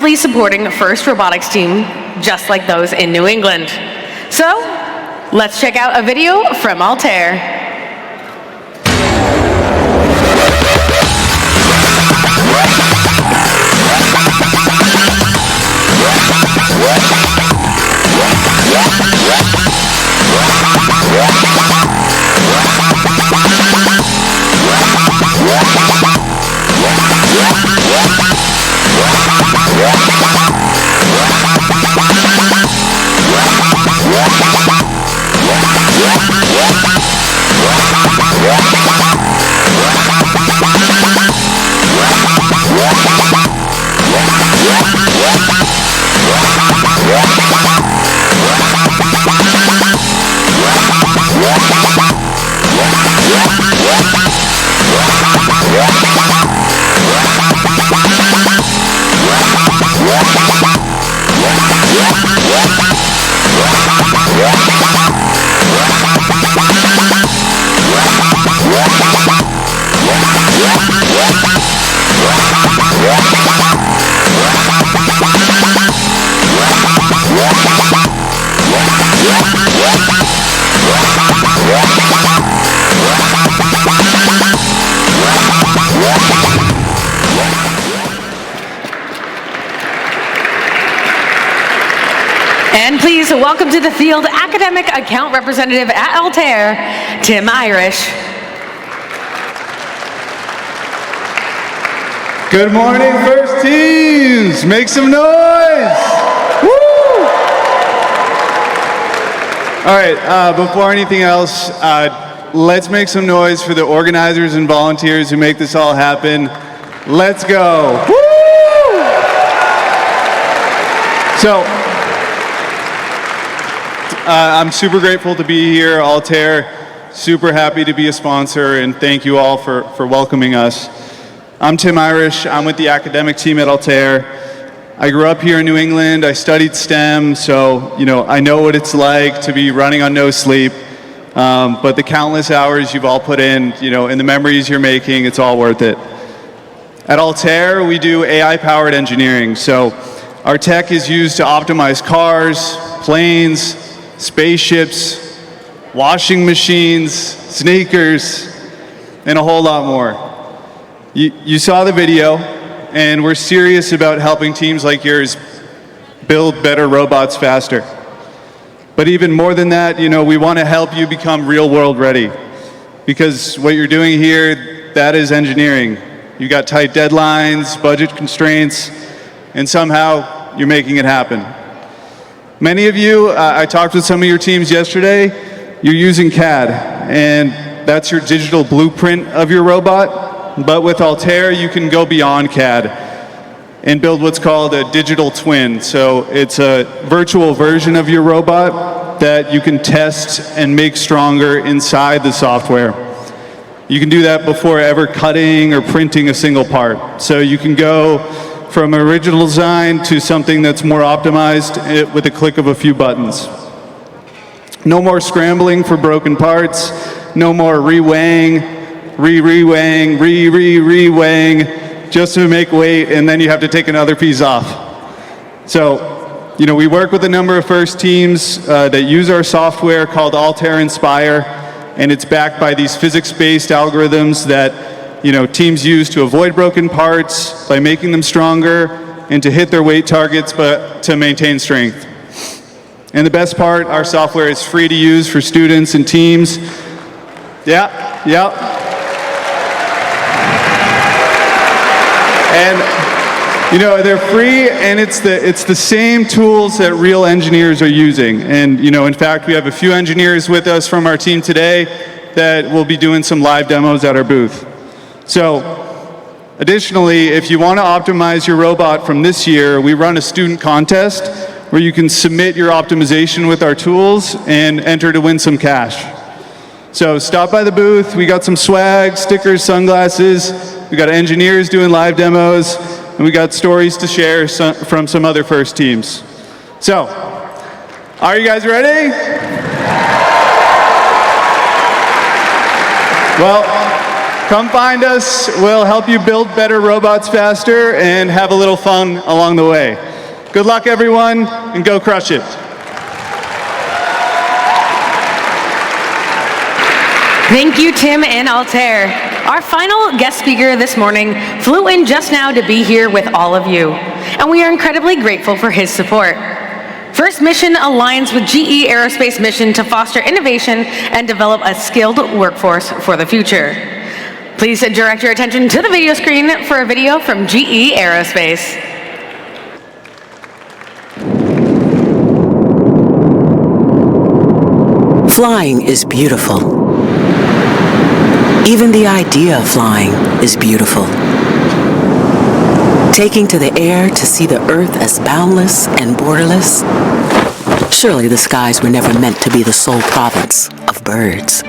supporting the first robotics team, just like those in New England. So, let's check out a video from Altair. And please welcome to the field Academic Account Representative at Altair, Tim Irish. Good morning, first teams. Make some noise. Woo! All right, before anything else, let's make some noise for the organizers and volunteers who make this all happen. Let's go. Woo! So, I'm super grateful to be here, Altair. Super happy to be a sponsor, and thank you all for welcoming us. I'm Tim Irish. I'm with the academic team at Altair. I grew up here in New England. I studied STEM, so I know what it's like to be running on no sleep. But the countless hours you've all put in, and the memories you're making, it's all worth it. At Altair, we do AI-powered engineering. So our tech is used to optimize cars, planes, spaceships, washing machines, sneakers, and a whole lot more. You saw the video, and we're serious about helping teams like yours build better robots faster. But even more than that, we want to help you become real-world ready. Because what you're doing here, that is engineering. You've got tight deadlines, budget constraints, and somehow you're making it happen. Many of you, I talked with some of your teams yesterday, you're using CAD, and that's your digital blueprint of your robot. But with Altair, you can go beyond CAD and build what's called a digital twin. So it's a virtual version of your robot that you can test and make stronger inside the software. You can do that before ever cutting or printing a single part. So you can go from original design to something that's more optimized with a click of a few buttons. No more scrambling for broken parts, no more reweighing, reweighing, just to make weight, and then you have to take another piece off. So, we work with a number of first teams that use our software called Altair Inspire, and it's backed by these physics-based algorithms that teams use to avoid broken parts by making them stronger and to hit their weight targets, but to maintain strength. And the best part, our software is free to use for students and teams. Yeah. And they're free, and it's the same tools that real engineers are using. And in fact, we have a few engineers with us from our team today that will be doing some live demos at our booth. So, additionally, if you want to optimize your robot from this year, we run a student contest where you can submit your optimization with our tools and enter to win some cash. So stop by the booth. We got some swag, stickers, sunglasses. We got engineers doing live demos, and we got stories to share from some other first teams. So, are you guys ready? Well, Come find us. We'll help you build better robots faster and have a little fun along the way. Good luck, everyone, and go crush it. Thank you, Tim and Altair. Our final guest speaker this morning flew in just now to be here with all of you, and we are incredibly grateful for his support. First Mission aligns with GE Aerospace mission to foster innovation and develop a skilled workforce for the future. Please direct your attention to the video screen for a video from GE Aerospace. Flying is beautiful. Even the idea of flying is beautiful. Taking to the air to see the earth as boundless and borderless? Surely the skies were never meant to be the sole province of birds.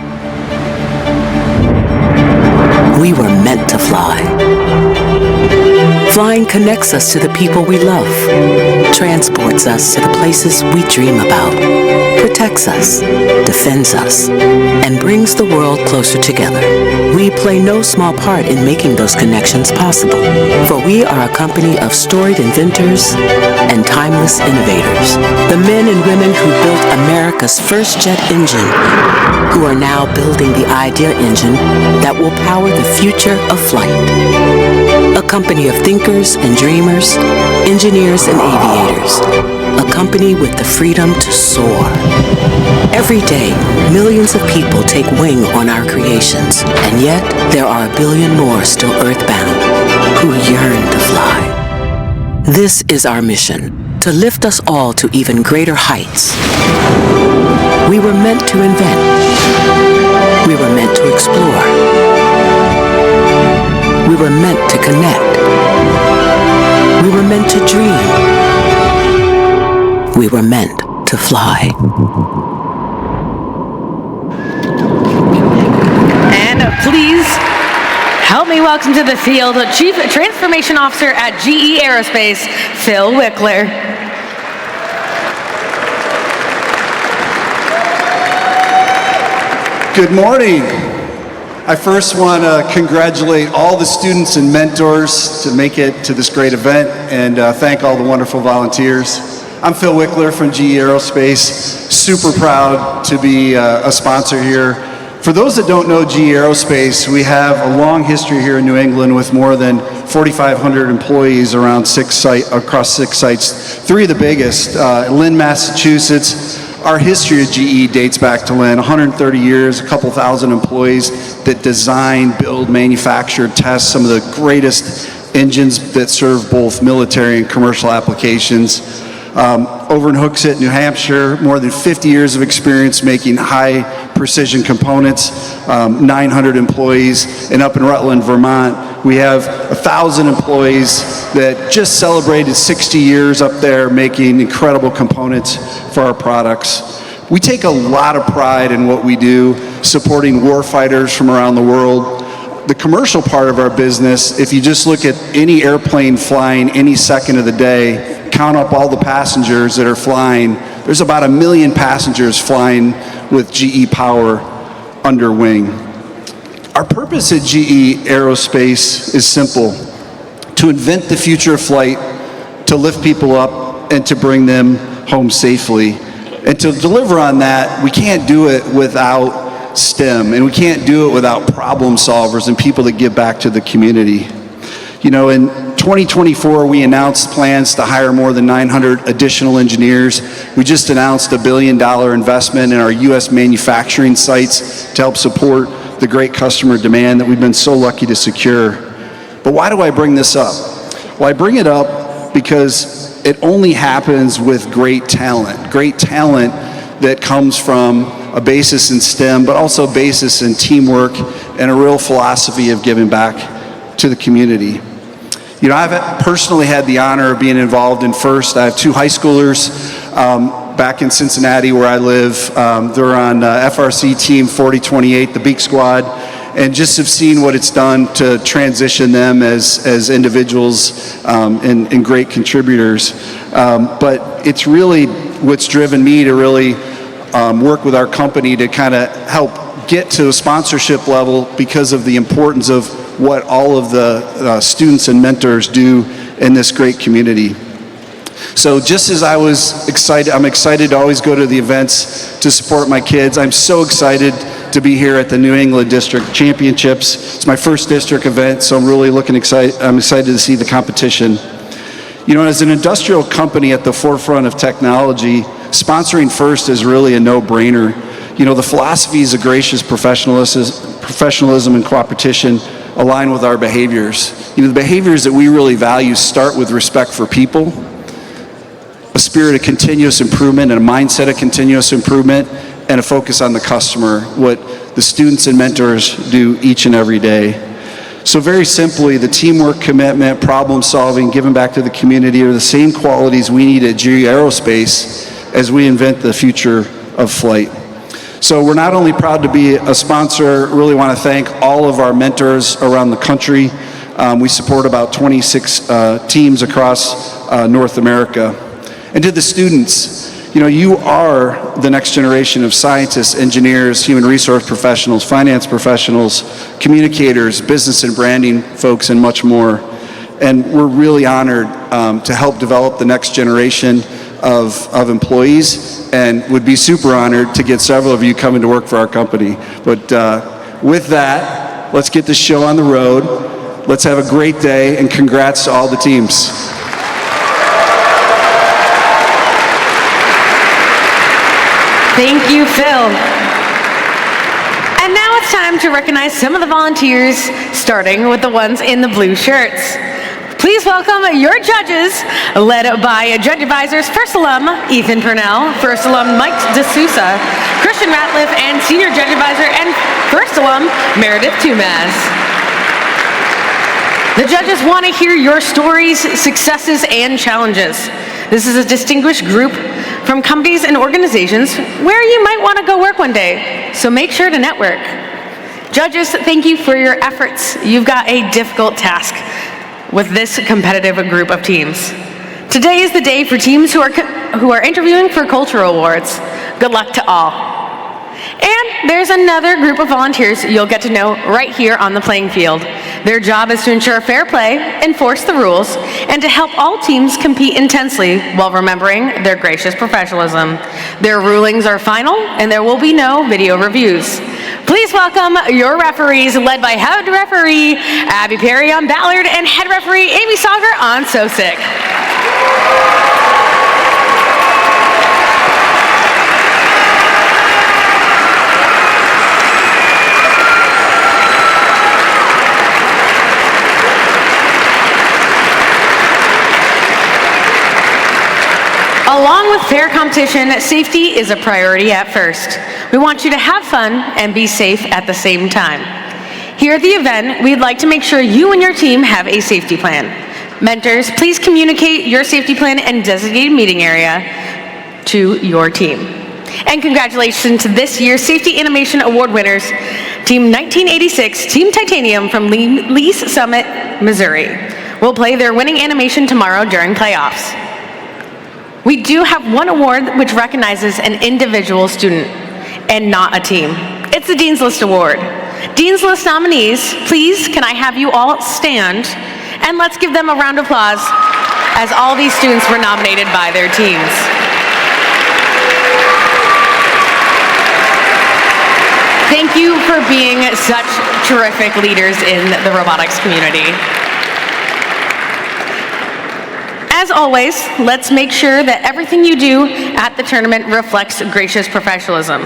We were meant to fly. Flying connects us to the people we love, transports us to the places we dream about, protects us, defends us, and brings the world closer together. We play no small part in making those connections possible, for we are a company of storied inventors and timeless innovators. The men and women who built America's first jet engine, who are now building the Idea engine that will power the future of flight. A company of thinkers and dreamers, engineers and aviators. A company with the freedom to soar. Every day, millions of people take wing on our creations, and yet there are a billion more still earthbound who yearn to fly. This is our mission, to lift us all to even greater heights. We were meant to invent. We were meant to explore. We were meant to connect. We were meant to dream. We were meant to fly. And please help me welcome to the field Chief Transformation Officer at GE Aerospace, Phil Wickler. Good morning. I first want to congratulate all the students and mentors to make it to this great event, and thank all the wonderful volunteers. I'm Phil Wickler from GE Aerospace. Super proud to be a sponsor here. For those that don't know GE Aerospace, we have a long history here in New England with more than 4,500 employees across 6 sites. 3 of the biggest, Lynn, Massachusetts. Our history of GE dates back to Lynn, 130 years, a couple thousand employees that design, build, manufacture, test some of the greatest engines that serve both military and commercial applications. Over in Hooksett, New Hampshire, more than 50 years of experience making high precision components, 900 employees. And up in Rutland, Vermont, we have 1,000 employees that just celebrated 60 years up there making incredible components for our products. We take a lot of pride in what we do, supporting warfighters from around the world. The commercial part of our business, if you just look at any airplane flying any second of the day, count up all the passengers that are flying, there's about 1 million passengers flying with GE power under wing. Our purpose at GE Aerospace is simple: to invent the future of flight, to lift people up, and to bring them home safely. And to deliver on that, we can't do it without STEM, and we can't do it without problem solvers and people that give back to the community. You know, in 2024, we announced plans to hire more than 900 additional engineers. We just announced $1 billion investment in our U.S. manufacturing sites to help support the great customer demand that we've been so lucky to secure. But why do I bring this up? Well, I bring it up because it only happens with great talent that comes from a basis in STEM, but also a basis in teamwork and a real philosophy of giving back to the community. You know, I've personally had the honor of being involved in FIRST. I have 2 high schoolers back in Cincinnati where I live. They're on FRC Team 4028, the Beak Squad, and just have seen what it's done to transition them as individuals and great contributors. But it's really what's driven me to really work with our company to kind of help get to a sponsorship level because of the importance of what all of the students and mentors do in this great community. So just as I was excited, I'm excited to always go to the events to support my kids. I'm so excited to be here at the New England District Championships. It's my first district event, so I'm really I'm excited to see the competition. You know, as an industrial company at the forefront of technology, sponsoring first is really a no-brainer. You know, the philosophies of gracious professionalism and cooperation align with our behaviors. You know, the behaviors that we really value start with respect for people, a spirit of continuous improvement and a mindset of continuous improvement, and a focus on the customer, what the students and mentors do each and every day. So very simply, the teamwork, commitment, problem solving, giving back to the community are the same qualities we need at GE Aerospace as we invent the future of flight. So we're not only proud to be a sponsor, really want to thank all of our mentors around the country. We support about 26 teams across North America. And to the students, you know, you are the next generation of scientists, engineers, human resource professionals, finance professionals, communicators, business and branding folks, and much more. And we're really honored to help develop the next generation of employees, and would be super honored to get several of you coming to work for our company. But with that, let's get this show on the road. Let's have a great day, and congrats to all the teams. Thank you, Phil. And now it's time to recognize some of the volunteers, starting with the ones in the blue shirts. Please welcome your judges, led by Judge Advisors First Alum Ethan Purnell, First Alum Mike D'Souza, Christian Ratliff, and Senior Judge Advisor and First Alum Meredith Tumaz. The judges want to hear your stories, successes, and challenges. This is a distinguished group from companies and organizations where you might want to go work one day, so make sure to network. Judges, thank you for your efforts. You've got a difficult task with this competitive group of teams. Today is the day for teams who are interviewing for cultural awards. Good luck to all. And there's another group of volunteers you'll get to know right here on the playing field. Their job is to ensure fair play, enforce the rules, and to help all teams compete intensely while remembering their gracious professionalism. Their rulings are final, and there will be no video reviews. Please welcome your referees, led by head referee Abby Perry on Ballard and head referee Amy Sauger on SOSIC. Along with fair competition, safety is a priority at first. We want you to have fun and be safe at the same time. Here at the event, we'd like to make sure you and your team have a safety plan. Mentors, please communicate your safety plan and designated meeting area to your team. And congratulations to this year's Safety Animation Award winners, Team 1986, Team Titanium from Lee's Summit, Missouri. Will play their winning animation tomorrow during playoffs. We do have one award which recognizes an individual student and not a team. It's the Dean's List Award. Dean's List nominees, please can I have you all stand, and let's give them a round of applause as all these students were nominated by their teams. Thank you for being such terrific leaders in the robotics community. As always, let's make sure that everything you do at the tournament reflects gracious professionalism.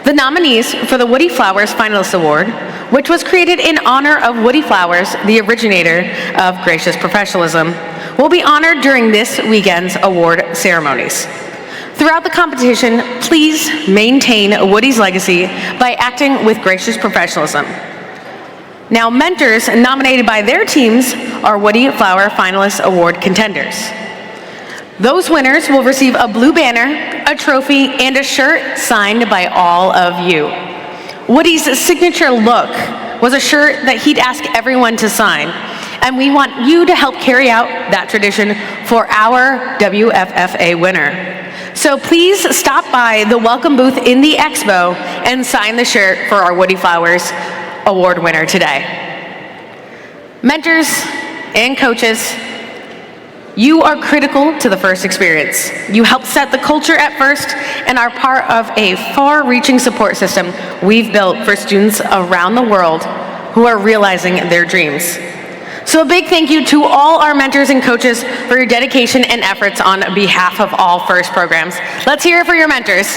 The nominees for the Woody Flowers Finalist Award, which was created in honor of Woody Flowers, the originator of gracious professionalism, will be honored during this weekend's award ceremonies. Throughout the competition, please maintain Woody's legacy by acting with gracious professionalism. Now, mentors nominated by their teams are Woody Flower Finalist Award contenders. Those winners will receive a blue banner, a trophy, and a shirt signed by all of you. Woody's signature look was a shirt that he'd ask everyone to sign, and we want you to help carry out that tradition for our WFFA winner. So So please stop by the welcome booth in the expo and sign the shirt for our Woody Flowers Award winner today. Mentors and coaches, you are critical to the FIRST experience. You helped set the culture at FIRST and are part of a far-reaching support system we've built for students around the world who are realizing their dreams. So a big thank you to all our mentors and coaches for your dedication and efforts on behalf of all FIRST programs. Let's hear it for your mentors.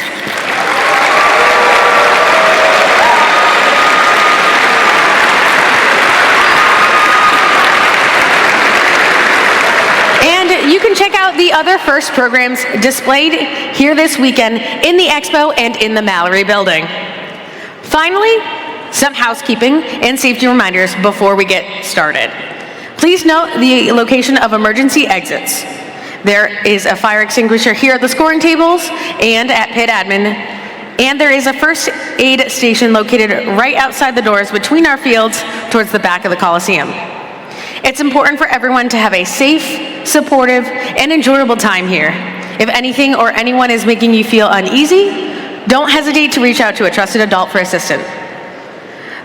You can check out the other FIRST programs displayed here this weekend in the expo and in the Mallory building. Finally, some housekeeping and safety reminders before we get started. Please note the location of emergency exits. There is a fire extinguisher here at the scoring tables and at pit admin, and there is a first aid station located right outside the doors between our fields towards the back of the Coliseum. It's important for everyone to have a safe, supportive, and enjoyable time here. If anything or anyone is making you feel uneasy, don't hesitate to reach out to a trusted adult for assistance.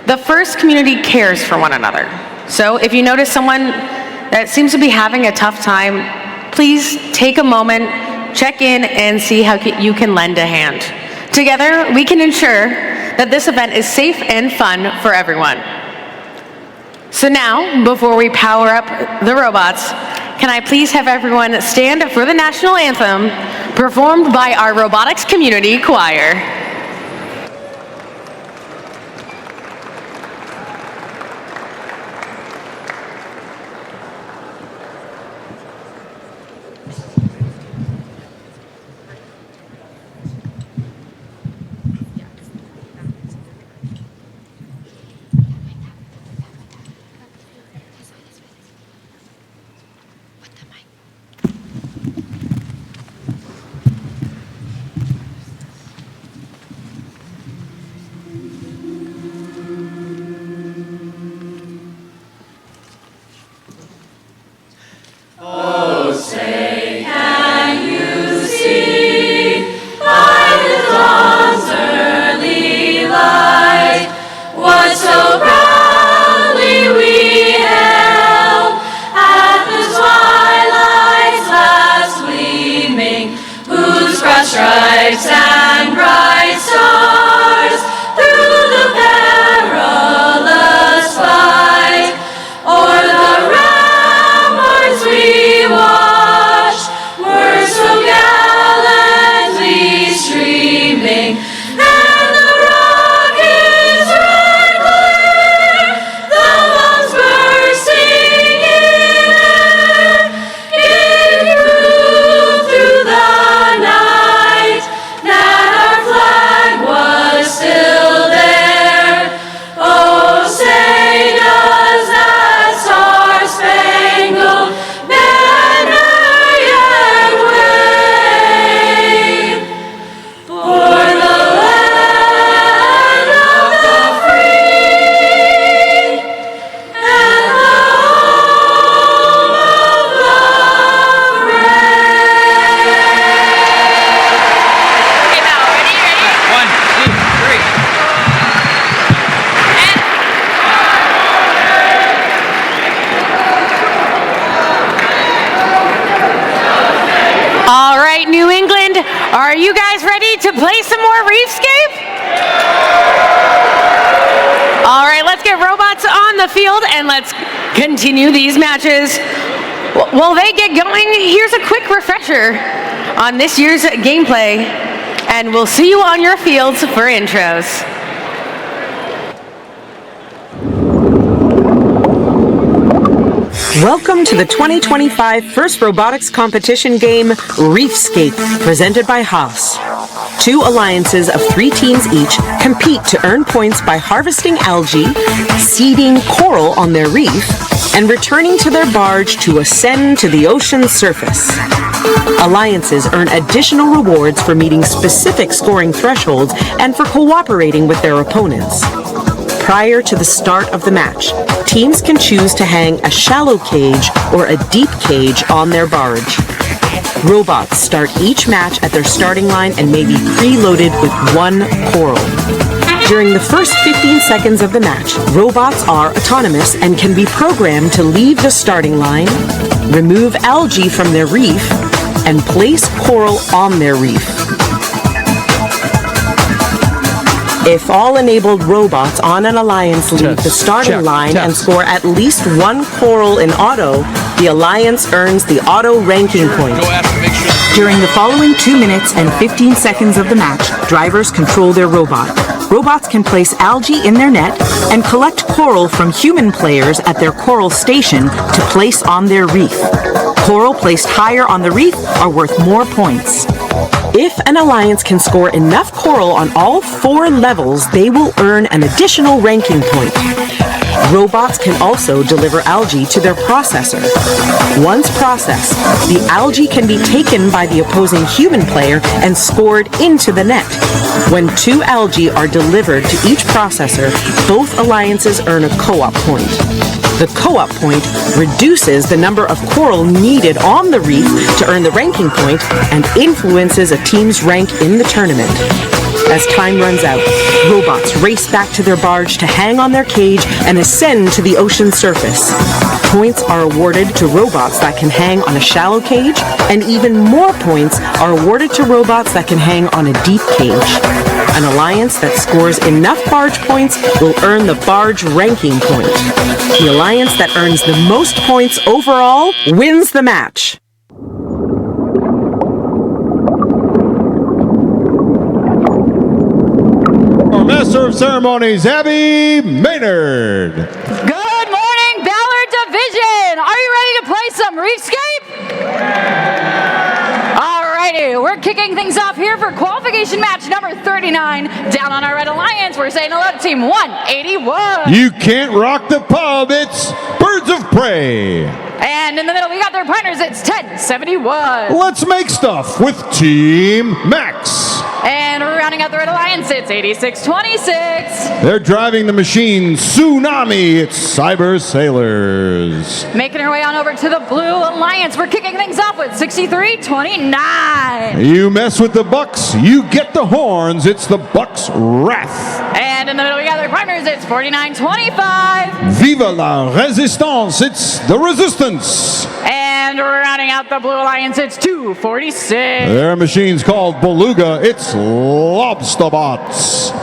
The FIRST community cares for one another. So if you notice someone that seems to be having a tough time, please take a moment, check in, and see how you can lend a hand. Together, we can ensure that this event is safe and fun for everyone. So now, before we power up the robots, can I please have everyone stand for the national anthem performed by our Robotics Community Choir. Stripes and bright stars through the perilous fight, o'er the ramparts we watched, were so gallantly streaming, and the rockets red glare, the bombs bursting in air, gave proof through the night that our flag was still there. Oh, say does that star-spangled banner yet wave for the land of the free and the home of the brave. Okay, now, ready? 1, 2, 3. All right, New England, are you guys ready to play some more Reefscape? All right, let's get robots on the field and let's continue these matches. While they get going, here's a quick refresher on this year's gameplay, and we'll see you on your fields for intros. Welcome to the 2025 First Robotics Competition game, Reefscape, presented by Haas. Two alliances of 3 teams each compete to earn points by harvesting algae, seeding coral on their reef, and returning to their barge to ascend to the ocean's surface. Alliances earn additional rewards for meeting specific scoring thresholds and for cooperating with their opponents. Prior to the start of the match, teams can choose to hang a shallow cage or a deep cage on their barge. Robots start each match at their starting line and may be preloaded with one coral. During the first 15 seconds of the match, robots are autonomous and can be programmed to leave the starting line, remove algae from their reef, and place coral on their reef. If all enabled robots on an alliance leave the starting line and score at least one coral in auto, the alliance earns the auto ranking point. During the following 2 minutes and 15 seconds of the match, drivers control their robot. Robots can place algae in their net and collect coral from human players at their coral station to place on their reef. Coral placed higher on the reef are worth more points. If an alliance can score enough coral on all 4 levels, they will earn an additional ranking point. Robots can also deliver algae to their processor. Once processed, the algae can be taken by the opposing human player and scored into the net. When 2 algae are delivered to each processor, both alliances earn a co-op point. The co-op point reduces the number of coral needed on the reef to earn the ranking point and influences a team's rank in the tournament. As time runs out, robots race back to their barge to hang on their cage and ascend to the ocean surface. Points are awarded to robots that can hang on a shallow cage, and even more points are awarded to robots that can hang on a deep cage. An alliance that scores enough barge points will earn the barge ranking point. The alliance that earns the most points overall wins the match. Our Master of Ceremonies, Abby Maynard. Good morning, Ballard Division! Are you ready to play some Reefscape? Alrighty, we're kicking things off here for qualification match number 39. Down on our red alliance, we're saying hello to team 181. You can't rock the pub, it's Birds of Prey. And in the middle, we got their partners, it's 1071. Let's make stuff with Team Max. And rounding out the red alliance, it's 8626. They're driving the machine Tsunami, it's Cyber Sailors. Making our way on over to the blue alliance, we're kicking things off with 6329. You mess with the Bucks, you get the horns, it's the Bucks Wrath. And in the middle, we got their partners, it's 4925. Viva la Resistance, it's the Resistance. And rounding out the blue alliance, it's 246. Their machine's called Beluga, it's Lobsterbots.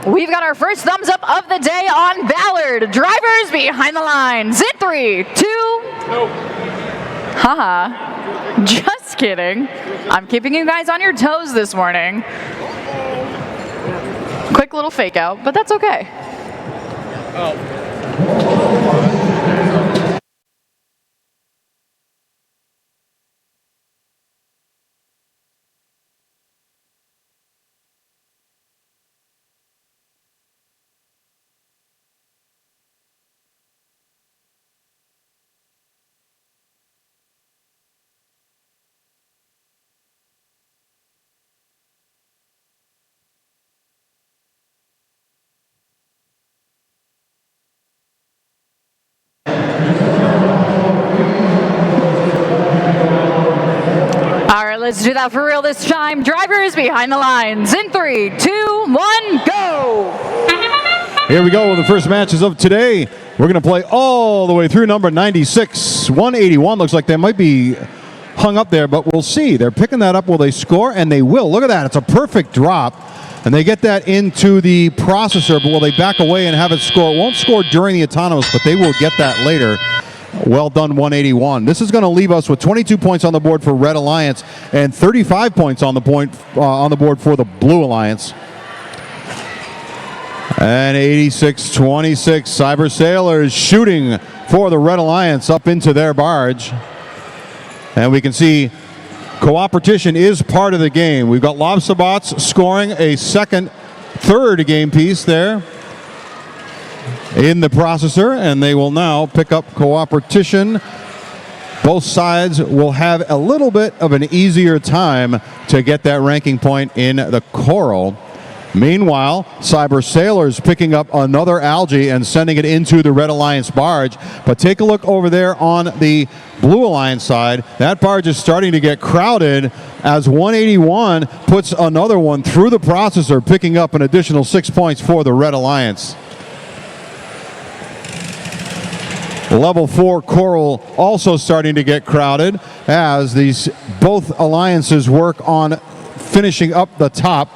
We've got our first thumbs up of the day on Ballard. Drivers behind the lines in 3, 2. Nope. Haha. Just kidding. I'm keeping you guys on your toes this morning. Quick little fake out, but that's okay. All right, let's do that for real this time. Drivers behind the lines in 3, 2, 1, go! Here we go. The first matches of today. We're going to play all the way through number 96. 181 looks like they might be hung up there, but we'll see. They're picking that up. Will they score? And they will. Look at that. It's a perfect drop. And they get that into the processor, but will they back away and have it score? It won't score during the autonomous, but they will get that later. Well done, 181. This is going to leave us with 22 points on the board for Red Alliance and 35 points on the board for the Blue Alliance. And 86-26, Cyber Sailors shooting for the Red Alliance up into their barge. And we can see Cooperation is part of the game. We've got Lobsterbots scoring a third game piece there in the processor, and they will now pick up Cooperation. Both sides will have a little bit of an easier time to get that ranking point in the Coral. Meanwhile, Cyber Sailors picking up another algae and sending it into the Red Alliance barge. But take a look over there on the Blue Alliance side. That barge is starting to get crowded as 181 puts another one through the processor, picking up an additional 6 points for the Red Alliance. Level 4 Coral also starting to get crowded as both alliances work on finishing up the top.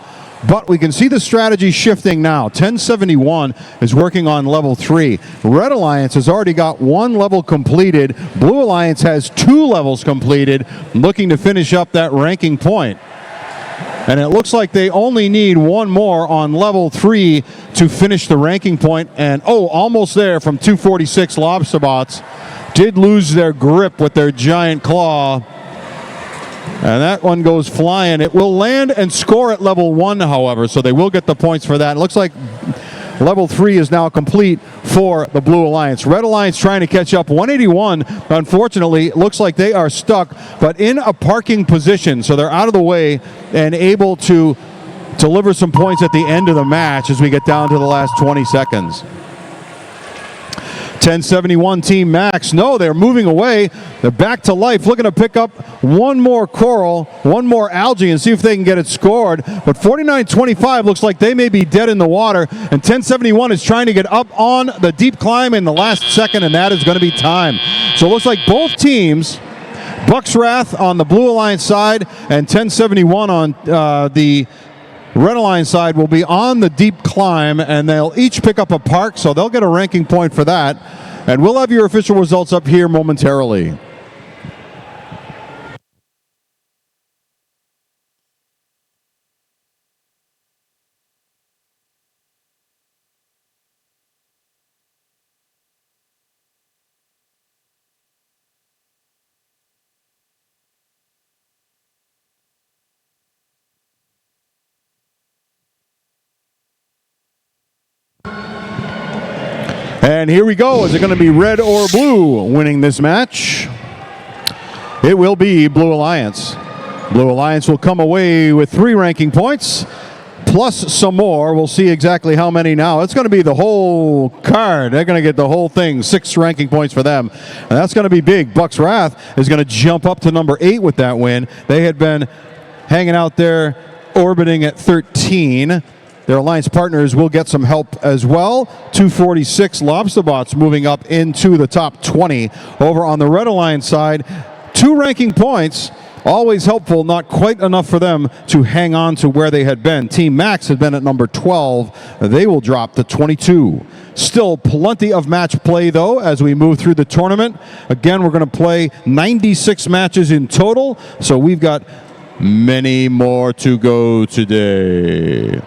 But we can see the strategy shifting now. 1071 is working on level 3. Red Alliance has already got one level completed. Blue Alliance has 2 levels completed, looking to finish up that ranking point. And it looks like they only need one more on level 3 to finish the ranking point. And almost there from 246. Lobsterbots did lose their grip with their giant claw. And that one goes flying. It will land and score at level 1, however, so they will get the points for that. It looks like level 3 is now complete for the Blue Alliance. Red Alliance trying to catch up. 181, unfortunately, it looks like they are stuck, but in a parking position, so they're out of the way and able to deliver some points at the end of the match as we get down to the last 20 seconds. 1071 Team Max. No, they're moving away. They're back to life, looking to pick up one more coral, one more algae, and see if they can get it scored. But 49-25 looks like they may be dead in the water, and 1071 is trying to get up on the deep climb in the last second, and that is going to be time. So it looks like both teams, Buck's Wrath on the Blue Alliance side and 1071 on the Red Alliance side, will be on the deep climb, and they'll each pick up a park, so they'll get a ranking point for that. And we'll have your official results up here momentarily. And here we go. Is it going to be red or blue winning this match? It will be Blue Alliance. Blue Alliance will come away with 3 ranking points, plus some more. We'll see exactly how many now. It's going to be the whole card. They're going to get the whole thing. 6 ranking points for them. And that's going to be big. Buck's Wrath is going to jump up to number 8 with that win. They had been hanging out there orbiting at 13. Their alliance partners will get some help as well. 246 Lobsterbots moving up into the top 20. Over on the Red Alliance side, 2 ranking points Always helpful, not quite enough for them to hang on to where they had been. Team Max had been at number 12. They will drop to 22. Still plenty of match play, though, as we move through the tournament. Again, we're going to play 96 matches in total, so we've got many more to go today.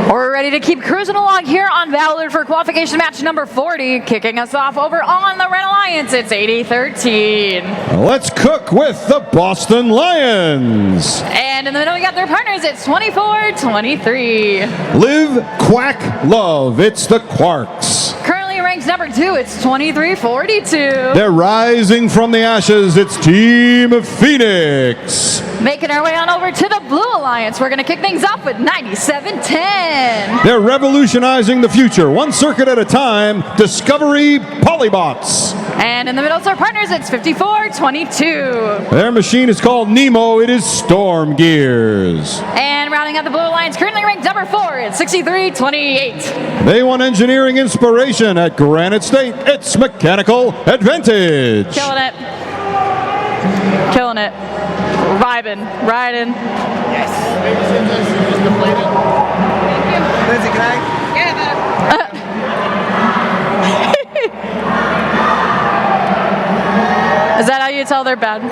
We're ready to keep cruising along here on Ballard for qualification match number 40. Kicking us off over on the Red Alliance, it's 80-13. Let's cook with the Boston Lions. And in the middle, we got their partners, it's 24-23. Live, quack, love. It's the Quarks. Currently ranked number 2, it's 23-42. They're rising from the ashes. It's Team Phoenix. Making our way on over to the Blue Alliance, we're going to kick things off with 97-10. They're revolutionizing the future, one circuit at a time. Discovery Polybots. And in the middle, it's our partners, it's 54-22. Their machine is called Nemo. It is Storm Gears. And rounding out the Blue Alliance, currently ranked number 4, it's 63-28. They won engineering inspiration at Granite State. It's Mechanical Advantage. Killing it. Killing it. Vibing. Riding. Yes. Lindsay, can I? Yeah, Is that how you tell they're bad?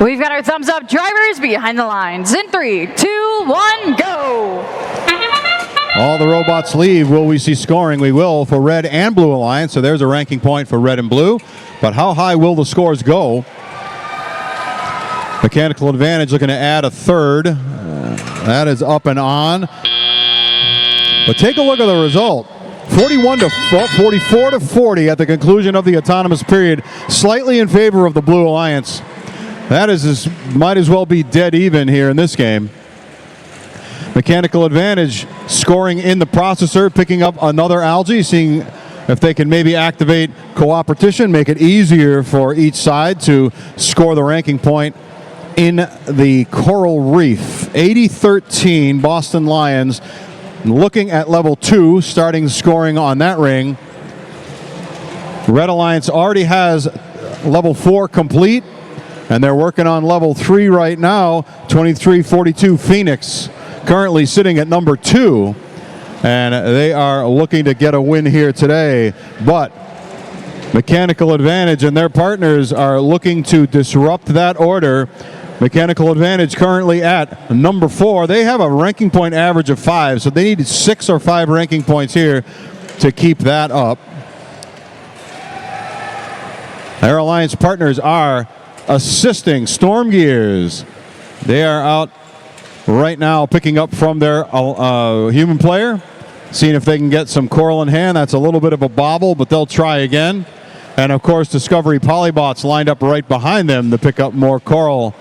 We've got our thumbs up drivers behind the lines. In 3, 2, 1, go! All the robots leave. Will we see scoring? We will for Red and Blue Alliance. So there's a ranking point for Red and Blue. But how high will the scores go? Mechanical Advantage looking to add a third. That is up and on. But take a look at the result. 44-40 at the conclusion of the autonomous period. Slightly in favor of the Blue Alliance. That might as well be dead even here in this game. Mechanical Advantage scoring in the processor, picking up another algae, seeing if they can maybe activate cooperation, make it easier for each side to score the ranking point in the coral reef. 80-13 Boston Lions looking at level 2, starting scoring on that ring. Red Alliance already has level 4 complete, and they're working on level 3 right now. 23-42 Phoenix currently sitting at number 2, and they are looking to get a win here today. But Mechanical Advantage and their partners are looking to disrupt that order. Mechanical Advantage currently at number 4. They have a ranking point average of 5, so they need 6 or 5 ranking points here to keep that up. Their alliance partners are assisting Storm Gears. They are out right now picking up from their human player, seeing if they can get some coral in hand. That's a little bit of a bobble, but they'll try again. And of course, Discovery Polybots lined up right behind them to pick up more coral.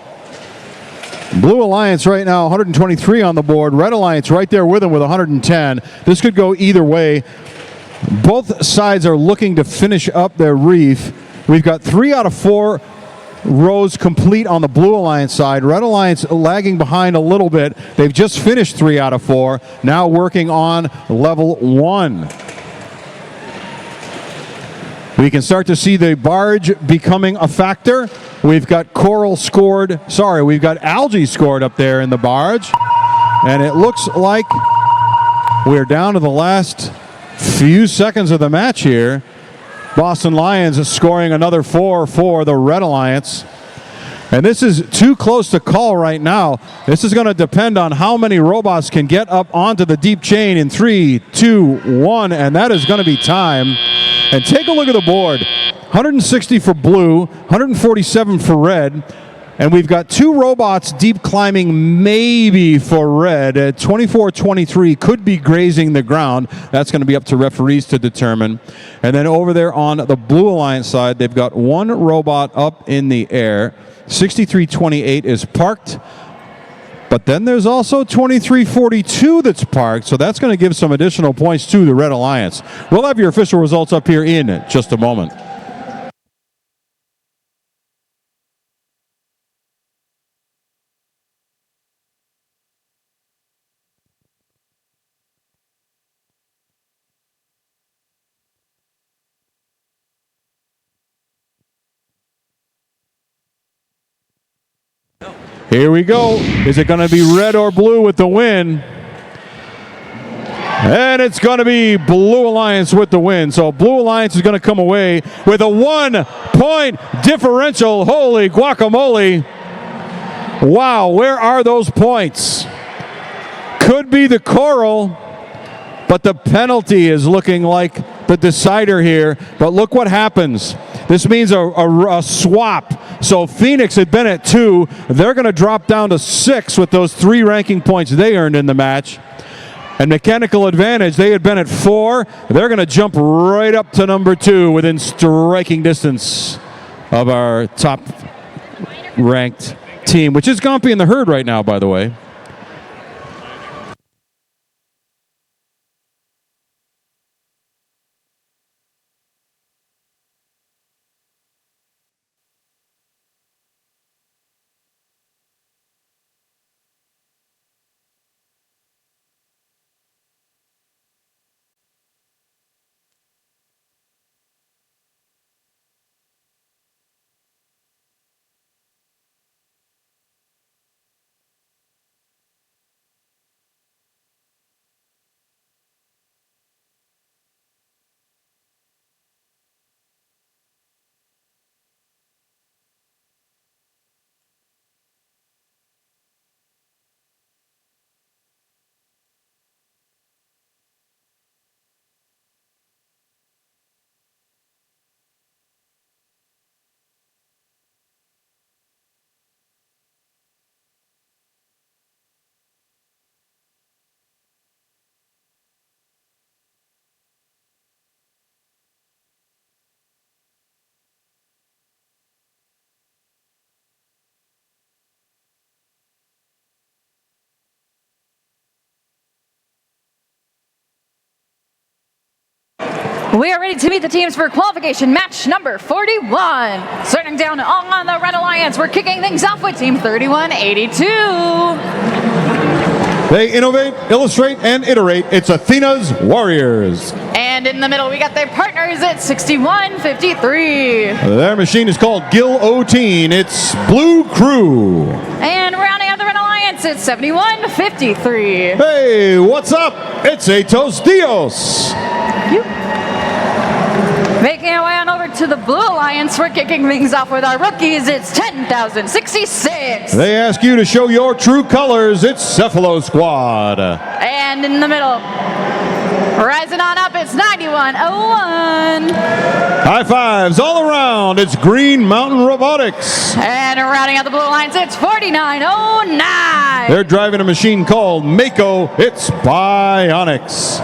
Blue Alliance right now, 123 on the board. Red Alliance right there with them with 110. This could go either way. Both sides are looking to finish up their reef. We've got 3 out of 4 rows complete on the Blue Alliance side. Red Alliance lagging behind a little bit. They've just finished 3 out of 4. Now working on level 1. We can start to see the barge becoming a factor. We've got coral scored, we've got algae scored up there in the barge. And it looks like we're down to the last few seconds of the match here. Boston Lions is scoring another 4 for the Red Alliance. And this is too close to call right now. This is going to depend on how many robots can get up onto the deep chain in 3, 2, 1, and that is going to be time. And take a look at the board. 160 for blue, 147 for red. And we've got 2 robots deep climbing maybe for red. At 24-23 could be grazing the ground. That's going to be up to referees to determine. And then over there on the Blue Alliance side, they've got 1 robot up in the air. 63-28 is parked. But then there's also 23-42 that's parked, so that's going to give some additional points to the Red Alliance. We'll have your official results up here in just a moment. Here we go. Is it going to be red or blue with the win? And it's going to be Blue Alliance with the win. So Blue Alliance is going to come away with a 1-point differential. Holy guacamole. Wow, where are those points? Could be the coral, but the penalty is looking like the decider here. But look what happens. This means a swap. So Phoenix had been at 2. They're going to drop down to 6 with those 3 ranking points they earned in the match. And Mechanical Advantage, they had been at 4. They're going to jump right up to number 2 within striking distance of our top-ranked team, which is Gompy and the Herd right now, by the way. We are ready to meet the teams for qualification match number 41. Starting down on the Red Alliance, we're kicking things off with team 3182. They innovate, illustrate, and iterate. It's Athena's Warriors. And in the middle, we got their partners at 6153. Their machine is called Guillotine. It's Blue Crew. And rounding out the Red Alliance at 7153. Hey, what's up? It's Atos Dios. Making our way on over to the Blue Alliance, we're kicking things off with our rookies. It's 10,066. They ask you to show your true colors. It's Cephalo Squad. And in the middle, rising on up, it's 9101. High fives all around. It's Green Mountain Robotics. And rounding out the Blue Alliance, it's 4909. They're driving a machine called Mako. It's Bionics.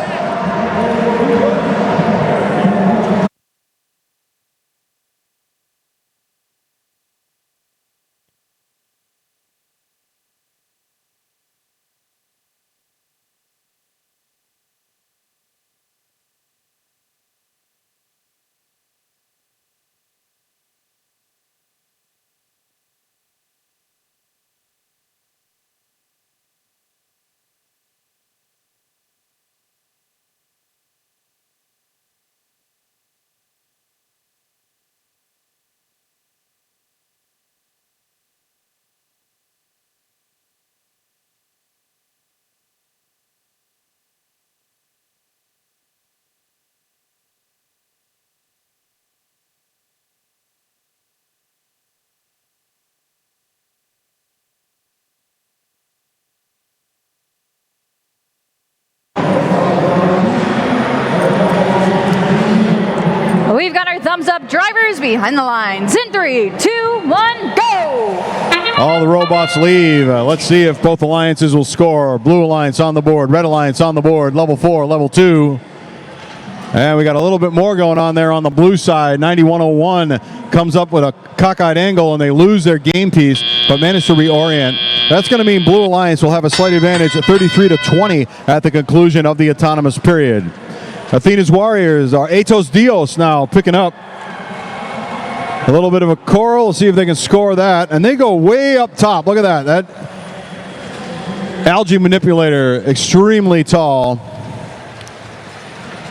We've got our thumbs up drivers behind the lines. In 3, 2, 1, go! All the robots leave. Let's see if both alliances will score. Blue Alliance on the board, Red Alliance on the board, level 4, level 2. And we got a little bit more going on there on the blue side. 9101 comes up with a cockeyed angle and they lose their game piece, but manage to reorient. That's going to mean Blue Alliance will have a slight advantage at 33-20 at the conclusion of the autonomous period. Athena's Warriors are Atos Dios now picking up a little bit of a coral. We'll see if they can score that. And they go way up top. Look at that. That algae manipulator, extremely tall.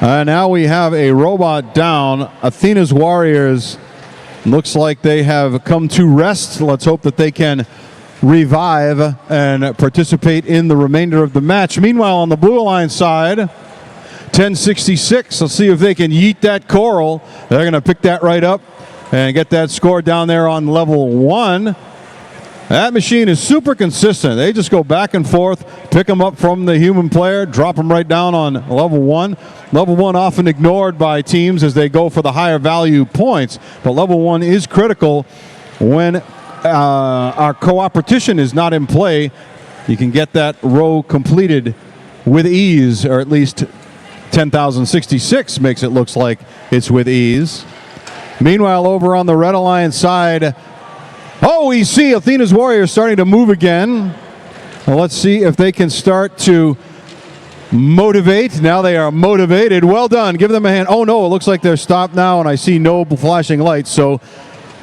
Now we have a robot down. Athena's Warriors looks like they have come to rest. Let's hope that they can revive and participate in the remainder of the match. Meanwhile, on the Blue Alliance side, 1066. Let's see if they can yeet that coral. They're going to pick that right up and get that score down there on level 1. That machine is super consistent. They just go back and forth, pick them up from the human player, drop them right down on level 1. Level 1 often ignored by teams as they go for the higher value points, but level 1 is critical when our cooperation is not in play. You can get that row completed with ease, or at least 10,066 makes it looks like it's with ease. Meanwhile, over on the Red Alliance side, we see Athena's Warriors starting to move again. Well, let's see if they can start to motivate. Now they are motivated. Well done. Give them a hand. Oh, no, it looks like they're stopped now, and I see no flashing lights. So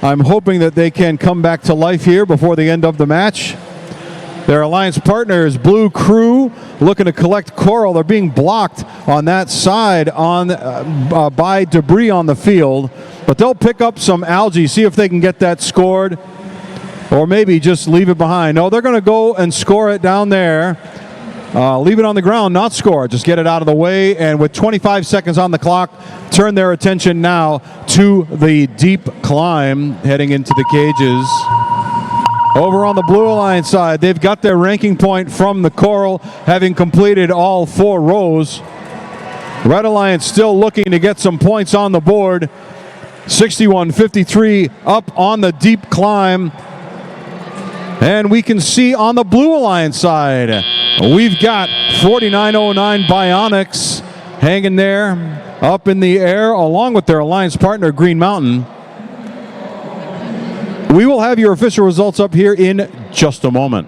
I'm hoping that they can come back to life here before the end of the match. Their alliance partners, Blue Crew, looking to collect coral. They're being blocked on that side by debris on the field. But they'll pick up some algae, see if they can get that scored, or maybe just leave it behind. No, they're going to go and score it down there. Leave it on the ground, not score it. Just get it out of the way. And with 25 seconds on the clock, turn their attention now to the deep climb heading into the cages. Over on the Blue Alliance side, they've got their ranking point from the coral, having completed all 4 rows. Red Alliance still looking to get some points on the board. 61-53 up on the deep climb. And we can see on the Blue Alliance side, we've got 4909 Bionics hanging there up in the air along with their alliance partner Green Mountain. We will have your official results up here in just a moment.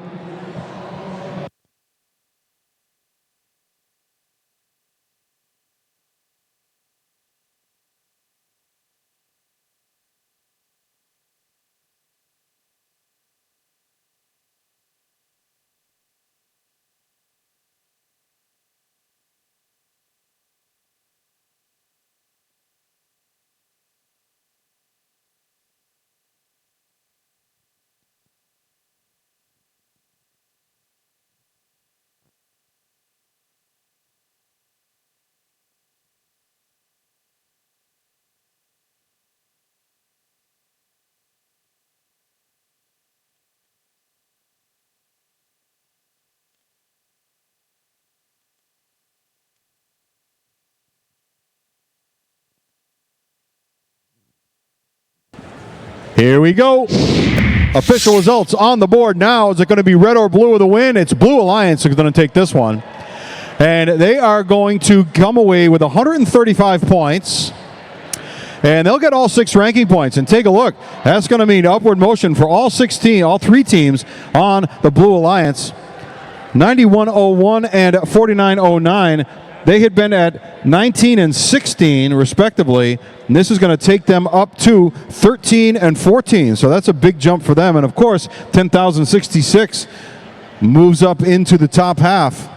Here we go. Official results on the board now. Is it going to be red or blue with a win? It's Blue Alliance who's going to take this one. And they are going to come away with 135 points. And they'll get all 6 ranking points. And take a look. That's going to mean upward motion for all 3 teams on the Blue Alliance. 91.01 and 49.09. They had been at 19 and 16, respectively, and this is going to take them up to 13 and 14. So that's a big jump for them. And of course, 10,066 moves up into the top half.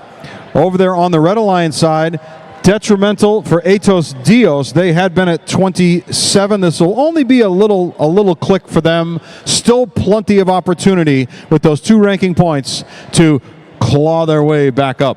Over there on the Red Alliance side, detrimental for Atos Dios. They had been at 27. This will only be a little click for them. Still plenty of opportunity with those 2 ranking points to claw their way back up.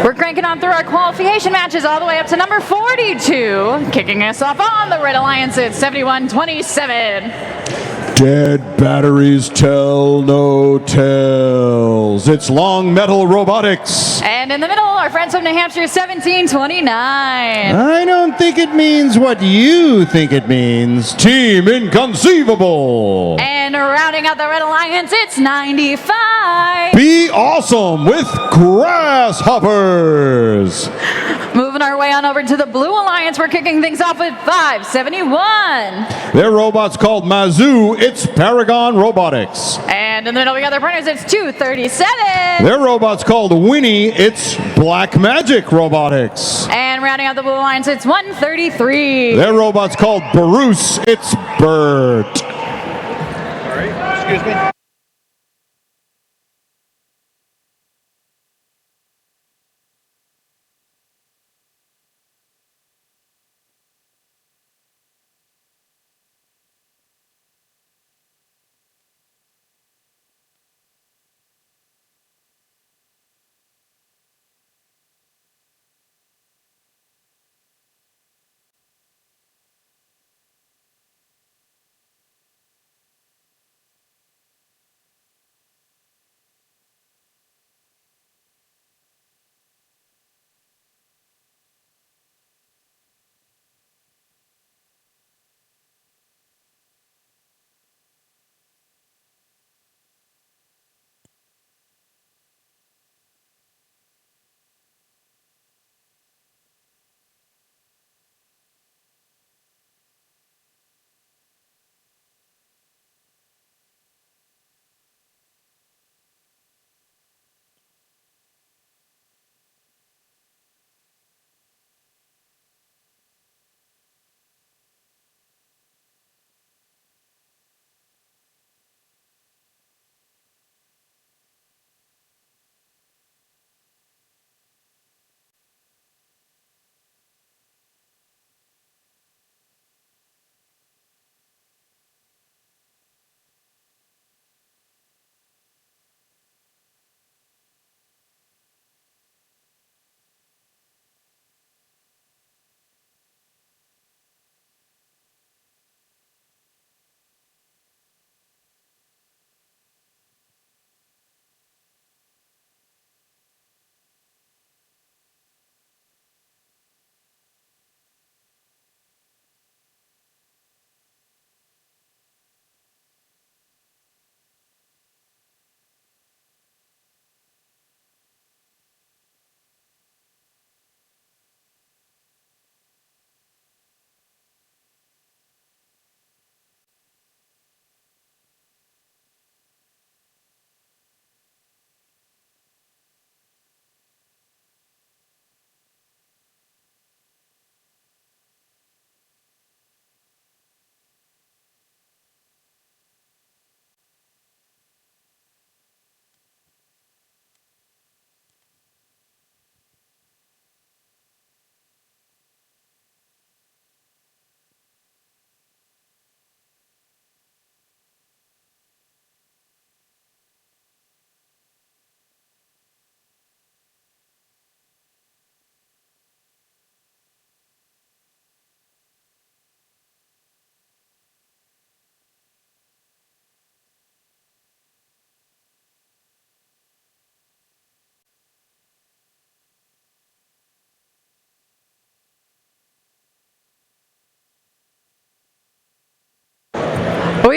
We're cranking on through our qualification matches all the way up to number 42. Kicking us off on the Red Alliance at 71-27. Dead batteries tell no tales. It's Long Metal Robotics. And in the middle, our friends from New Hampshire, 17-29. I don't think it means what you think it means. Team Inconceivable. And rounding out the Red Alliance, it's 95. Be Awesome with Grasshoppers. Moving our way on over to the Blue Alliance, we're kicking things off with 571. Their robot's called Mazoo. It's Paragon Robotics. And in the middle, we got their partners, it's 237. Their robot's called Winnie. It's Black Magic Robotics. And rounding out the Blue Alliance, it's 133. Their robot's called Bruce. It's Bert. Sorry, excuse me.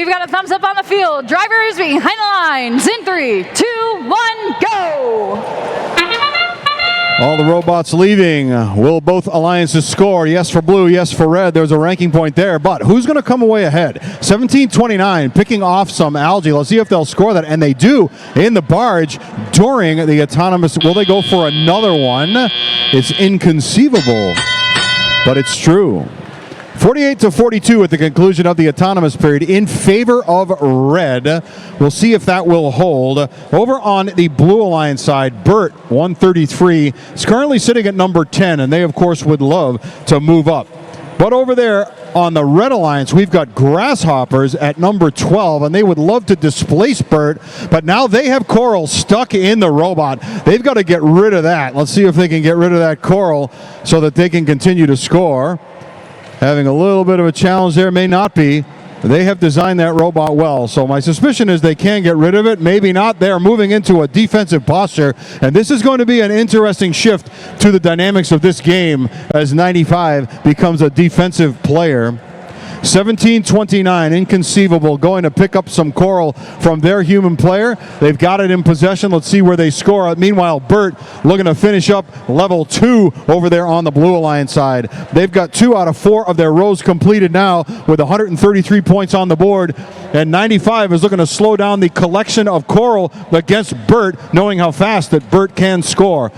We've got a thumbs up on the field. Drivers behind the lines in 3, 2, 1, go! All the robots leaving. Will both alliances score? Yes for blue, yes for red. There's a ranking point there, but who's going to come away ahead? 17-29, picking off some algae. Let's see if they'll score that, and they do in the barge during the autonomous. Will they go for another one? It's inconceivable, but it's true. 48-42 at the conclusion of the autonomous period in favor of red. We'll see if that will hold. Over on the blue alliance side, Burt, 133, is currently sitting at number 10, and they, of course, would love to move up. But over there on the red alliance, we've got Grasshoppers at number 12, and they would love to displace Burt, but now they have Coral stuck in the robot. They've got to get rid of that. Let's see if they can get rid of that Coral so that they can continue to score. Having a little bit of a challenge there, may not be. They have designed that robot well, so my suspicion is they can get rid of it. Maybe not. They are moving into a defensive posture, and this is going to be an interesting shift to the dynamics of this game as 95 becomes a defensive player. 17-29, inconceivable, going to pick up some Coral from their human player. They've got it in possession. Let's see where they score. Meanwhile, Burt looking to finish up level 2 over there on the Blue Alliance side. They've got 2 out of 4 of their rows completed now with 133 points on the board, and 95 is looking to slow down the collection of Coral against Burt, knowing how fast that Burt can score.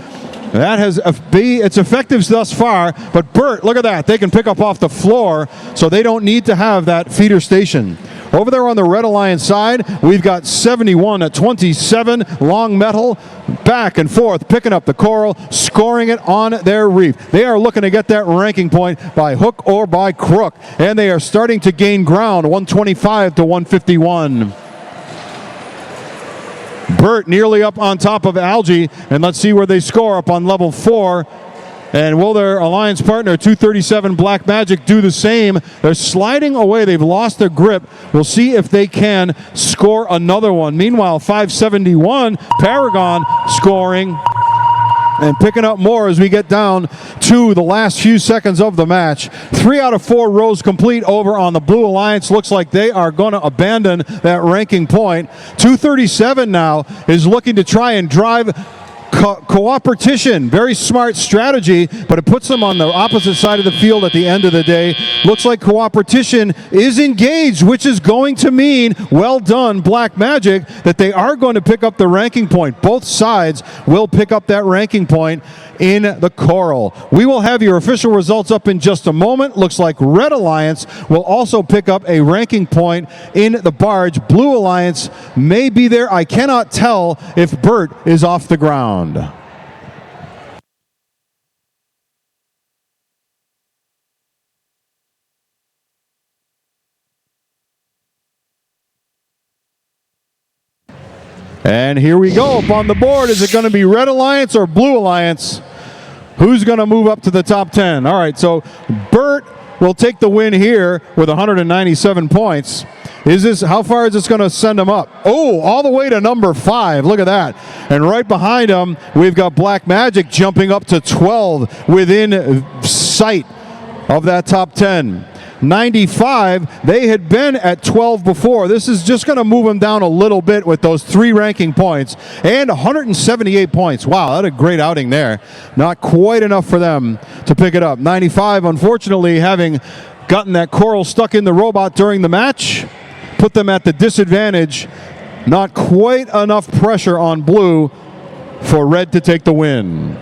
That has it's effective thus far, but Burt, look at that. They can pick up off the floor, so they don't need to have that feeder station. Over there on the Red Alliance side, we've got 71-27, Long Metal, back and forth, picking up the Coral, scoring it on their reef. They are looking to get that ranking point by hook or by crook, and they are starting to gain ground, 125-151. Burt nearly up on top of Algae, and let's see where they score up on level 4. And will their alliance partner, 237 Black Magic, do the same? They're sliding away. They've lost their grip. We'll see if they can score another one. Meanwhile, 571, Paragon scoring and picking up more as we get down to the last few seconds of the match. 3 out of 4 rows complete over on the Blue Alliance. Looks like they are going to abandon that ranking point. 237 now is looking to try and drive cooperation. Very smart strategy, but it puts them on the opposite side of the field at the end of the day. Looks like cooperation is engaged, which is going to mean, well done, Black Magic, that they are going to pick up the ranking point. Both sides will pick up that ranking point in the Coral. We will have your official results up in just a moment. Looks like Red Alliance will also pick up a ranking point in the barge. Blue Alliance may be there. I cannot tell if Burt is off the ground. And here we go. Up on the board, is it going to be Red Alliance or Blue Alliance? Who's going to move up to the top 10? All right, so Burt will take the win here with 197 points. How far is this going to send him up? Oh, all the way to number 5. Look at that. And right behind him, we've got Black Magic jumping up to 12 within sight of that top 10. 95, they had been at 12 before. This is just going to move them down a little bit with those 3 ranking points and 178 points. Wow, that a great outing there. Not quite enough for them to pick it up. 95, unfortunately, having gotten that Coral stuck in the robot during the match, put them at the disadvantage. Not quite enough pressure on Blue for Red to take the win.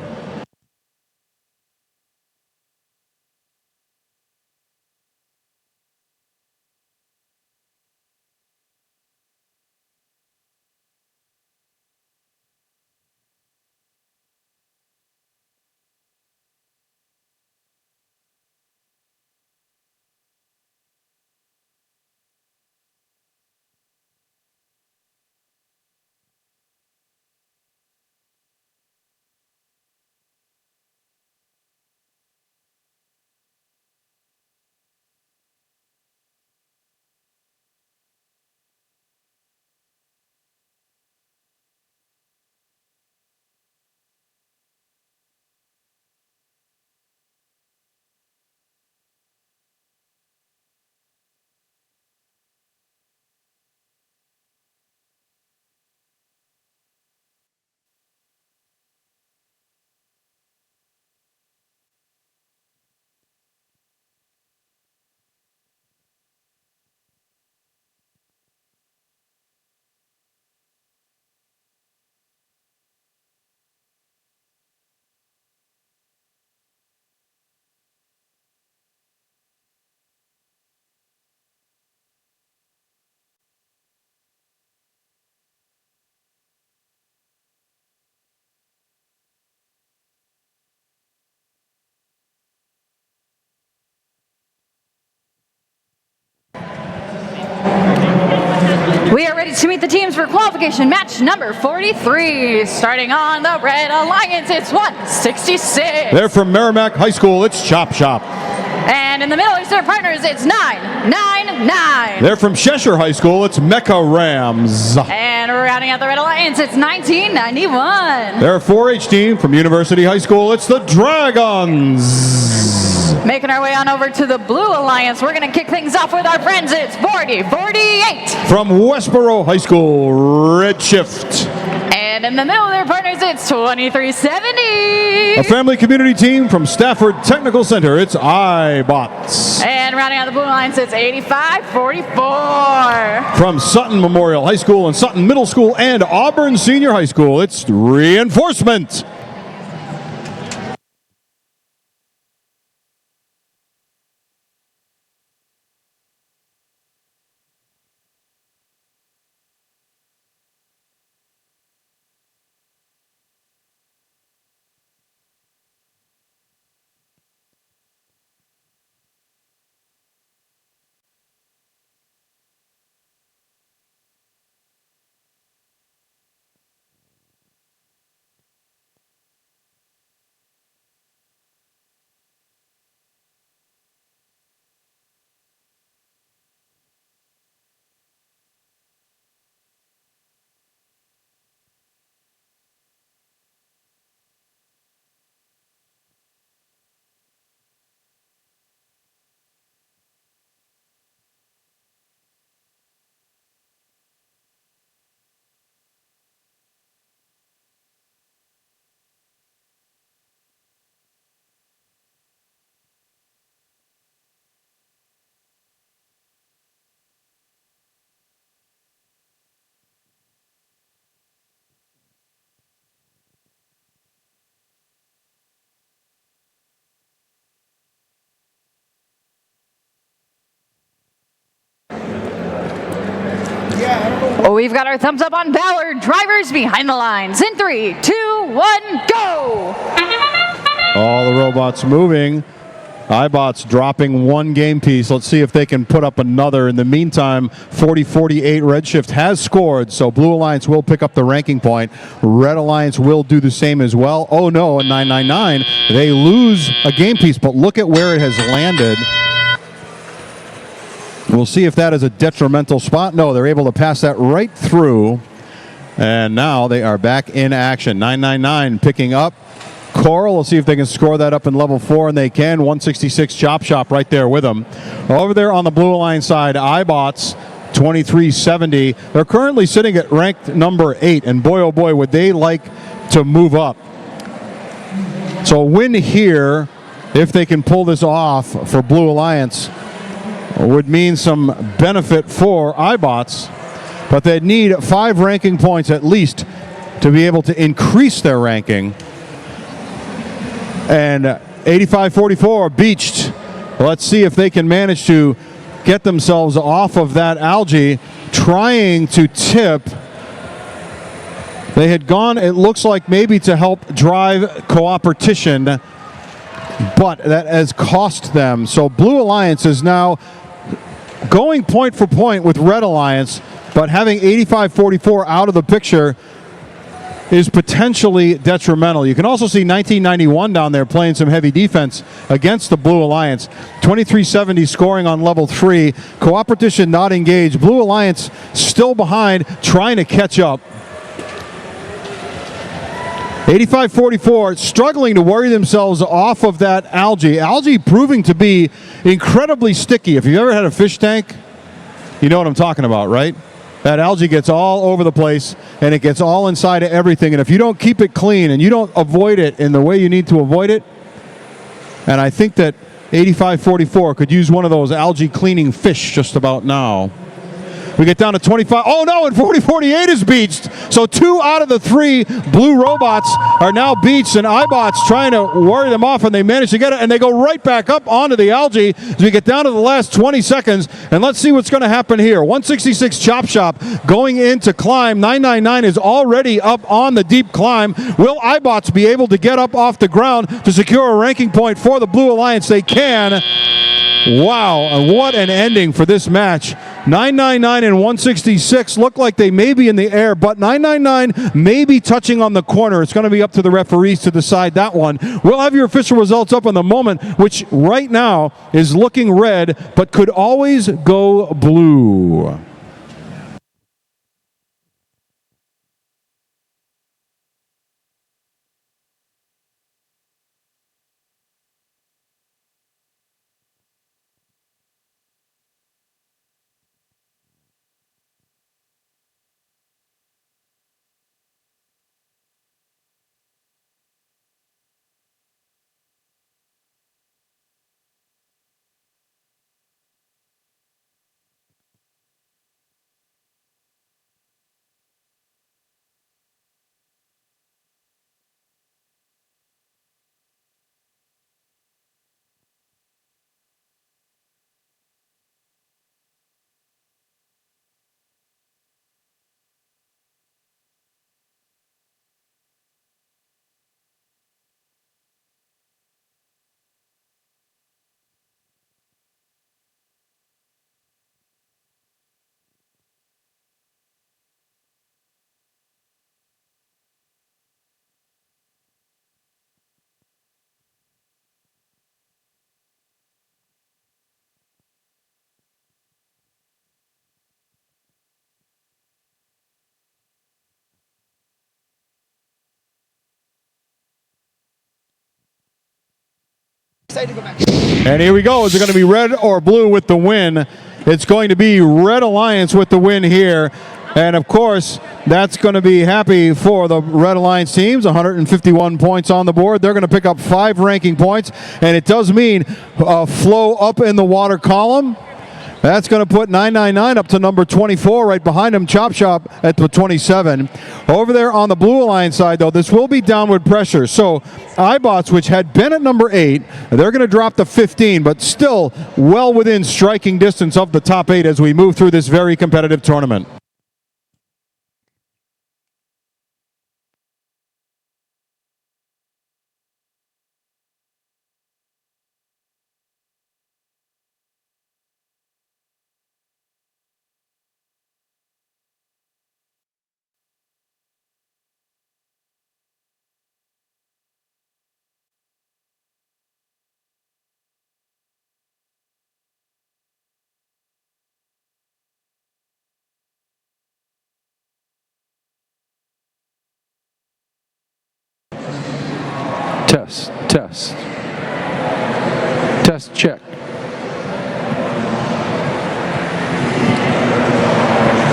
We are ready to meet the teams for qualification match number 43. Starting on the Red Alliance, it's 166. They're from Merrimack High School. It's Chop Shop. And in the middle, it's their partners, it's 999. They're from Cheshire High School. It's Mecha Rams. And rounding out the Red Alliance, it's 1991. They're a 4-H team from University High School. It's the Dragons. Making our way on over to the Blue Alliance, we're going to kick things off with our friends. It's 4048. From Westboro High School, Redshift. And in the middle of their partners, it's 2370. A family community team from Stafford Technical Center. It's iBots. And rounding out the Blue Alliance, it's 8544. From Sutton Memorial High School and Sutton Middle School and Auburn Senior High School, it's Reinforcement. We've got our thumbs up on Ballard. Drivers behind the lines. In 3, 2, 1, go! All the robots moving. iBots dropping one game piece. Let's see if they can put up another. In the meantime, 40-48 Redshift has scored, so Blue Alliance will pick up the ranking point. Red Alliance will do the same as well. Oh no, a 999. They lose a game piece, but look at where it has landed. We'll see if that is a detrimental spot. No, they're able to pass that right through. And now they are back in action. 999 picking up. Coral, we'll see if they can score that up in level 4, and they can. 166 Chop Shop right there with them. Over there on the Blue Alliance side, iBots, 2370. They're currently sitting at ranked number 8, and boy, oh boy, would they like to move up. So a win here, if they can pull this off for Blue Alliance, would mean some benefit for iBots, but they'd need 5 ranking points at least to be able to increase their ranking. And 85-44 beached. Let's see if they can manage to get themselves off of that algae, trying to tip. They had gone, it looks like, maybe to help drive cooperation, but that has cost them. So Blue Alliance is now going point for point with Red Alliance, but having 85-44 out of the picture is potentially detrimental. You can also see 1991 down there playing some heavy defense against the Blue Alliance. 2370 scoring on level 3. Cooperation not engaged. Blue Alliance still behind, trying to catch up. 85-44, struggling to worry themselves off of that algae. Algae proving to be incredibly sticky. If you've ever had a fish tank, you know what I'm talking about, right? That algae gets all over the place, and it gets all inside of everything. And if you don't keep it clean and you don't avoid it in the way you need to avoid it, and I think that 85-44 could use one of those algae cleaning fish just about now. We get down to 25. Oh no, and 40-48 is beached. So 2 out of the 3 blue robots are now beached, and iBots trying to worry them off, and they manage to get it, and they go right back up onto the algae as we get down to the last 20 seconds. And let's see what's going to happen here. 166 Chop Shop going into climb. 999 is already up on the deep climb. Will iBots be able to get up off the ground to secure a ranking point for the Blue Alliance? They can. Wow, and what an ending for this match. 999 999 and 166 look like they may be in the air, but 999 may be touching on the corner. It's going to be up to the referees to decide that one. We'll have your official results up in the moment, which right now is looking red, but could always go blue. And here we go. Is it going to be red or blue with the win? It's going to be Red Alliance with the win here. And of course, that's going to be happy for the Red Alliance teams. 151 points on the board. They're going to pick up 5 ranking points. And it does mean a flow up in the water column. That's going to put 999 up to number 24, right behind him, Chop Shop at the 27. Over there on the Blue Alliance side, though, this will be downward pressure. So iBots, which had been at number 8, they're going to drop to 15, but still well within striking distance of the top 8 as we move through this very competitive tournament. Test, check.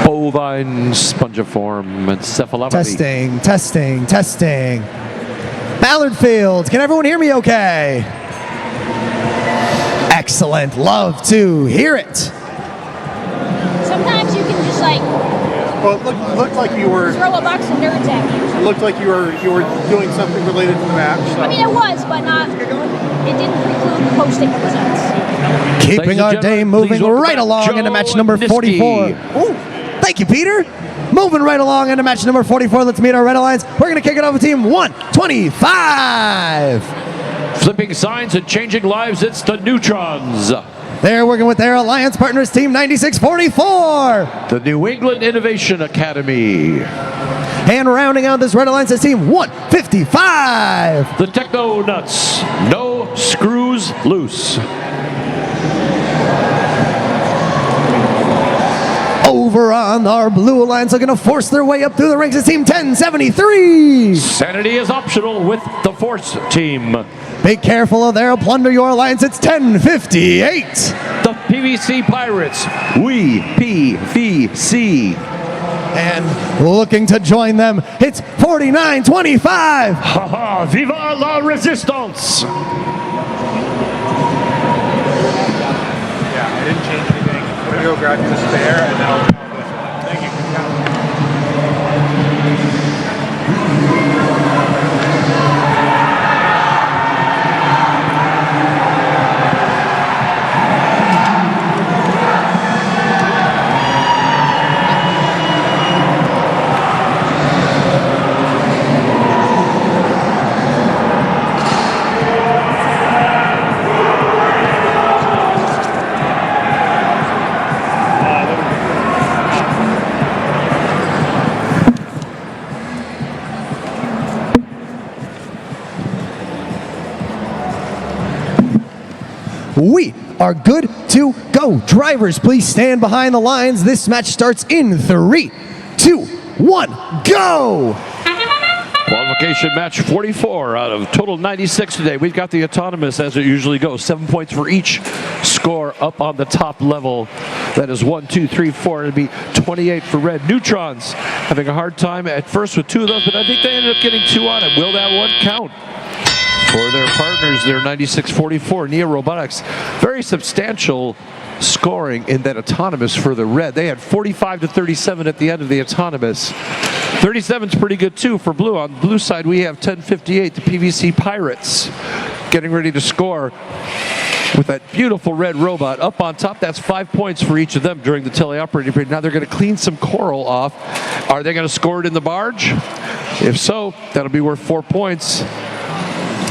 Bovine spongiform encephalopathy. Testing. Ballard Field, can everyone hear me okay? Excellent, love to hear it. Sometimes you can just like Well, it looked like you were. throw a box of nerds at me. It looked like you were doing something related to the match. So. I mean, it was, but not. It didn't preclude posting the results. Keeping our day moving right along into match number 44. Ooh, thank you, Peter. Moving right along into match number 44. Let's meet our Red Alliance. We're going to kick it off with team 125. Flipping signs and changing lives, it's the Neutrons. They're working with their alliance partners, team 9644. The New England Innovation Academy. And rounding out this Red Alliance is team 155. The Techno Nuts. No screws loose. Over on our Blue Alliance, looking to force their way up through the ranks is team 1073. Sanity is optional with the Force team. Be careful or they'll plunder your alliance. It's 1058. The PVC Pirates. We PVC. And looking to join them, it's 4925. Haha, viva la resistance. Yeah, I didn't change anything. I'm gonna go grab you the spare and then I'll do this one. Thank you. We are good to go. Drivers, please stand behind the lines. This match starts in 3, 2, 1, go! Qualification match 44 out of total 96 today. We've got the autonomous as it usually goes. 7 points for each score up on the top level. That is 1, 2, 3, 4. It'd be 28 for red. Neutrons having a hard time at first with 2 of those, but I think they ended up getting 2 on it. Will that one count? For their partners, they're 96-44. Nia Robotics, very substantial scoring in that autonomous for the red. They had 45-37 at the end of the autonomous. 37's pretty good too for blue. On the blue side, we have 10:58, the PVC Pirates getting ready to score with that beautiful red robot up on top. That's 5 points for each of them during the teleoperating period. Now they're going to clean some coral off. Are they going to score it in the barge? If so, that'll be worth 4 points.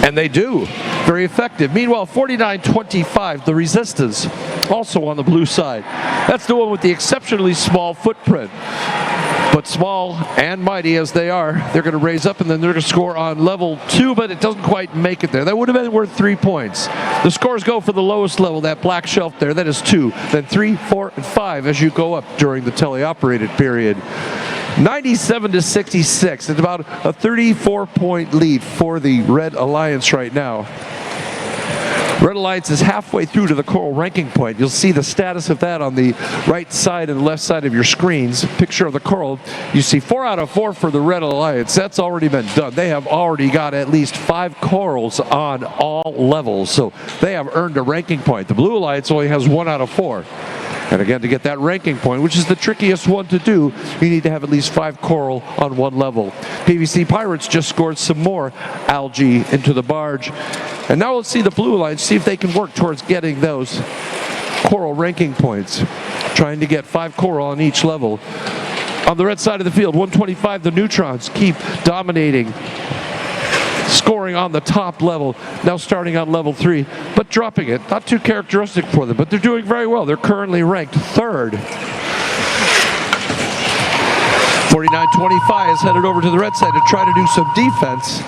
And they do. Very effective. Meanwhile, 49-25, the Resistas, also on the blue side. That's the one with the exceptionally small footprint. But small and mighty as they are, they're going to raise up and then they're going to score on level 2, but it doesn't quite make it there. That would have been worth 3 points. The scores go for the lowest level, that black shelf there, that is 2, then 3, 4, and 5 as you go up during the teleoperated period. 97-66. It's about a 34-point lead for the Red Alliance right now. Red Alliance is halfway through to the coral ranking point. You'll see the status of that on the right side and left side of your screens. Picture of the coral. You see 4 out of 4 for the Red Alliance. That's already been done. They have already got at least 5 corals on all levels, so they have earned a ranking point. The Blue Alliance only has 1 out of 4. And again, to get that ranking point, which is the trickiest one to do, you need to have at least 5 coral on one level. PVC Pirates just scored some more algae into the barge. And now let's see the Blue Alliance, see if they can work towards getting those coral ranking points. Trying to get 5 coral on each level. On the red side of the field, 125, the Neutrons keep dominating. Scoring on the top level, now starting on level 3, but dropping it. Not too characteristic for them, but they're doing very well. They're currently ranked 3rd. 49-25 is headed over to the red side to try to do some defense.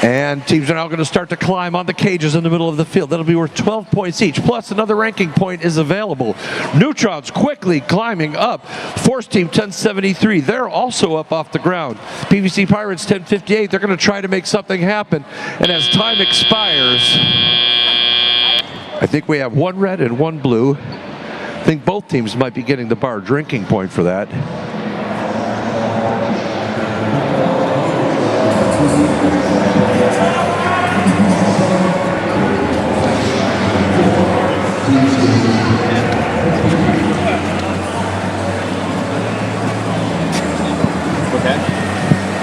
And teams are now going to start to climb on the cages in the middle of the field. That'll be worth 12 points each, plus another ranking point is available. Neutrons quickly climbing up. Force Team 1073, they're also up off the ground. PVC Pirates 1058, they're going to try to make something happen. And as time expires, I think we have 1 red and 1 blue. I think both teams might be getting the bar drinking point for that.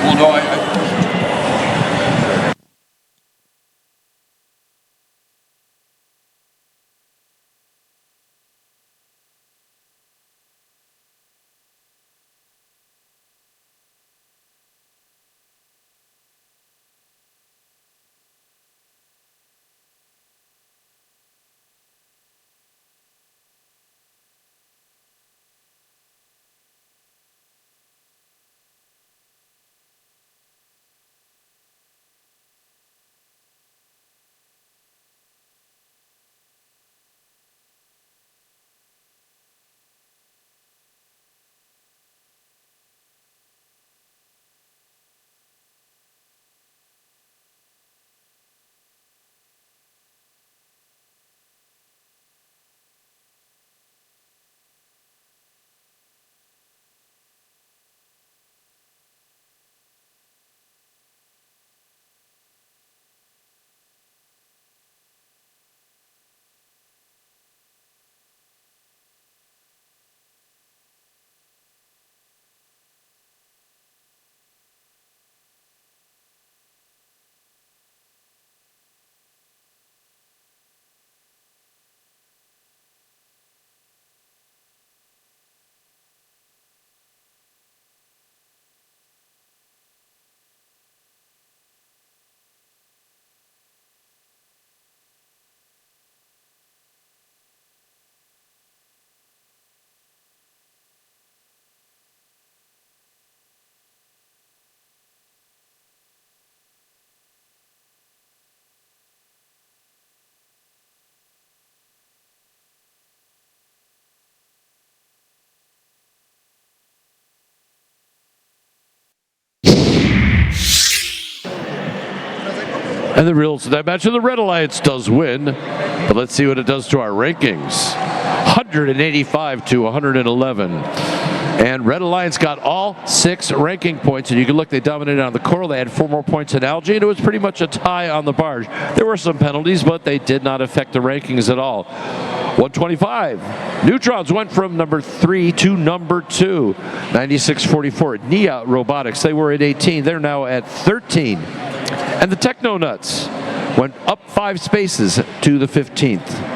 Well, no, And the rules of that match, and the Red Alliance does win. But let's see what it does to our rankings. 185 to 111. And Red Alliance got all 6 ranking points. And you can look, they dominated on the coral. They had 4 more points than Algae, and it was pretty much a tie on the barge. There were some penalties, but they did not affect the rankings at all. 125. Neutrons went from number 3 to number 2. 96-44. Nia Robotics, they were at 18. They're now at 13. And the Techno Nuts went up 5 spaces to the 15th.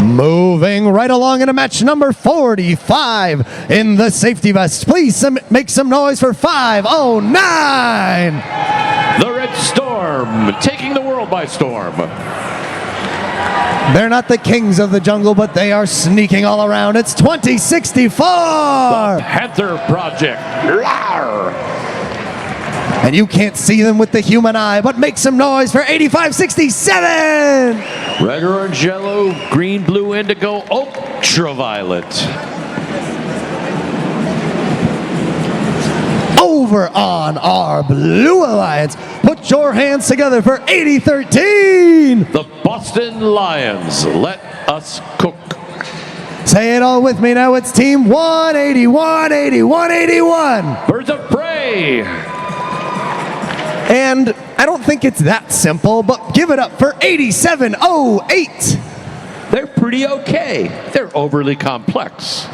Moving right along into match number 45 in the safety vest. Please make some noise for 509. The Red Storm taking the world by storm. They're not the kings of the jungle, but they are sneaking all around. It's 2064. The Panther Project. Rawr. And you can't see them with the human eye, but make some noise for 8567. Red, orange, yellow, green, blue, indigo, ultraviolet. Over on our Blue Alliance, put your hands together for 8013. The Boston Lions, let us cook. Say it all with me now, it's team 180, 180, 181. Birds of Prey. And I don't think it's that simple, but give it up for 8708. They're pretty okay. They're overly complex.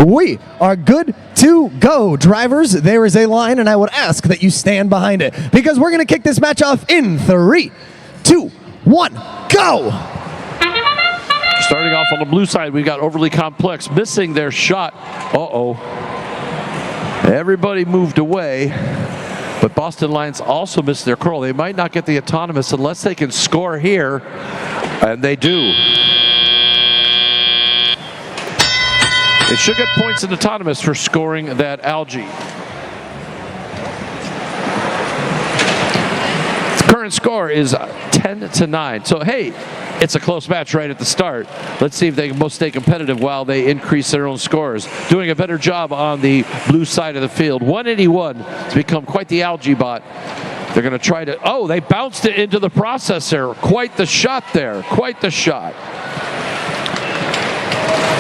We are good to go. Drivers, there is a line, and I would ask that you stand behind it because we're going to kick this match off in 3, 2, 1, go! Starting off on the blue side, we got Overly Complex missing their shot. Uh-oh. Everybody moved away, but Boston Lions also missed their curl. They might not get the autonomous unless they can score here, and they do. They should get points in autonomous for scoring that algae. The current score is 10-9. So hey, It's a close match right at the start. Let's see if they can both stay competitive while they increase their own scores. Doing a better job on the blue side of the field. 181 has become quite the algae bot. They're going to try to, oh, they bounced it into the processor. Quite the shot there, quite the shot.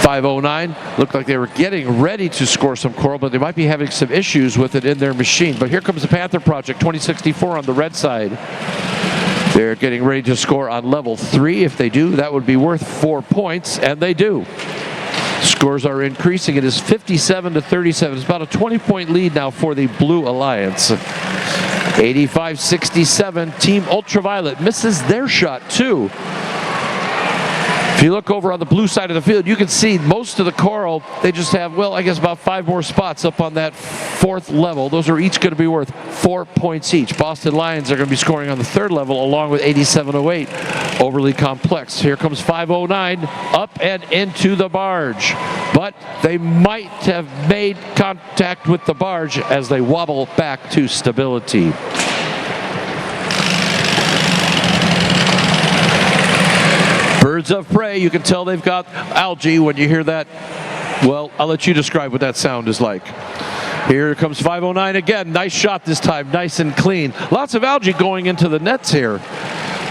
509 looked like they were getting ready to score some coral, but they might be having some issues with it in their machine. But here comes the Panther Project, 2064 on the red side. They're getting ready to score on level 3. If they do, that would be worth 4 points, and they do. Scores are increasing. It is 57 to 37. It's about a 20-point lead now for the Blue Alliance. 85-67. Team Ultraviolet misses their shot too. If you look over on the blue side of the field, you can see most of the coral, they just have, well, I guess about 5 more spots up on that 4th level. Those are each going to be worth 4 points each. Boston Lions are going to be scoring on the 3rd level along with 8708. Overly complex. Here comes 509 up and into the barge. But they might have made contact with the barge as they wobble back to stability. Birds of prey, you can tell they've got algae when you hear that. Well, I'll let you describe what that sound is like. Here comes 509 again. Nice shot this time, nice and clean. Lots of algae going into the nets here.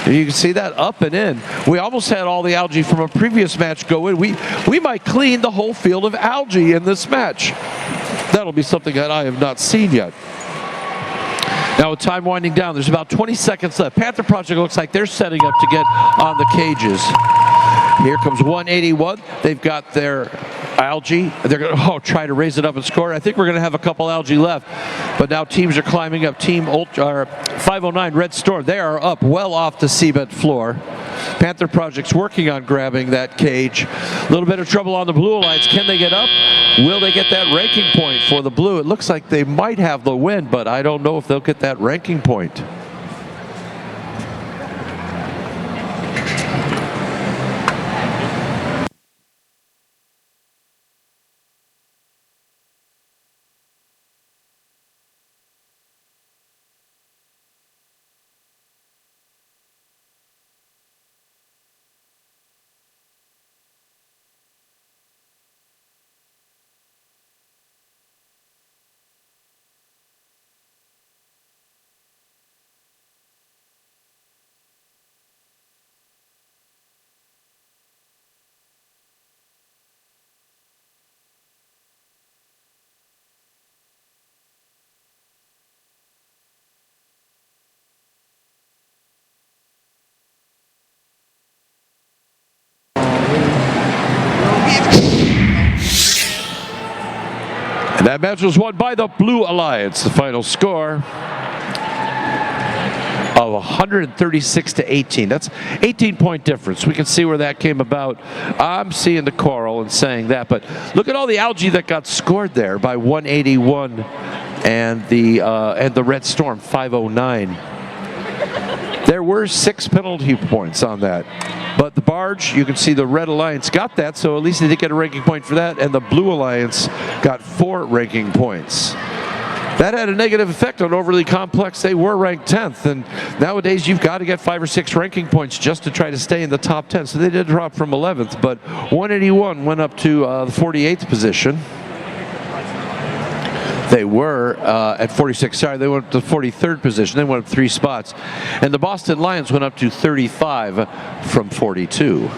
You can see that up and in. We almost had all the algae from a previous match go in. We might clean the whole field of algae in this match. That'll be something that I have not seen yet. Now with time winding down, there's about 20 seconds left. Panther Project looks like they're setting up to get on the cages. Here comes 181. They've got their algae. They're going to try to raise it up and score. I think we're going to have a couple algae left. But now teams are climbing up. Team 509 Red Storm, they are up well off the seabed floor. Panther Project's working on grabbing that cage. A little bit of trouble on the Blue Alliance. Can they get up? Will they get that ranking point for the Blue? It looks like they might have the win, but I don't know if they'll get that ranking point. And that match was won by the Blue Alliance. The final score of 136 to 18. That's 18-point difference. We can see where that came about. I'm seeing the coral and saying that, but look at all the algae that got scored there by 181 and the Red Storm 509. There were 6 penalty points on that. But the barge, you can see the Red Alliance got that, so at least they did get a ranking point for that, and the Blue Alliance got 4 ranking points. That had a negative effect on Overly Complex. They were ranked 10th, and nowadays you've got to get 5 or 6 ranking points just to try to stay in the top 10. So they did drop from 11th, but 181 went up to the 48th position. They were at 46, sorry, they went up to 43rd position. They went up 3 spots. And the Boston Lions went up to 35 from 42.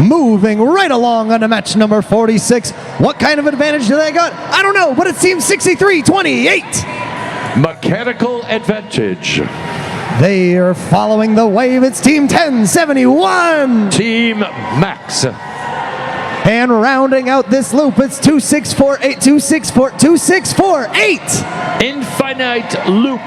moving right along on to match number 46. What kind of advantage do they got? I don't know, but it seems 63-28. Mechanical advantage. They are following the wave. It's Team 1071. Team Max. And rounding out this loop, it's 2648, 2648. Infinite loop.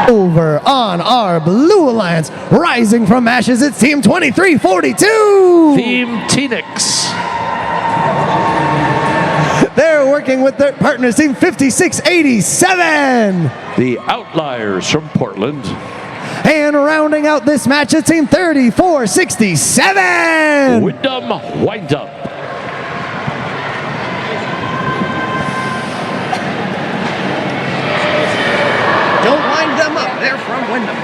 Over on our Blue Alliance, rising from ashes, it's Team 2342. Team Tenix. They're working with their partners, Team 5687. The Outliers from Portland. And rounding out this match, it's Team 3467. Wyndham Windup. Don't wind them up, they're from Wyndham.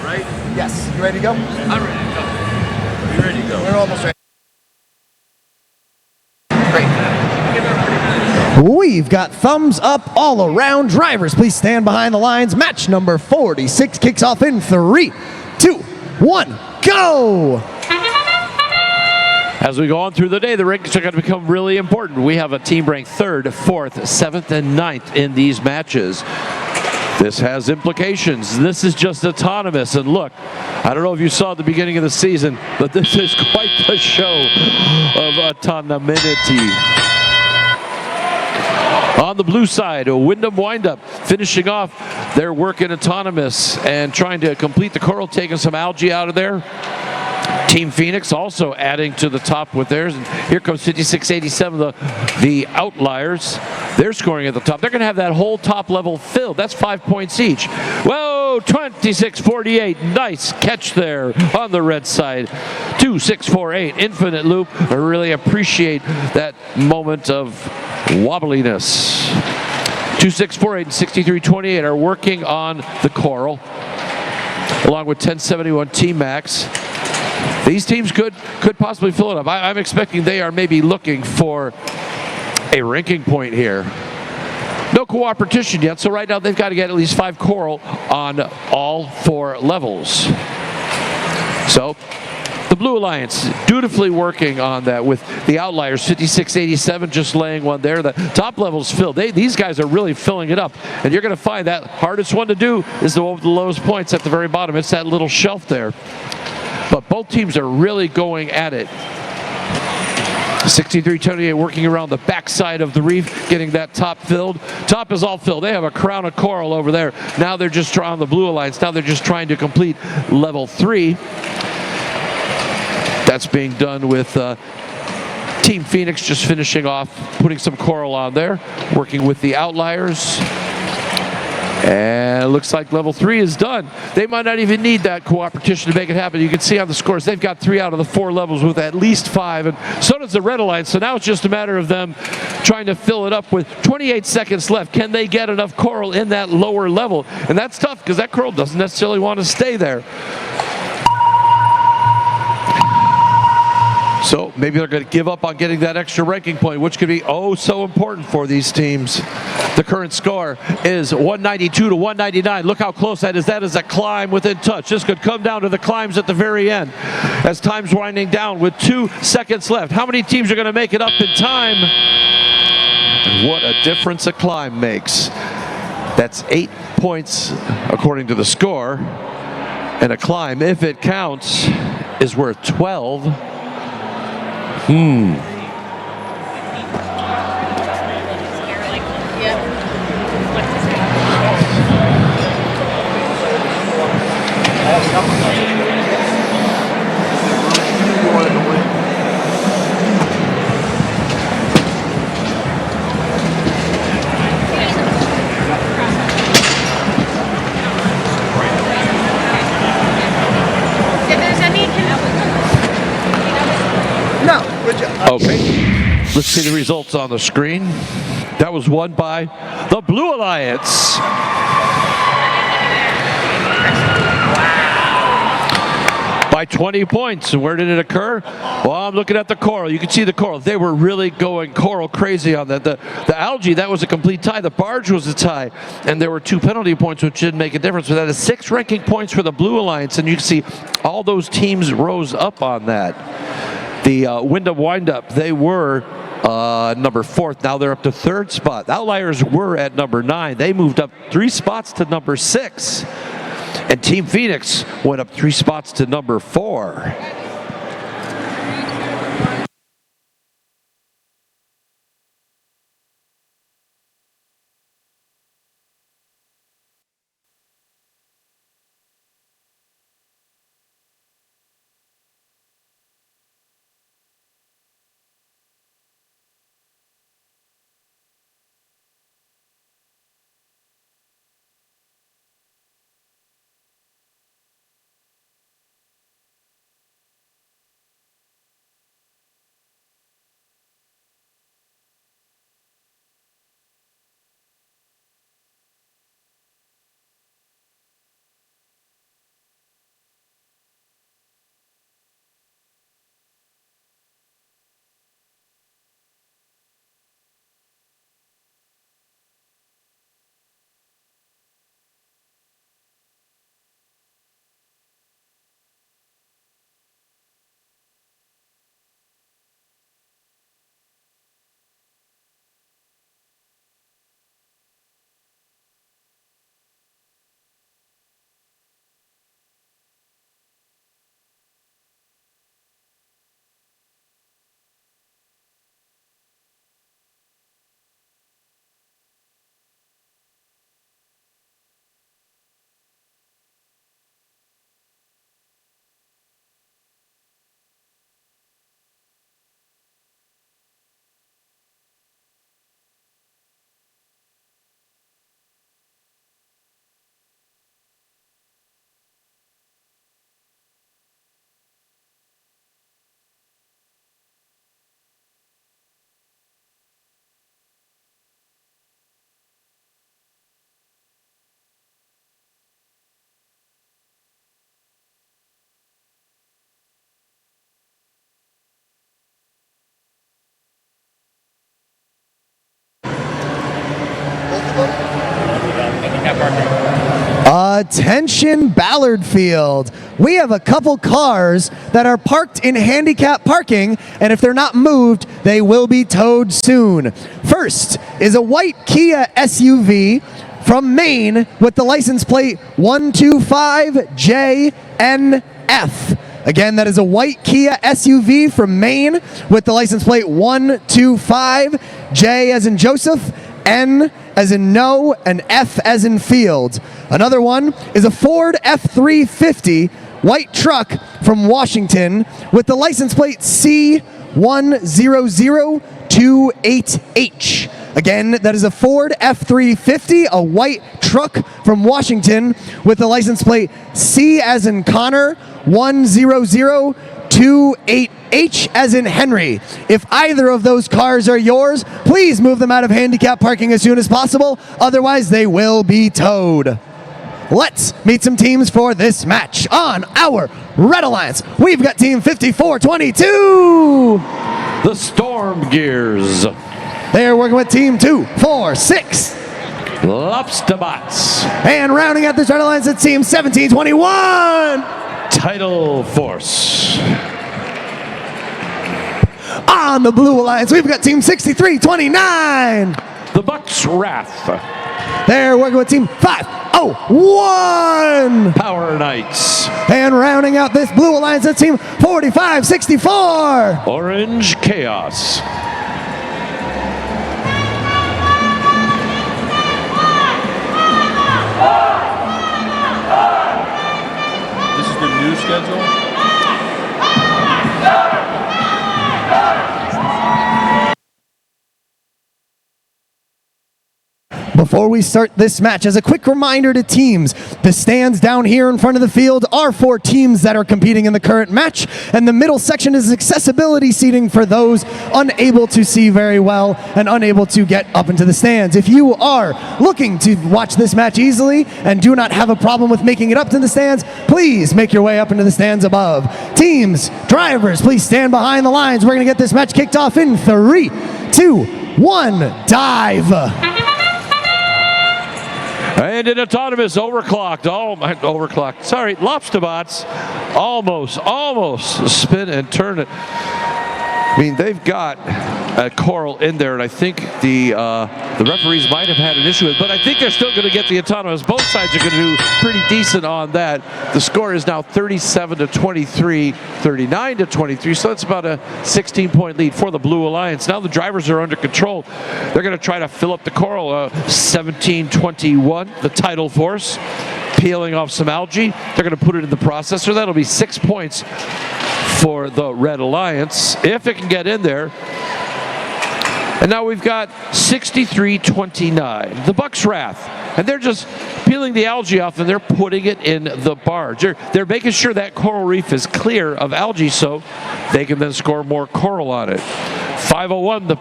Right? Yes, you ready to go? I'm ready to go. You ready to go? We're almost ready. We've got thumbs up all around. Drivers, please stand behind the lines. Match number 46 kicks off in 3, 2, 1, go! As we go on through the day, the rankings are going to become really important. We have a team ranked 3rd, 4th, 7th, and 9th in these matches. This has implications. This is just autonomous. And look, I don't know if you saw at the beginning of the season, but this is quite the show of autonominity. On the blue side, a Wyndham Windup finishing off their work in autonomous and trying to complete the coral, taking some algae out of there. Team Phoenix also adding to the top with theirs. And here comes 5687, the Outliers. They're scoring at the top. They're going to have that whole top level filled. That's 5 points each. Whoa, 2648. Nice catch there on the red side. 2648, infinite loop. I really appreciate that moment of wobbliness. 2648 and 6328 are working on the coral, along with 1071 Team Max. these teams could possibly fill it up. I'm expecting they are maybe looking for a ranking point here. No cooperation yet, so right now they've got to get at least 5 coral on all 4 levels. So the Blue Alliance dutifully working on that with the Outliers, 56-87, just laying one there. The top level's filled. These guys are really filling it up. And you're going to find that hardest one to do is the one with the lowest points at the very bottom. It's that little shelf there. But both teams are really going at it. 63-28 working around the backside of the reef, getting that top filled. Top is all filled. They have a crown of coral over there. Now they're just trying the Blue Alliance. Now they're just trying to complete level 3. That's being done with Team Phoenix just finishing off, putting some coral on there, working with the Outliers. And it looks like level 3 is done. They might not even need that cooperation to make it happen. You can see on the scores, they've got 3 out of the 4 levels with at least 5, and so does the Red Alliance. So now it's just a matter of them trying to fill it up with 28 seconds left. Can they get enough coral in that lower level? And that's tough because that coral doesn't necessarily want to stay there. So maybe they're going to give up on getting that extra ranking point, which could be oh so important for these teams. The current score is 192 to 199. Look how close that is. That is a climb within touch. This could come down to the climbs at the very end as time's winding down with 2 seconds left. How many teams are going to make it up in time? And what a difference a climb makes. That's 8 points according to the score. And a climb, if it counts, is worth 12. Okay, let's see the results on the screen. That was won by the Blue Alliance. By 20 points. And where did it occur? Well, I'm looking at the coral. You can see the coral. They were really going coral crazy on that. The algae, that was a complete tie. The barge was a tie. And there were 2 penalty points, which didn't make a difference. But that is 6 ranking points for the Blue Alliance. And you can see all those teams rose up on that. The Wyndham Windup, they were number 4th. Now they're up to 3rd spot. The Outliers were at number 9. They moved up 3 spots to number 6. And Team Phoenix went up 3 spots to number 4. Attention Ballard Field. We have a couple cars that are parked in handicap parking, and if they're not moved, they will be towed soon. First is a white Kia SUV from Maine with the license plate 125JNF. Again, that is a white Kia SUV from Maine with the license plate 125J as in Joseph, N as in no, and F as in field. Another one is a Ford F350 white truck from Washington with the license plate C10028H. Again, that is a Ford F350, a white truck from Washington with the license plate C as in Connor, 10028H as in Henry. If either of those cars are yours, please move them out of handicap parking as soon as possible. Otherwise, they will be towed. Let's meet some teams for this match. On our Red Alliance, we've got Team 5422. The Storm Gears. They're working with Team 246. Lobsterbots. And rounding out this Red Alliance, it's Team 1721. Tidal Force. On the Blue Alliance, we've got Team 6329. The Bucks Wrath. They're working with Team 501. Power Knights. And rounding out this Blue Alliance, it's Team 4564. Orange Chaos. This is the new schedule? Before we start this match, as a quick reminder to teams, the stands down here in front of the field are for teams that are competing in the current match, and the middle section is accessibility seating for those unable to see very well and unable to get up into the stands. If you are looking to watch this match easily and do not have a problem with making it up to the stands, please make your way up into the stands above. Teams, drivers, please stand behind the lines. We're going to get this match kicked off in 3, 2, 1, dive. And an autonomous overclocked. Lobsterbots almost spin and turn it. I mean, they've got a coral in there, and I think the referees might have had an issue with it, but I think they're still going to get the autonomous. Both sides are going to do pretty decent on that. The score is now 37-23, 39-23, so that's about a 16-point lead for the Blue Alliance. Now the drivers are under control. They're going to try to fill up the coral. 17-21, the Tidal Force, peeling off some algae. They're going to put it in the processor. That'll be 6 points for the Red Alliance, if it can get in there. And now we've got 63-29, the Bucks Wrath. And they're just peeling the algae off and they're putting it in the barge. They're making sure that coral reef is clear of algae so they can then score more coral on it. 501, the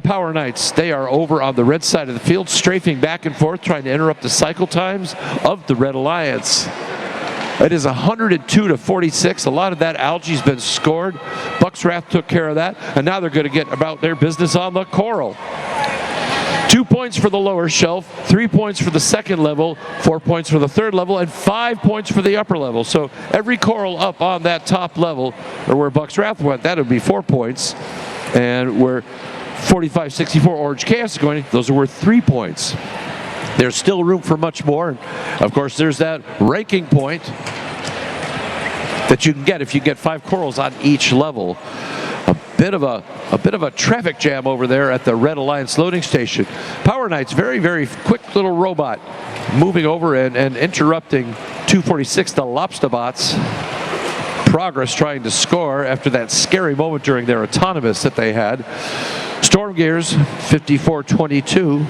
Power Knights, they are over on the red side of the field, strafing back and forth, trying to interrupt the cycle times of the Red Alliance. It is 102-46. A lot of that algae's been scored. Bucks Wrath took care of that, and now they're going to get about their business on the coral. 2 points for the lower shelf, 3 points for the second level, 4 points for the third level, and 5 points for the upper level. So every coral up on that top level, or where Bucks Wrath went, that would be 4 points. And where 45-64 Orange Chaos is going, those are worth 3 points. There's still room for much more. And of course, there's that ranking point that you can get if you get 5 corals on each level. A bit of a traffic jam over there at the Red Alliance loading station. Power Knights, very, very quick little robot, moving over and interrupting 246, the Lobsterbots. Progress trying to score after that scary moment during their autonomous that they had. Storm Gears, 54-22.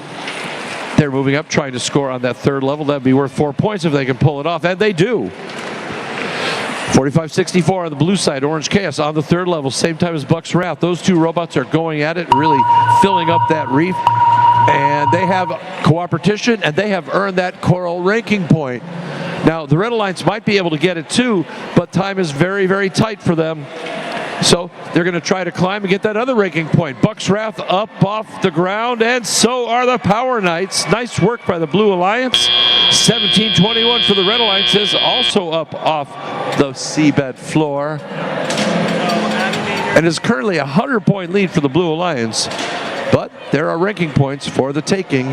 They're moving up, trying to score on that third level. That'd be worth 4 points if they can pull it off, and they do. 45-64 on the blue side. Orange Chaos on the third level, same time as Bucks Wrath. Those two robots are going at it, really filling up that reef. And they have cooperation, and they have earned that coral ranking point. Now, the Red Alliance might be able to get it too, but time is very, very tight for them. So they're going to try to climb and get that other ranking point. Bucks Wrath up off the ground, and so are the Power Knights. Nice work by the Blue Alliance. 17-21 for the Red Alliances, also up off the seabed floor. And is currently a 100-point lead for the Blue Alliance, but there are ranking points for the taking.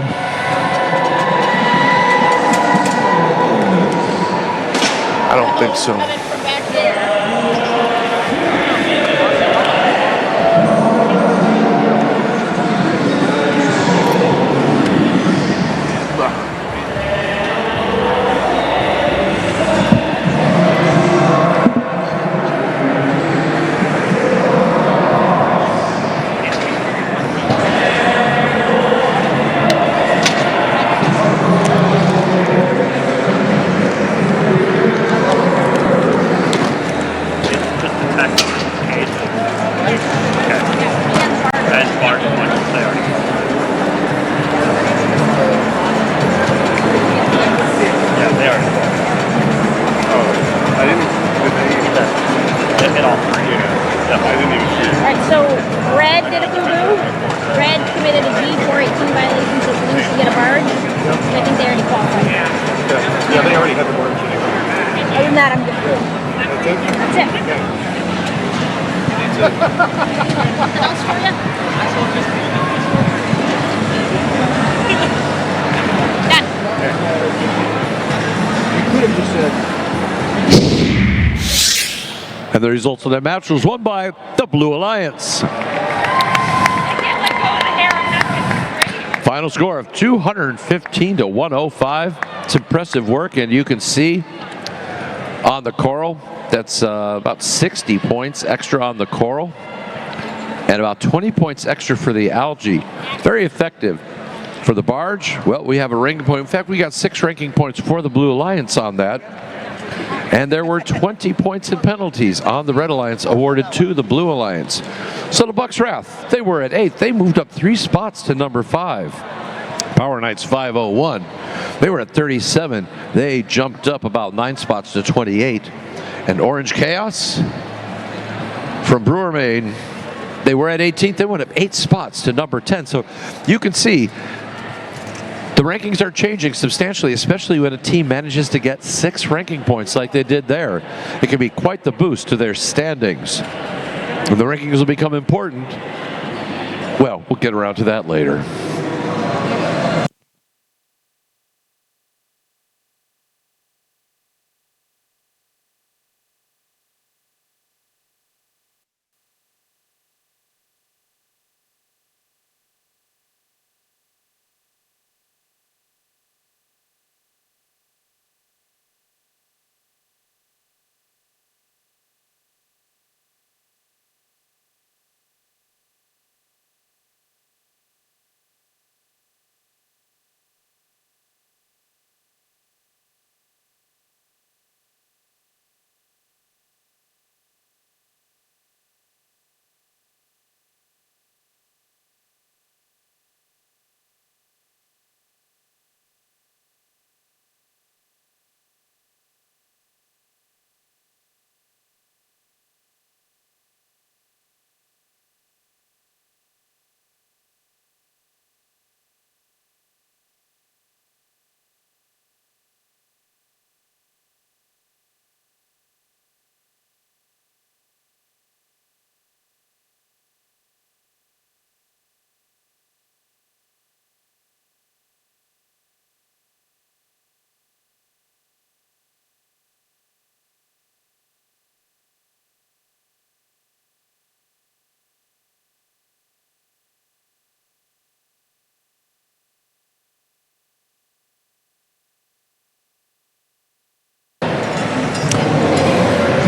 I don't think so. And the results of that match was won by the Blue Alliance. Final score of 215 to 105. It's impressive work, and you can see on the coral, that's about 60 points extra on the coral, and about 20 points extra for the algae. Very effective. For the barge, well, we have a ranking point. In fact, we got 6 ranking points for the Blue Alliance on that. And there were 20 points in penalties on the Red Alliance awarded to the Blue Alliance. So the Bucks Wrath, they were at 8. They moved up 3 spots to number 5. Power Knights 501, they were at 37. They jumped up about 9 spots to 28. And Orange Chaos from Brewer, Maine, they were at 18th. They went up 8 spots to number 10. So you can see the rankings are changing substantially, especially when a team manages to get 6 ranking points like they did there. It can be quite the boost to their standings. When the rankings will become important, well, we'll get around to that later.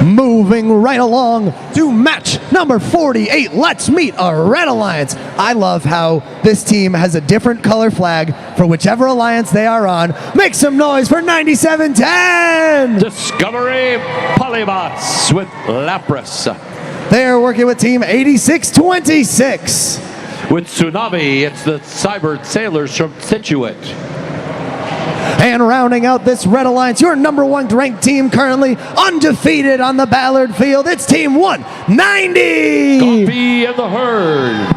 Moving right along to match number 48. Let's meet a Red Alliance. I love how this team has a different color flag for whichever alliance they are on. Make some noise for 9710! Discovery Polybots with Lapras. They're working with team 8626. With Tsunami, it's the Cyber Sailors from Situate. And rounding out this Red Alliance, your number 1 ranked team currently undefeated on the Ballard field. It's Team 190! Coffee and the Herd.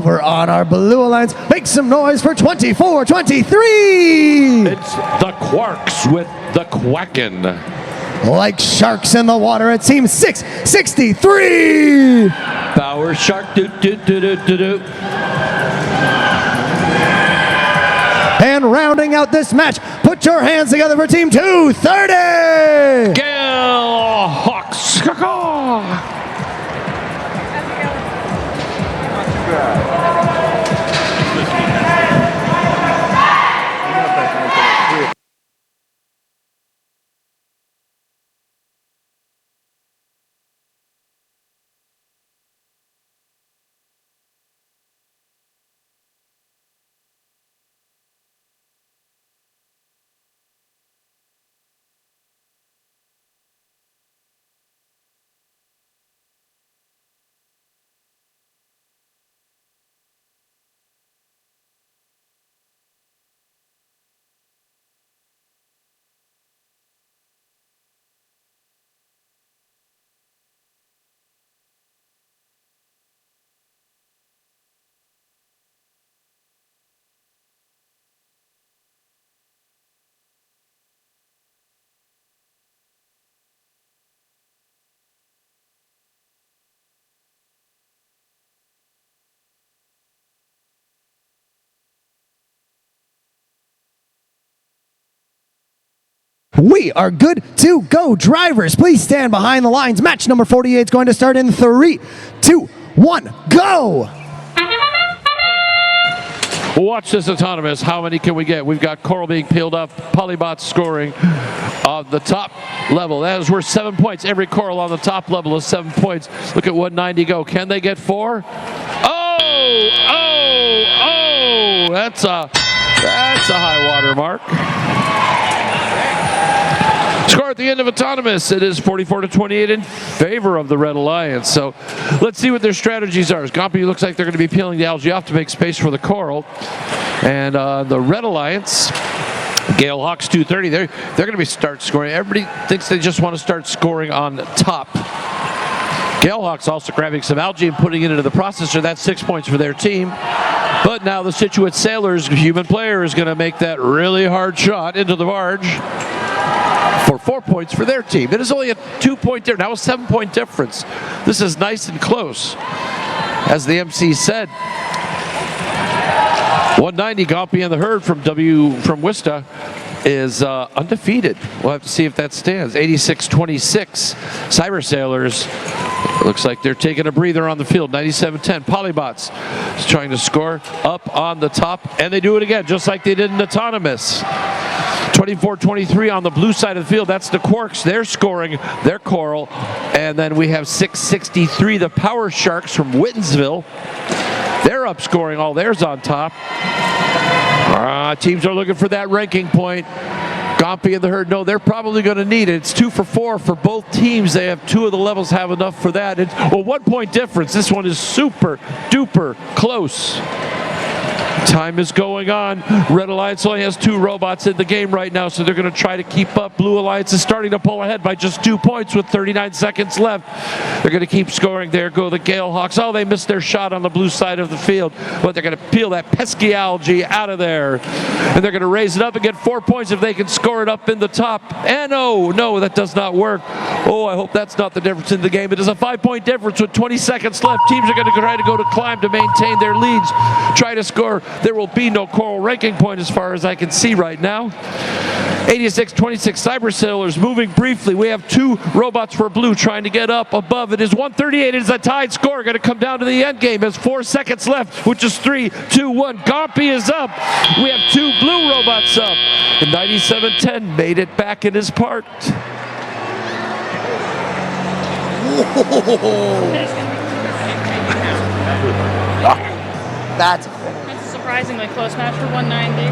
over on our Blue Alliance. Make some noise for 24-23. It's the Quarks with the Quackin'. Like sharks in the water, it seems 663. Power Shark, do do do do do do. And rounding out this match, put your hands together for Team 230. Gale Hawks. We are good to go. Drivers, please stand behind the lines. Match number 48 is going to start in 3, 2, 1, go! Watch this autonomous. How many can we get? We've got Coral being peeled up, Polybot scoring on the top level. That is worth 7 points. Every Coral on the top level is 7 points. Look at 190 go. Can they get 4? Oh! That's a high water mark. Score at the end of autonomous. It is 44-28 in favor of the Red Alliance. So let's see what their strategies are. Gompy looks like they're going to be peeling the algae off to make space for the Coral. And the Red Alliance, Gale Hawks 230, they're going to be start scoring. Everybody thinks they just want to start scoring on top. Gale Hawks also grabbing some algae and putting it into the processor. That's 6 points for their team. But now the Situate Sailors, human player, is going to make that really hard shot into the barge for 4 points for their team. It is only a 2-point difference, now a 7-point difference. This is nice and close. As the MC said, 190 Gompy and the Herd from Wista is undefeated. We'll have to see if that stands. 86-26. Cyber Sailors, looks like they're taking a breather on the field. 97-10. Polybots is trying to score up on the top, and they do it again, just like they did in Autonomous. 24-23 on the blue side of the field. That's the Quarks. They're scoring their Coral. And then we have 663, the Power Sharks from Wittensville. They're up scoring all theirs on top. Teams are looking for that ranking point. Gompy and the Herd, no, they're probably going to need it. It's 2 for 4 for both teams. They have 2 of the levels have enough for that. It's a 1-point difference. This one is super duper close. Time is going on. Red Alliance only has 2 robots in the game right now, so they're going to try to keep up. Blue Alliance is starting to pull ahead by just 2 points with 39 seconds left. They're going to keep scoring. There go the Gale Hawks. Oh, they missed their shot on the blue side of the field, but they're going to peel that pesky algae out of there. And they're going to raise it up and get 4 points if they can score it up in the top. And no, that does not work. Oh, I hope that's not the difference in the game. It is a 5-point difference with 20 seconds left. Teams are going to try to go to climb to maintain their leads. Try to score. There will be no Coral ranking point as far as I can see right now. 86-26 Cyber Sailors moving briefly. We have 2 robots for blue trying to get up above. It is 138. It is a tied score. Going to come down to the end game. There's 4 seconds left, which is 3, 2, 1. Gompy is up. We have 2 blue robots up. And 97-10 made it back and is parked. That's a surprisingly close match for 190.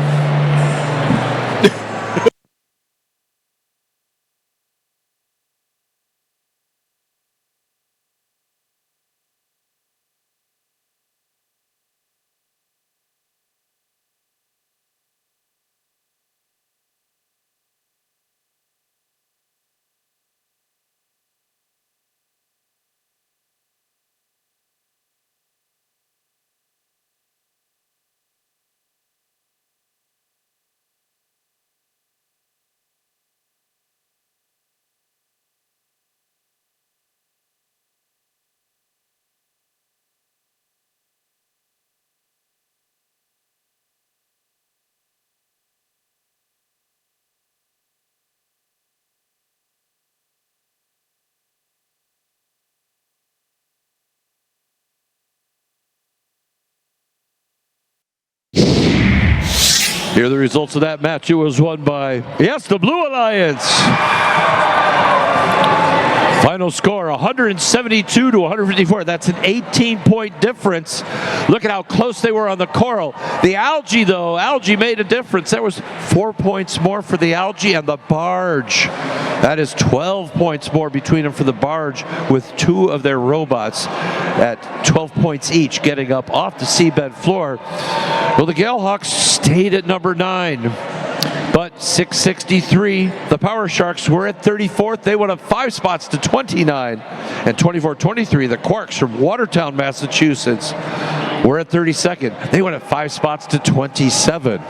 Here are the results of that match. It was won by, yes, the Blue Alliance. Final score 172 to 154. That's an 18-point difference. Look at how close they were on the coral. The algae, though, algae made a difference. There was 4 points more for the algae and the barge. That is 12 points more between them for the barge, with 2 of their robots at 12 points each, getting up off the seabed floor. Well, the Galehawks stayed at number 9. But 663, the Power Sharks were at 34th. They went up 5 spots to 29. And 24-23, the Quarks from Watertown, Massachusetts, were at 32nd. They went up 5 spots to 27.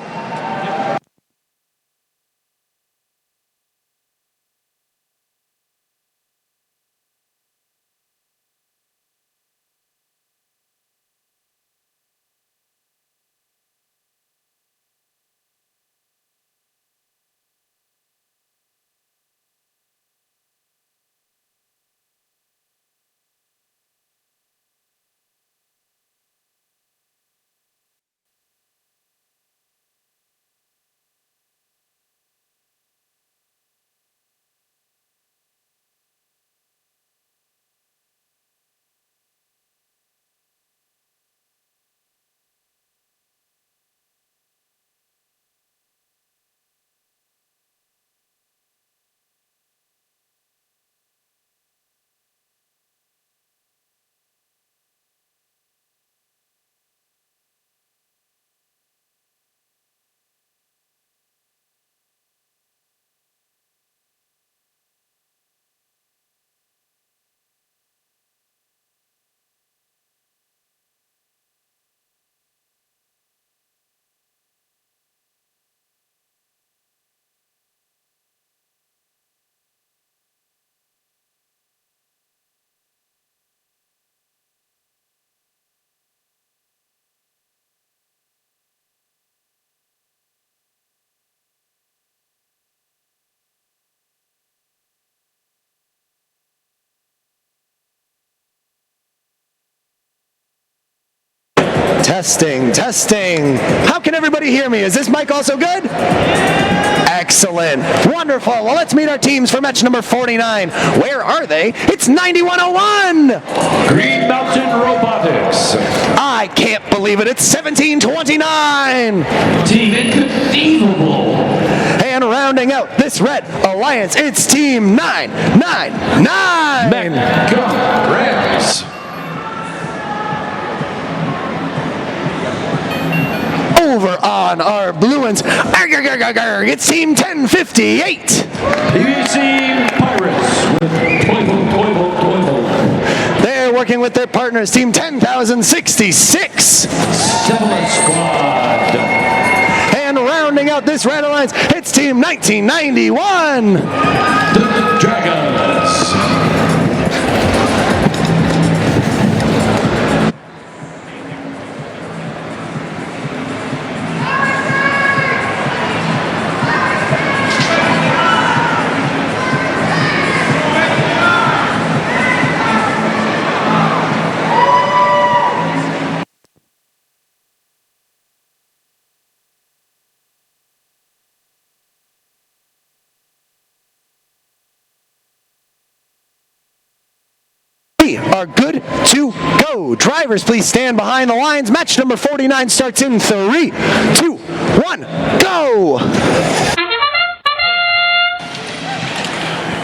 Testing, testing. How can everybody hear me? Is this mic also good? Excellent. Wonderful. Well, let's meet our teams for match number 49. Where are they? It's 9101. Green Mountain Robotics. I can't believe it. It's 1729. Team Inconceivable. And rounding out this red alliance, it's team 999. Mega Rams. Over on our blue ones, it's team 1058. Team Pirates with Toivo. They're working with their partners, team 10,066. Similar Squad. And rounding out this red alliance, it's team 1991. The Dragons. We are good to go. Drivers, please stand behind the lines. Match number 49 starts in 3, 2, 1, go!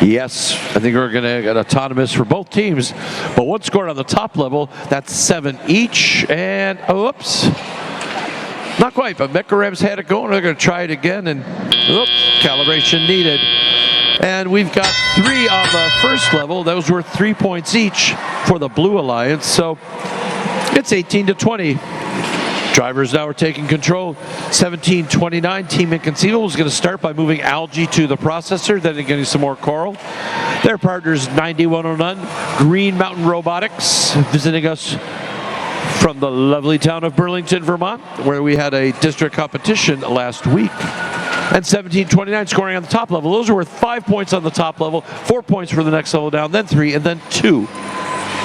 Yes, I think we're going to get autonomous for both teams, but one scored on the top level. That's 7 each, and oops, not quite, but Mekarev's had it going. They're going to try it again, and oops, calibration needed. And we've got 3 on the first level. Those were 3 points each for the Blue Alliance, so it's 18-20. Drivers now are taking control. 1729, Team Inconceivable is going to start by moving algae to the processor, then they're getting some more coral. Their partners, 9109, Green Mountain Robotics, visiting us from the lovely town of Burlington, Vermont, where we had a district competition last week. And 1729 scoring on the top level. Those are worth 5 points on the top level, 4 points for the next level down, then 3, and then 2.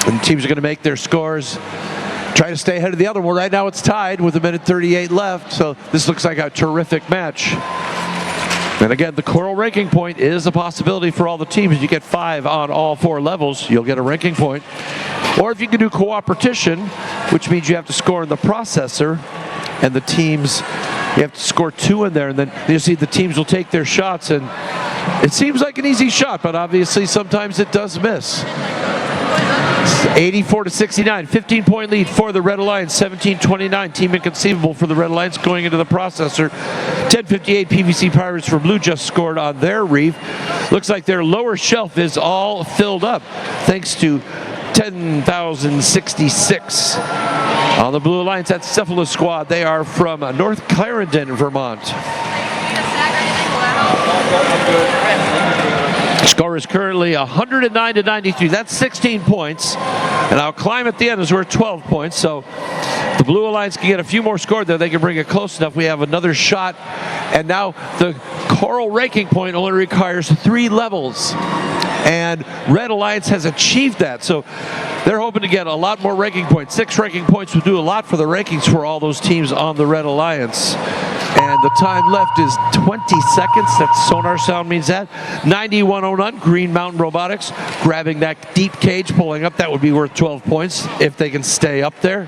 And teams are going to make their scores. try to stay ahead of the other one. Right now it's tied with 1:38 left, so this looks like a terrific match. And again, the Coral ranking point is a possibility for all the teams. You get 5 on all 4 levels, you'll get a ranking point. Or if you can do cooperation, which means you have to score in the processor, and the teams, you have to score 2 in there, and then you see the teams will take their shots, and it seems like an easy shot, but obviously sometimes it does miss. 84-69, 15-point lead for the Red Alliance, 17-29, Team Inconceivable for the Red Alliance going into the processor. 10:58, PVC Pirates for Blue just scored on their reef. Looks like their lower shelf is all filled up, thanks to 10,066. On the Blue Alliance, that's Cephalus Squad. They are from North Clarendon, Vermont. Score is currently 109-93. That's 16 points. And I'll climb at the end as we're at 12 points. So the Blue Alliance can get a few more scored there. They can bring it close enough. We have another shot. And now the Coral ranking point only requires 3 levels. And Red Alliance has achieved that. So they're hoping to get a lot more ranking points. 6 ranking points would do a lot for the rankings for all those teams on the Red Alliance. And the time left is 20 seconds. That sonar sound means that. 9109, Green Mountain Robotics, grabbing that deep cage, pulling up. That would be worth 12 points if they can stay up there.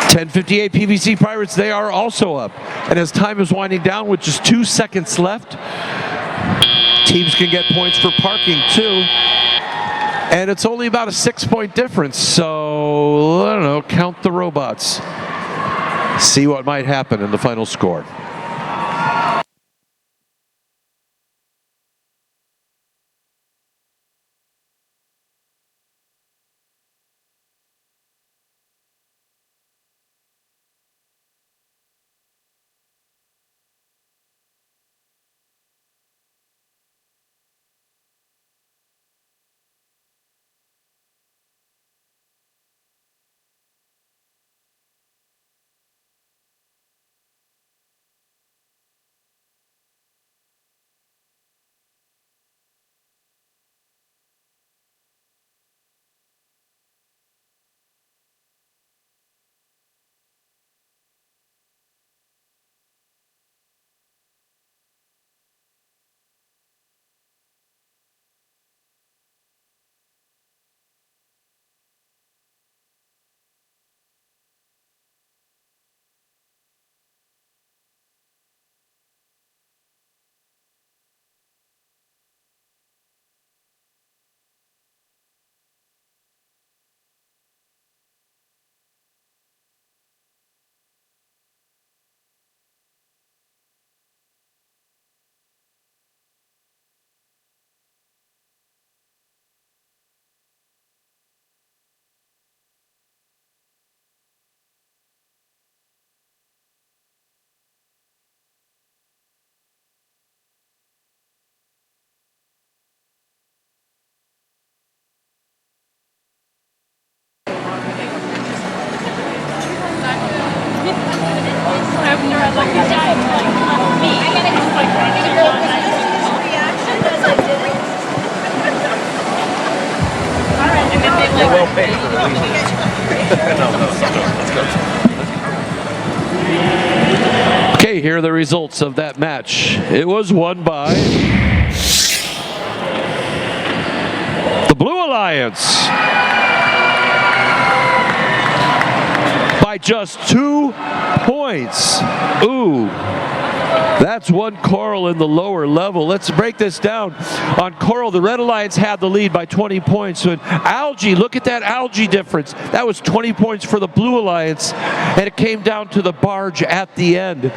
10:58, PVC Pirates, they are also up. And as time is winding down with just 2 seconds left, teams can get points for parking too. And it's only about a 6-point difference. So, I don't know, count the robots. See what might happen in the final score. Okay, here are the results of that match. It was won by the Blue Alliance by just 2 points. Ooh. That's 1 Coral in the lower level. Let's break this down. On Coral, the Red Alliance had the lead by 20 points. So in Algae, look at that Algae difference. That was 20 points for the Blue Alliance, and it came down to the barge at the end.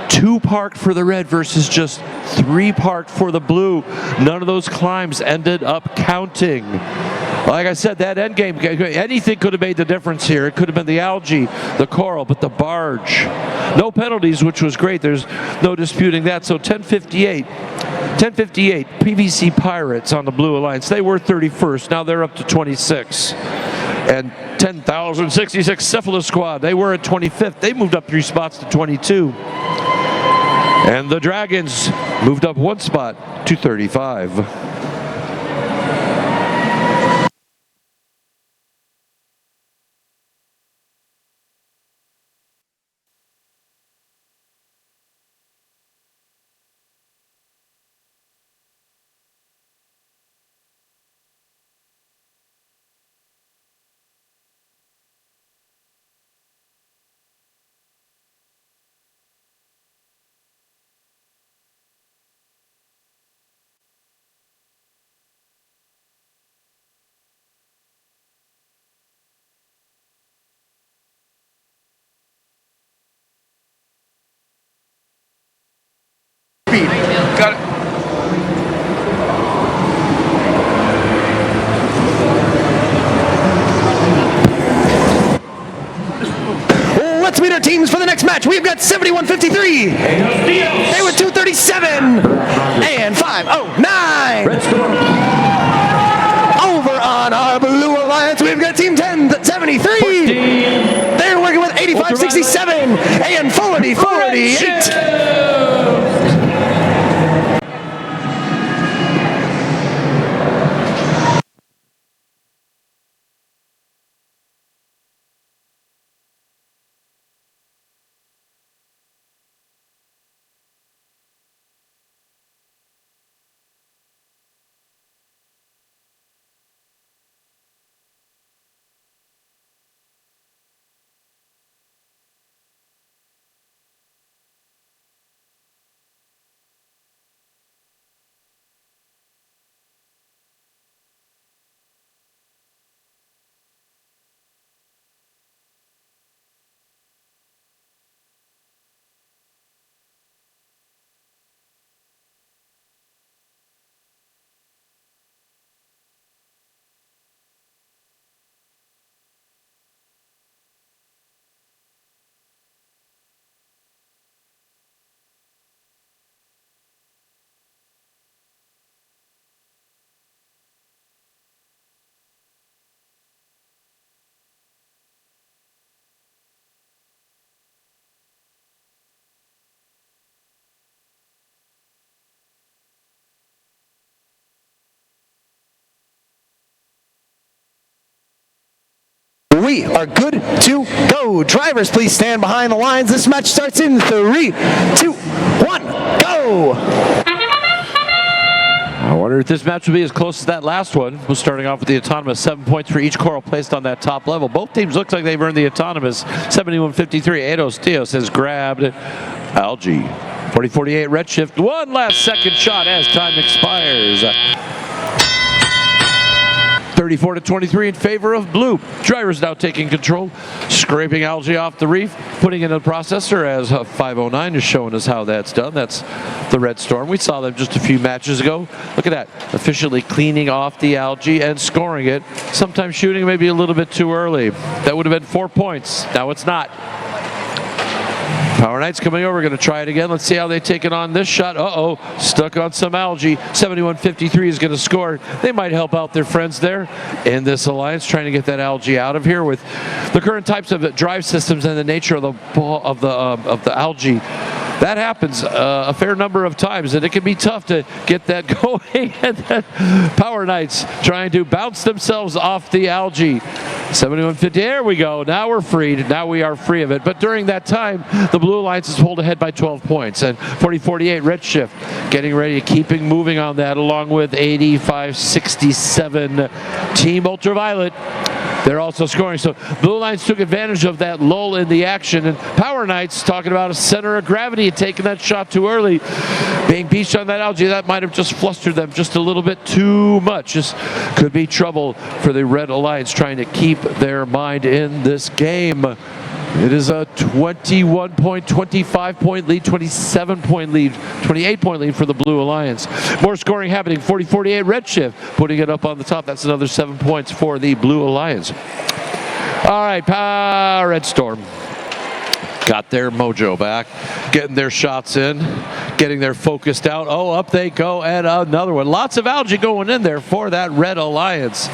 2 parked for the Red versus just 3 parked for the Blue. None of those climbs ended up counting. Like I said, that end game, anything could have made the difference here. It could have been the Algae, the Coral, but the barge. No penalties, which was great. There's no disputing that. So 10:58, PVC Pirates on the Blue Alliance. They were 31st. Now they're up to 26. And 10,066 Cephalus Squad. They were at 25th. They moved up 3 spots to 22. And the Dragons moved up 1 spot to 35. speed. Got it. Let's meet our teams for the next match. We've got 7153. They were 237 and 509. Over on our Blue Alliance, we've got Team 1073. They're working with 8567 and 4048. We are good to go. Drivers, please stand behind the lines. This match starts in 3, 2, 1, go! I wonder if this match will be as close as that last one. We're starting off with the autonomous, 7 points for each coral placed on that top level. Both teams look like they've earned the autonomous. 7153, Eidos Dios has grabbed Algae. 4048, Redshift, one last second shot as time expires. 34-23 in favor of blue. Drivers now taking control, scraping Algae off the reef, putting it in the processor as 509 is showing us how that's done. That's the Red Storm. We saw them just a few matches ago. Look at that, efficiently cleaning off the Algae and scoring it. Sometimes shooting maybe a little bit too early. That would have been 4 points. Now it's not. Power Knights coming over, going to try it again. Let's see how they take it on this shot. Uh-oh, stuck on some Algae. 7153 is going to score. They might help out their friends there in this alliance, trying to get that Algae out of here with the current types of drive systems and the nature of the Algae. That happens a fair number of times, and it can be tough to get that going. And then Power Knights trying to bounce themselves off the Algae. 7150, there we go. Now we're freed. Now we are free of it. But during that time, the Blue Alliance is pulled ahead by 12 points. And 4048, Redshift, getting ready, keeping moving on that, along with 8567, Team Ultraviolet. They're also scoring. So Blue Alliance took advantage of that lull in the action. And Power Knights talking about a center of gravity and taking that shot too early. Being beached on that Algae, that might have just flustered them just a little bit too much. This could be trouble for the Red Alliance trying to keep their mind in this game. It is a 21-point, 25-point lead, 27-point lead, 28-point lead for the Blue Alliance. More scoring happening. 40-48 Redshift putting it up on the top. That's another 7 points for the Blue Alliance. All right, Red Storm got their mojo back, getting their shots in, getting their focused out. Oh, up they go, and another one. Lots of Algae going in there for that Red Alliance.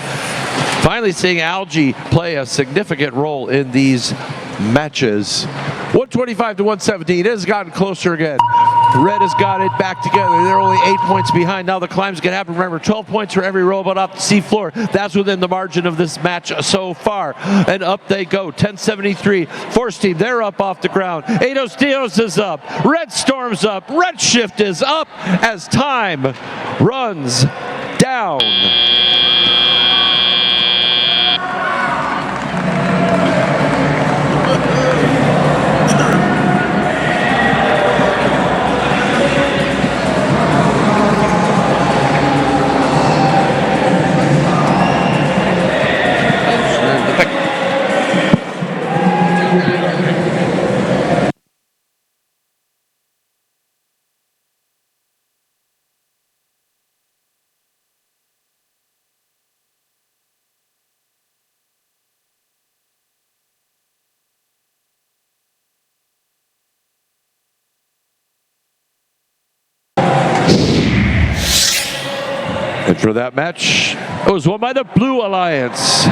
Finally seeing Algae play a significant role in these matches. 125-117. It has gotten closer again. Red has got it back together. They're only 8 points behind. Now the climb's going to happen. Remember, 12 points for every robot off the seafloor. That's within the margin of this match so far. And up they go. 1073. Force Team, they're up off the ground. Eidos Dios is up. Red Storm's up. Redshift is up as time runs down. for that match, it was won by the Blue Alliance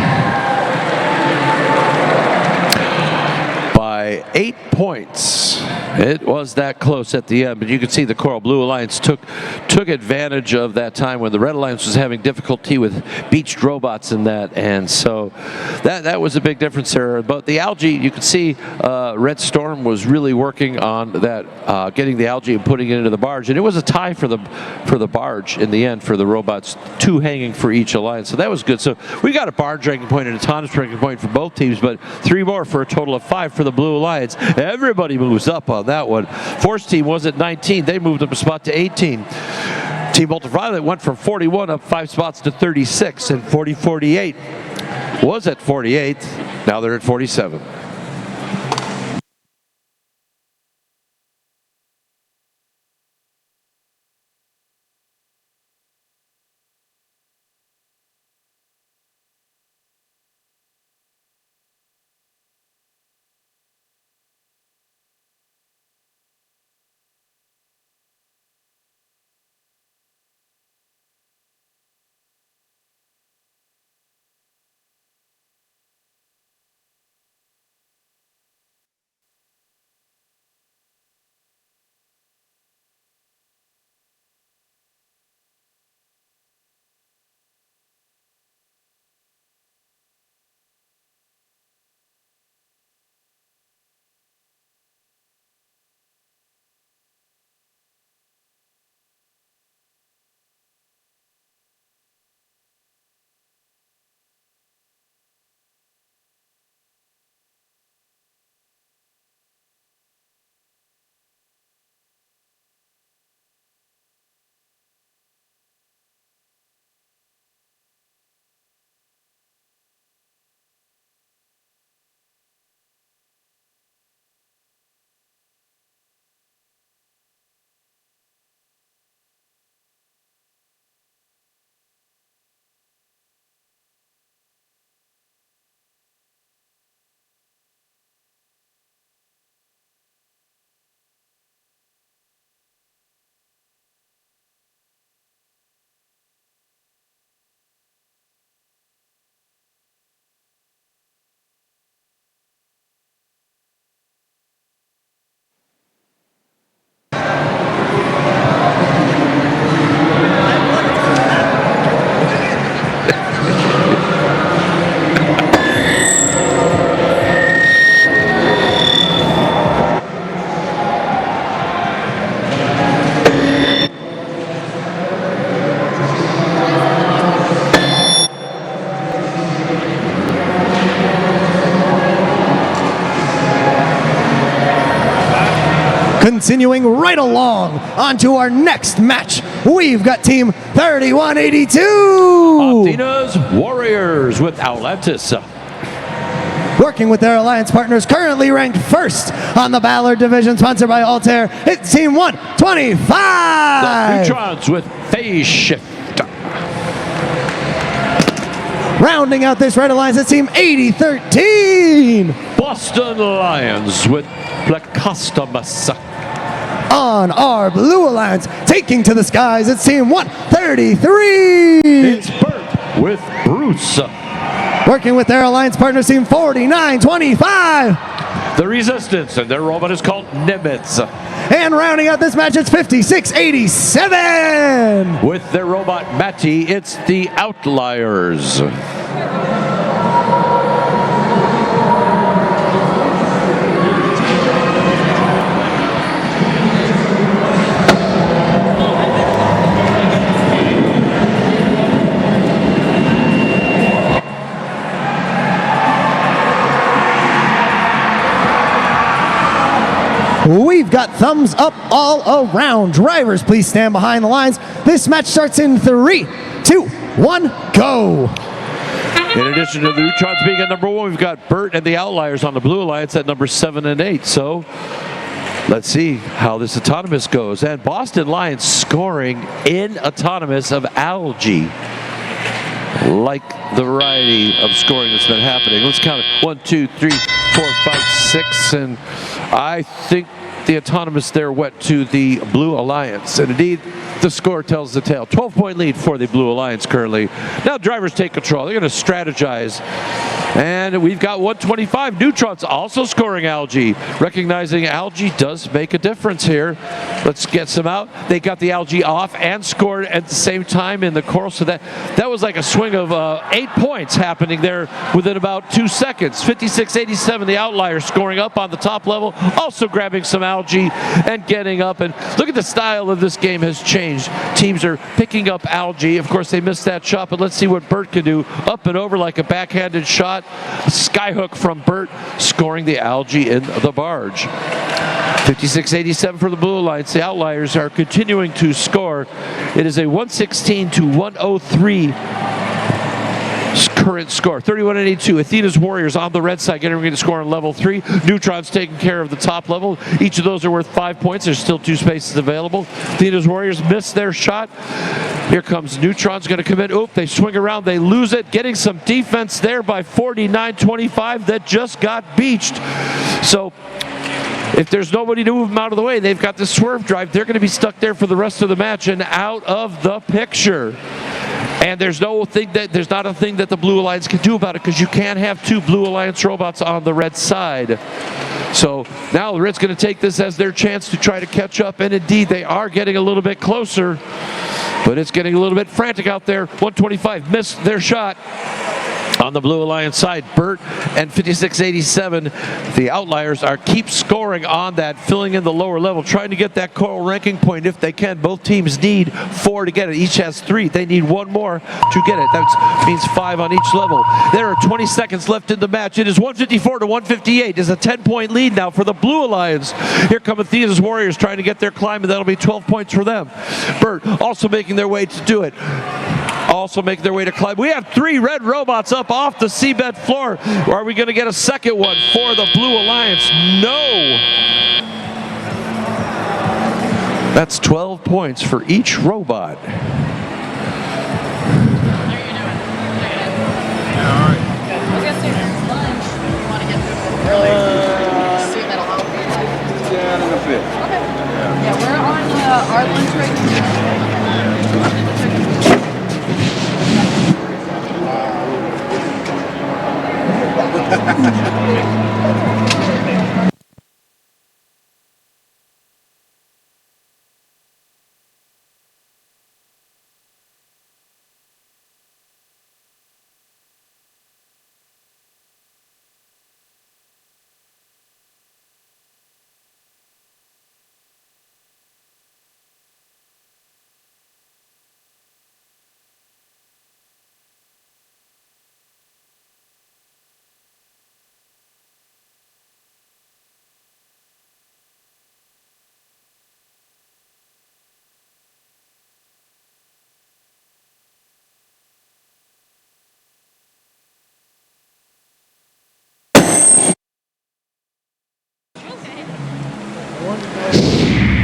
by 8 points. It was that close at the end, but you can see the Coral Blue Alliance took advantage of that time when the Red Alliance was having difficulty with beached robots and that, and so that was a big difference there. But the algae, you can see Red Storm was really working on that, getting the algae and putting it into the barge, and it was a tie for the barge in the end for the robots, 2 hanging for each alliance, so that was good. So we got a barge ranking point and a autonomous ranking point for both teams, but 3 more for a total of 5 for the Blue Alliance. Everybody moves up on that one. Force team was at 19. They moved up a spot to 18. Team Ultraviolet went from 41 up 5 spots to 36, and 40-48 was at 48. Now they're at 47. Continuing right along onto our next match, we've got Team 3182. Athena's Warriors with Atlantis. Working with their alliance partners, currently ranked first on the Ballard division, sponsored by Altair. It's Team 125. The Neutrons with Phase Shift. Rounding out this Red Alliance, it's Team 8013. Boston Lions with Plecostomus. On our Blue Alliance, taking to the skies, it's Team 133. It's Bert with Bruce. Working with their alliance partners, Team 4925. The Resistance, and their robot is called Nimitz. And rounding out this match, it's 5687. With their robot Matty, it's the Outliers. We've got thumbs up all around. Drivers, please stand behind the lines. This match starts in 3, 2, 1, go. In addition to the Neutrons being at number 1, we've got Bert and the Outliers on the Blue Alliance at number 7 and 8. So let's see how this autonomous goes. And Boston Lions scoring in autonomous of algae. Like the variety of scoring that's been happening. Let's count it. 1, 2, 3, 4, 5, 6, and I think the autonomous there went to the Blue Alliance. And indeed, the score tells the tale. 12-point lead for the Blue Alliance currently. Now drivers take control. They're going to strategize. And we've got 125. Neutrons also scoring Algae. Recognizing Algae does make a difference here. Let's get some out. They got the Algae off and scored at the same time in the Coral. So that was like a swing of 8 points happening there within about 2 seconds. 56-87, the Outliers scoring up on the top level. Also grabbing some Algae and getting up. And look at the style of this game has changed. Teams are picking up Algae. Of course, they missed that shot, but let's see what Bert can do. Up and over like a backhanded shot. Skyhook from Bert, scoring the Algae in the barge. 56-87 for the Blue Alliance. The Outliers are continuing to score. It is a 116-103 current score. 31-82. Athena's Warriors on the red side getting ready to score on level 3. Neutrons taking care of the top level. Each of those are worth 5 points. There's still 2 spaces available. Athena's Warriors missed their shot. Here comes Neutrons going to commit. Oop, they swing around. They lose it. Getting some defense there by 49-25 that just got beached. So if there's nobody to move them out of the way, they've got this swerve drive. They're going to be stuck there for the rest of the match and out of the picture. And there's not a thing that the Blue Alliance can do about it, because you can't have 2 Blue Alliance robots on the red side. So now the Red's going to take this as their chance to try to catch up, and indeed they are getting a little bit closer, but it's getting a little bit frantic out there. 125 missed their shot. On the Blue Alliance side, Bert and 56-87, the Outliers keep scoring on that, filling in the lower level, trying to get that Coral ranking point if they can. Both teams need 4 to get it. Each has 3. They need 1 more to get it. That means 5 on each level. There are 20 seconds left in the match. It is 154-158. It's a 10-point lead now for the Blue Alliance. Here come Athena's Warriors trying to get their climb, and that'll be 12 points for them. Bert also making their way to do it. Also making their way to climb. We have 3 red robots up off the seabed floor. Are we going to get a second one for the Blue Alliance? No. That's 12 points for each robot. Yeah, we're on our lunch break.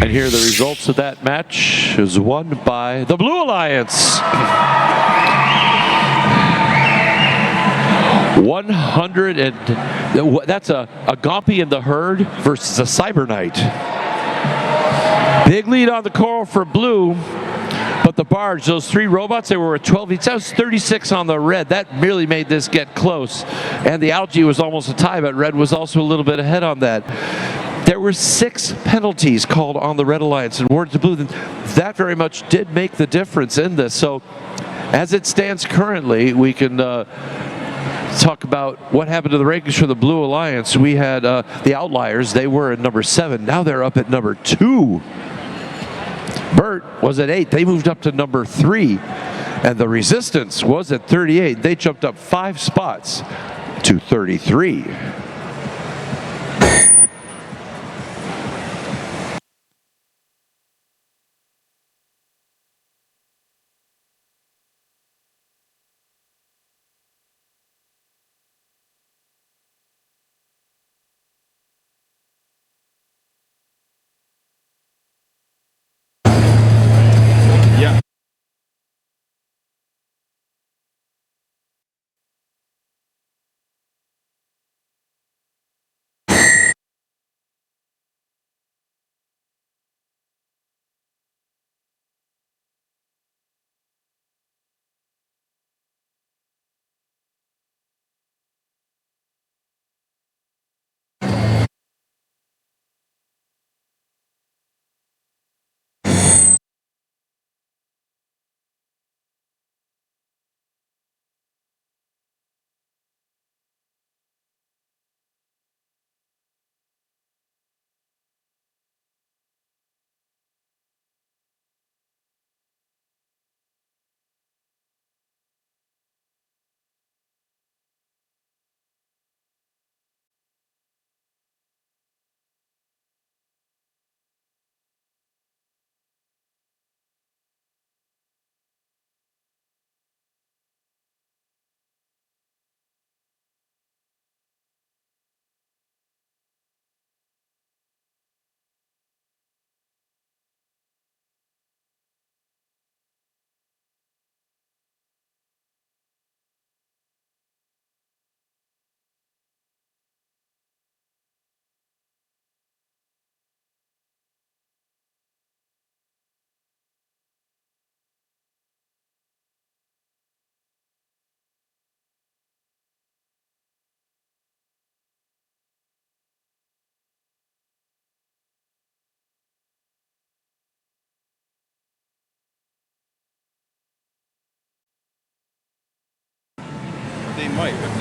And here are the results of that match. Is won by the Blue Alliance. 100 and that's a Gompy in the Herd versus a Cyber Knight. Big lead on the Coral for Blue, but the Barge, those 3 robots, they were at 12 each. That was 36 on the Red. That merely made this get close. And the Algae was almost a tie, but Red was also a little bit ahead on that. There were 6 penalties called on the Red Alliance and awarded to Blue. That very much did make the difference in this. So as it stands currently, we can talk about what happened to the rankings for the Blue Alliance. We had the Outliers. They were at number 7. Now they're up at number 2. Bert was at 8. They moved up to number 3. And the Resistance was at 38. They jumped up 5 spots to 33.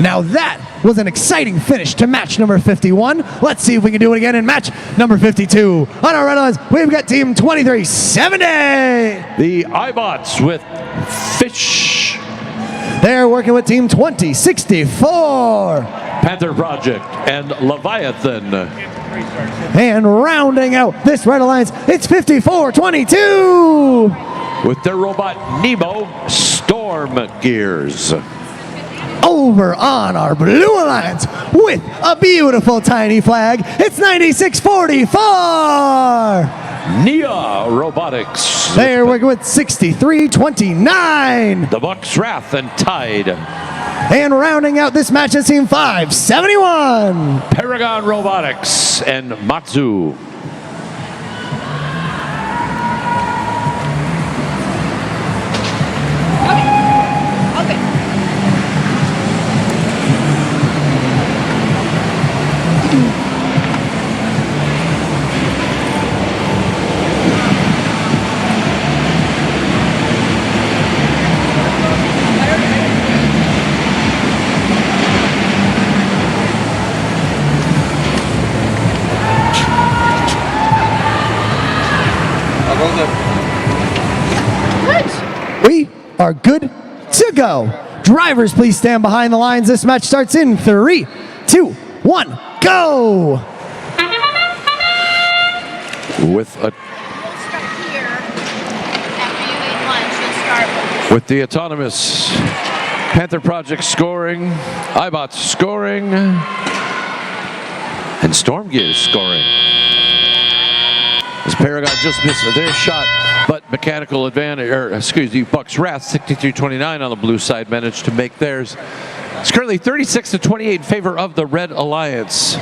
Now that was an exciting finish to match number 51. Let's see if we can do it again in match number 52. On our red lines, we've got team 2370. The iBots with Fish. They're working with team 2064. Panther Project and Leviathan. And rounding out this red alliance, it's 5422. With their robot Nemo, Storm Gears. Over on our blue alliance with a beautiful tiny flag, it's 9644. Nia Robotics. They're working with 6329. The Bucks Wrath and Tide. And rounding out this match is team 571. Paragon Robotics and Matsu. We are good to go. Drivers, please stand behind the lines. This match starts in 3, 2, 1, go! With the autonomous Panther Project scoring, iBots scoring, and Storm Gears scoring. As Paragon just missed their shot, but mechanical advantage, or excuse me, Bucks Wrath 63-29 on the blue side managed to make theirs. It's currently 36-28 in favor of the Red Alliance.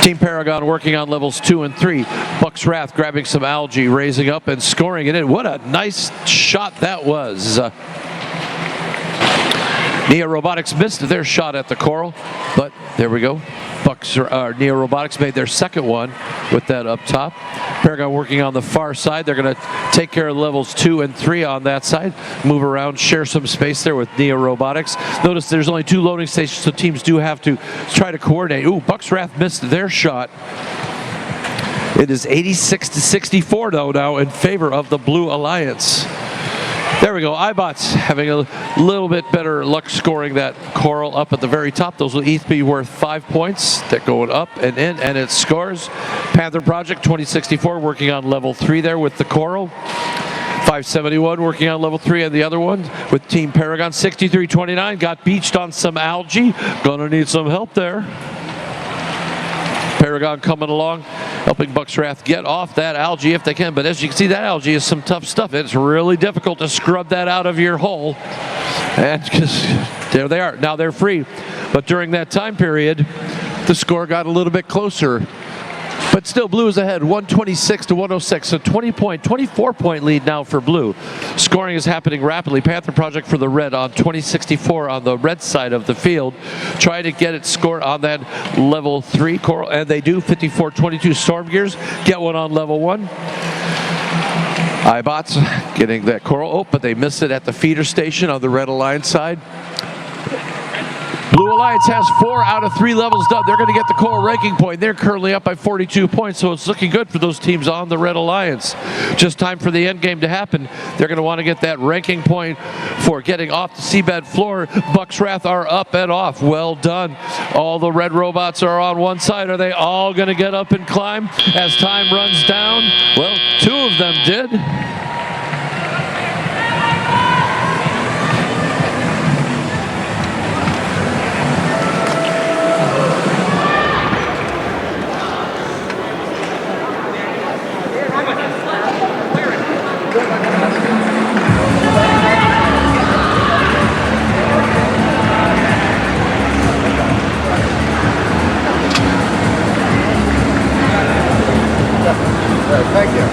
Team Paragon working on levels 2 and 3. Bucks Wrath grabbing some algae, raising up and scoring it in. What a nice shot that was. Nia Robotics missed their shot at the coral, but there we go. Nia Robotics made their second one with that up top. Paragon working on the far side. They're going to take care of levels 2 and 3 on that side. Move around, share some space there with Nia Robotics. Notice there's only 2 loading stations, so teams do have to try to coordinate. Ooh, Bucks Wrath missed their shot. It is 86-64 though now in favor of the Blue Alliance. There we go. iBots having a little bit better luck scoring that coral up at the very top. Those will each be worth 5 points. They're going up and in, and it scores. Panther Project 2064 working on level 3 there with the coral. 571 working on level 3 and the other one with Team Paragon. 63-29 got beached on some algae. Gonna need some help there. Paragon coming along, helping Bucks Wrath get off that algae if they can. But as you can see, that algae is some tough stuff. It's really difficult to scrub that out of your hole. And just, there they are. Now they're free. But during that time period, the score got a little bit closer. But still, Blue is ahead, 126-106. So 24-point lead now for Blue. Scoring is happening rapidly. Panther Project for the Red on 2064 on the red side of the field. Trying to get it scored on that level 3 coral, and they do. 54-22 Storm Gears get one on level 1. iBots getting that coral. Oh, but they missed it at the feeder station on the Red Alliance side. Blue Alliance has 4 out of 3 levels done. They're going to get the coral ranking point. They're currently up by 42 points, so it's looking good for those teams on the Red Alliance. Just time for the end game to happen. They're going to want to get that ranking point for getting off the seabed floor. Bucks Wrath are up and off. Well done. All the red robots are on one side. Are they all going to get up and climb as time runs down? Well, 2 of them did. Thank you.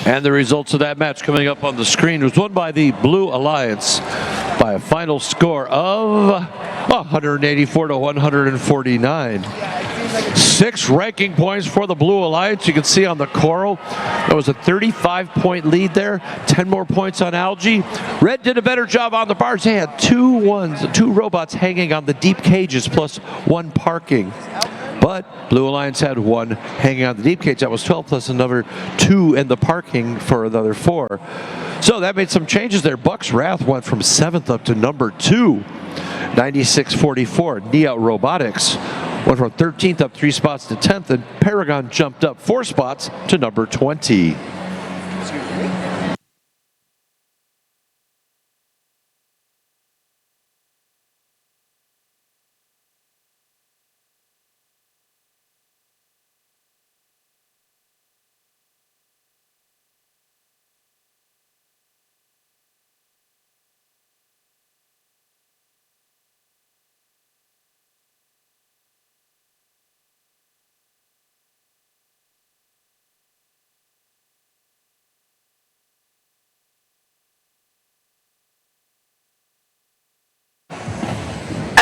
And the results of that match coming up on the screen was won by the Blue Alliance by a final score of 184 to 149. 6 ranking points for the Blue Alliance. You can see on the Coral, there was a 35-point lead there. 10 more points on Algae. Red did a better job on the bars. They had 2 robots hanging on the deep cages plus 1 parking. But Blue Alliance had 1 hanging on the deep cage. That was 12 plus another 2 in the parking for another 4. So that made some changes there. Buck's Wrath went from 7th up to number 2, 96-44. Nia Robotics went from 13th up 3 spots to 10th, and Paragon jumped up 4 spots to number 20.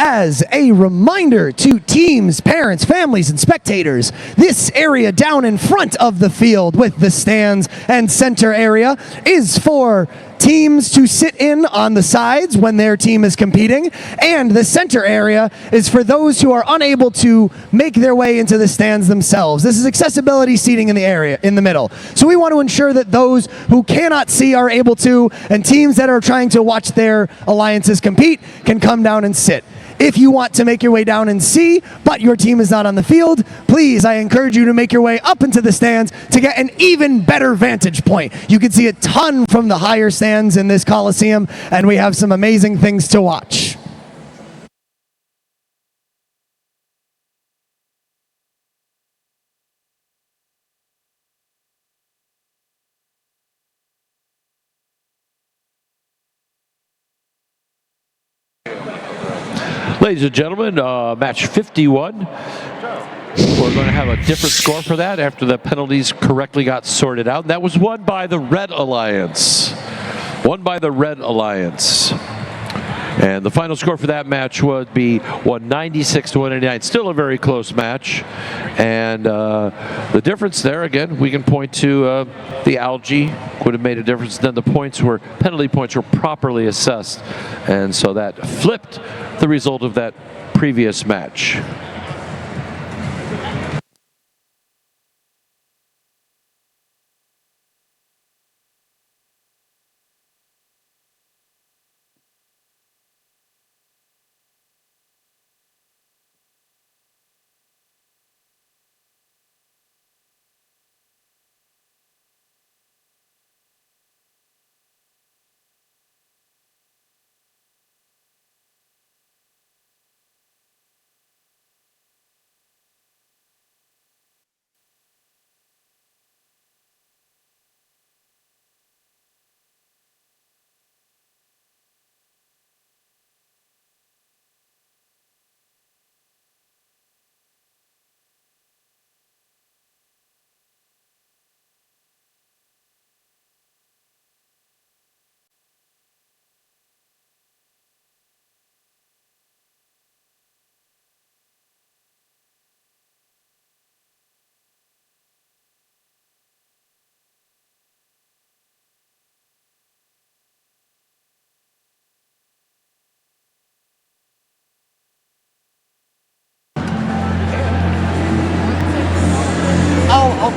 As a reminder to teams, parents, families, and spectators, this area down in front of the field with the stands and center area is for teams to sit in on the sides when their team is competing, and the center area is for those who are unable to make their way into the stands themselves. This is accessibility seating in the area, in the middle. So we want to ensure that those who cannot see are able to, and teams that are trying to watch their alliances compete can come down and sit. If you want to make your way down and see, but your team is not on the field, please, I encourage you to make your way up into the stands to get an even better vantage point. You can see a ton from the higher stands in this Coliseum, and we have some amazing things to watch. Ladies and gentlemen, match 51. We're going to have a different score for that after the penalties correctly got sorted out. That was won by the Red Alliance. Won by the Red Alliance. And the final score for that match would be 196 to 189. Still a very close match. And the difference there, again, we can point to the Algae would have made a difference. Then the penalty points were properly assessed. And so that flipped the result of that previous match.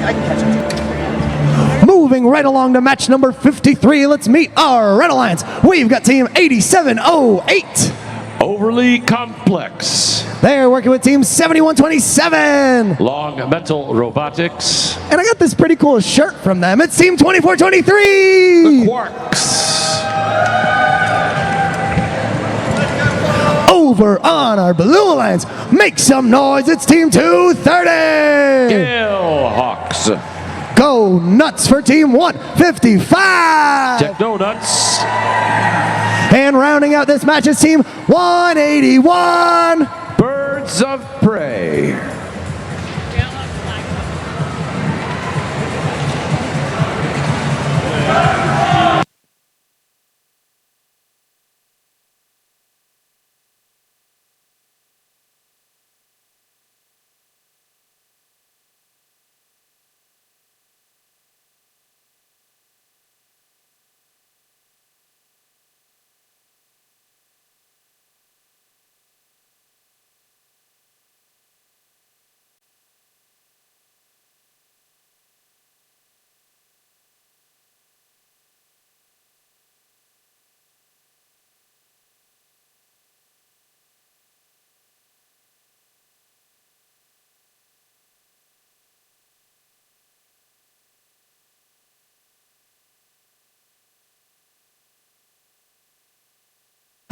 I can catch it. Moving right along to match number 53, let's meet our Red Alliance. We've got team 8708. Overly Complex. They're working with team 7127. Long Metal Robotics. And I got this pretty cool shirt from them. It's team 2423. The Quarks. Over on our Blue Alliance, make some noise, it's team 230. Gale Hawks. Go nuts for team 155. Techno Nuts. And rounding out this match is team 181. Birds of Prey.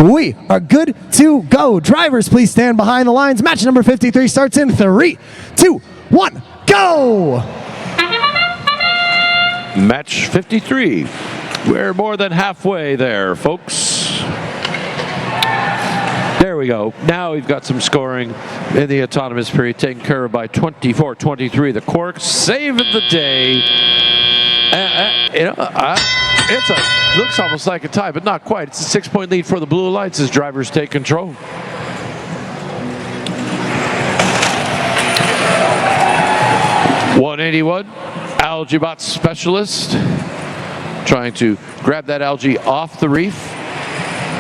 We are good to go. Drivers, please stand behind the lines. Match number 53 starts in 3, 2, 1, go! Match 53. We're more than halfway there, folks. There we go. Now we've got some scoring in the autonomous period taken care of by 24-23. The Quarks saving the day. Looks almost like a tie, but not quite. It's a 6-point lead for the Blue Alliance as drivers take control. (181) AlgaeBot Specialist trying to grab that algae off the reef.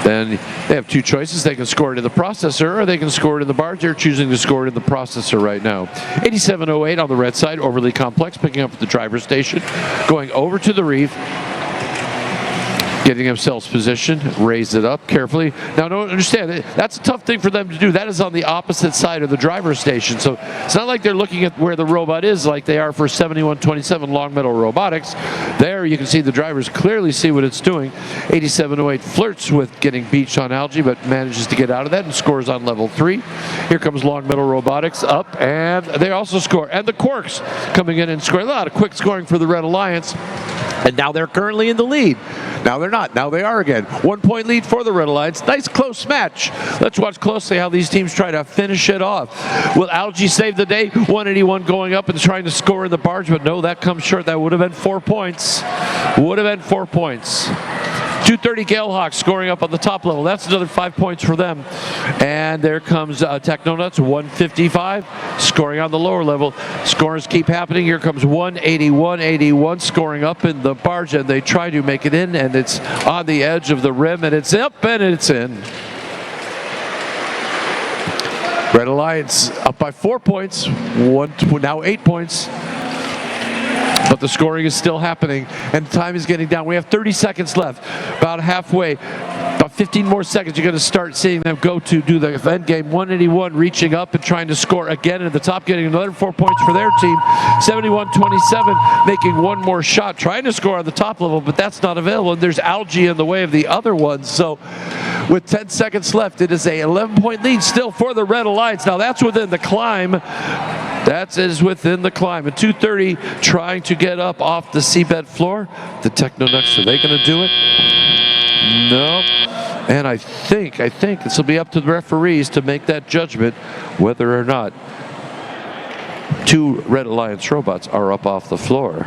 Then they have two choices. They can score it in the processor or they can score it in the barge. They're choosing to score it in the processor right now. 8708 on the red side, overly complex, picking up at the driver's station, going over to the reef, getting themselves positioned, raise it up carefully. Now, don't understand, that's a tough thing for them to do. That is on the opposite side of the driver's station. So it's not like they're looking at where the robot is like they are for 7127 Long Meadow Robotics. There you can see the drivers clearly see what it's doing. 8708 flirts with getting beached on algae, but manages to get out of that and scores on level 3. Here comes Long Meadow Robotics up, and they also score. And the Quarks coming in and scoring. A lot of quick scoring for the Red Alliance. And now they're currently in the lead. Now they're not. Now they are again. 1-point lead for the Red Alliance. Nice close match. Let's watch closely how these teams try to finish it off. Will Algae save the day? 181 going up and trying to score in the barge, but no, that comes short. That would have been 4 points. Would have been 4 points. 230 Galehawk scoring up on the top level. That's another 5 points for them. And there comes Technonuts, 155, scoring on the lower level. Scores keep happening. Here comes 181 scoring up in the barge, and they try to make it in, and it's on the edge of the rim, and it's up, and it's in. Red Alliance up by 4 points, now 8 points. But the scoring is still happening, and time is getting down. We have 30 seconds left, about halfway. About 15 more seconds, you're going to start seeing them go to do the end game. 181 reaching up and trying to score again at the top, getting another 4 points for their team. 71-27 making one more shot, trying to score on the top level, but that's not available. And there's algae in the way of the other ones. So with 10 seconds left, it is a 11-point lead still for the Red Alliance. Now that's within the climb. That is within the climb. At 230, trying to get up off the seabed floor. The Technonuts, are they going to do it? No. And I think this will be up to the referees to make that judgment whether or not 2 Red Alliance robots are up off the floor.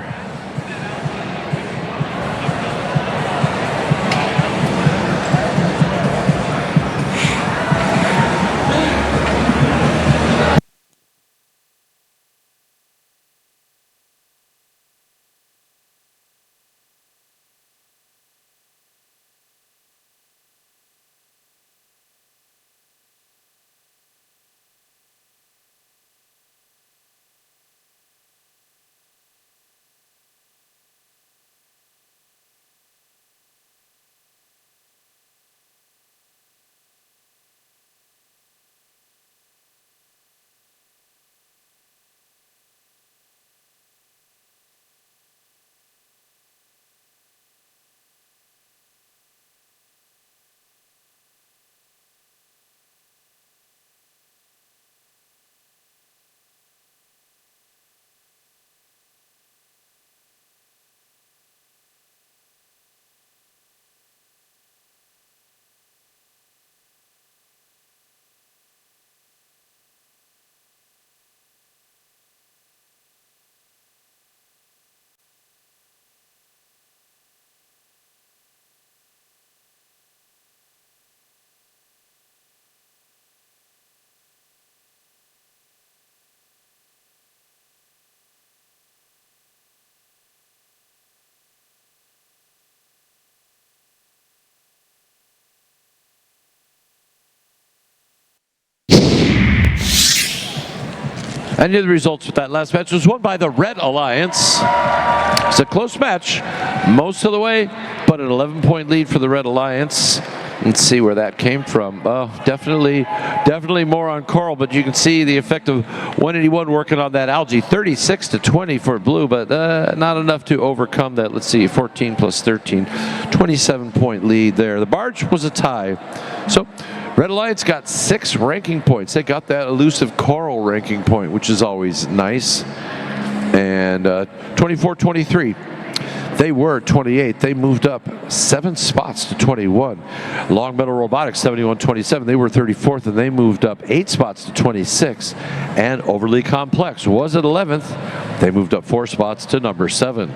And here are the results with that last match. It was won by the Red Alliance. It's a close match most of the way, but an 11-point lead for the Red Alliance. Let's see where that came from. Definitely more on Coral, but you can see the effect of 181 working on that algae. 36-20 for Blue, but not enough to overcome that. Let's see, 14 plus 13, 27-point lead there. The barge was a tie. So Red Alliance got 6 ranking points. They got that elusive coral ranking point, which is always nice. And 24-23. They were 28. They moved up 7 spots to 21. Long Metal Robotics 71-27. They were 34th, and they moved up 8 spots to 26. And Overly Complex was at 11th. They moved up 4 spots to number 7.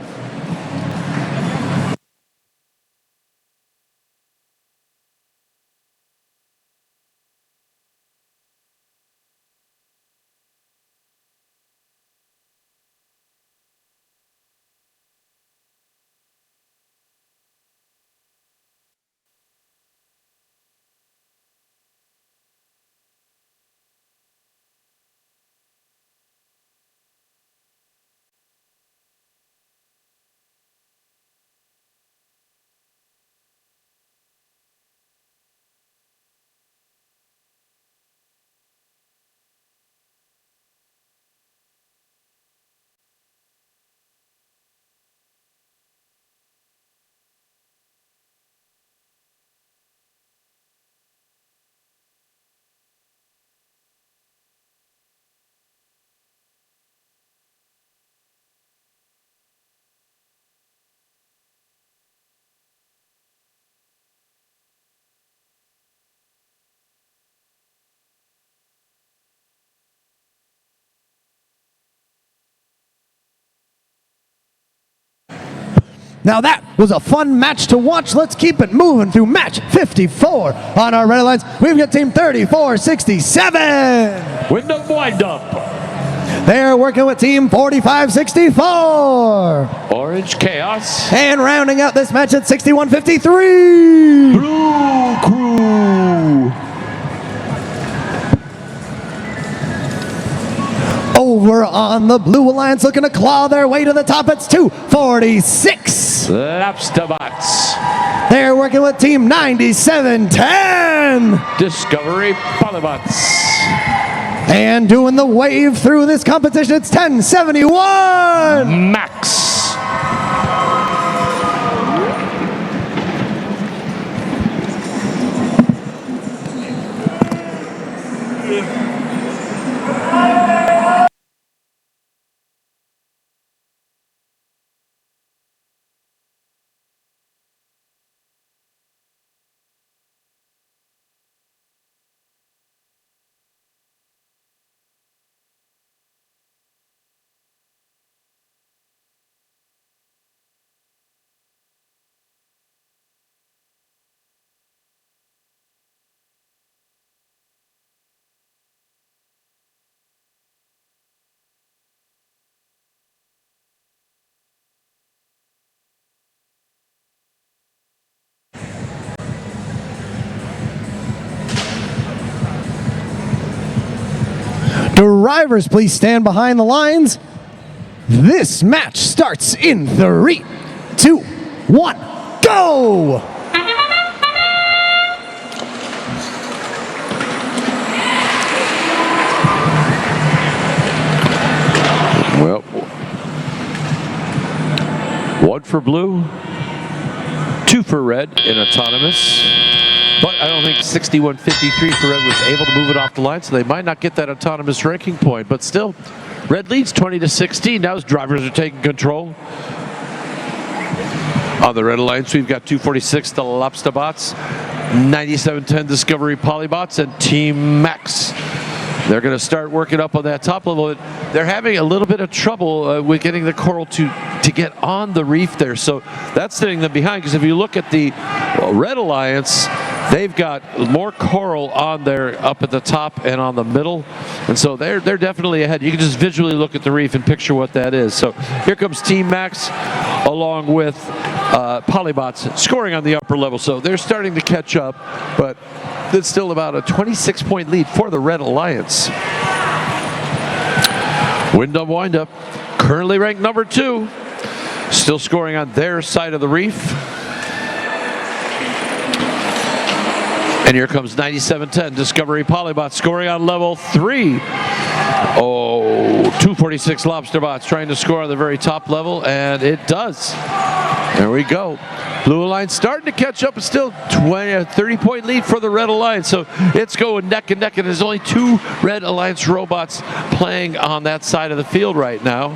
Now that was a fun match to watch. Let's keep it moving through match 54 on our Red Alliance. We've got team 34-67. Wind up. They're working with team 45-64. Orange Chaos. And rounding out this match at 61-53. Blue Crew. Over on the Blue Alliance, looking to claw their way to the top. It's 246. Lapstabots. They're working with team 9710. Discovery Polybots. And doing the wave through this competition, it's 1071. Max. Drivers, please stand behind the lines. This match starts in 3, 2, 1, go! Well, 1 for blue, 2 for red in autonomous. But I don't think 61-53 for red was able to move it off the line, so they might not get that autonomous ranking point. But still, red leads 20-16. Now his drivers are taking control. On the Red Alliance, we've got 246, the Lapstabots, 9710 Discovery Polybots, and Team Max. They're going to start working up on that top level. They're having a little bit of trouble with getting the coral to get on the reef there. So that's setting them behind, because if you look at the Red Alliance, they've got more coral on there up at the top and on the middle. And so they're definitely ahead. You can just visually look at the reef and picture what that is. So here comes Team Max along with Polybots scoring on the upper level. So they're starting to catch up, but it's still about a 26-point lead for the Red Alliance. Wind up, currently ranked number 2, still scoring on their side of the reef. And here comes 9710 Discovery Polybot scoring on level 3. Oh, 246 Lobsterbots trying to score on the very top level, and it does. There we go. Blue Alliance starting to catch up, but still 30-point lead for the Red Alliance. So it's going neck and neck, and there's only 2 Red Alliance robots playing on that side of the field right now.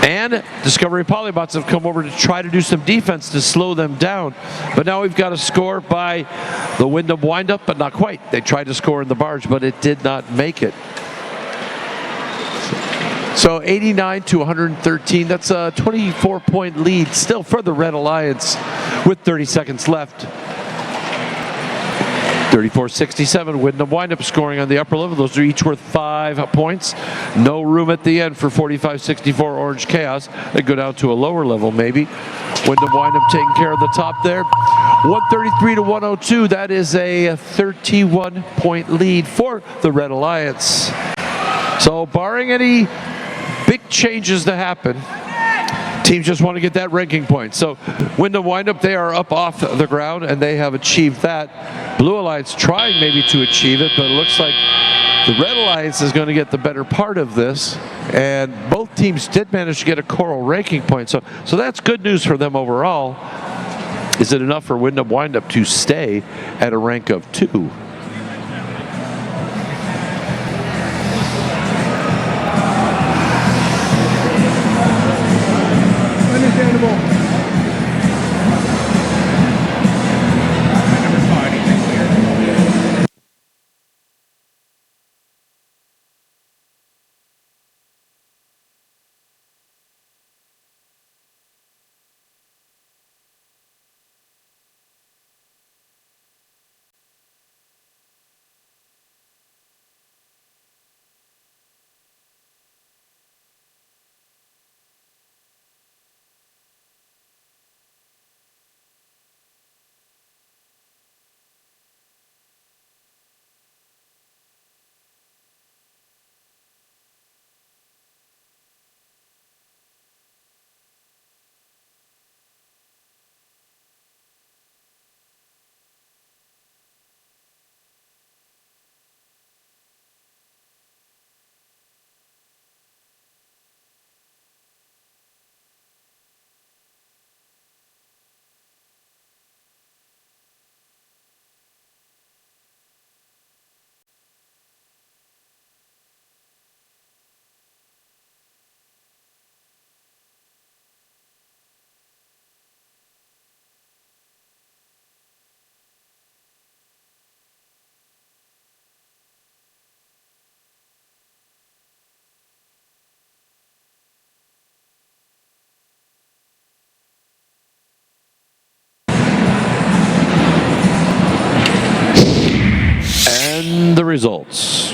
And Discovery Polybots have come over to try to do some defense to slow them down. But now we've got a score by the Wyndham windup, but not quite. They tried to score in the barge, but it did not make it. So 89 to 113, that's a 24-point lead still for the Red Alliance with 30 seconds left. 34-67, Wyndham windup scoring on the upper level. Those are each worth 5 points. No room at the end for 45-64 Orange Chaos. They go down to a lower level maybe. Wyndham windup taking care of the top there. 133 to 102, that is a 31-point lead for the Red Alliance. So barring any big changes to happen, teams just want to get that ranking point. So Wyndham windup, they are up off the ground and they have achieved that. Blue Alliance trying maybe to achieve it, but it looks like the Red Alliance is going to get the better part of this. And both teams did manage to get a Coral ranking point. So that's good news for them overall. Is it enough for Wyndham windup to stay at a rank of 2? And the results.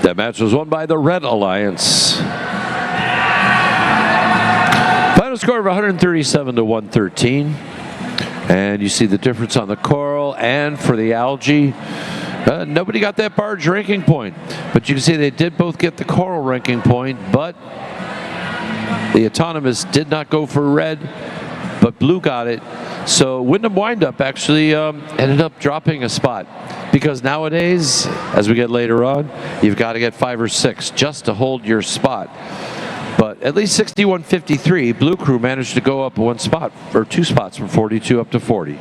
That match was won by the Red Alliance. Final score of 137 to 113. And you see the difference on the Coral and for the Algae. Nobody got that barge ranking point. But you can see they did both get the Coral ranking point, but the Autonomous did not go for red, but blue got it. So Wyndham windup actually ended up dropping a spot, because nowadays, as we get later on, you've got to get 5 or 6 just to hold your spot. But at least 61-53, Blue Crew managed to go up 1 spot, or 2 spots from 42 up to 40.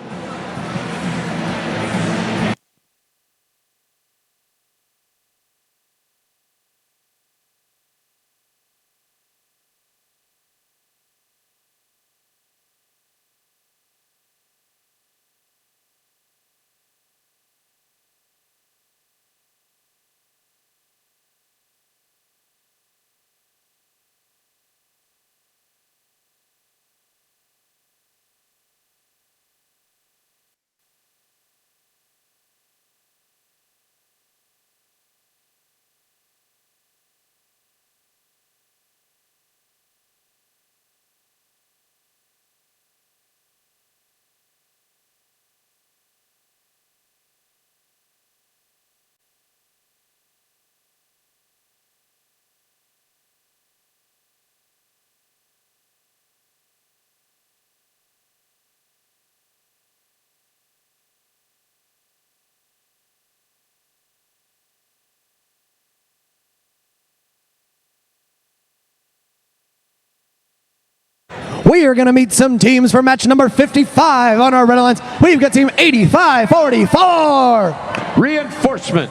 we are going to meet some teams for match number 55 on our Red Alliance. We've got team 8544. Reinforcement.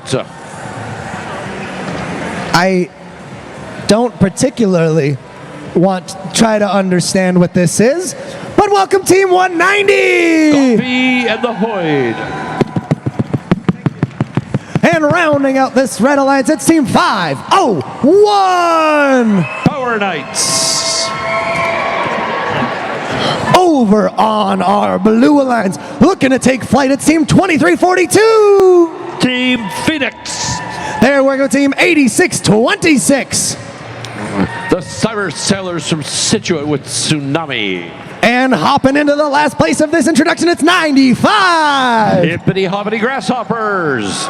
I don't particularly want to try to understand what this is, but welcome team 190. Coffee and the Hoyd. And rounding out this Red Alliance, it's team 501. Power Knights. Over on our Blue Alliance, looking to take flight, it's team 2342. Team Phoenix. There we go, team 8626. The Cyber Sailors from Situate with Tsunami. And hopping into the last place of this introduction, it's 95. Hippity Hoppity Grasshoppers.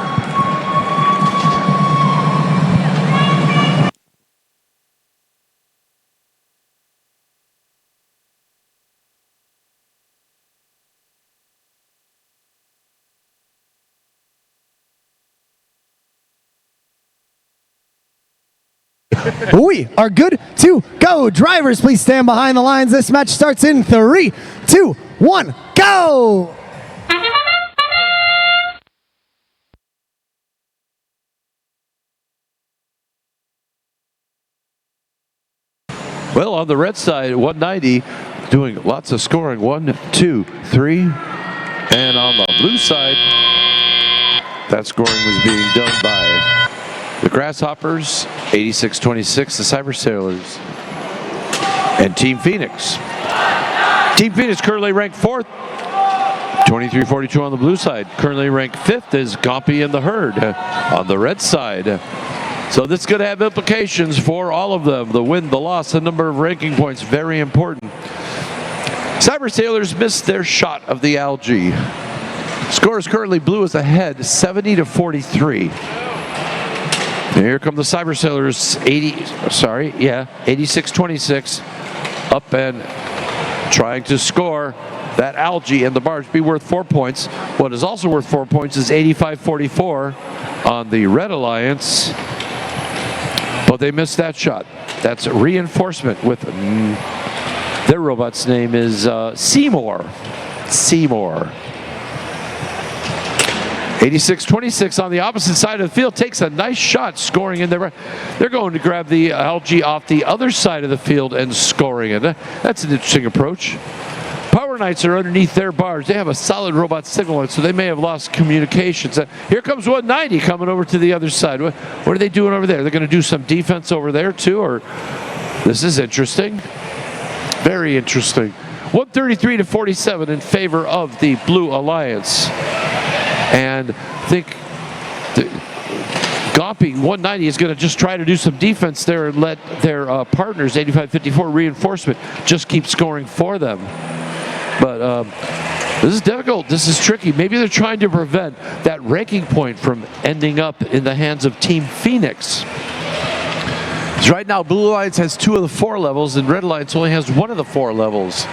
We are good to go. Drivers, please stand behind the lines. This match starts in 3, 2, 1, go! Well, on the red side, 190 doing lots of scoring. 1, 2, 3. And on the blue side, that scoring was being done by the Grasshoppers, 86-26, the Cyber Sailors, and Team Phoenix. Team Phoenix currently ranked 4th, 23-42 on the blue side. Currently ranked 5th is Gompy and the Herd on the red side. So this is going to have implications for all of them. The win, the loss, the number of ranking points, very important. Cyber Sailors missed their shot of the algae. Score is currently blue is ahead, 70-43. And here come the Cyber Sailors, 86-26, up and trying to score that algae and the barge be worth 4 points. What is also worth 4 points is 85-44 on the Red Alliance, but they missed that shot. That's reinforcement with their robot's name is Seymour. 86-26 on the opposite side of the field, takes a nice shot, scoring in there. They're going to grab the algae off the other side of the field and scoring it. That's an interesting approach. Power Knights are underneath their barge. They have a solid robot signal line, so they may have lost communications. Here comes 190 coming over to the other side. What are they doing over there? They're going to do some defense over there too, or this is interesting. Very interesting. 133-47 in favor of the Blue Alliance. And I think Gompy 190 is going to just try to do some defense there and let their partners, 85-54 reinforcement, just keep scoring for them. But this is difficult. This is tricky. Maybe they're trying to prevent that ranking point from ending up in the hands of Team Phoenix. Right now, Blue Alliance has 2 of the 4 levels, and Red Alliance only has 1 of the 4 levels.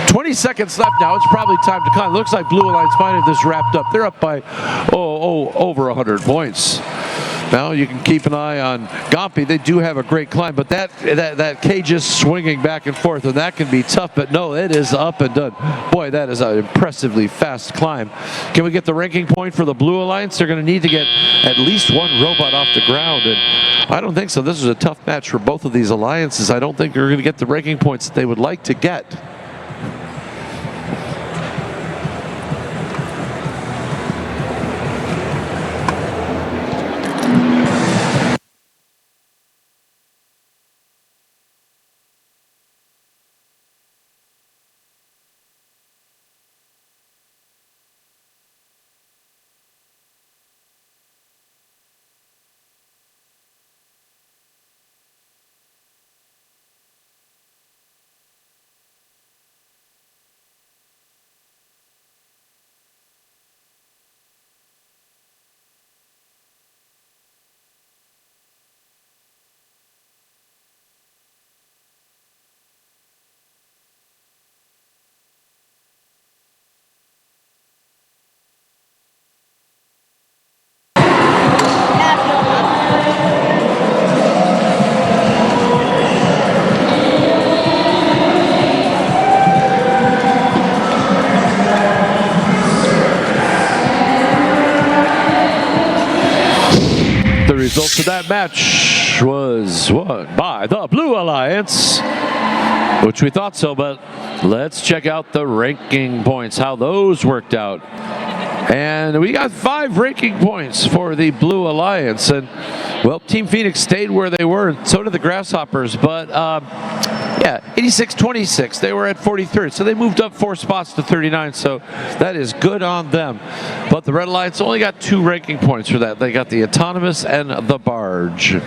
20 seconds left now. It's probably time to climb. Looks like Blue Alliance might have this wrapped up. They're up by, over 100 points. Now you can keep an eye on Gompy. They do have a great climb, but that cage is swinging back and forth, and that can be tough. But no, it is up and done. Boy, that is an impressively fast climb. Can we get the ranking point for the Blue Alliance? They're going to need to get at least 1 robot off the ground, and I don't think so. This is a tough match for both of these alliances. I don't think they're going to get the ranking points that they would like to get. results of that match was won by the Blue Alliance, which we thought so, but let's check out the ranking points, how those worked out. And we got 5 ranking points for the Blue Alliance. And, well, Team Phoenix stayed where they were, and so did the Grasshoppers. But, yeah, 86-26. They were at 43rd, so they moved up 4 spots to 39, so that is good on them. But the Red Alliance only got 2 ranking points for that. They got the Autonomous and the Barge.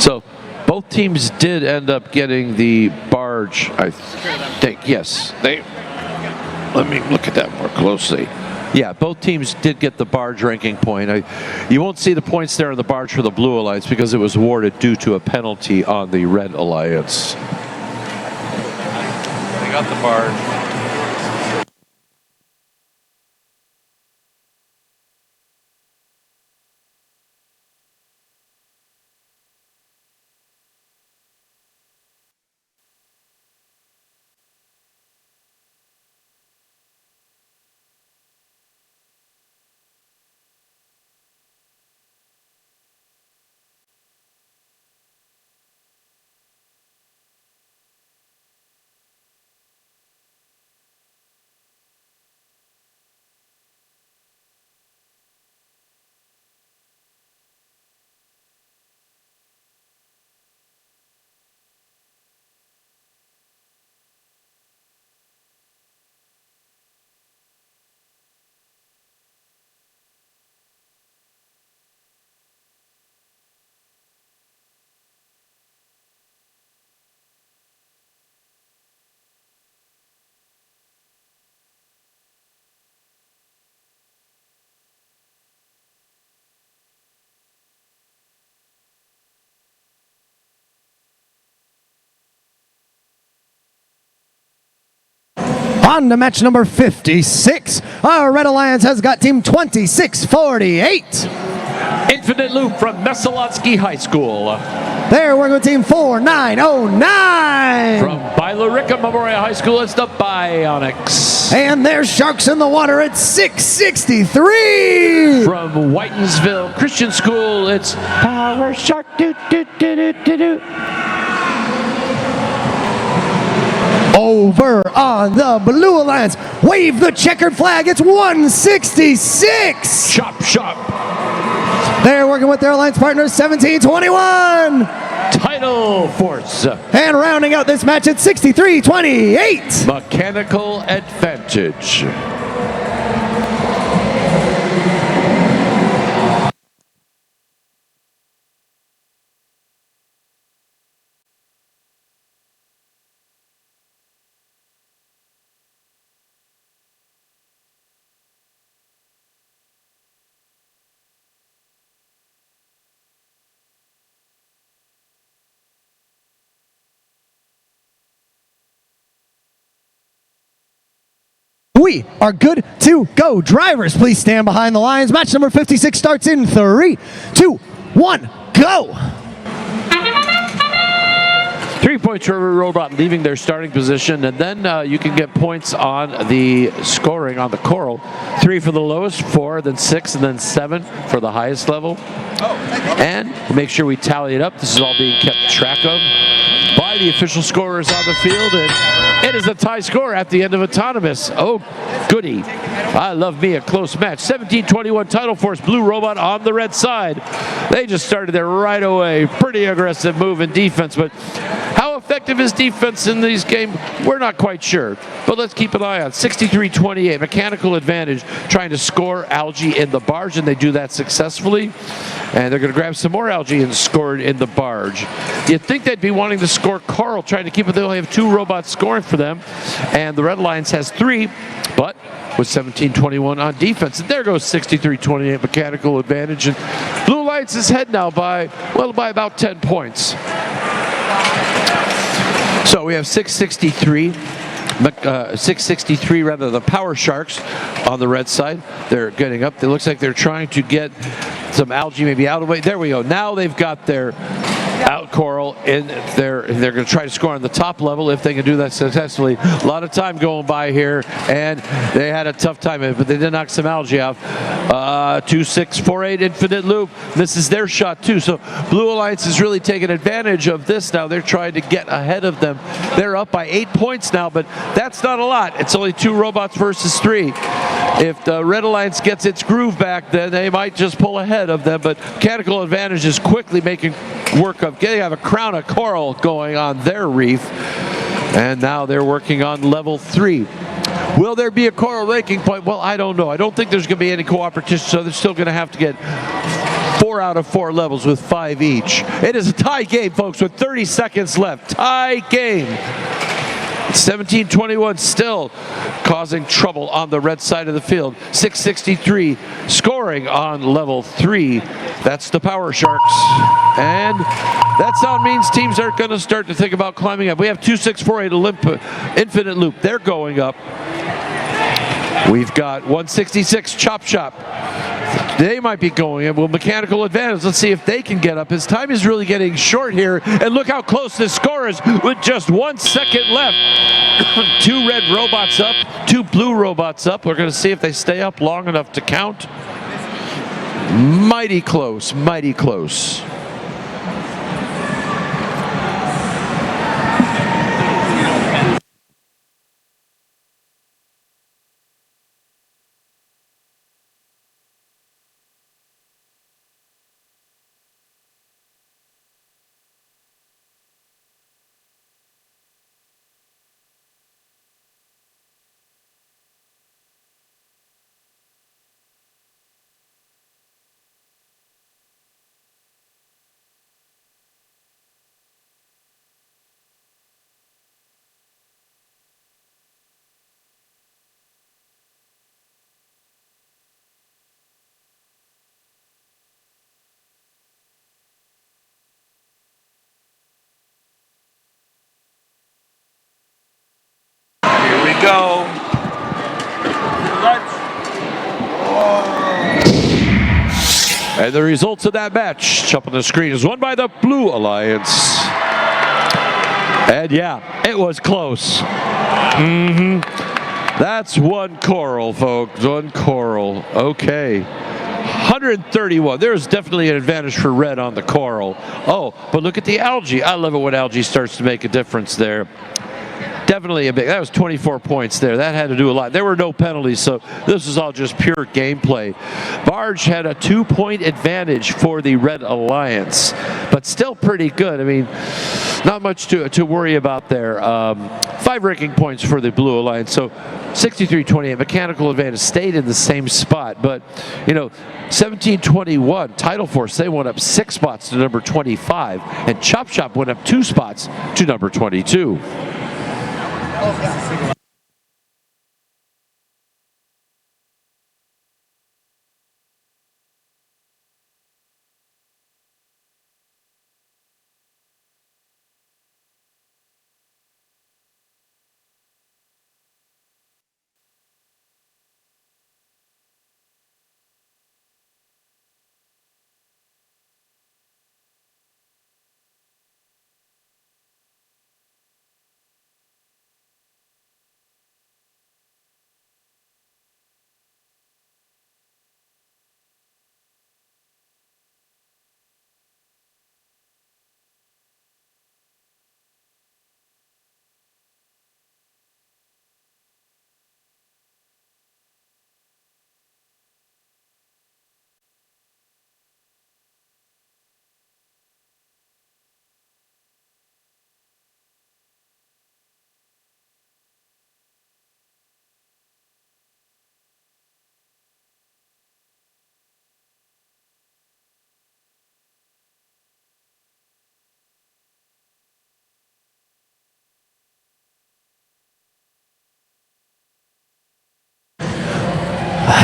So both teams did end up getting the Barge, I think. Yes, let me look at that more closely. Yeah, both teams did get the Barge ranking point. You won't see the points there on the Barge for the Blue Alliance because it was awarded due to a penalty on the Red Alliance. They got the Barge. On to match number 56. Our Red Alliance has got team 2648. Infinite Loop from Messalonsky High School. They're working with team 4909. From Billerica Memorial High School, it's the Bionics. And there's Sharks in the Water at 663. From Whitensville Christian School, it's Power Shark. Do, do, do, do, do, do. Over on the Blue Alliance, wave the checkered flag, it's 166. Chop, chop. They're working with their alliance partners, 1721. Title Force. And rounding out this match at 63-28. Mechanical Advantage. We are good to go. Drivers, please stand behind the lines. Match number 56 starts in 3, 2, 1, go. 3 points for every robot leaving their starting position, and then you can get points on the scoring on the Coral. 3 for the lowest, 4, then 6, and then 7 for the highest level. And we'll make sure we tally it up. This is all being kept track of by the official scorers on the field, and it is a tie score at the end of Autonomous. Oh, goody. I love me a close match. 17-21 Title Force Blue Robot on the red side. They just started there right away. Pretty aggressive move in defense, but how effective is defense in these games? We're not quite sure, but let's keep an eye on 63-28. Mechanical Advantage trying to score algae in the barge, and they do that successfully. And they're going to grab some more algae and score it in the barge. You'd think they'd be wanting to score Coral, trying to keep it. They only have 2 robots scoring for them, and the Red Alliance has 3, but with 17-21 on defense. And there goes 63-28 Mechanical Advantage, and Blue Alliance is ahead now by about 10 points. So we have 663 rather, the Power Sharks on the red side. They're getting up. It looks like they're trying to get some algae maybe out of the way. There we go. Now they've got their out Coral, and they're going to try to score on the top level if they can do that successfully. A lot of time going by here, and they had a tough time, but they did knock some algae off. 2-6-4-8 infinite loop. This is their shot too. So Blue Alliance is really taking advantage of this now. They're trying to get ahead of them. They're up by 8 points now, but that's not a lot. It's only 2 robots versus 3. If the Red Alliance gets its groove back, then they might just pull ahead of them. But Mechanical Advantage is quickly making work of. They have a crown of coral going on their reef, and now they're working on level 3. Will there be a coral ranking point? Well, I don't know. I don't think there's going to be any competition, so they're still going to have to get 4 out of 4 levels with 5 each. It is a tie game, folks, with 30 seconds left. Tie game. 17-21 still causing trouble on the red side of the field. 663 scoring on level 3. That's the Power Sharks. And that sound means teams are going to start to think about climbing up. We have 2-6-4-8 Infinite Loop. They're going up. We've got 166 Chop Shop. They might be going in. Well, Mechanical Advantage. Let's see if they can get up. His time is really getting short here. And look how close this score is with just 1 second left. 2 red robots up, 2 blue robots up. We're going to see if they stay up long enough to count. Mighty close, mighty close. Go. And the results of that match up on the screen is won by the Blue Alliance. And yeah, it was close. That's 1 coral, folks. 1 coral. Okay. 131. There's definitely an advantage for red on the coral. Oh, but look at the algae. I love it when algae starts to make a difference there. Definitely a big, that was 24 points there. That had to do a lot. There were no penalties, so this is all just pure gameplay. Barge had a 2-point advantage for the Red Alliance, but still pretty good. I mean, not much to worry about there. 5 ranking points for the Blue Alliance, so 63-28. Mechanical Advantage stayed in the same spot, but, you know, 17-21, Tidal Force, they went up 6 spots to number 25, and Chop Shop went up 2 spots to number 22.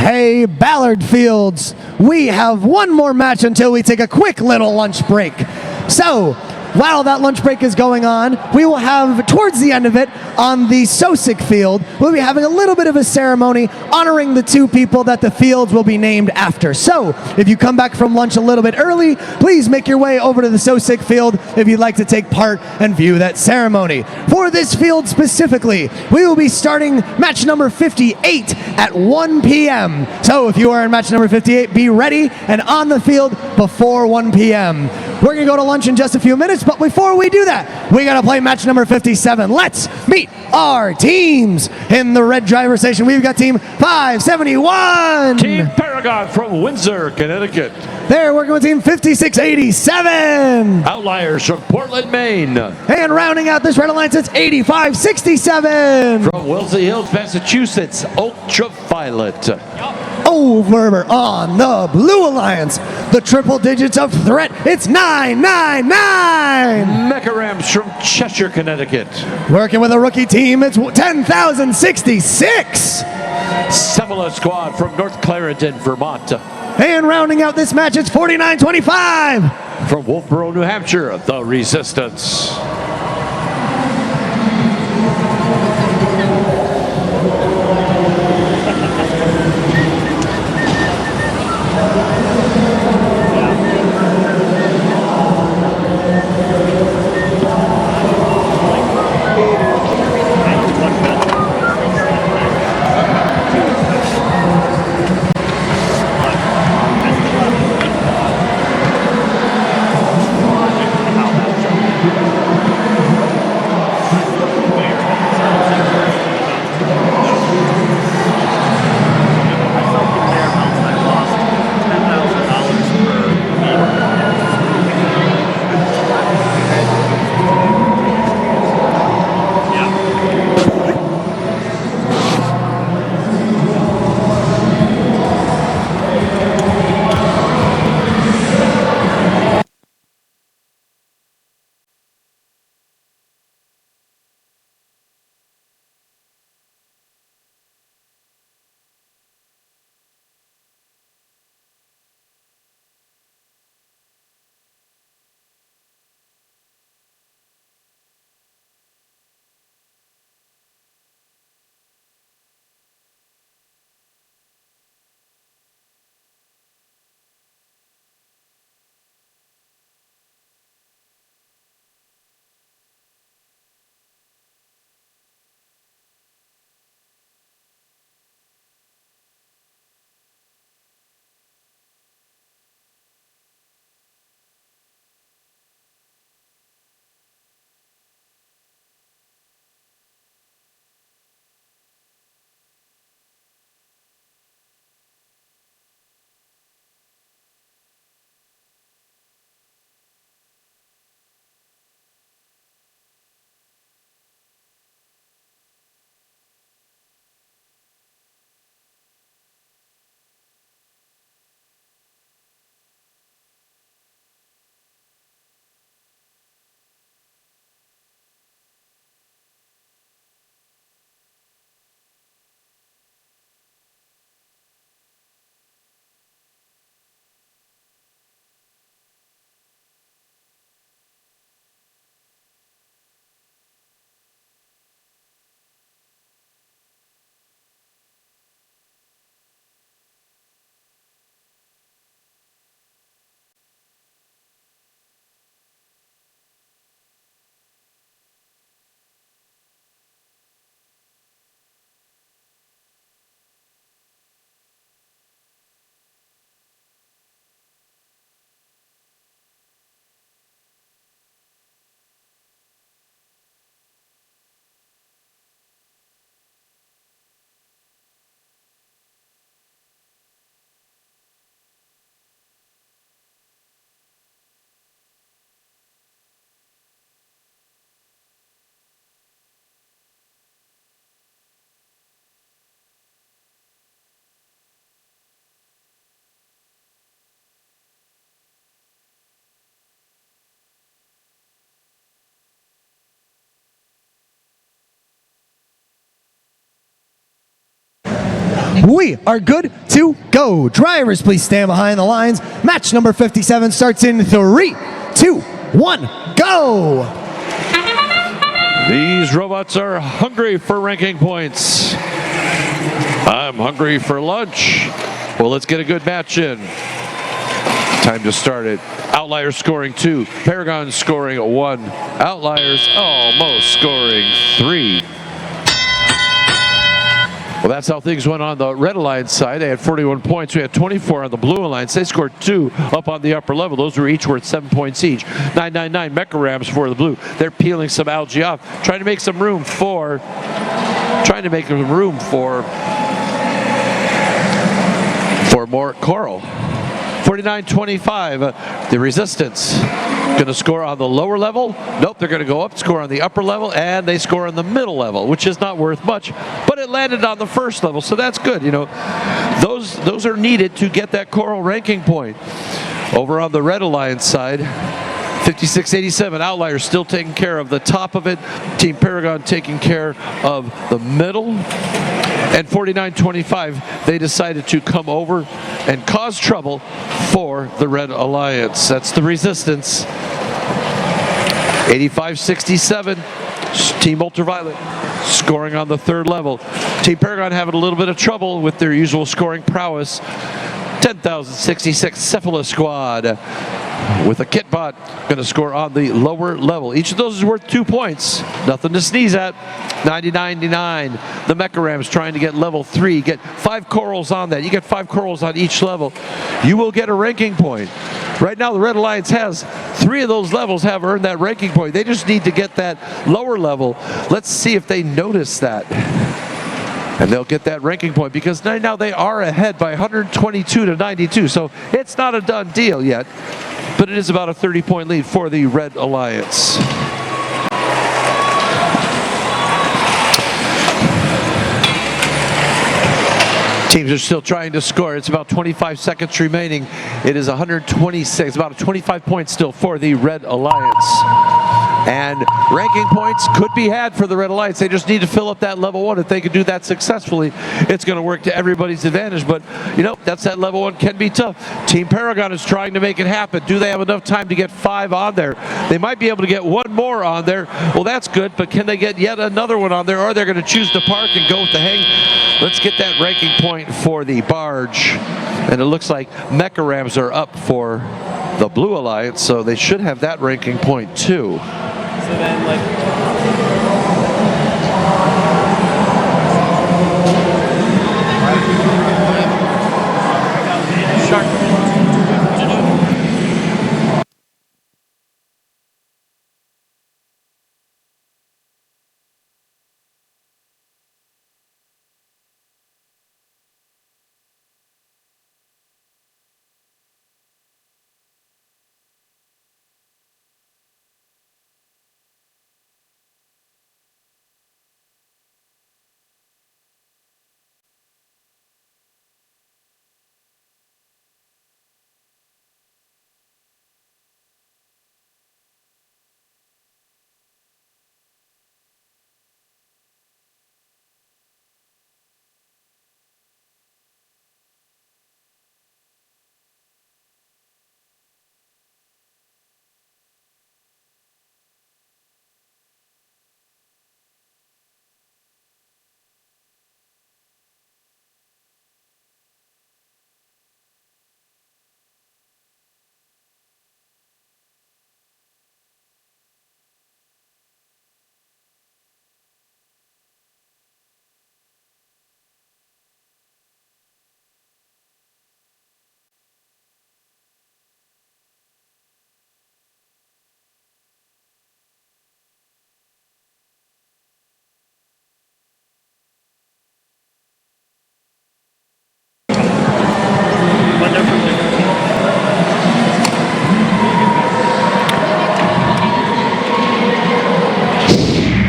Hey, Ballard Fields, we have one more match until we take a quick little lunch break. So, while that lunch break is going on, we will have, towards the end of it, on the Sosic field, we'll be having a little bit of a ceremony honoring the two people that the fields will be named after. So, if you come back from lunch a little bit early, please make your way over to the Sosic field if you'd like to take part and view that ceremony. For this field specifically, we will be starting match number 58 at 1 p.m. So if you are in match number 58, be ready and on the field before 1 p.m. We're going to go to lunch in just a few minutes, but before we do that, we got to play match number 57. Let's meet our teams. In the red driver station, we've got team 571. Team Paragon from Windsor, Connecticut. They're working with team 5687. Outliers from Portland, Maine. And rounding out this red alliance, it's 8567. From Wellesley Hills, Massachusetts, Ultraviolet. Over on the blue alliance, the triple digits of threat, it's 999. Mecha Rams from Cheshire, Connecticut. Working with a rookie team, it's 10,066. Cephala Squad from North Clarendon, Vermont. And rounding out this match, it's 4925. From Wolfboro, New Hampshire, the Resistance. We are good to go. Drivers, please stand behind the lines. Match number 57 starts in 3, 2, 1, go! go! These robots are hungry for ranking points. I'm hungry for lunch. Well, let's get a good match in. Time to start it. Outliers scoring 2. Paragon scoring 1. Outliers almost scoring 3. Well, that's how things went on the Red Alliance side. They had 41 points. We had 24 on the Blue Alliance. They scored 2 up on the upper level. Those were each worth 7 points each. 999 Mecha Rams for the Blue. They're peeling some algae off, trying to make some room for more coral. 49-25, the Resistance. Going to score on the lower level. Nope, they're going to go up, score on the upper level, and they score on the middle level, which is not worth much, but it landed on the first level, so that's good. You know, those are needed to get that coral ranking point. Over on the Red Alliance side, 56-87, Outliers still taking care of the top of it. Team Paragon taking care of the middle. And 49-25, they decided to come over and cause trouble for the Red Alliance. That's the Resistance. 85-67, Team Ultraviolet scoring on the third level. Team Paragon having a little bit of trouble with their usual scoring prowess. 10,066 Cephalus Squad with a Kitbot going to score on the lower level. Each of those is worth 2 points. Nothing to sneeze at. 90-99. The Mecha Rams trying to get level 3. Get 5 corals on that. You get 5 corals on each level. You will get a ranking point. Right now the Red Alliance has 3 of those levels have earned that ranking point. They just need to get that lower level. Let's see if they notice that. And they'll get that ranking point because right now they are ahead by 122-92. So it's not a done deal yet, but it is about a 30-point lead for the Red Alliance. Teams are still trying to score. It's about 25 seconds remaining. It is 126, about a 25 points still for the Red Alliance. And ranking points could be had for the Red Alliance. They just need to fill up that level 1. If they can do that successfully, it's going to work to everybody's advantage. But, you know, that's that level 1 can be tough. Team Paragon is trying to make it happen. Do they have enough time to get 5 on there? They might be able to get 1 more on there. Well, that's good, but can they get yet another one on there? Or they're going to choose to park and go with the hang. Let's get that ranking point for the barge. And it looks like Mecha Rams are up for the Blue Alliance, so they should have that ranking point too. So then, like,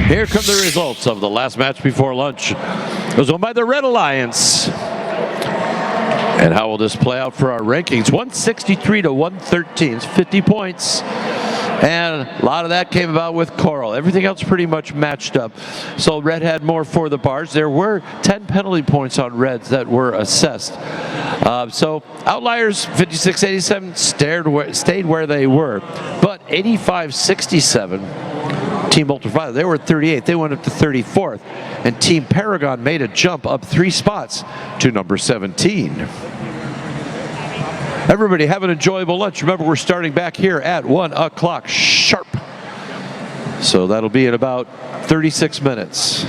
Here come the results of the last match before lunch. It was won by the Red Alliance. And how will this play out for our rankings? 163 to 113. It's 50 points. And a lot of that came about with Coral. Everything else pretty much matched up. So Red had more for the barge. There were 10 penalty points on Reds that were assessed. So Outliers 56-87 stayed where they were, but 85-67. Team Ultraviolet, they were at 38. They went up to 34th, and Team Paragon made a jump up 3 spots to number 17. Everybody have an enjoyable lunch. Remember, we're starting back here at 1 o'clock sharp. So that'll be in about 36 minutes.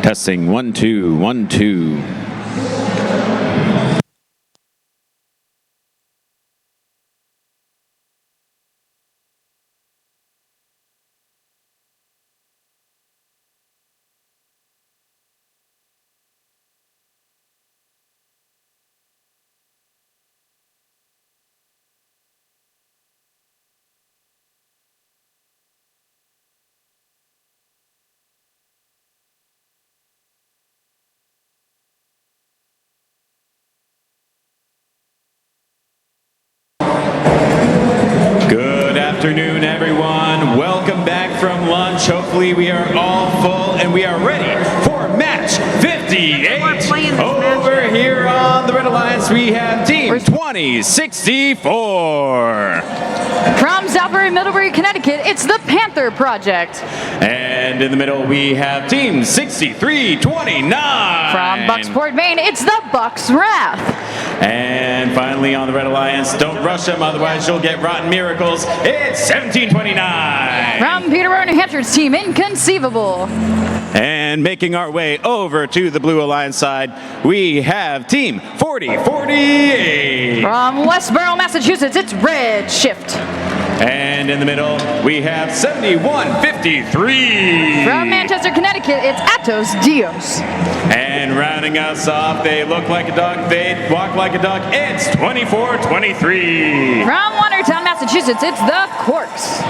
Testing 1 2 1 2. Good afternoon, everyone. Welcome back from lunch. Hopefully we are all full and we are ready for match 58. Over here on the Red Alliance, we have Team 2064. From Southbury, Middlebury, Connecticut, it's the Panther Project. And in the middle, we have Team 6329. From Bucksport, Maine, it's the Bucks Wrath. And finally on the Red Alliance, don't rush them, otherwise you'll get rotten miracles. It's 1729. From Peterborough, New Hampshire, it's Team Inconceivable. And making our way over to the Blue Alliance side, we have Team 4048. From Westboro, Massachusetts, it's Red Shift. And in the middle, we have 7153. From Manchester, Connecticut, it's Atos Dios. And rounding us off, they look like a duck, they walk like a duck, it's 2423. From Watertown, Massachusetts, it's the Quarks.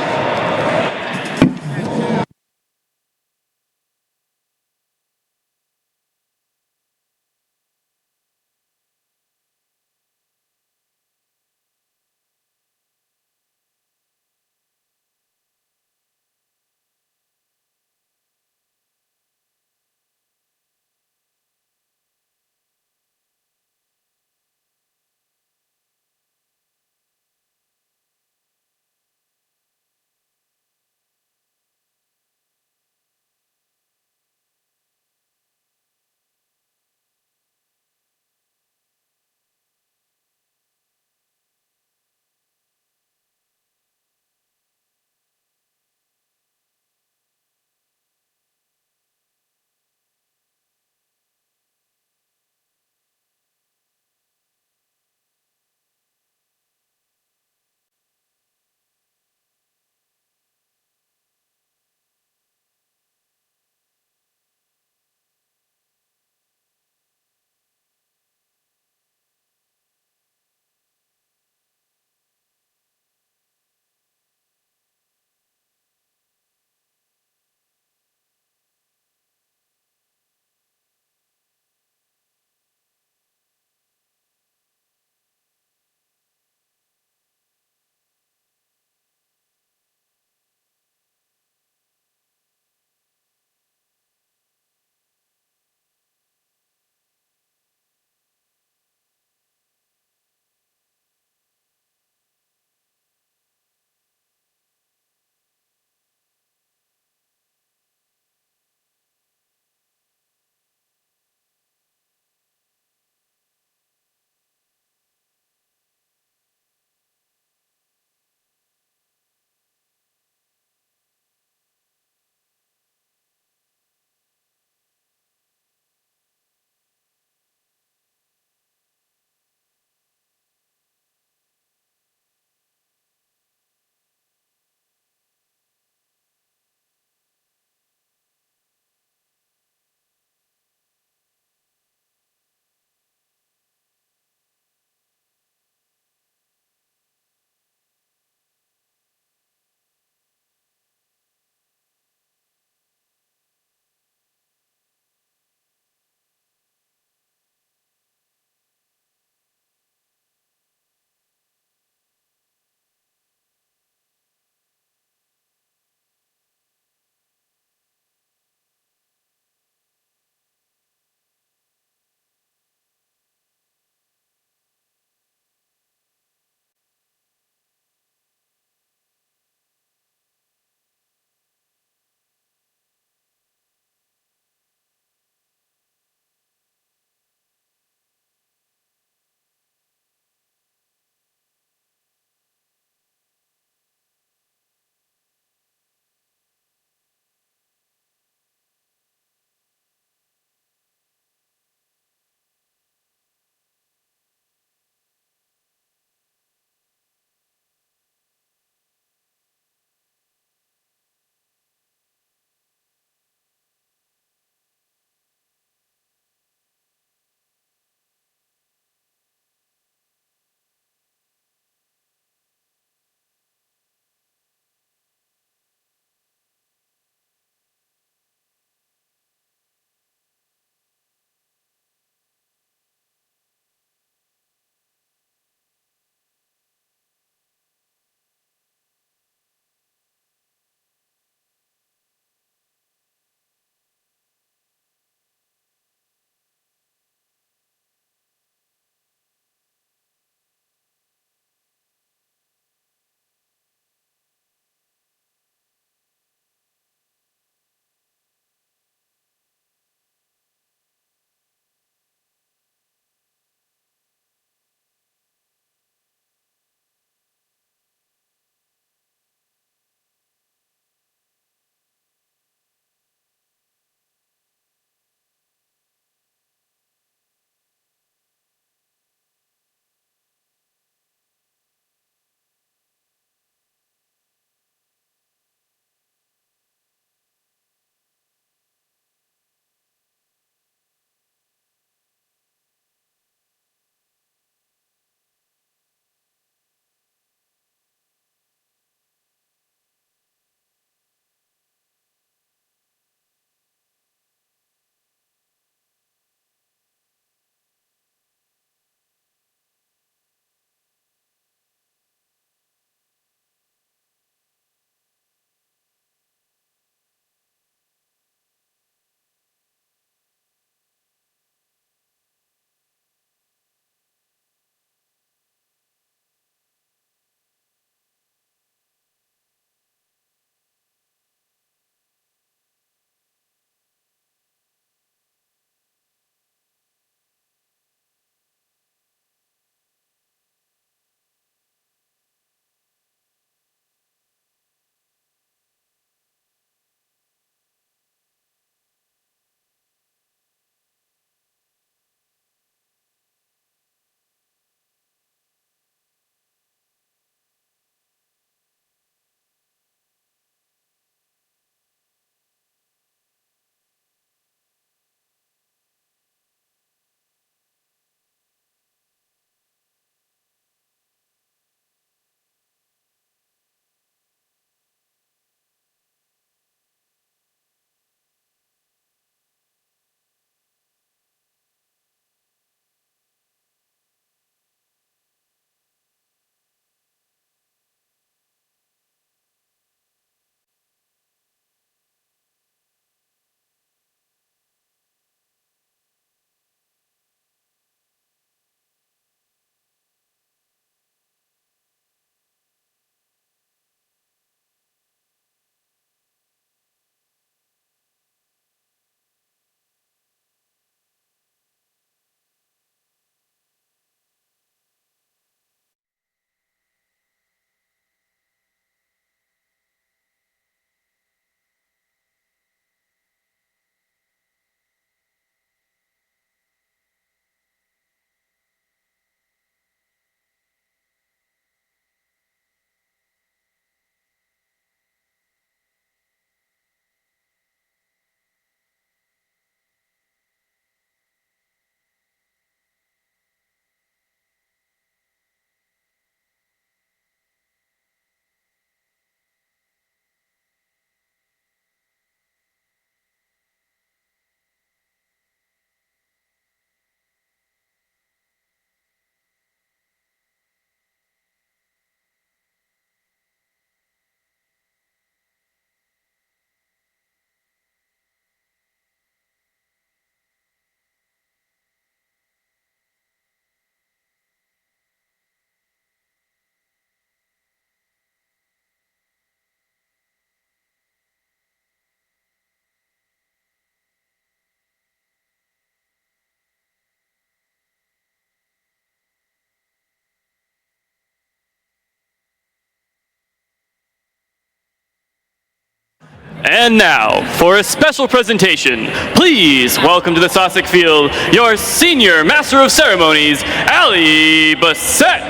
And now, for a special presentation, please welcome to the Sossack Field your Senior Master of Ceremonies, Ali Bassett.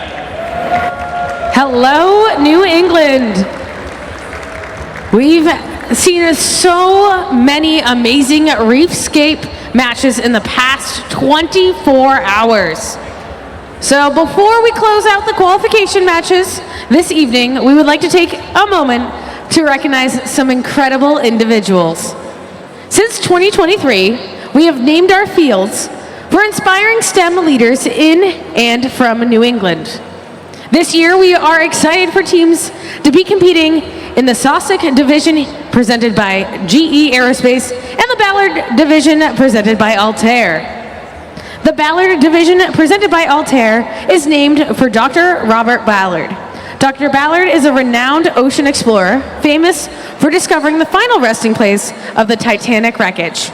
Hello, New England. We've seen so many amazing Reefscape matches in the past 24 hours. So before we close out the qualification matches this evening, we would like to take a moment to recognize some incredible individuals. Since 2023, we have named our fields for inspiring STEM leaders in and from New England. This year, we are excited for teams to be competing in the Sossack Division presented by GE Aerospace and the Ballard Division presented by Altair. The Ballard Division presented by Altair is named for Dr. Robert Ballard. Dr. Ballard is a renowned ocean explorer, famous for discovering the final resting place of the Titanic wreckage.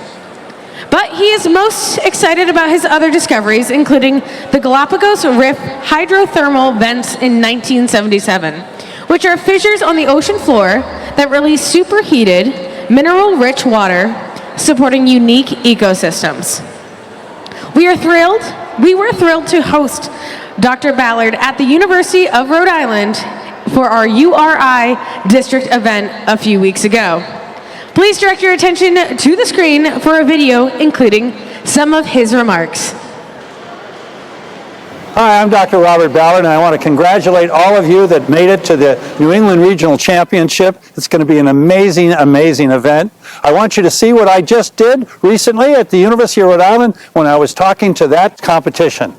But he is most excited about his other discoveries, including the Galapagos Rift hydrothermal vents in 1977, which are fissures on the ocean floor that release superheated, mineral-rich water, supporting unique ecosystems. We were thrilled to host Dr. Ballard at the University of Rhode Island for our URI district event a few weeks ago. Please direct your attention to the screen for a video including some of his remarks. Hi, I'm Dr. Robert Ballard, and I want to congratulate all of you that made it to the New England Regional Championship. It's going to be an amazing, amazing event. I want you to see what I just did recently at the University of Rhode Island when I was talking to that competition.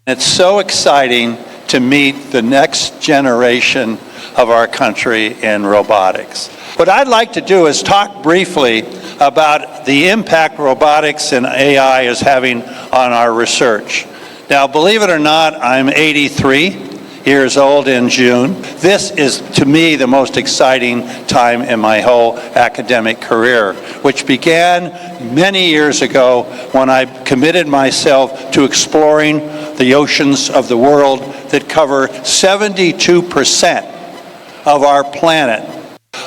It's so exciting to meet the next generation of our country in robotics. What I'd like to do is talk briefly about the impact robotics and AI is having on our research. Now, believe it or not, I'm 83 years old in June. This is, to me, the most exciting time in my whole academic career, which began many years ago when I committed myself to exploring the oceans of the world that cover 72% of our planet.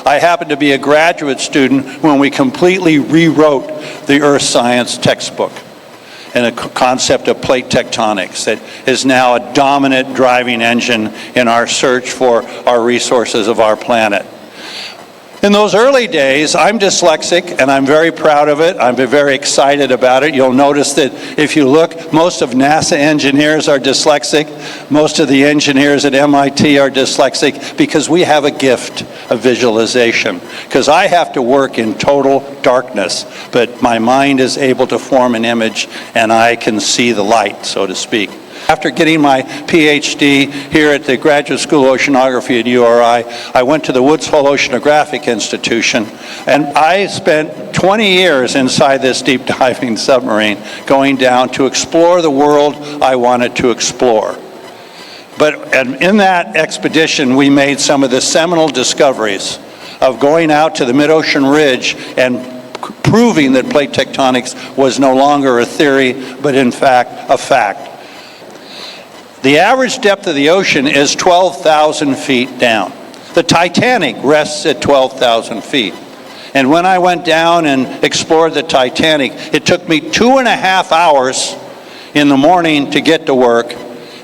I happened to be a graduate student when we completely rewrote the earth science textbook and a concept of plate tectonics that is now a dominant driving engine in our search for our resources of our planet. In those early days, I'm dyslexic, and I'm very proud of it. I'm very excited about it. You'll notice that if you look, most of NASA engineers are dyslexic. Most of the engineers at MIT are dyslexic because we have a gift of visualization. Because I have to work in total darkness, but my mind is able to form an image, and I can see the light, so to speak. After getting my PhD here at the Graduate School of Oceanography at URI, I went to the Woods Hole Oceanographic Institution, and I spent 20 years inside this deep diving submarine going down to explore the world I wanted to explore. But in that expedition, we made some of the seminal discoveries of going out to the mid-ocean ridge and proving that plate tectonics was no longer a theory, but in fact a fact. The average depth of the ocean is 12,000 feet down. The Titanic rests at 12,000 feet. And when I went down and explored the Titanic, it took me 2.5 hours in the morning to get to work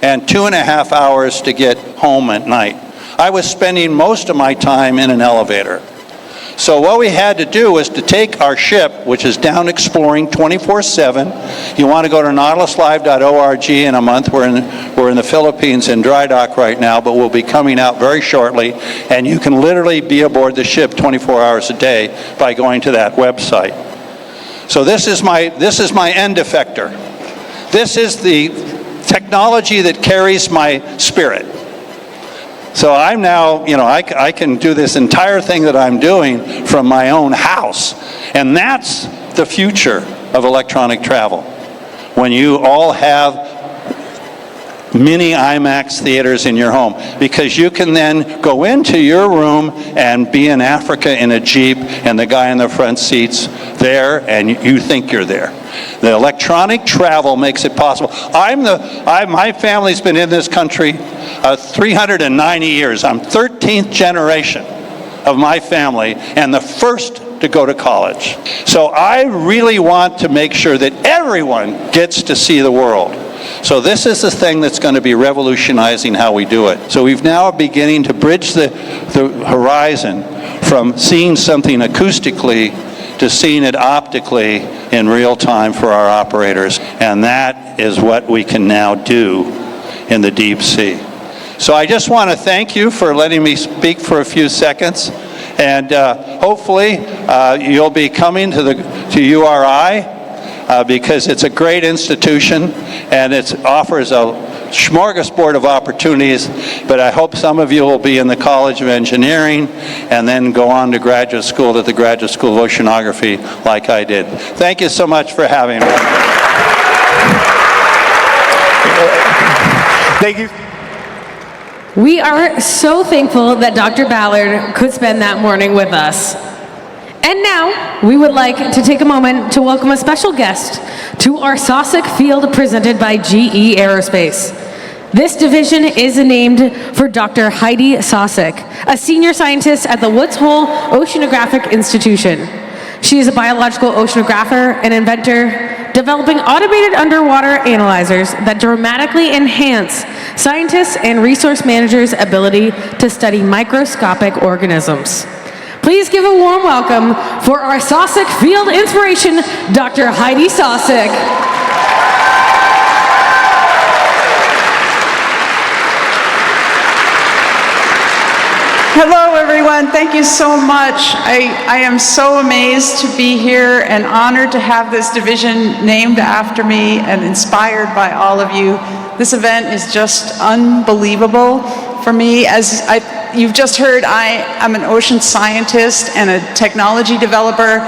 and 2.5 hours to get home at night. I was spending most of my time in an elevator. So what we had to do was to take our ship, which is down exploring 24/7. You want to go to nautiluslive.org in a month. We're in the Philippines in dry dock right now, but we'll be coming out very shortly. And you can literally be aboard the ship 24 hours a day by going to that website. So this is my end effector. This is the technology that carries my spirit. So I'm now, I can do this entire thing that I'm doing from my own house. And that's the future of electronic travel. When you all have mini IMAX theaters in your home, because you can then go into your room and be in Africa in a Jeep and the guy in the front seat's there and you think you're there. The electronic travel makes it possible. My family's been in this country 390 years. I'm 13th generation of my family, and the first to go to college. So I really want to make sure that everyone gets to see the world. So this is the thing that's going to be revolutionizing how we do it. So we've now beginning to bridge the horizon from seeing something acoustically to seeing it optically in real time for our operators. And that is what we can now do in the deep sea. So I just want to thank you for letting me speak for a few seconds. And hopefully you'll be coming to URI because it's a great institution and it offers a smorgasbord of opportunities, but I hope some of you will be in the College of Engineering and then go on to graduate school at the Graduate School of Oceanography like I did. Thank you so much for having me. Thank you. We are so thankful that Dr. Ballard could spend that morning with us. And now, we would like to take a moment to welcome a special guest to our Sossack Field presented by GE Aerospace. This division is named for Dr. Heidi Sossack, a senior scientist at the Woods Hole Oceanographic Institution. She is a biological oceanographer and inventor, developing automated underwater analyzers that dramatically enhance scientists and resource managers' ability to study microscopic organisms. Please give a warm welcome for our Sossack Field inspiration, Dr. Heidi Sossack. Hello, everyone. Thank you so much. I am so amazed to be here and honored to have this division named after me and inspired by all of you. This event is just unbelievable for me. As you've just heard, I'm an ocean scientist and a technology developer.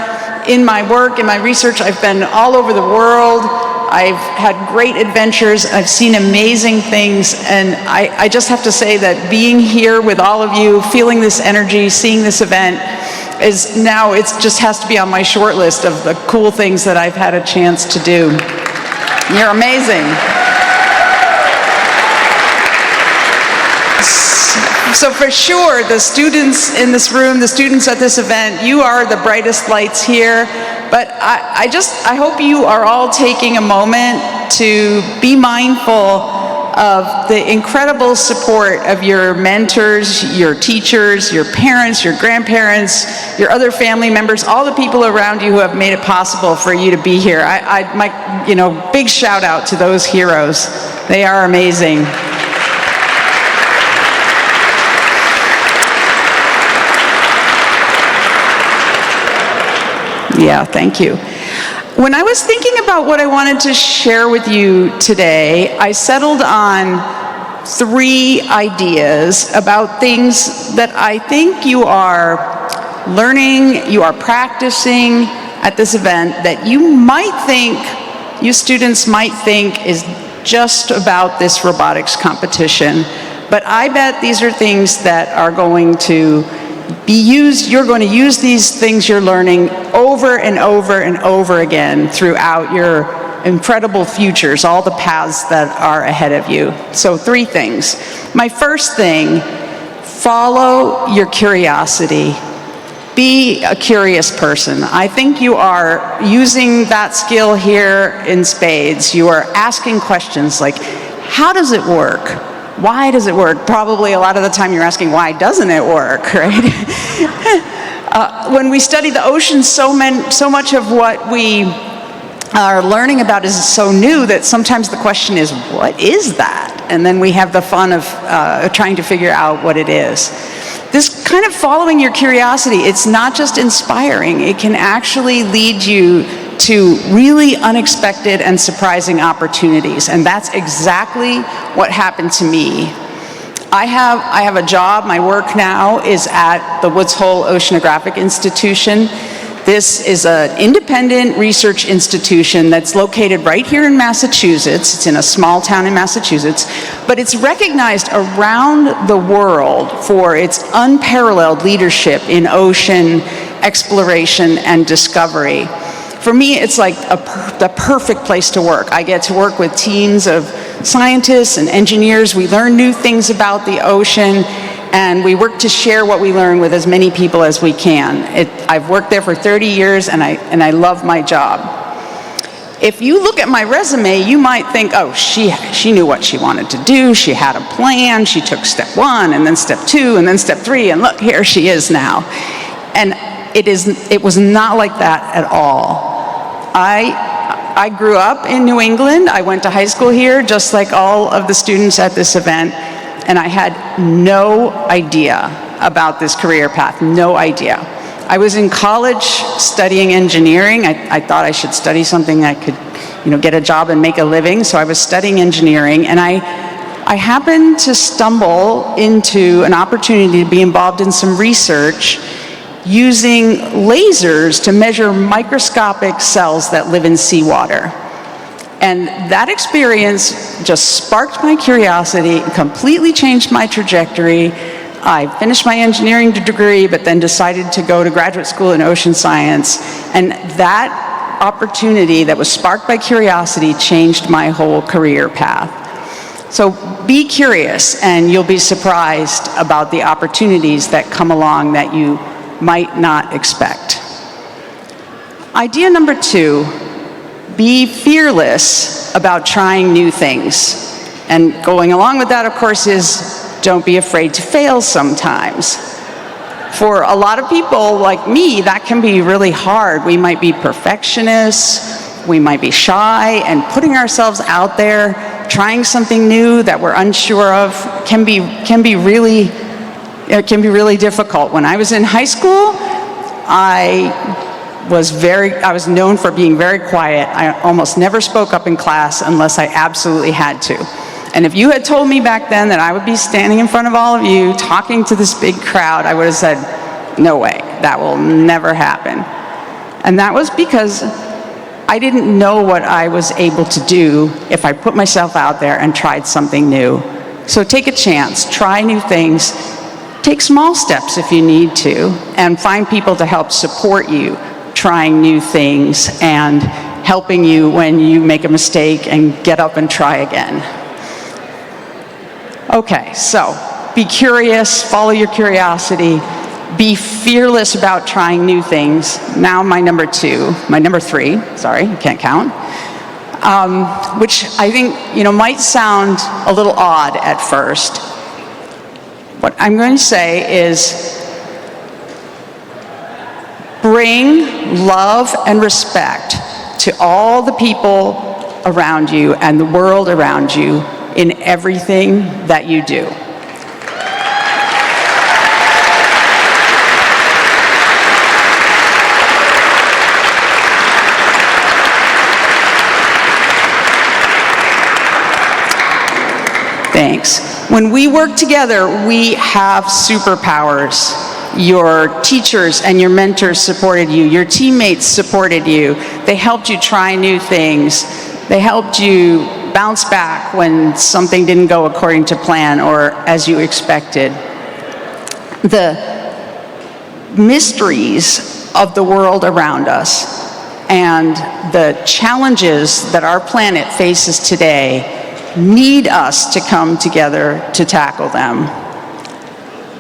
In my work, in my research, I've been all over the world. I've had great adventures. I've seen amazing things. And I just have to say that being here with all of you, feeling this energy, seeing this event, is now, it just has to be on my short list of the cool things that I've had a chance to do. You're amazing. So for sure, the students in this room, the students at this event, you are the brightest lights here. But I hope you are all taking a moment to be mindful of the incredible support of your mentors, your teachers, your parents, your grandparents, your other family members, all the people around you who have made it possible for you to be here. My big shout out to those heroes. They are amazing. Yeah, thank you. When I was thinking about what I wanted to share with you today, I settled on 3 ideas about things that I think you are learning, you are practicing at this event that you students might think is just about this robotics competition. But I bet these are things that are going to be used, you're going to use these things you're learning over and over and over again throughout your incredible futures, all the paths that are ahead of you. So 3 things. My first thing, follow your curiosity. Be a curious person. I think you are using that skill here in spades. You are asking questions like, how does it work? Why does it work? Probably a lot of the time you're asking, why doesn't it work, right? When we study the ocean, so much of what we are learning about is so new that sometimes the question is, what is that? And then we have the fun of trying to figure out what it is. This kind of following your curiosity, it's not just inspiring, it can actually lead you to really unexpected and surprising opportunities. And that's exactly what happened to me. I have a job, my work now is at the Woods Hole Oceanographic Institution. This is an independent research institution that's located right here in Massachusetts. It's in a small town in Massachusetts, but it's recognized around the world for its unparalleled leadership in ocean exploration and discovery. For me, it's like the perfect place to work. I get to work with teams of scientists and engineers. We learn new things about the ocean, and we work to share what we learn with as many people as we can. I've worked there for 30 years, and I love my job. If you look at my resume, you might think, oh, she knew what she wanted to do, she had a plan, she took step 1, and then step 2, and then step 3, and look, here she is now. And it was not like that at all. I grew up in New England. I went to high school here, just like all of the students at this event, and I had no idea about this career path, no idea. I was in college studying engineering. I thought I should study something that could, get a job and make a living, so I was studying engineering, and I happened to stumble into an opportunity to be involved in some research using lasers to measure microscopic cells that live in seawater. And that experience just sparked my curiosity, completely changed my trajectory. I finished my engineering degree, but then decided to go to graduate school in ocean science. And that opportunity that was sparked by curiosity changed my whole career path. So be curious, and you'll be surprised about the opportunities that come along that you might not expect. Idea number 2, be fearless about trying new things. And going along with that, of course, is don't be afraid to fail sometimes. For a lot of people like me, that can be really hard. We might be perfectionists, we might be shy, and putting ourselves out there, trying something new that we're unsure of can be really difficult. When I was in high school, I was known for being very quiet. I almost never spoke up in class unless I absolutely had to. And if you had told me back then that I would be standing in front of all of you talking to this big crowd, I would have said, no way, that will never happen. And that was because I didn't know what I was able to do if I put myself out there and tried something new. So take a chance, try new things, take small steps if you need to, and find people to help support you trying new things and helping you when you make a mistake and get up and try again. Okay, so be curious, follow your curiosity, be fearless about trying new things. Now my number 3, sorry, I can't count, which I think, might sound a little odd at first. What I'm going to say is bring love and respect to all the people around you and the world around you in everything that you do. Thanks. When we work together, we have superpowers. Your teachers and your mentors supported you. Your teammates supported you. They helped you try new things. They helped you bounce back when something didn't go according to plan or as you expected. The mysteries of the world around us and the challenges that our planet faces today need us to come together to tackle them.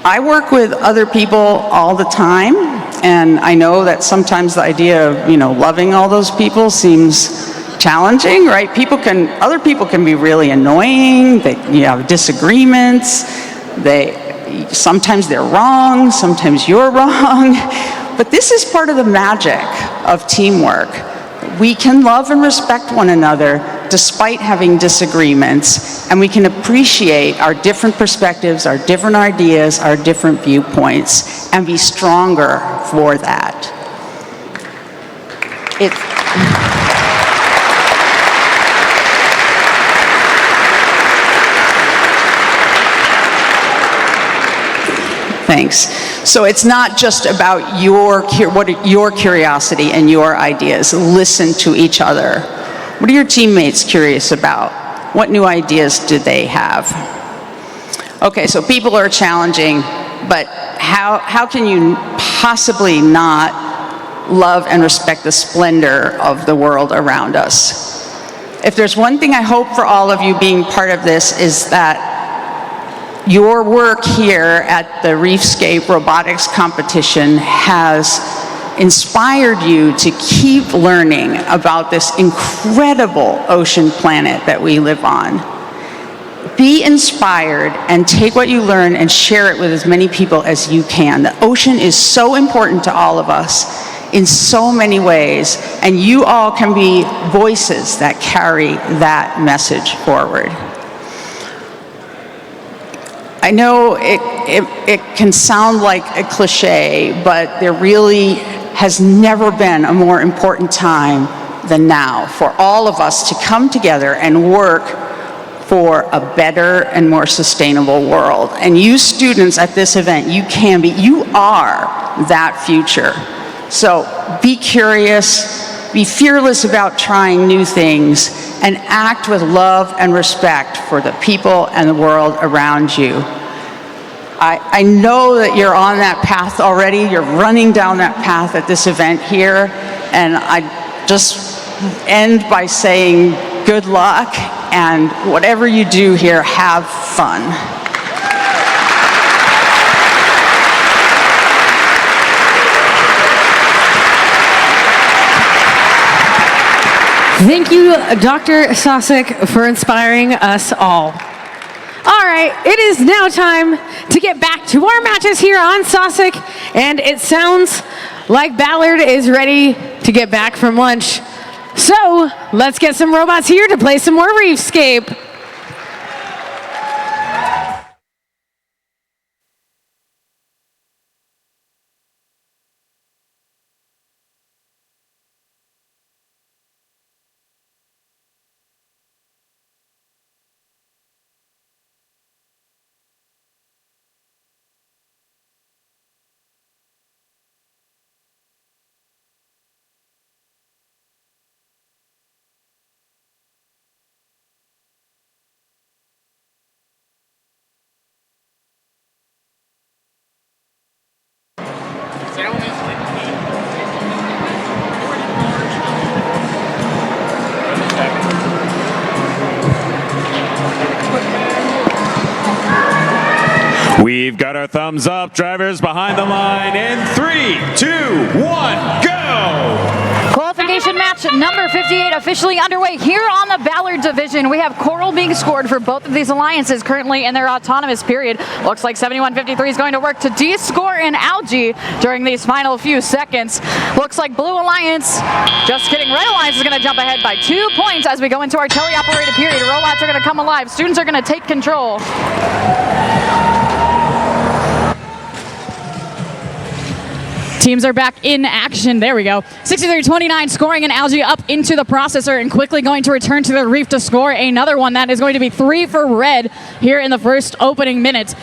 I work with other people all the time, and I know that sometimes the idea of, loving all those people seems challenging, right? Other people can be really annoying. You have disagreements. Sometimes they're wrong, sometimes you're wrong. But this is part of the magic of teamwork. We can love and respect one another despite having disagreements, and we can appreciate our different perspectives, our different ideas, our different viewpoints, and be stronger for that. Thanks. So it's not just about your curiosity and your ideas. Listen to each other. What are your teammates curious about? What new ideas do they have? Okay, so people are challenging, but how can you possibly not love and respect the splendor of the world around us? If there's one thing I hope for all of you being part of this is that Your work here at the Reefscape Robotics Competition has inspired you to keep learning about this incredible ocean planet that we live on. Be inspired and take what you learn and share it with as many people as you can. The ocean is so important to all of us in so many ways, and you all can be voices that carry that message forward. I know it can sound like a cliche, but there really has never been a more important time than now for all of us to come together and work for a better and more sustainable world. And you students at this event, you are that future. So be curious, be fearless about trying new things, and act with love and respect for the people and the world around you. I know that you're on that path already. You're running down that path at this event here, and I just end by saying good luck, and whatever you do here, have fun. Thank you, Dr. Sosik, for inspiring us all. All right, it is now time to get back to our matches here on Sosik, and it sounds like Ballard is ready to get back from lunch. So let's get some robots here to play some more Reefscape. We've got our thumbs up. Drivers behind the line in 3, 2, 1, go! Qualification match number 58 officially underway here on the Ballard division. We have Coral being scored for both of these alliances currently in their autonomous period. Looks like 7153 is going to work to de-score in Algae during these final few seconds. Looks like Blue Alliance, just kidding, Red Alliance is going to jump ahead by 2 points as we go into our teleoperated period. Robots are going to come alive. Students are going to take control. Teams are back in action. There we go. 63-29 scoring an Algae up into the processor and quickly going to return to the reef to score another one. That is going to be 3 for Red here in the first opening minute.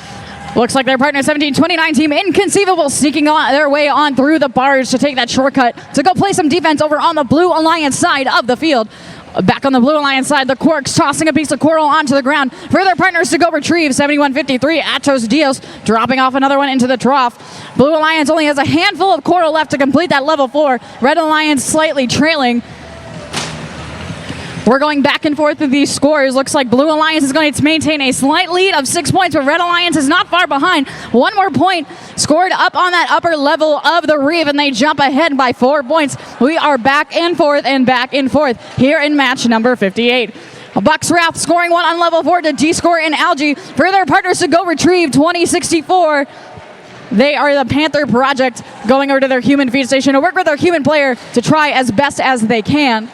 Looks like their partner 17-29 team Inconceivable sneaking on their way on through the barge to take that shortcut to go play some defense over on the Blue Alliance side of the field. Back on the Blue Alliance side, the Quarks tossing a piece of coral onto the ground for their partners to go retrieve. 71-53, Atos Dios dropping off another one into the trough. Blue Alliance only has a handful of coral left to complete that level 4. Red Alliance slightly trailing. We're going back and forth with these scores. Looks like Blue Alliance is going to maintain a slight lead of 6 points, but Red Alliance is not far behind. One more point scored up on that upper level of the reef, and they jump ahead by 4 points. We are back and forth here in match number 58. Bucks Wrath scoring one on level 4 to de-score in Algae for their partners to go retrieve 2064. They are the Panther Project going over to their human feed station to work with their human player to try as best as they can.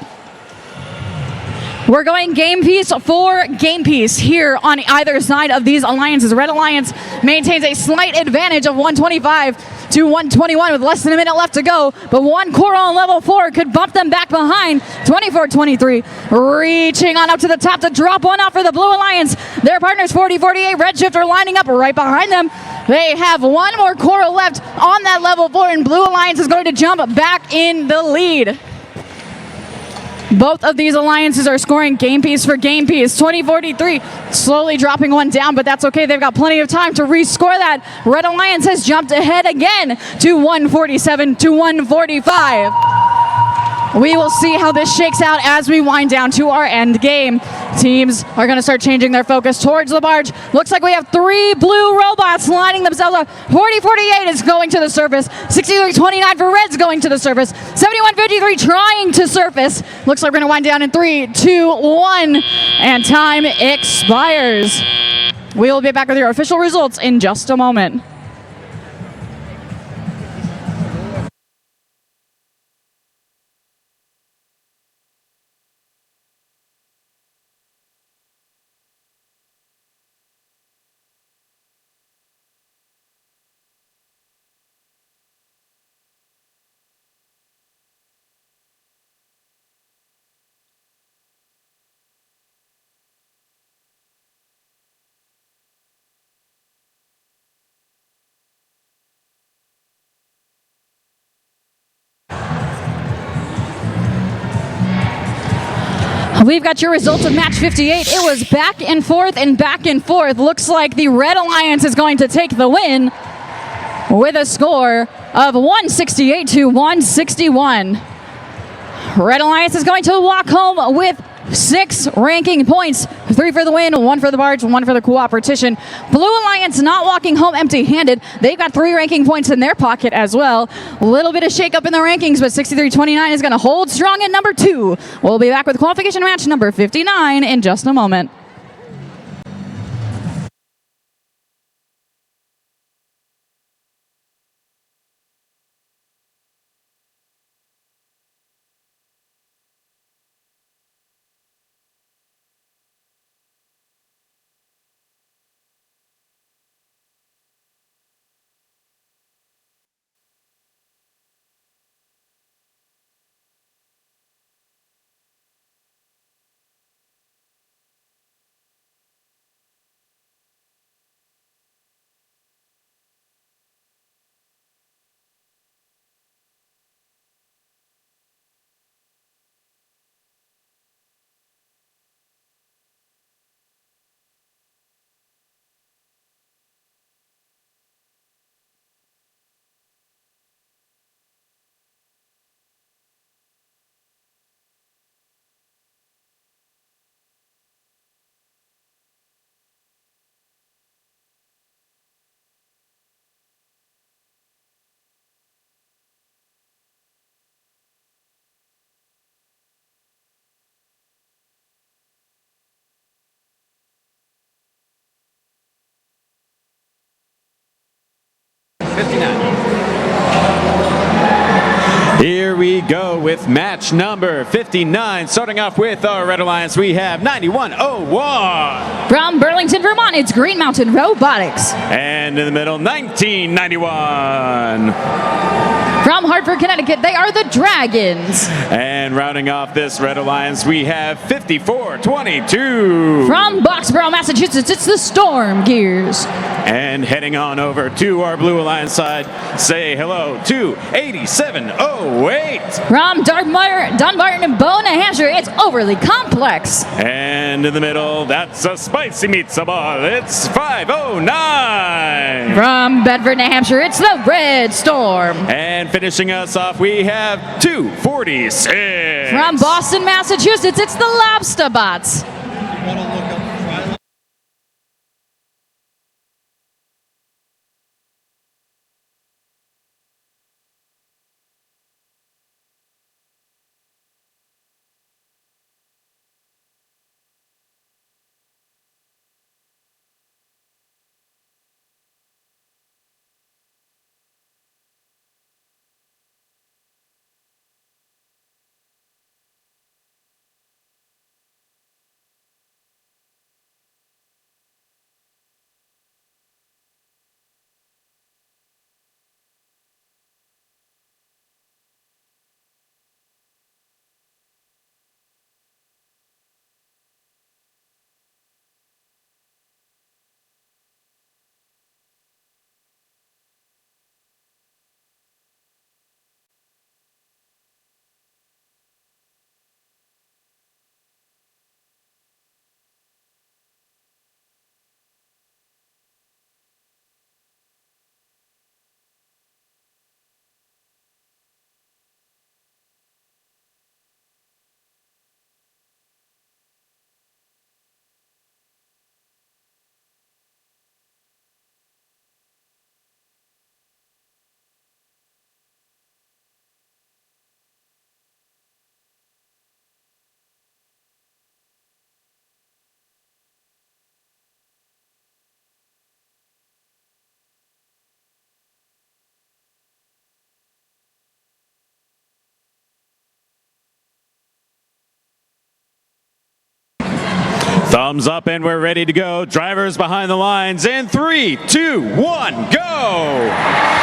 We're going game piece for game piece here on either side of these alliances. Red Alliance maintains a slight advantage of 125 to 121 with less than a minute left to go, but one coral on level 4 could bump them back behind. 24-23, reaching on up to the top to drop one off for the Blue Alliance. Their partners 40-48, Redshift are lining up right behind them. They have one more coral left on that level 4, and Blue Alliance is going to jump back in the lead. Both of these alliances are scoring game piece for game piece. 20-43, slowly dropping one down, but that's okay. They've got plenty of time to rescore that. Red Alliance has jumped ahead again to 147 to 145. We will see how this shakes out as we wind down to our end game. Teams are going to start changing their focus towards the barge. Looks like we have 3 blue robots lining themselves up. 40-48 is going to the surface. 63-29 for Reds going to the surface. 71-53 trying to surface. Looks like we're going to wind down in 3, 2, 1, and time expires. We will be back with your official results in just a moment. We've got your results of match 58. It was back and forth and back and forth. Looks like the Red Alliance is going to take the win with a score of 168-161. Red Alliance is going to walk home with 6 ranking points. 3 for the win, 1 for the barge, 1 for the cooperation. Blue Alliance not walking home empty-handed. They've got 3 ranking points in their pocket as well. A little bit of shake-up in the rankings, but 63-29 is going to hold strong at number 2. We'll be back with qualification match number 59 in just a moment. Here we go with match number 59. Starting off with our Red Alliance, we have 9101. From Burlington, Vermont, it's Green Mountain Robotics. And in the middle, 1991. From Hartford, Connecticut, they are the Dragons. And rounding off this Red Alliance, we have 5422. From Boxborough, Massachusetts, it's the Storm Gears. And heading on over to our Blue Alliance side, say hello to 8708. From Dunbarton and Bow, New Hampshire, it's Overly Complex. And in the middle, that's a spicy pizza ball. It's 509. From Bedford, New Hampshire, it's the Red Storm. And finishing us off, we have 246. From Boston, Massachusetts, it's the Lobster Bots. Thumbs up and we're ready to go. Drivers behind the lines in 3, 2, 1, go!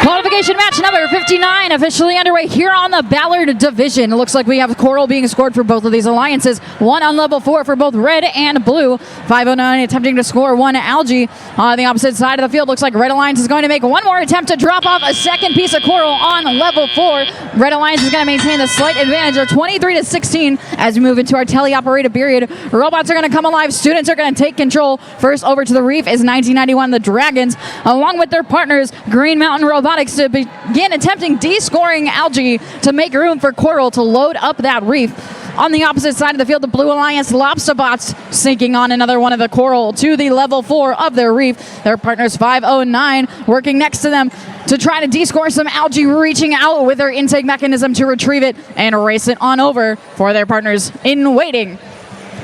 Qualification match number 59 officially underway here on the Ballard division. It looks like we have Coral being scored for both of these alliances. One on level 4 for both red and blue. 509 attempting to score one Algae. On the opposite side of the field, looks like Red Alliance is going to make one more attempt to drop off a second piece of Coral on level 4. Red Alliance is going to maintain the slight advantage of 23-16 as we move into our teleoperated period. Robots are going to come alive. Students are going to take control. First over to the reef is 1991 the Dragons, along with their partners Green Mountain Robotics, to begin attempting descoring Algae to make room for Coral to load up that reef. On the opposite side of the field, the Blue Alliance Lobsterbots sinking on another one of the Coral to the level 4 of their reef. Their partners 509 working next to them to try to descore some Algae, reaching out with their intake mechanism to retrieve it and race it on over for their partners in waiting.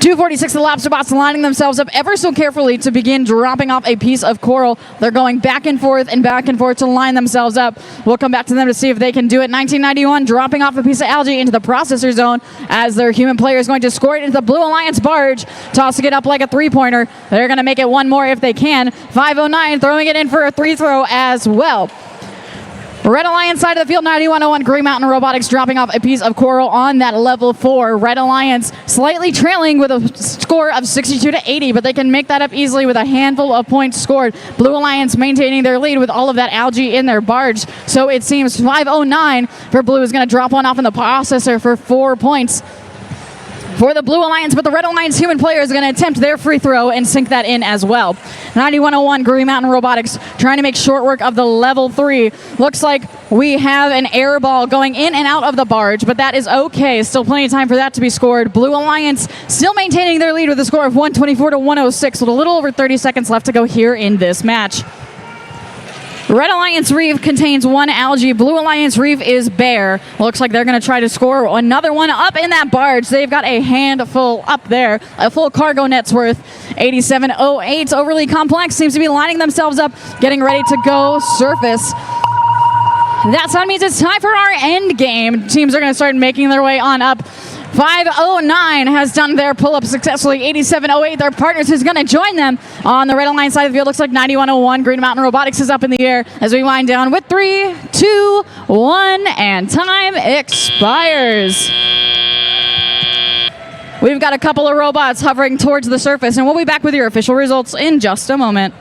246, the Lobsterbots lining themselves up ever so carefully to begin dropping off a piece of Coral. They're going back and forth to line themselves up. We'll come back to them to see if they can do it. 1991 dropping off a piece of Algae into the processor zone as their human player is going to score it into the Blue Alliance barge, tossing it up like a three-pointer. They're going to make it one more if they can. 509 throwing it in for a three throw as well. Red Alliance side of the field, 9101 Green Mountain Robotics dropping off a piece of Coral on that level 4. Red Alliance slightly trailing with a score of 62-80, but they can make that up easily with a handful of points scored. Blue Alliance maintaining their lead with all of that Algae in their barge. So it seems 509 for Blue is going to drop one off in the processor for 4 points for the Blue Alliance, but the Red Alliance human player is going to attempt their free throw and sink that in as well. 9101 Green Mountain Robotics trying to make short work of the level 3. Looks like we have an air ball going in and out of the barge, but that is okay. Still plenty of time for that to be scored. Blue Alliance still maintaining their lead with a score of 124-106 with a little over 30 seconds left to go here in this match. Red Alliance Reef contains one Algae. Blue Alliance Reef is bare. Looks like they're going to try to score another one up in that barge. They've got a handful up there. A full cargo net's worth. 8708 Overly Complex seems to be lining themselves up, getting ready to go surface. That sound means it's time for our end game. Teams are going to start making their way on up. 509 has done their pull-up successfully. 8708, their partners, is going to join them on the Red Alliance side of the field. Looks like 9101 Green Mountain Robotics is up in the air as we wind down with 3, 2, 1, and time expires. We've got a couple of robots hovering towards the surface, and we'll be back with your official results in just a moment.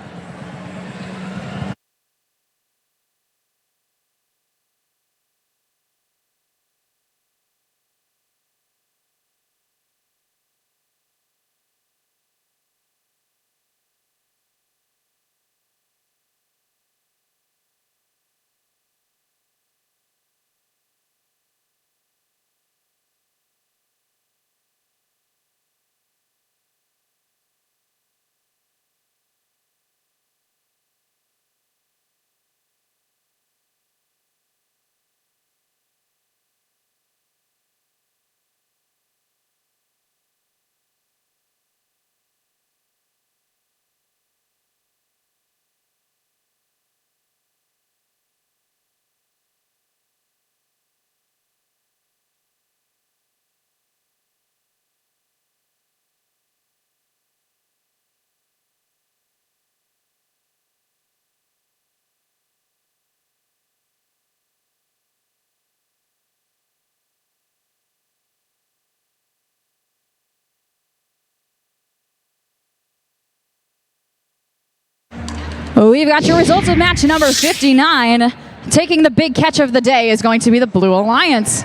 We've got your results of match number 59. Taking the big catch of the day is going to be the Blue Alliance.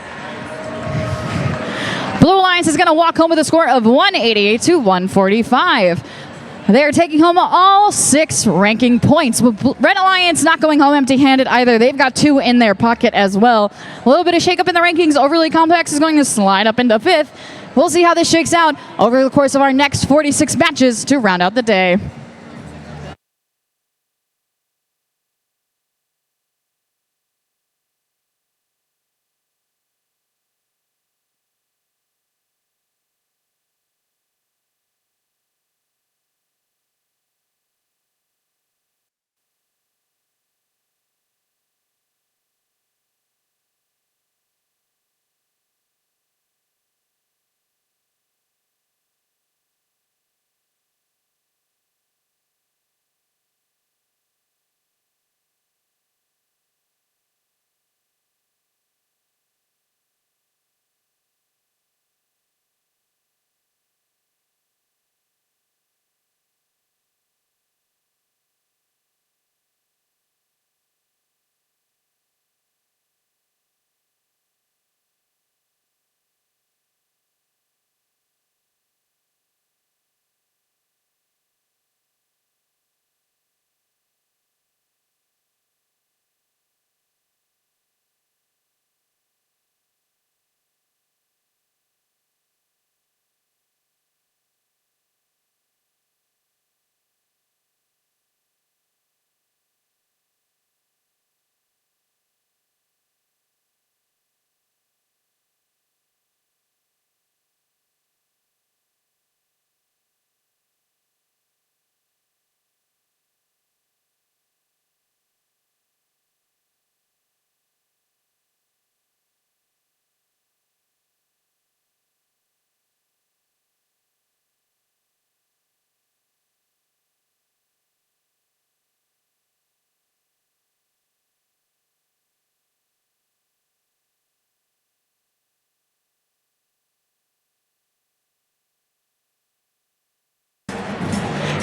Blue Alliance is going to walk home with a score of 188-145. They're taking home all 6 ranking points. Red Alliance not going home empty-handed either. They've got 2 in their pocket as well. A little bit of shake-up in the rankings. Overly Complex is going to slide up into 5th. We'll see how this shakes out over the course of our next 46 matches to round out the day.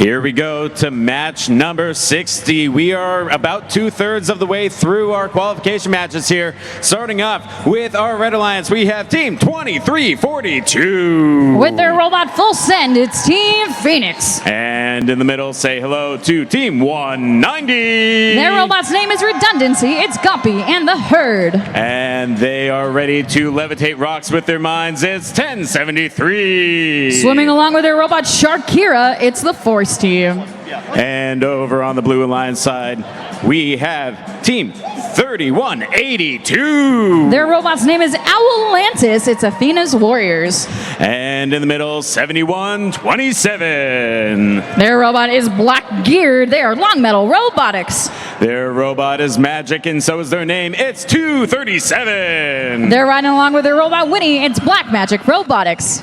Here we go to match number 60. We are about 2/3 of the way through our qualification matches here. Starting off with our Red Alliance, we have Team 2342. With their robot full send, it's Team Phoenix. And in the middle, say hello to Team 190. Their robot's name is Redundancy. It's Guppy and the Herd. And they are ready to levitate rocks with their minds. It's 1073. Swimming along with their robot Sharkira, it's the Force Team. And over on the Blue Alliance side, we have Team 3182. Their robot's name is Owlantis. It's Athena's Warriors. And in the middle, 7127. Their robot is Black Geared. They are Long Metal Robotics. Their robot is magic, and so is their name. It's 237. They're riding along with their robot Winnie. It's Black Magic Robotics.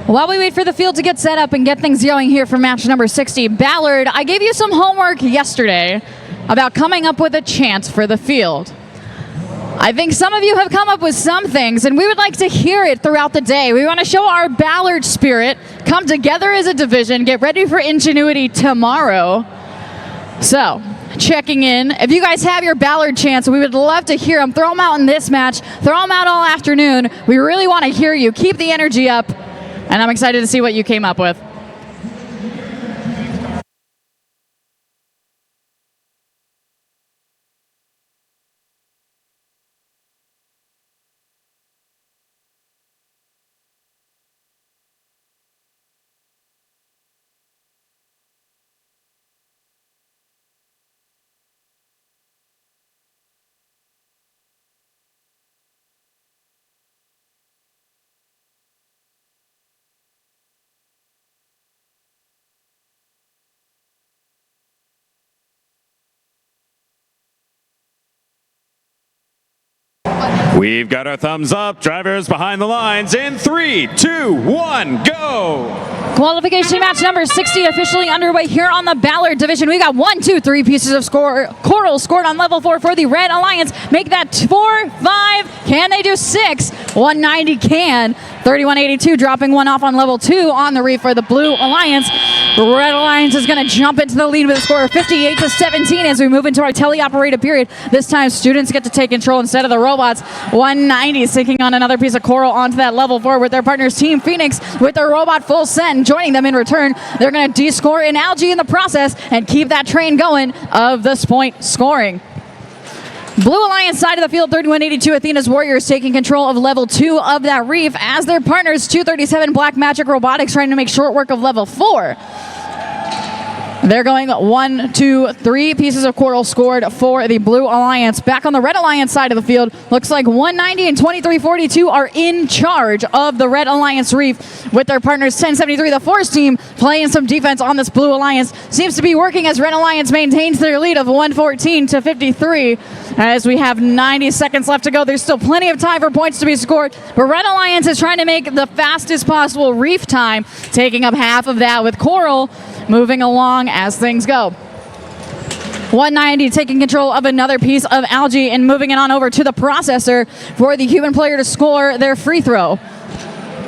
While we wait for the field to get set up and get things going here for match number 60, Ballard, I gave you some homework yesterday about coming up with a chant for the field. I think some of you have come up with some things, and we would like to hear it throughout the day. We want to show our Ballard spirit, come together as a division, get ready for Ingenuity tomorrow. So, checking in. If you guys have your Ballard chants, we would love to hear them. Throw them out in this match. Throw them out all afternoon. We really want to hear you. Keep the energy up. And I'm excited to see what you came up with. We've got our thumbs up. Drivers behind the lines in 3, 2, 1, go! Qualification match number 60 officially underway here on the Ballard division. We got 1, 2, 3 pieces of coral scored on level 4 for the Red Alliance. Make that 4, 5. Can they do 6? 190 can. 3182 dropping one off on level 2 on the reef for the Blue Alliance. Red Alliance is going to jump into the lead with a score of 58-17 as we move into our teleoperated period. This time students get to take control instead of the robots. 190 sinking on another piece of coral onto that level 4 with their partners Team Phoenix with their robot full send joining them in return. They're going to de-score an algae in the process and keep that train going of this point scoring. Blue Alliance side of the field, 3182 Athena's Warriors taking control of level 2 of that reef as their partners 237 Black Magic Robotics trying to make short work of level 4. They're going 1, 2, 3 pieces of coral scored for the Blue Alliance. Back on the Red Alliance side of the field, looks like 190 and 2342 are in charge of the Red Alliance Reef with their partners 1073. The Force team playing some defense on this Blue Alliance seems to be working as Red Alliance maintains their lead of 114 to 53. As we have 90 seconds left to go, there's still plenty of time for points to be scored, but Red Alliance is trying to make the fastest possible reef time, taking up half of that with Coral moving along as things go. 190 taking control of another piece of algae and moving it on over to the processor for the human player to score their free throw.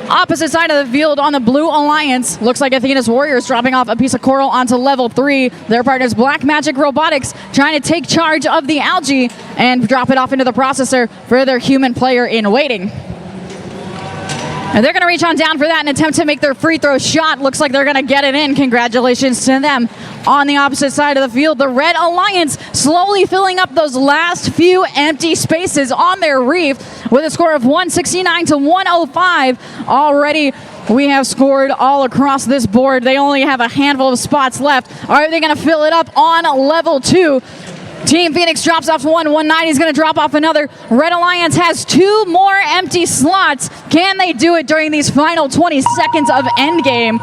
Opposite side of the field on the Blue Alliance, looks like Athena's Warriors dropping off a piece of coral onto level 3. Their partners Black Magic Robotics trying to take charge of the algae and drop it off into the processor for their human player in waiting. And they're going to reach on down for that and attempt to make their free throw shot. Looks like they're going to get it in. Congratulations to them. On the opposite side of the field, the Red Alliance slowly filling up those last few empty spaces on their reef with a score of 169 to 105. Already we have scored all across this board. They only have a handful of spots left. Are they going to fill it up on level 2? Team Phoenix drops off one. 190 is going to drop off another. Red Alliance has 2 more empty slots. Can they do it during these final 20 seconds of endgame?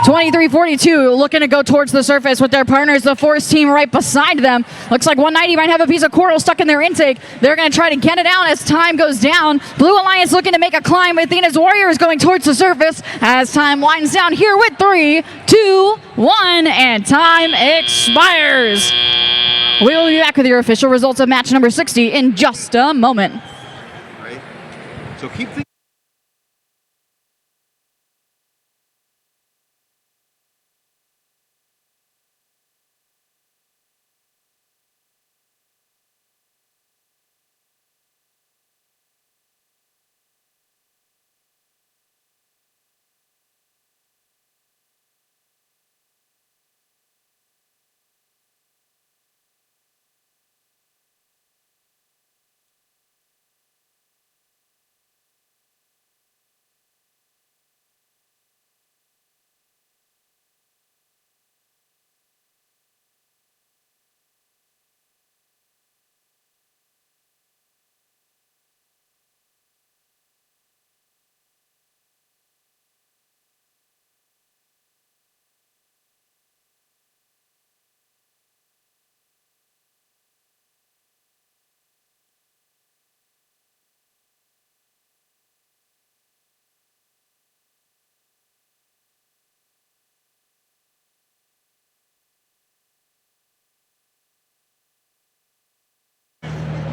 2342 looking to go towards the surface with their partners, the Force team right beside them. Looks like 190 might have a piece of coral stuck in their intake. They're going to try to get it out as time goes down. Blue Alliance looking to make a climb. Athena's Warriors going towards the surface as time winds down here with 3, 2, 1, and time expires. We will be back with your official results of match number 60 in just a moment. Right. So keep the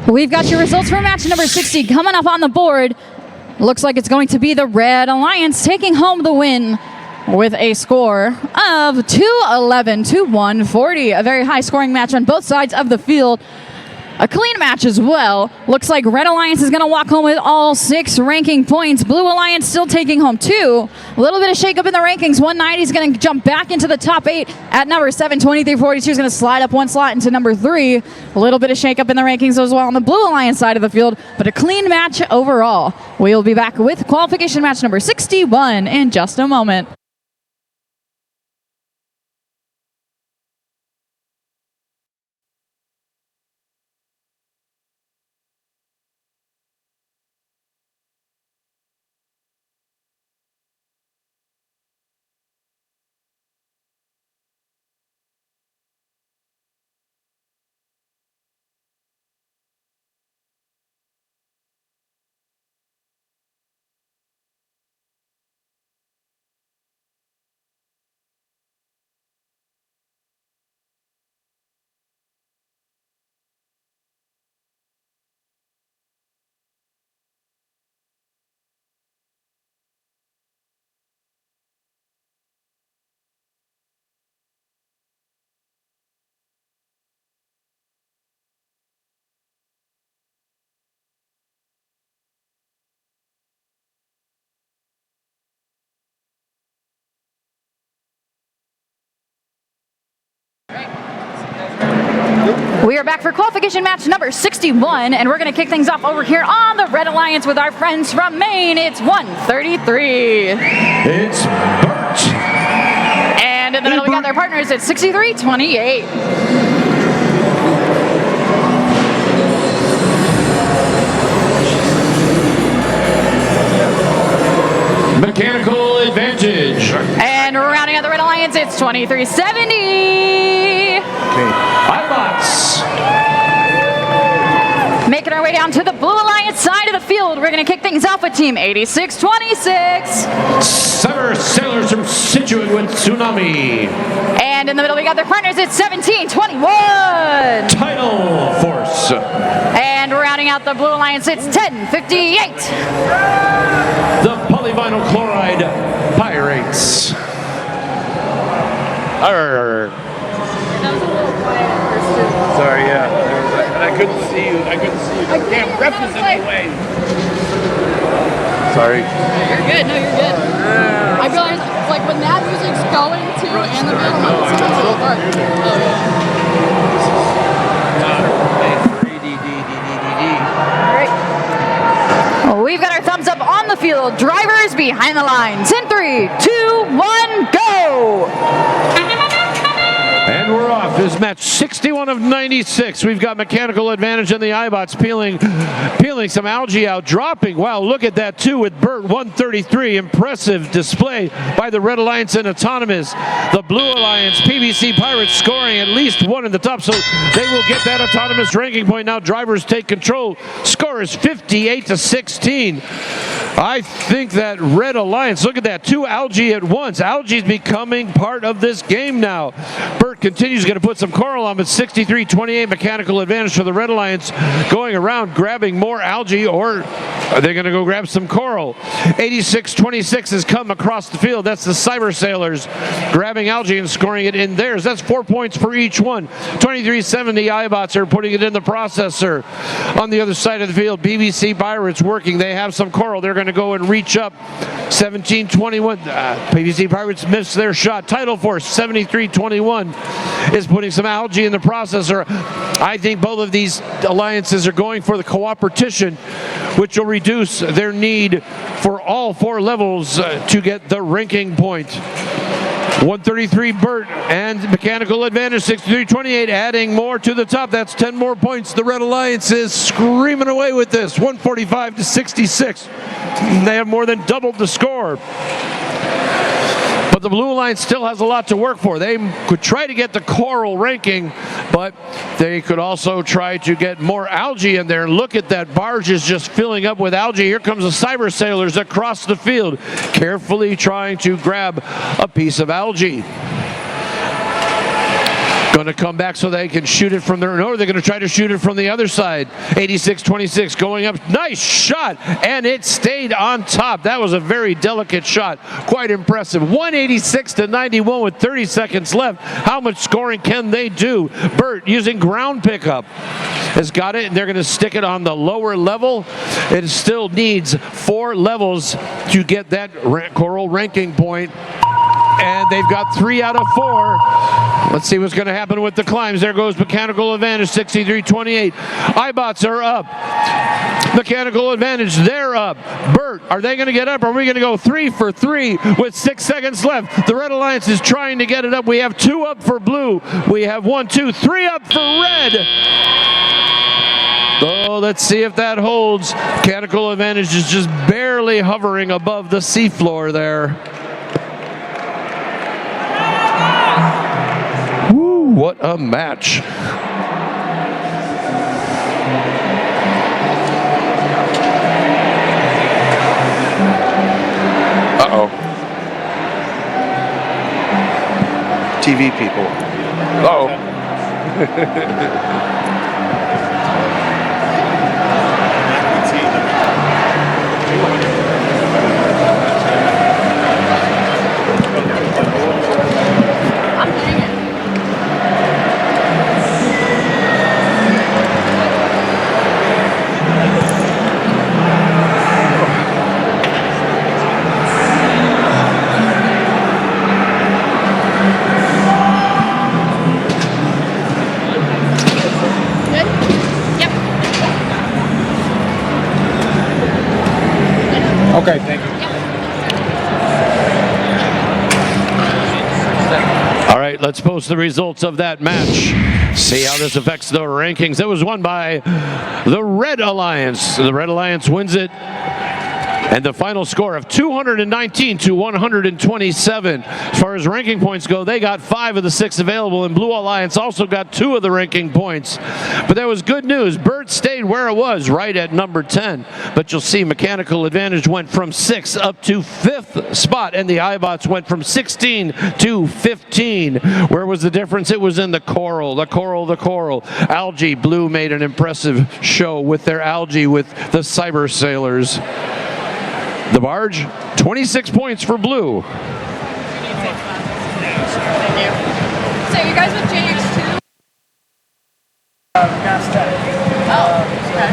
We've got your results for match number 60 coming up on the board. Looks like it's going to be the Red Alliance taking home the win with a score of 211 to 140. A very high scoring match on both sides of the field. A clean match as well. Looks like Red Alliance is going to walk home with all 6 ranking points. Blue Alliance still taking home 2. A little bit of shakeup in the rankings. 190 is going to jump back into the top 8 at number 7. 2342 is going to slide up 1 slot into number 3. A little bit of shakeup in the rankings as well on the Blue Alliance side of the field, but a clean match overall. We'll be back with qualification match number 61 in just a moment. We are back for qualification match number 61, and we're going to kick things off over here on the Red Alliance with our friends from Maine. It's 133. It's Bert. And in the middle, we got out their partners, it's 63-28. Mechanical advantage. And rounding out the Red Alliance, it's 23-70. iBots. Making our way down to the Blue Alliance side of the field, we're going to kick things off with Team 8626. Cyber Sailors from Situate with Tsunami. And in the middle, we got their partners, it's 17-21. Tidal Force. And rounding out the Blue Alliance, it's 10-58. The Polyvinyl Chloride Pirates. Arr. That was a little quiet at first, too. Sorry, yeah. I couldn't see you. Damn, ref was in the way. Sorry. You're good. No, you're good. I realized, like, when that music's going, too, and the middle, I'm like, it's a little dark. Oh, yeah. We've got our thumbs up on the field. Drivers behind the lines. In 3, 2, 1, go! And we're off. This is match 61 of 96. We've got mechanical advantage in the iBots peeling some algae out, dropping. Wow, look at that too with Burt 133. Impressive display by the Red Alliance and Autonomous. The Blue Alliance, PVC Pirates scoring at least one in the top, so they will get that Autonomous ranking point. Now drivers take control. Score is 58-16. I think that Red Alliance, look at that, 2 algae at once. Algae is becoming part of this game now. Burt continues, going to put some coral on, but 63-28 mechanical advantage for the Red Alliance, going around grabbing more algae, or are they going to go grab some coral? 86-26 has come across the field. That's the Cyber Sailors grabbing algae and scoring it in theirs. That's 4 points for each one. 23-70 iBots are putting it in the processor. On the other side of the field, BBC Pirates working. They have some coral. They're going to go and reach up. 17-21. PVC Pirates missed their shot. Tidal Force 73-21 is putting some algae in the processor. I think both of these alliances are going for the cooperation, which will reduce their need for all 4 levels to get the ranking point. 133 Burt and mechanical advantage 63-28, adding more to the top. That's 10 more points. The Red Alliance is screaming away with this. 145-66. They have more than doubled the score. But the Blue Alliance still has a lot to work for. They could try to get the coral ranking, but they could also try to get more algae in there. Look at that, barge is just filling up with algae. Here comes the Cyber Sailors across the field, carefully trying to grab a piece of algae. Going to come back so they can shoot it from there. No, they're going to try to shoot it from the other side. 86-26 going up. Nice shot, and it stayed on top. That was a very delicate shot. Quite impressive. 186-91 with 30 seconds left. How much scoring can they do? Burt using ground pickup has got it, and they're going to stick it on the lower level. It still needs 4 levels to get that coral ranking point. And they've got 3 out of 4. Let's see what's going to happen with the climbs. There goes mechanical advantage, 63-28. iBots are up. Mechanical advantage, they're up. Burt, are they going to get up? Or are we going to go 3 for 3 with 6 seconds left? The Red Alliance is trying to get it up. We have 2 up for blue. We have 1, 2, 3 up for red. Oh, let's see if that holds. Mechanical advantage is just barely hovering above the seafloor there. Woo, what a match. Uh-oh. TV people. Uh-oh. Okay, thank you. All right, let's post the results of that match. See how this affects the rankings. It was won by the Red Alliance. The Red Alliance wins it. And the final score of 219 to 127. As far as ranking points go, they got 5 of the 6 available, and Blue Alliance also got 2 of the ranking points. But that was good news. Bert stayed where it was, right at number 10. But you'll see Mechanical Advantage went from 6th up to 5th spot, and the iBots went from 16 to 15. Where was the difference? It was in the coral. Algae. Blue made an impressive show with their algae with the Cyber Sailors. The barge, 26 points for Blue. So you guys with JX2? Oh, okay.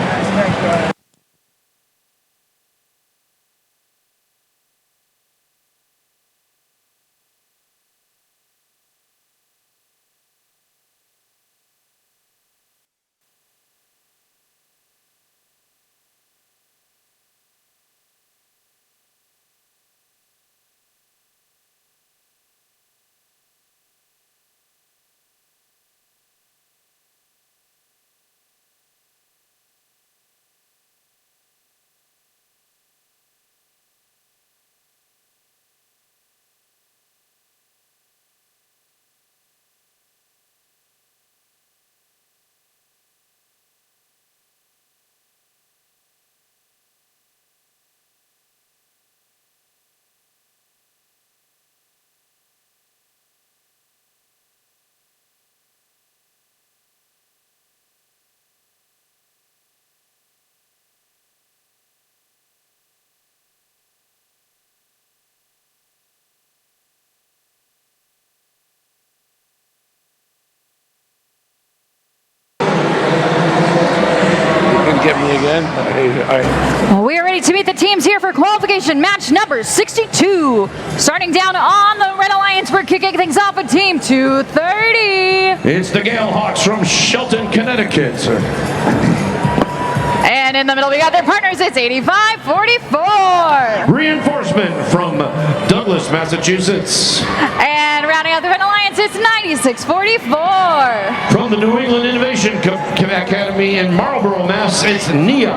Get me again. Well, we are ready to meet the teams here for qualification match number 62. Starting down on the Red Alliance, we're kicking things off with team 230. It's the Gale Hawks from Shelton, Connecticut. And in the middle, we got their partners. It's 85-44. Reinforcement from Douglas, Massachusetts. And rounding out the Red Alliance, it's 96-44. From the New England Innovation Academy in Marlborough, Mass, it's Nia.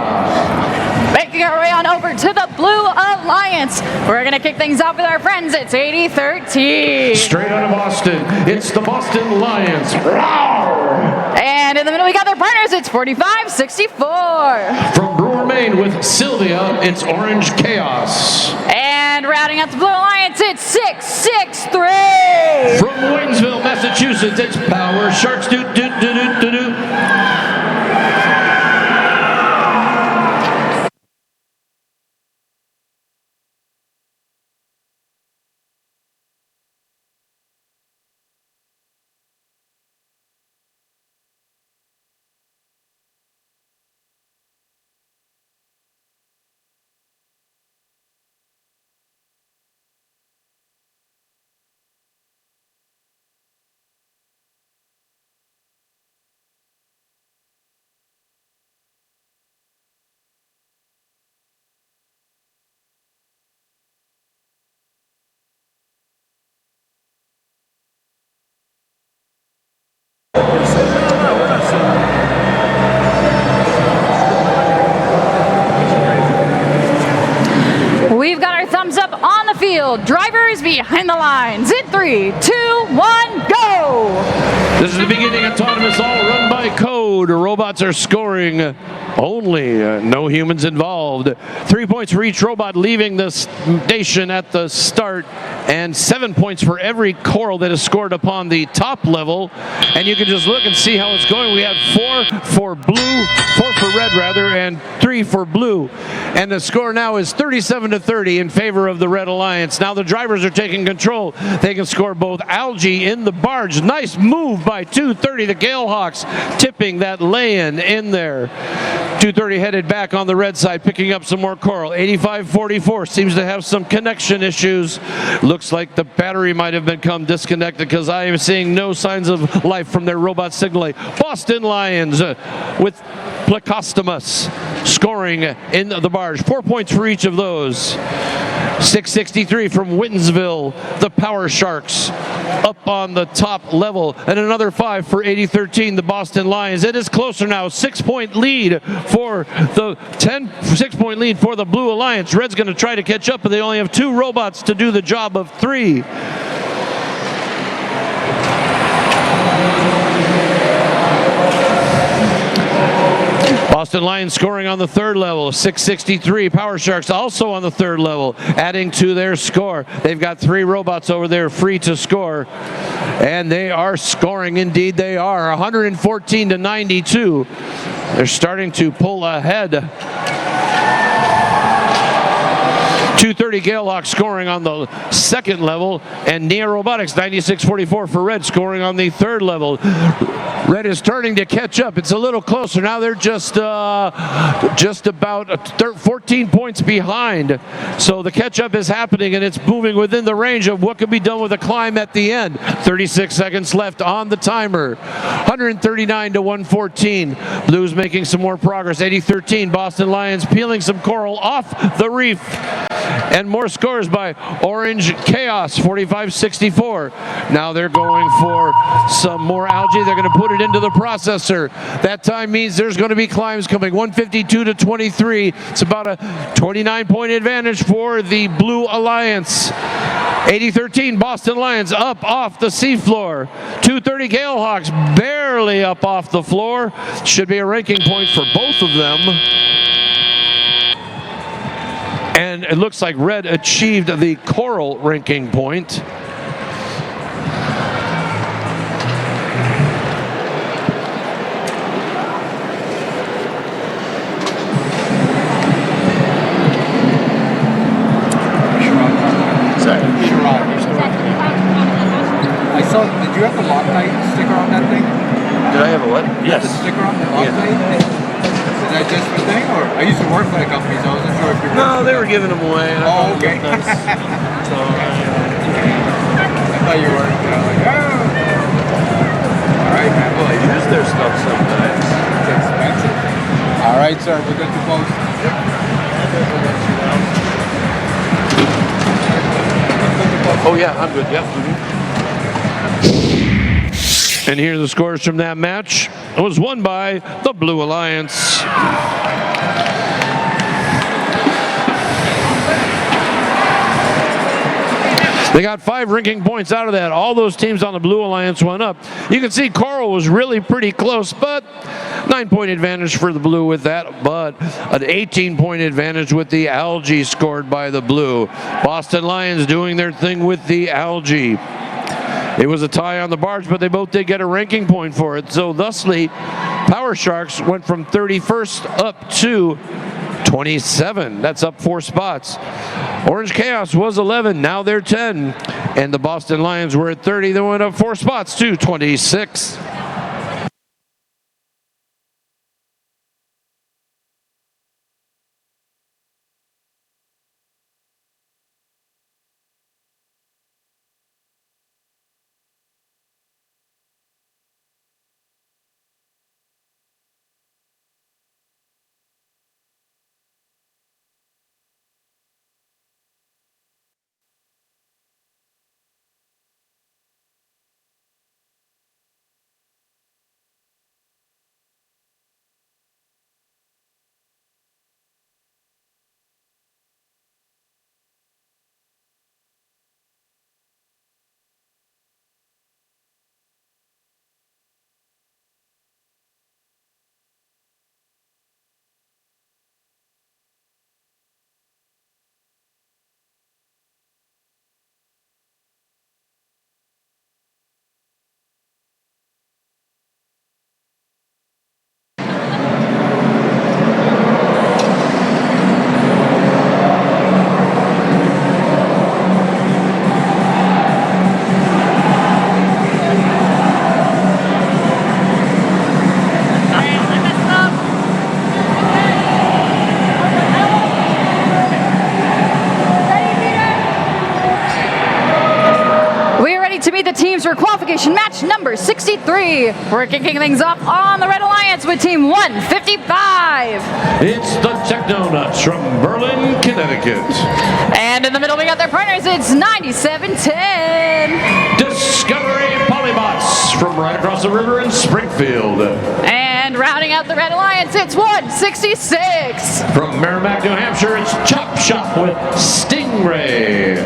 Making our way on over to the Blue Alliance. We're going to kick things off with our friends. It's 80-13. Straight out of Boston, it's the Boston Lions. And in the middle, we got their partners. It's 45-64. From Brewer, Maine with Sylvia, it's Orange Chaos. And rounding out the Blue Alliance, it's 6-6-3. From Waynesville, Massachusetts, it's Power Sharks. We've got our thumbs up on the field. Drivers behind the lines. In 3, 2, 1, go! This is the beginning autonomous, all run by code. Robots are scoring only, no humans involved. 3 points for each robot leaving the station at the start, and 7 points for every coral that is scored upon the top level. And you can just look and see how it's going. We have 4 for blue, 4 for red rather, and 3 for blue. And the score now is 37-30 in favor of the Red Alliance. Now the drivers are taking control. They can score both algae in the barge. Nice move by 230, the Gale Hawks, tipping that lay-in in there. 230 headed back on the red side, picking up some more coral. 85-44 seems to have some connection issues. Looks like the battery might have become disconnected because I am seeing no signs of life from their robot signaling. Boston Lions with Placostomus scoring in the barge. 4 points for each of those. 663 from Wittensville. The Power Sharks up on the top level, and another 5 for 80-13, the Boston Lions. It is closer now, 6-point lead for the 6-point lead for the Blue Alliance. Red's going to try to catch up, but they only have 2 robots to do the job of 3. Boston Lions scoring on the 3rd level, 663. Power Sharks also on the 3rd level, adding to their score. They've got 3 robots over there free to score, and they are scoring. Indeed, they are 114-92. They're starting to pull ahead. 230 Galehawk scoring on the 2nd level, and Nia Robotics 96-44 for Red scoring on the 3rd level. Red is starting to catch up. It's a little closer now. They're just about 14 points behind. So the catch-up is happening, and it's moving within the range of what could be done with a climb at the end. 36 seconds left on the timer. 139-114. Blues making some more progress. 80-13. Boston Lions peeling some coral off the reef. And more scores by Orange Chaos, 45-64. Now they're going for some more algae. They're going to put it into the processor. That time means there's going to be climbs coming. 152-23. It's about a 29-point advantage for the Blue Alliance. 80-13, Boston Lions up off the seafloor. 230 Galehawks barely up off the floor. Should be a ranking point for both of them. And it looks like Red achieved the coral ranking point. I saw, did you have the Loctite sticker on that thing? Did I have a what? Yes. The sticker on the Loctite? Is that just the thing, or? I used to work for that company, so I wasn't sure if you were. No, they were giving them away. And oh, okay. Nice. So, I thought you were, like, oh. All right, man. Well, I use their stuff sometimes. It's expensive. All right, sir. We're good to post. Oh, yeah, I'm good. Yeah. And here are the scores from that match. It was won by the Blue Alliance. They got 5 ranking points out of that. All those teams on the Blue Alliance went up. You can see Coral was really pretty close, but 9-point advantage for the Blue with that, but an 18-point advantage with the algae scored by the Blue. Boston Lions doing their thing with the algae. It was a tie on the barge, but they both did get a ranking point for it. So thusly, Power Sharks went from 31st up to 27. That's up 4 spots. Orange Chaos was 11. Now they're 10. And the Boston Lions were at 30. They went up 4 spots to 26. to meet the teams for qualification match number 63. We're kicking things off on the Red Alliance with Team 155. It's the Techno-Nuts from Berlin, Connecticut. And in the middle, we got their partners. It's 9710. Discovery Polybots from right across the river in Springfield. And rounding out the Red Alliance, it's 166. From Merrimack, New Hampshire, it's Chop Shop with Stingray.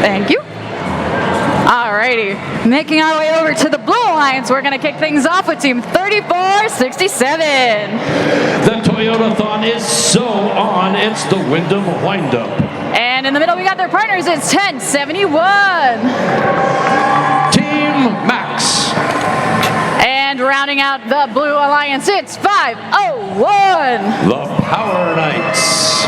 Thank you. Alrighty, making our way over to the Blue Alliance, we're gonna kick things off with Team 3467. The Toyota-thon is so on, it's the Wyndham Windup. And in the middle, we got their partners, it's 1071. Team Max. And rounding out the Blue Alliance, it's 501. The Power Knights.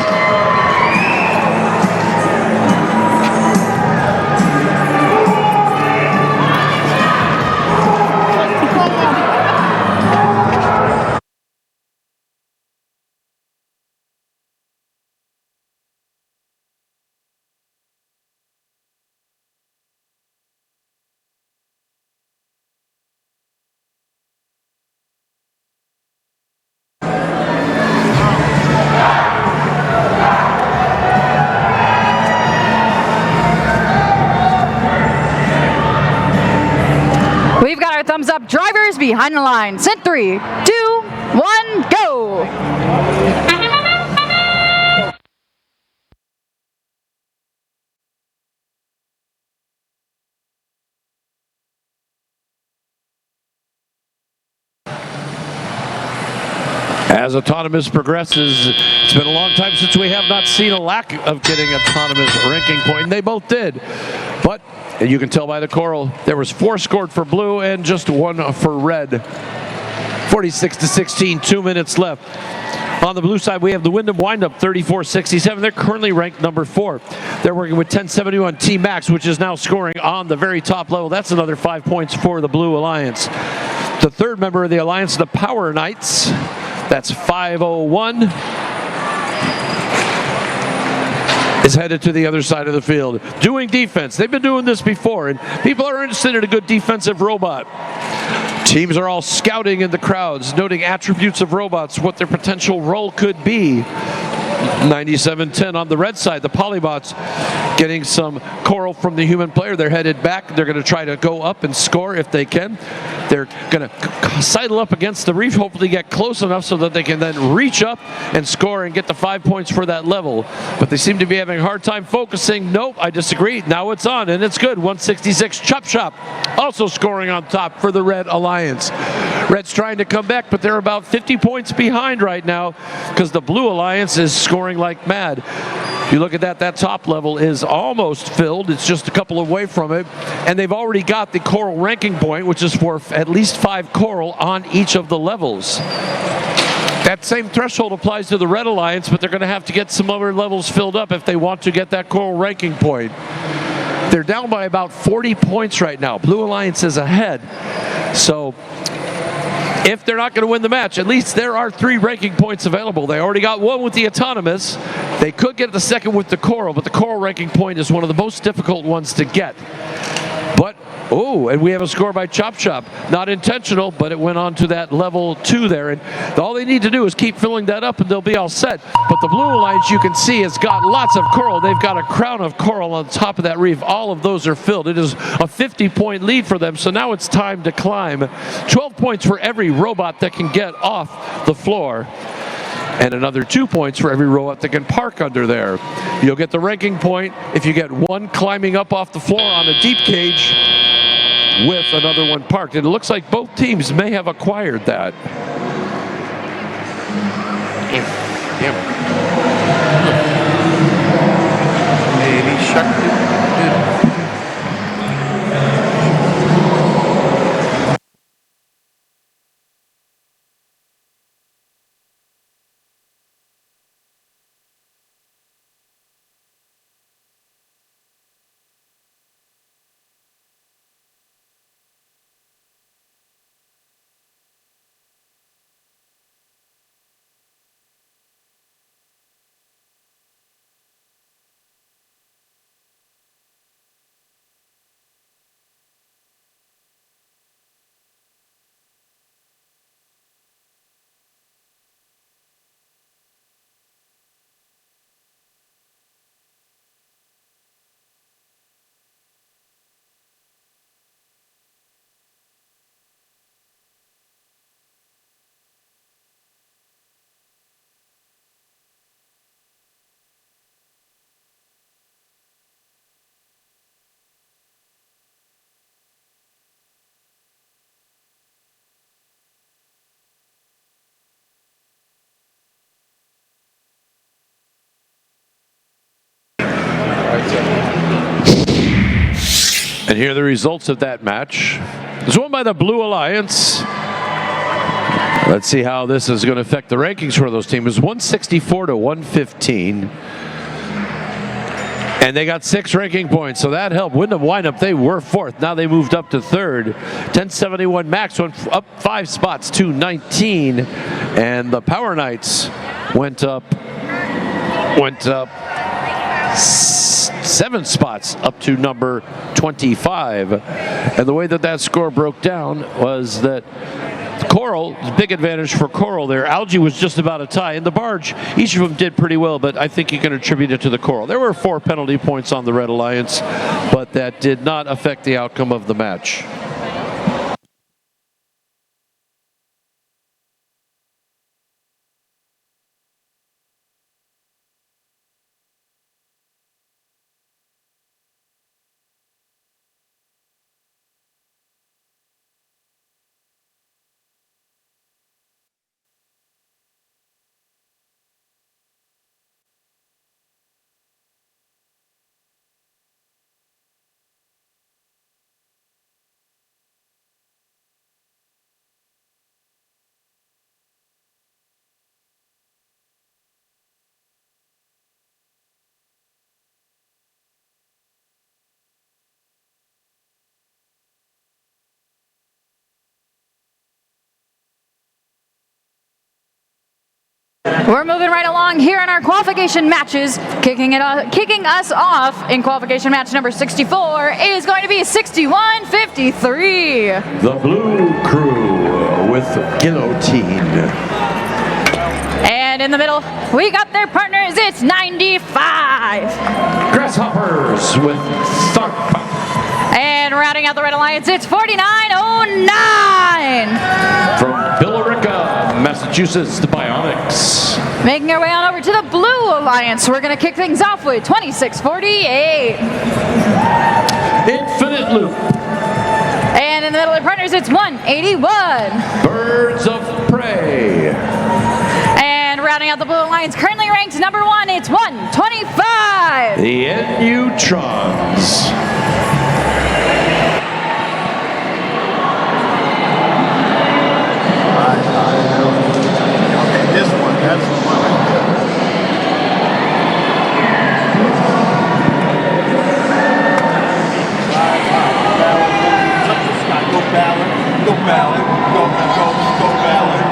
We've got our thumbs up drivers behind the line. Set 3, 2, 1, go. As autonomous progresses, it's been a long time since we have not seen a lack of getting autonomous ranking point, and they both did. But you can tell by the coral, there was 4 scored for blue and just 1 for red. 46-16, 2 minutes left. On the blue side, we have the Wyndham Windup, 34-67. They're currently ranked number 4. They're working with 1071 Team Max, which is now scoring on the very top level. That's another 5 points for the Blue Alliance. The third member of the Alliance, the Power Knights, that's 501, is headed to the other side of the field. Doing defense. They've been doing this before, and people are interested in a good defensive robot. Teams are all scouting in the crowds, noting attributes of robots, what their potential role could be. 97-10 on the red side. The Polybots getting some coral from the human player. They're headed back. They're going to try to go up and score if they can. They're going to sidle up against the reef, hopefully get close enough so that they can then reach up and score and get the 5 points for that level. But they seem to be having a hard time focusing. Nope, I disagree. Now it's on, and it's good. 166 Chop Shop also scoring on top for the Red Alliance. Red's trying to come back, but they're about 50 points behind right now because the Blue Alliance is scoring like mad. You look at that, that top level is almost filled. It's just a couple away from it. And they've already got the coral ranking point, which is for at least 5 coral on each of the levels. That same threshold applies to the Red Alliance, but they're going to have to get some other levels filled up if they want to get that coral ranking point. They're down by about 40 points right now. Blue Alliance is ahead. So if they're not going to win the match, at least there are 3 ranking points available. They already got 1 with the autonomous. They could get the second with the coral, but the coral ranking point is one of the most difficult ones to get. But, oh, and we have a score by Chop Shop. Not intentional, but it went on to that level 2 there. And all they need to do is keep filling that up and they'll be all set. But the Blue Alliance, you can see, has got lots of coral. They've got a crown of coral on top of that reef. All of those are filled. It is a 50-point lead for them, so now it's time to climb. 12 points for every robot that can get off the floor. And another 2 points for every robot that can park under there. You'll get the ranking point if you get 1 climbing up off the floor on a deep cage with another 1 parked. And it looks like both teams may have acquired that. And here are the results of that match. It was won by the Blue Alliance. Let's see how this is going to affect the rankings for those teams. It was 164 to 115. And they got 6 ranking points, so that helped. Wyndham Windup, they were 4th. Now they moved up to 3rd. 1071 Max went up 5 spots to 19. And the Power Knights went up 7 spots up to number 25. And the way that that score broke down was that Coral, big advantage for Coral there. Algae was just about a tie, and the Barge, each of them did pretty well, but I think you can attribute it to the Coral. There were 4 penalty points on the Red Alliance, but that did not affect the outcome of the match. We're moving right along here in our qualification matches. Kicking us off in qualification match number 64 is going to be 61-53. The Blue Crew with Guillotine. And in the middle, we got their partners. It's 95. Grasshoppers with Tharp. And rounding out the Red Alliance, it's 4909. From Billerica, Massachusetts, the Bionics. Making our way on over to the Blue Alliance. We're going to kick things off with 2648. Infinite Loop. And in the middle of the partners, it's 181. Birds of Prey. And rounding out the Blue Alliance, currently ranked number 1, it's 125. The Neutrons. This one, that's the one right there. Go Ballard, go Ballard, go Ballard.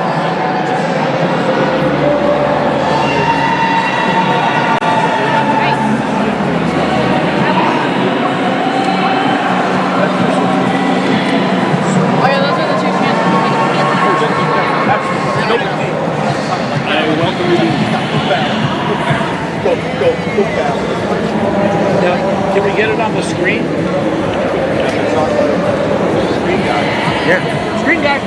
Oh yeah, those are the 2 chances. I welcome you to go Ballard. Now, can we get it on the screen? Screen guy. Here. Screen guy.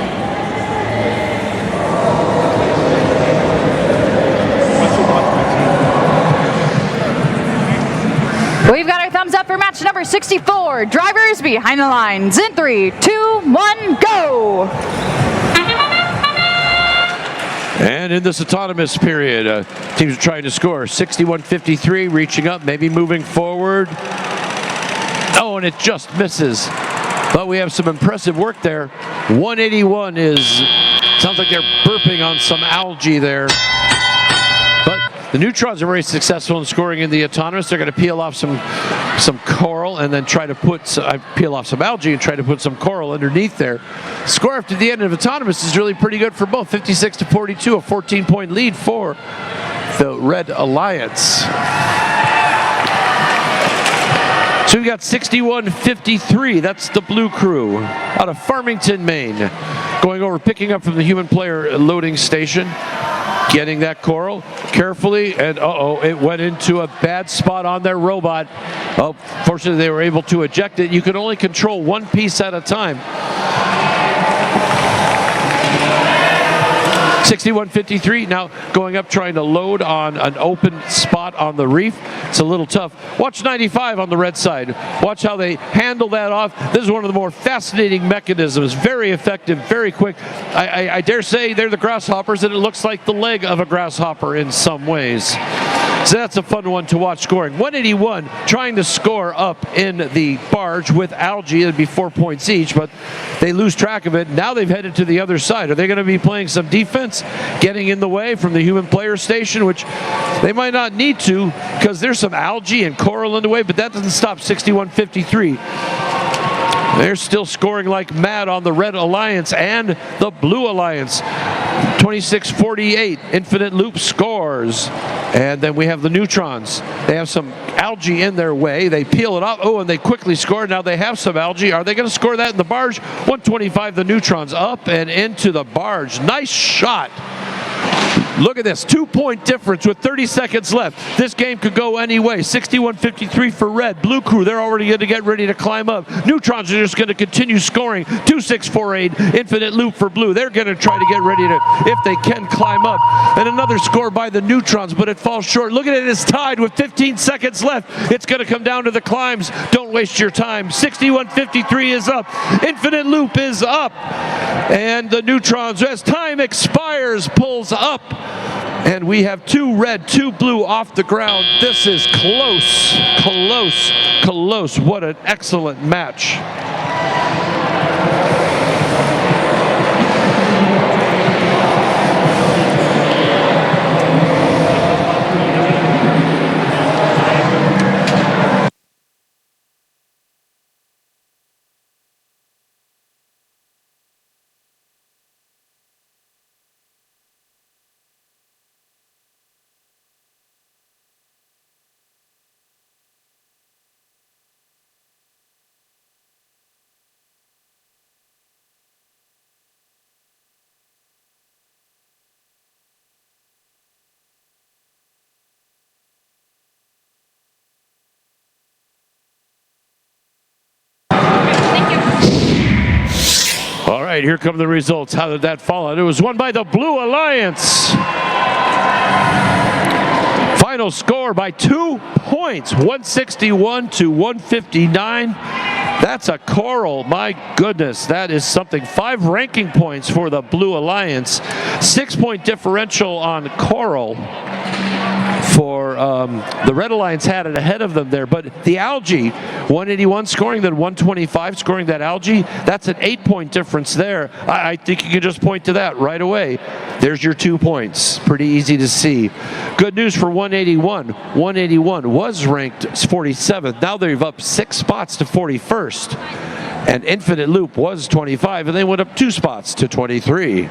We've got our thumbs up for match number 64. Drivers behind the lines in 3, 2, 1, go! And in this autonomous period, teams are trying to score. 61-53, reaching up, maybe moving forward. Oh, and it just misses. But we have some impressive work there. 181 sounds like they're burping on some algae there. But the Neutrons are very successful in scoring in the autonomous. They're going to peel off some coral and then try to peel off some algae and try to put some coral underneath there. Score after the end of autonomous is really pretty good for both. 56-42, a 14-point lead for the Red Alliance. So we've got 61-53. That's the Blue Crew out of Farmington, Maine. Going over, picking up from the human player loading station. Getting that coral carefully, and it went into a bad spot on their robot. Oh, fortunately they were able to eject it. You can only control one piece at a time. 61-53, now going up trying to load on an open spot on the reef. It's a little tough. Watch 95 on the red side. Watch how they handle that off. This is one of the more fascinating mechanisms. Very effective, very quick. I dare say they're the grasshoppers, and it looks like the leg of a grasshopper in some ways. So that's a fun one to watch scoring. 181 trying to score up in the barge with algae. It'd be 4 points each, but they lose track of it. Now they've headed to the other side. Are they going to be playing some defense, getting in the way from the human player station, which they might not need to because there's some algae and coral in the way, but that doesn't stop 61-53. They're still scoring like mad on the Red Alliance and the Blue Alliance. 26-48, Infinite Loop scores. And then we have the Neutrons. They have some algae in their way. They peel it off. Oh, and they quickly score. Now they have some algae. Are they going to score that in the barge? 125, the Neutrons up and into the barge. Nice shot. Look at this, 2-point difference with 30 seconds left. This game could go any way. 61-53 for Red. Blue Crew, they're already going to get ready to climb up. Neutrons are just going to continue scoring. 2-6-4-8, Infinite Loop for Blue. They're going to try to get ready to, if they can, climb up. And another score by the Neutrons, but it falls short. Look at it, it's tied with 15 seconds left. It's going to come down to the climbs. Don't waste your time. 61-53 is up. Infinite Loop is up. And the Neutrons, as time expires, pulls up. And we have 2 red, 2 blue off the ground. This is close, close, close. What an excellent match. All right, here come the results. How did that fall out? It was won by the Blue Alliance. Final score by 2 points, 161-159. That's a coral. My goodness, that is something. 5 ranking points for the Blue Alliance. 6-point differential on coral. For the Red Alliance had it ahead of them there, but the algae, 181 scoring that 125 scoring that algae, that's an 8-point difference there. I think you can just point to that right away. There's your 2 points. Pretty easy to see. Good news for 181. 181 was ranked 47th. Now they've up 6 spots to 41st. And Infinite Loop was 25, and they went up 2 spots to 23.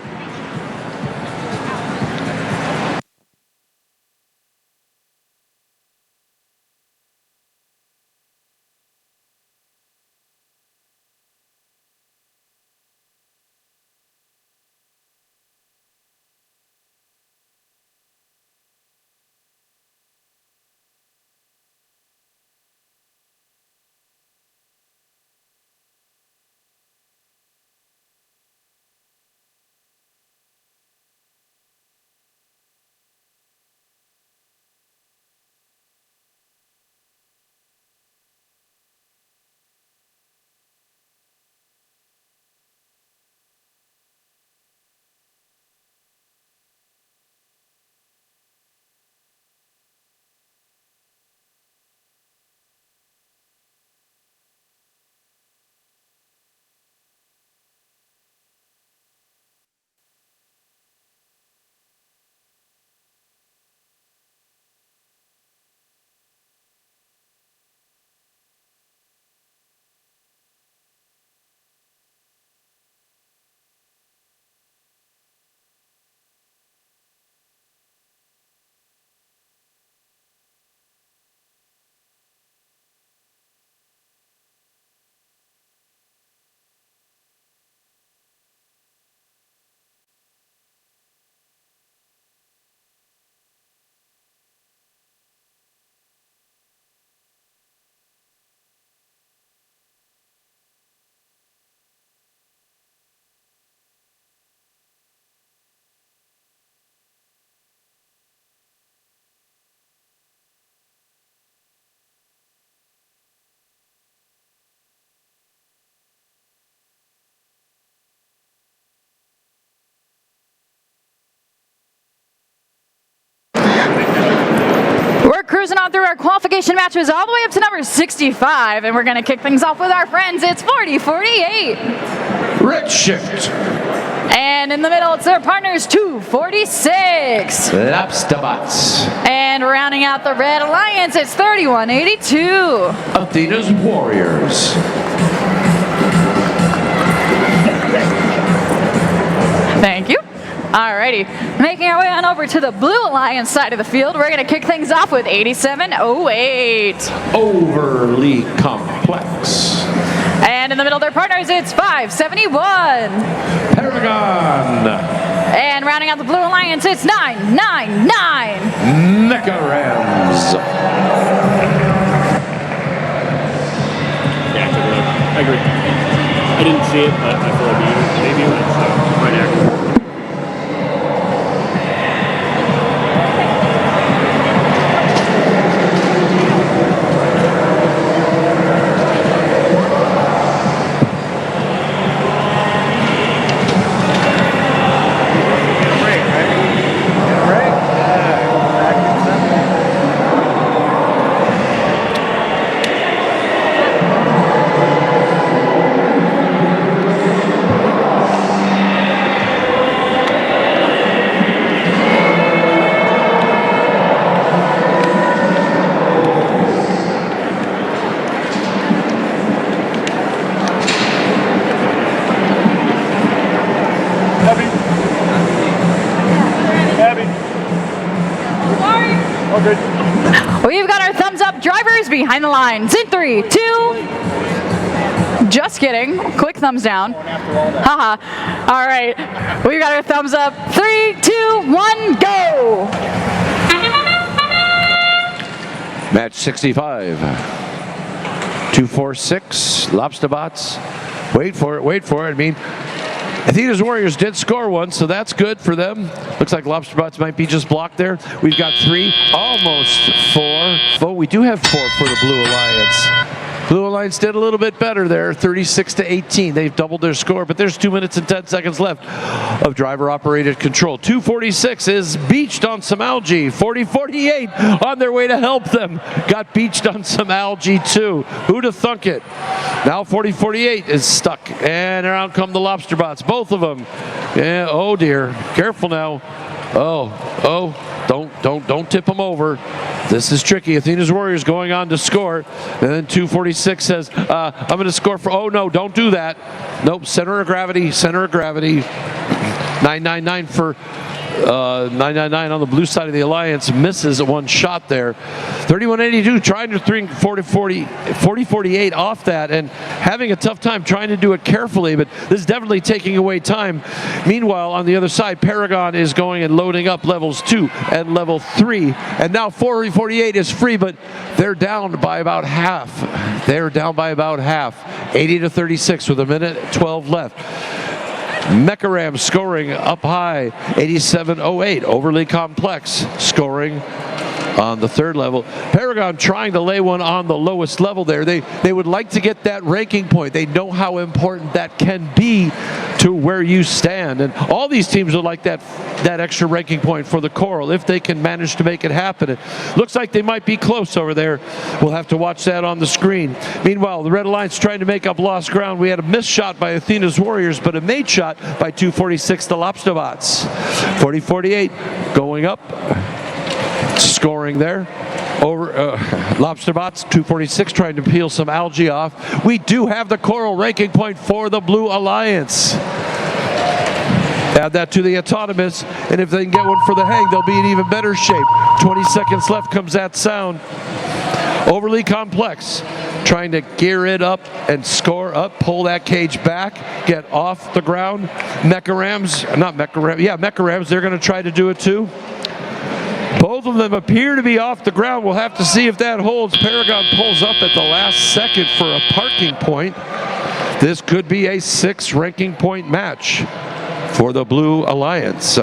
cruising on through our qualification matches all the way up to number 65, and we're going to kick things off with our friends. It's 40-48. Red shift. And in the middle, it's their partners, 246. Lapstabots. And rounding out the Red Alliance, it's 31-82. Athena's Warriors. Thank you. Alrighty, making our way on over to the Blue Alliance side of the field, we're going to kick things off with 87-08. Overly complex. And in the middle of their partners, it's 571. Paragon. And rounding out the Blue Alliance, it's 999. Mecha Rams. Yeah, I agree. I didn't see it, but I feel like maybe it was right there. We've got our thumbs up drivers behind the lines in 3, 2. Just kidding. Quick thumbs down. Haha. All right. We've got our thumbs up. 3, 2, 1, go. Match 65. 246. Lobsterbots. Wait for it. Wait for it. I mean, Athena's Warriors did score one, so that's good for them. Looks like Lobsterbots might be just blocked there. We've got 3, almost 4. Oh, we do have 4 for the Blue Alliance. Blue Alliance did a little bit better there, 36-18. They've doubled their score, but there's 2 minutes and 10 seconds left of driver-operated control. 246 is beached on some algae. 40-48 on their way to help them. Got beached on some algae too. Who'd have thunk it? Now 40-48 is stuck, and around come the Lobsterbots, both of them. Yeah, oh dear, careful now. Oh, don't tip them over. This is tricky. Athena's Warriors going on to score. And then 246 says, I'm going to score for, oh no, don't do that. Nope, center of gravity, center of gravity. 999 for 999 on the blue side of the Alliance, misses one shot there. 3182 trying to bring 40-48 off that and having a tough time trying to do it carefully, but this is definitely taking away time. Meanwhile, on the other side, Paragon is going and loading up levels 2 and level 3, and now 40-48 is free, but they're down by about half. They're down by about half. 80-36 with a minute 12 left. Mecha Rams scoring up high, 87-08. Overly complex scoring on the third level. Paragon trying to lay one on the lowest level there. They would like to get that ranking point. They know how important that can be to where you stand. And all these teams would like that extra ranking point for the Coral if they can manage to make it happen. It looks like they might be close over there. We'll have to watch that on the screen. Meanwhile, the Red Alliance trying to make up lost ground. We had a missed shot by Athena's Warriors, but a made shot by 246, the Lobsterbots. 40-48 going up. Scoring there. Over Lobsterbots, 246 trying to peel some algae off. We do have the Coral ranking point for the Blue Alliance. Add that to the autonomous, and if they can get one for the hang, they'll be in even better shape. 20 seconds left comes that sound. Overly complex. Trying to gear it up and score up, pull that cage back, get off the ground. Mecha Rams, they're going to try to do it too. Both of them appear to be off the ground. We'll have to see if that holds. Paragon pulls up at the last second for a parking point. This could be a 6 ranking point match for the Blue Alliance.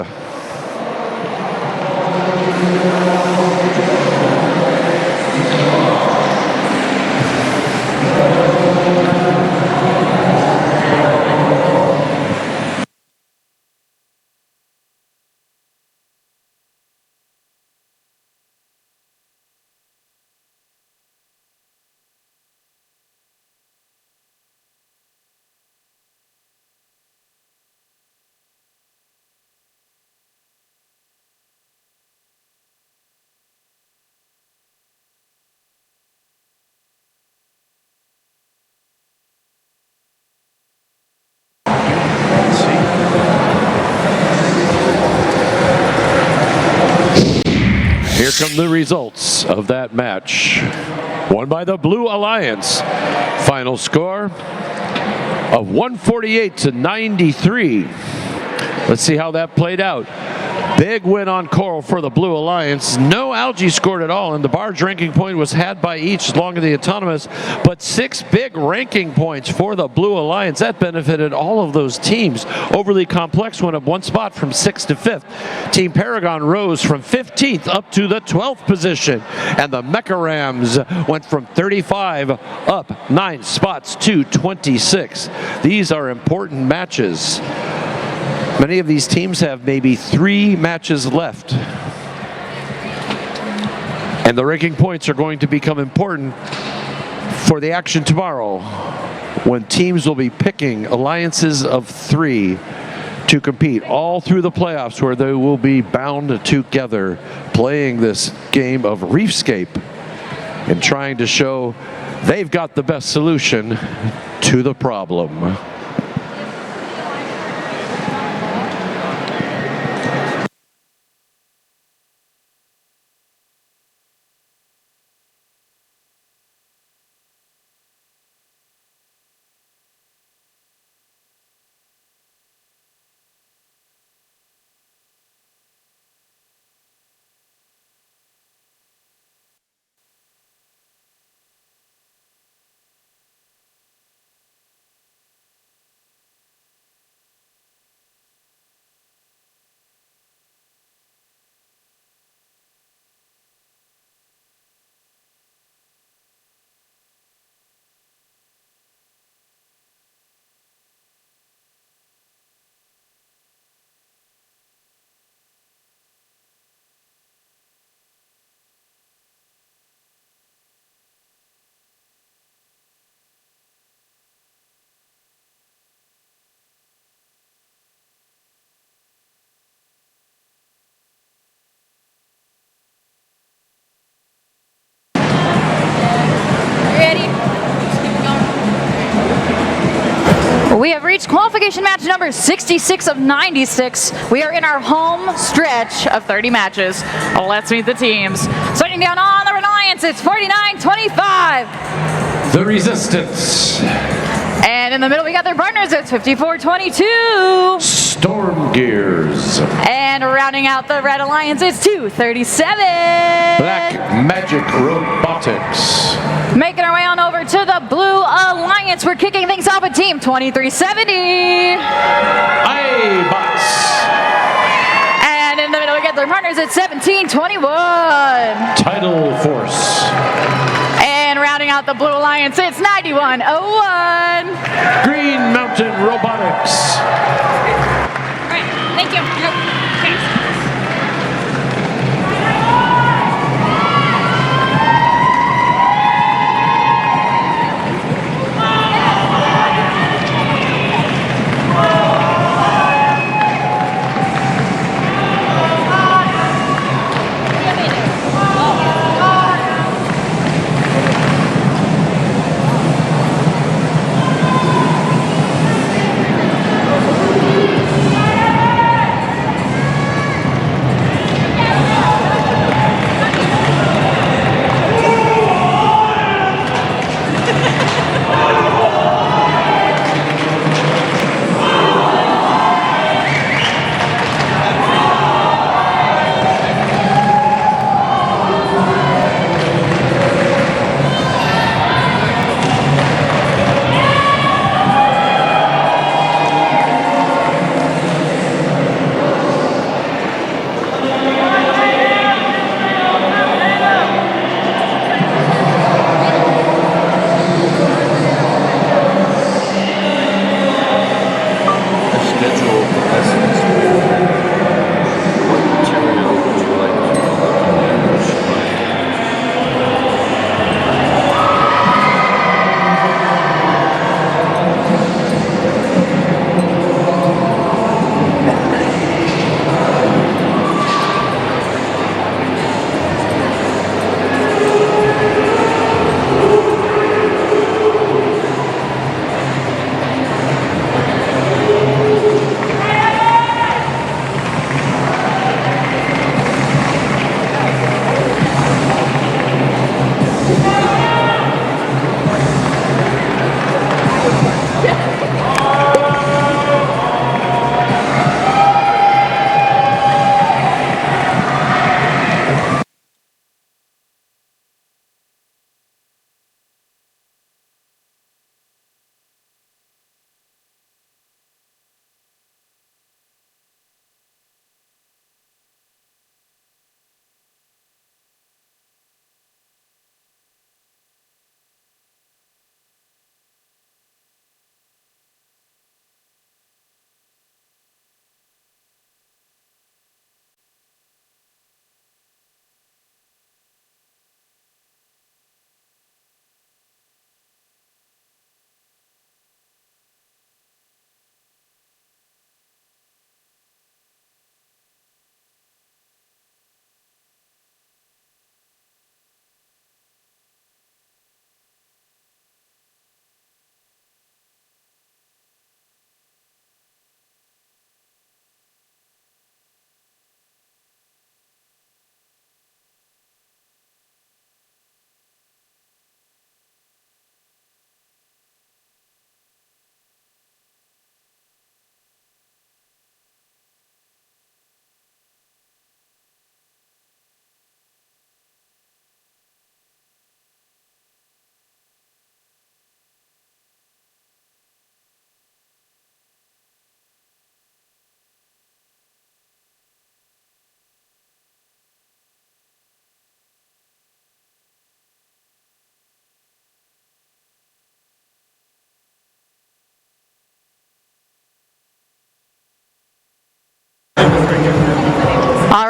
Here come the results of that match. Won by the Blue Alliance. Final score of 148 to 93. Let's see how that played out. Big win on Coral for the Blue Alliance. No Algae scored at all, and the barge ranking point was had by each along with the Autonomous, but 6 big ranking points for the Blue Alliance. That benefited all of those teams. Overly Complex went up 1 spot from 6th to 5th. Team Paragon rose from 15th up to the 12th position, and the Mecha Rams went from 35 up 9 spots to 26. These are important matches. Many of these teams have maybe 3 matches left. And the ranking points are going to become important for the action tomorrow, when teams will be picking alliances of 3 to compete all through the playoffs, where they will be bound together playing this game of Reefscape and trying to show they've got the best solution to the problem. We have reached qualification match number 66 of 96. We are in our home stretch of 30 matches. Let's meet the teams. Starting down on the Reliance, it's 49-25. The Resistance. And in the middle, we got their partners, it's 54-22. Storm Gears. And rounding out the Red Alliance, it's 237. Black Magic Robotics. Making our way on over to the Blue Alliance. We're kicking things off with team 2370. iBots. And in the middle, we get their partners at 1721. Tidal Force. And rounding out the Blue Alliance, it's 9101. Green Mountain Robotics. All right, thank you.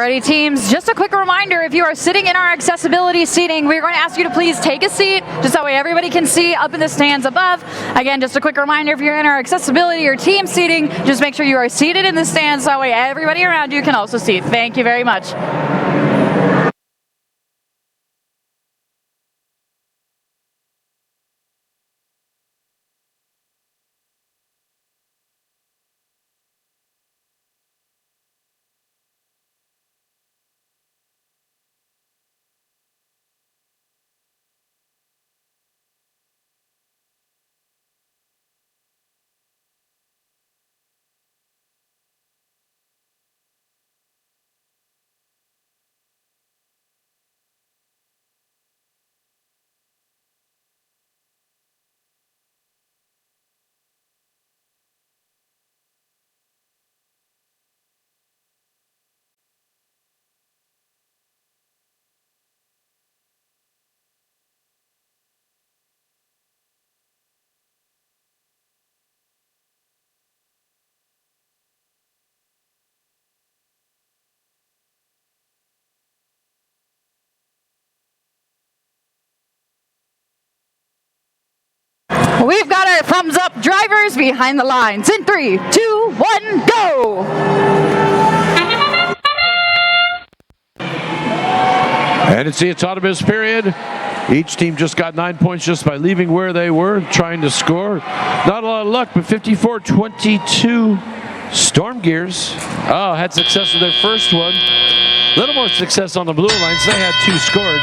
Alrighty, teams, just a quick reminder, if you are sitting in our accessibility seating, we're going to ask you to please take a seat, just that way everybody can see up in the stands above. Again, just a quick reminder, if you're in our accessibility or team seating, just make sure you are seated in the stands, so that way everybody around you can also see. Thank you very much. We've got our thumbs up drivers behind the lines. In 3, 2, 1, go! And it's the autonomous period. Each team just got 9 points just by leaving where they were, trying to score. Not a lot of luck, but 54-22 Storm Gears. Oh, had success with their first one. A little more success on the Blue Alliance. They had 2 scored.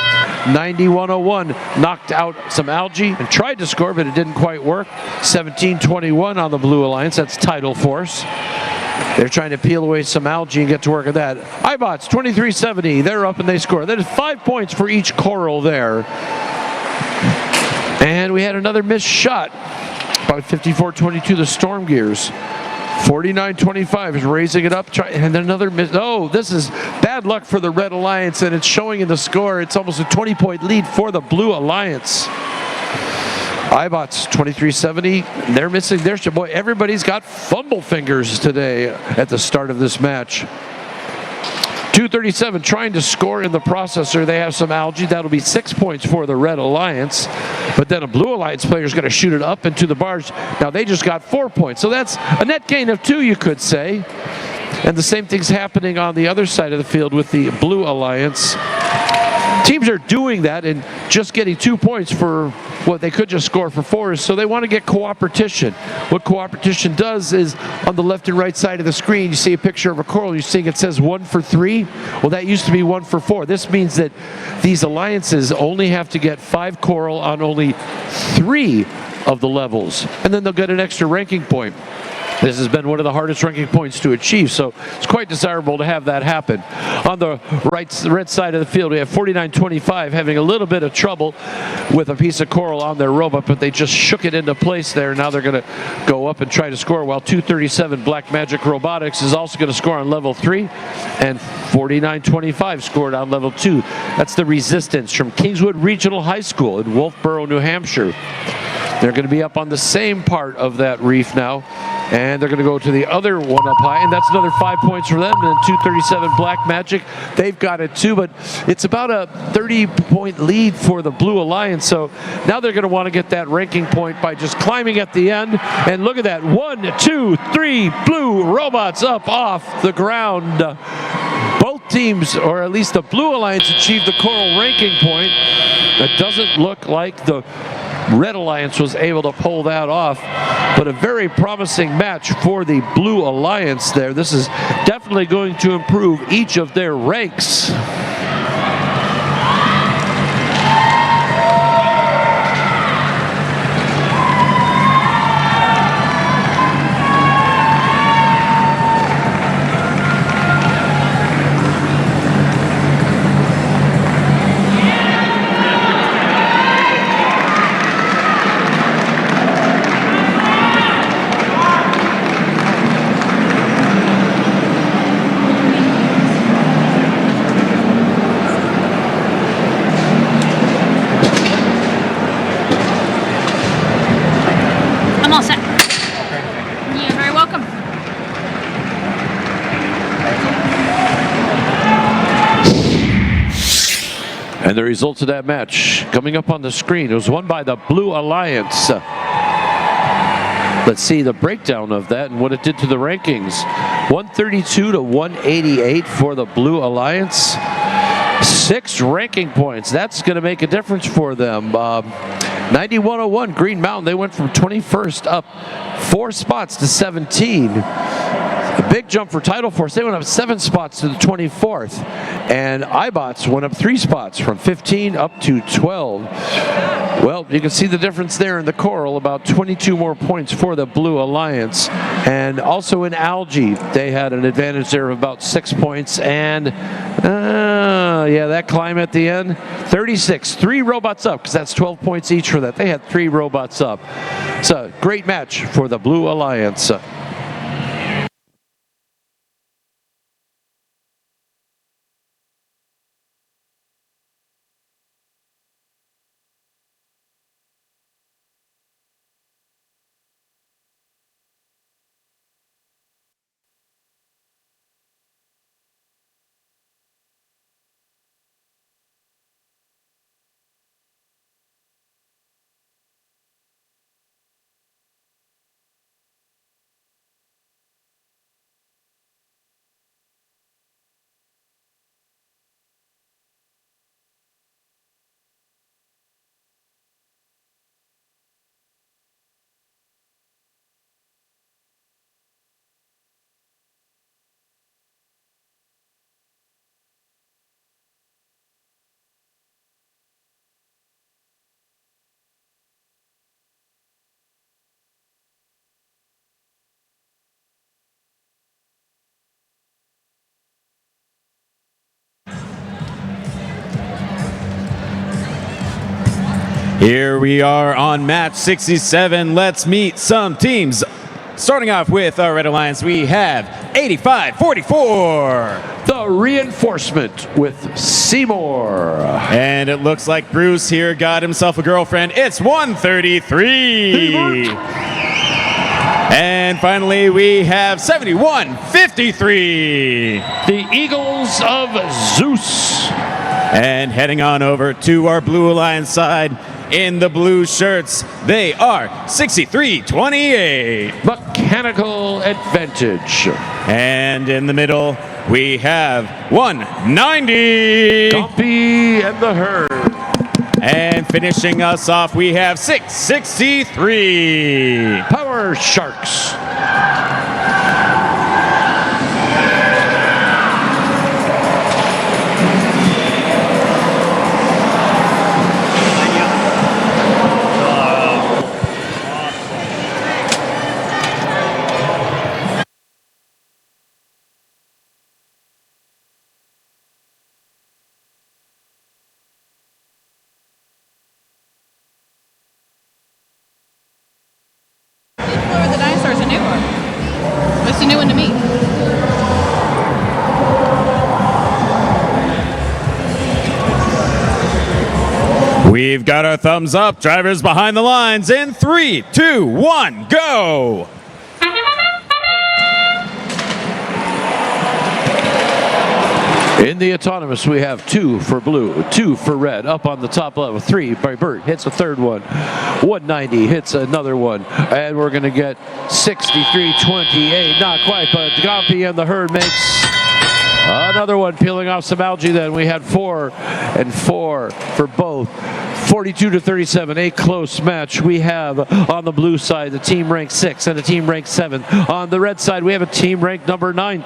91-01 knocked out some algae and tried to score, but it didn't quite work. 17-21 on the Blue Alliance. That's Tidal Force. They're trying to peel away some algae and get to work at that. iBots 23-70. They're up and they score. That is 5 points for each coral there. And we had another missed shot. About 54-22 the Storm Gears. 49-25 is raising it up, and then another miss. Oh, this is bad luck for the Red Alliance, and it's showing in the score. It's almost a 20-point lead for the Blue Alliance. iBots 23-70. They're missing their shot. Boy, everybody's got fumble fingers today at the start of this match. 237 trying to score in the processor. They have some algae. That'll be 6 points for the Red Alliance. But then a Blue Alliance player is going to shoot it up into the barge. Now they just got 4 points. So that's a net gain of 2, you could say. And the same thing's happening on the other side of the field with the Blue Alliance. Teams are doing that and just getting 2 points for what they could just score for 4, so they want to get cooperation. What cooperation does is on the left and right side of the screen, you see a picture of a coral, you're seeing it says 1 for 3. Well, that used to be 1 for 4. This means that these alliances only have to get 5 coral on only 3 of the levels, and then they'll get an extra ranking point. This has been one of the hardest ranking points to achieve, so it's quite desirable to have that happen. On the red side of the field, we have 49-25 having a little bit of trouble with a piece of coral on their robot, but they just shook it into place there. Now they're going to go up and try to score, while 237 Black Magic Robotics is also going to score on level 3, and 49-25 scored on level 2. That's the Resistance from Kingswood Regional High School in Wolfboro, New Hampshire. They're going to be up on the same part of that reef now, and they're going to go to the other one up high, and that's another 5 points for them. And then 237 Black Magic, they've got it too, but it's about a 30-point lead for the Blue Alliance. So now they're going to want to get that ranking point by just climbing at the end. And look at that, 1, 2, 3 Blue Robots up off the ground. Both teams, or at least the Blue Alliance, achieved the coral ranking point. It doesn't look like the Red Alliance was able to pull that off, but a very promising match for the Blue Alliance there. This is definitely going to improve each of their ranks. And the results of that match coming up on the screen. It was won by the Blue Alliance. Let's see the breakdown of that and what it did to the rankings. 132 to 188 for the Blue Alliance. 6 ranking points. That's going to make a difference for them. 9101 Green Mountain. They went from 21st up 4 spots to 17. A big jump for Tidal Force. They went up 7 spots to the 24th. And iBots went up 3 spots from 15 up to 12. Well, you can see the difference there in the Coral, about 22 more points for the Blue Alliance. And also in Algae, they had an advantage there of about 6 points. And yeah, that climb at the end, 36, 3 robots up, because that's 12 points each for that. They had 3 robots up. It's a great match for the Blue Alliance. Here we are on match 67. Let's meet some teams. Starting off with our Red Alliance, we have 85-44. The Reinforcement with Seymour. And it looks like Bruce here got himself a girlfriend. It's 133. And finally, we have 71-53. The Eagles of Zeus. And heading on over to our Blue Alliance side, in the blue shirts, they are 63-28. Mechanical Advantage. And in the middle, we have 190. Dumpy and the Herd. And finishing us off, we have 663. Power Sharks. The dinosaur's a new one. It's a new one to me. We've got our thumbs up. Drivers behind the lines in 3, 2, 1, go! In the autonomous, we have 2 for blue, 2 for red. Up on the top level, 3 by Bert. Hits a third one. 190 hits another one. And we're going to get 63-28. Not quite, but Gompy and the Herd makes another one, peeling off some algae then. We had 4 and 4 for both. 42-37, a close match. We have on the blue side the team ranked 6 and a team ranked 7. On the red side, we have a team ranked number 9.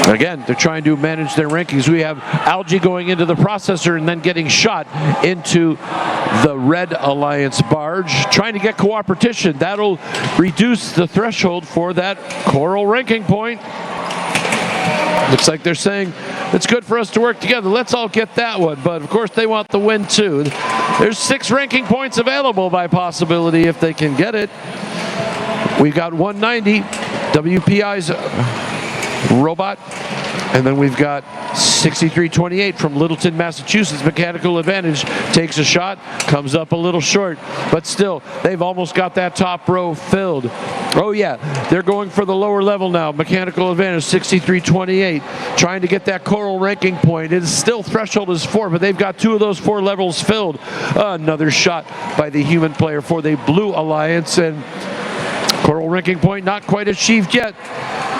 Again, they're trying to manage their rankings. We have algae going into the processor and then getting shot into the Red Alliance barge, trying to get cooperation. That'll reduce the threshold for that Coral ranking point. Looks like they're saying it's good for us to work together. Let's all get that one. But of course, they want the win too. There's 6 ranking points available by possibility if they can get it. We've got 190. WPI's robot And then we've got 63-28 from Littleton, Massachusetts. Mechanical Advantage takes a shot, comes up a little short, but still, they've almost got that top row filled. Oh yeah, they're going for the lower level now. Mechanical Advantage, 63-28, trying to get that coral ranking point. It is still threshold is 4, but they've got 2 of those 4 levels filled. Another shot by the human player for the Blue Alliance, and coral ranking point not quite achieved yet.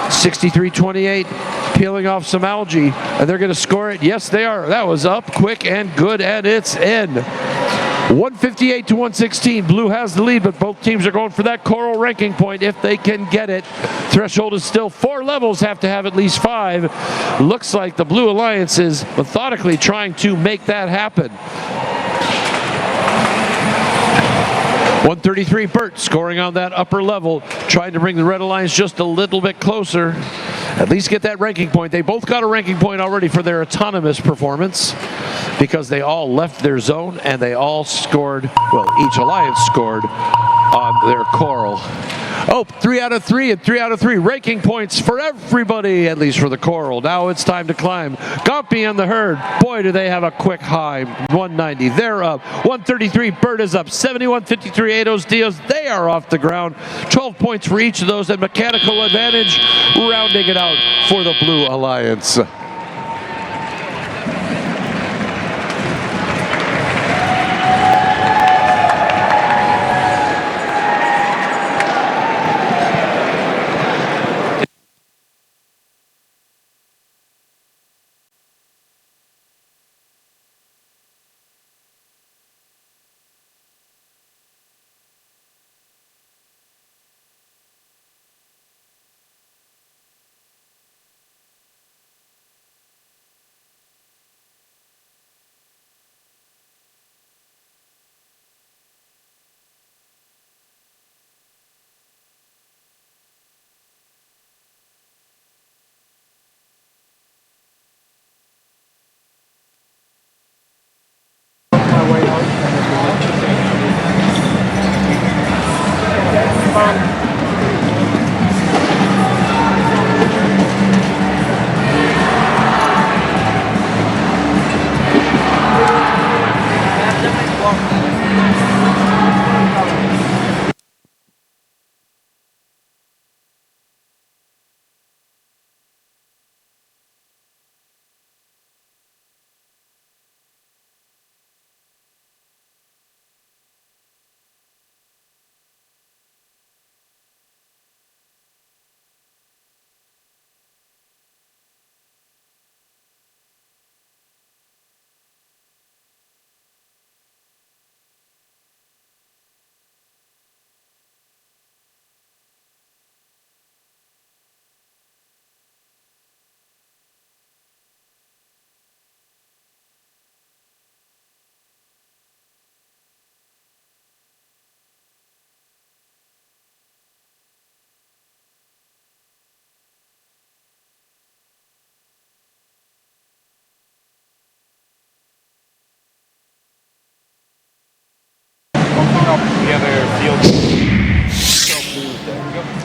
63-28, peeling off some algae, and they're going to score it. Yes, they are. That was up quick and good, and it's in. 158 to 116. Blue has the lead, but both teams are going for that coral ranking point if they can get it. Threshold is still 4 levels, have to have at least 5. Looks like the Blue Alliance is methodically trying to make that happen. 133, Burt scoring on that upper level, trying to bring the Red Alliance just a little bit closer. At least get that ranking point. They both got a ranking point already for their autonomous performance because they all left their zone and they all scored, well, each alliance scored on their coral. Oh, 3 out of 3 and 3 out of 3 ranking points for everybody, at least for the coral. Now it's time to climb. Gompy and the herd, boy, do they have a quick high. 190, they're up. 133, Bird is up. 71, 53, Ados Dios, they are off the ground. 12 points for each of those, and Mechanical Advantage rounding it out for the Blue Alliance.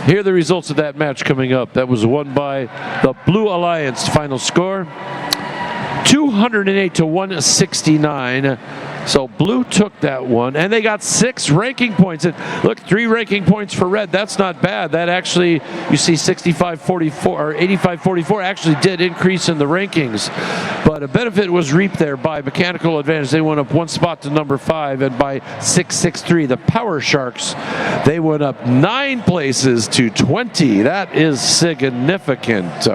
Here are the results of that match coming up. That was won by the Blue Alliance. Final score, 208 to 169. So Blue took that one, and they got 6 ranking points. And look, 3 ranking points for Red. That's not bad. That actually, you see 65-44 or 85-44 actually did increase in the rankings. But a benefit was reaped there by Mechanical Advantage. They went up 1 spot to number 5, and by 663, the Power Sharks, they went up 9 places to 20. That is significant.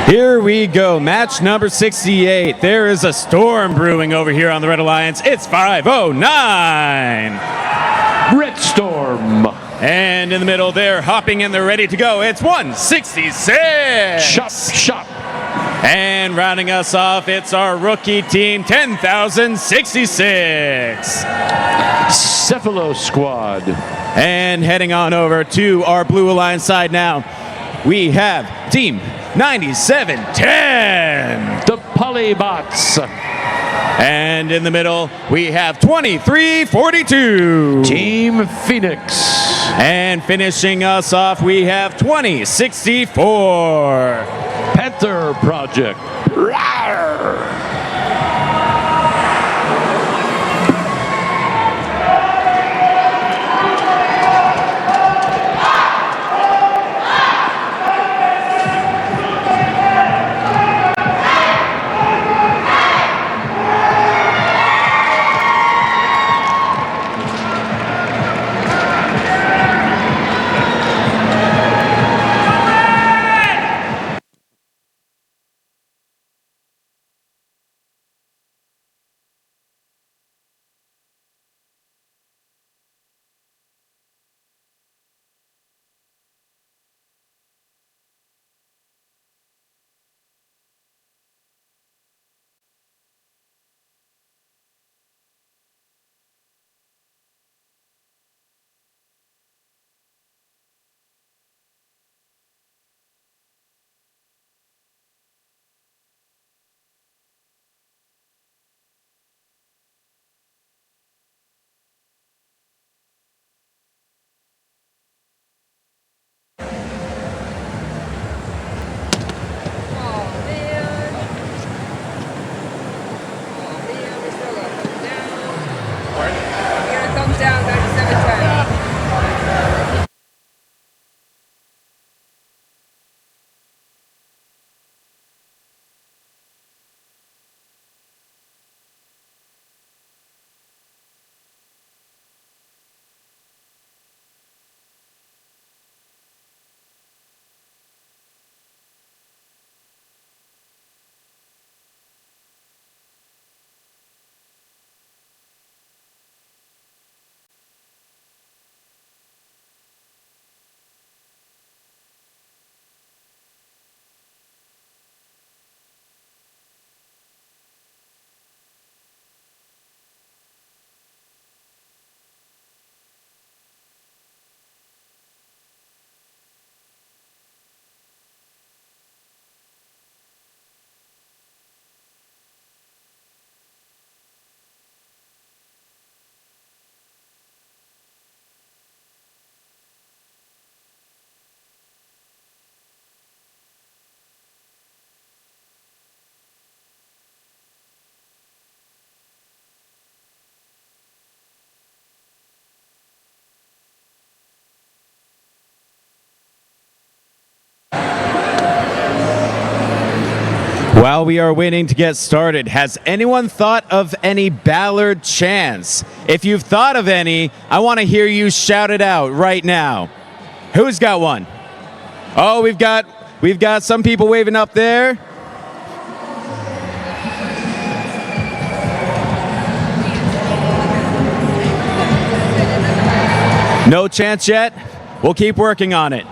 Here we go, match number 68. There is a storm brewing over here on the Red Alliance. It's 5:09. Red Storm. And in the middle, they're hopping and they're ready to go. It's 166. Shop, shop. And rounding us off, it's our rookie team, 10,066. Cephalo Squad. And heading on over to our Blue Alliance side now, we have Team 9710. The Polybots. And in the middle, we have 2342. Team Phoenix. And finishing us off, we have 2064. Panther Project. Rawr. While we are waiting to get started, has anyone thought of any Ballard chants? If you've thought of any, I want to hear you shout it out right now. Who's got one? Oh, we've got some people waving up there. No chance yet? We'll keep working on it.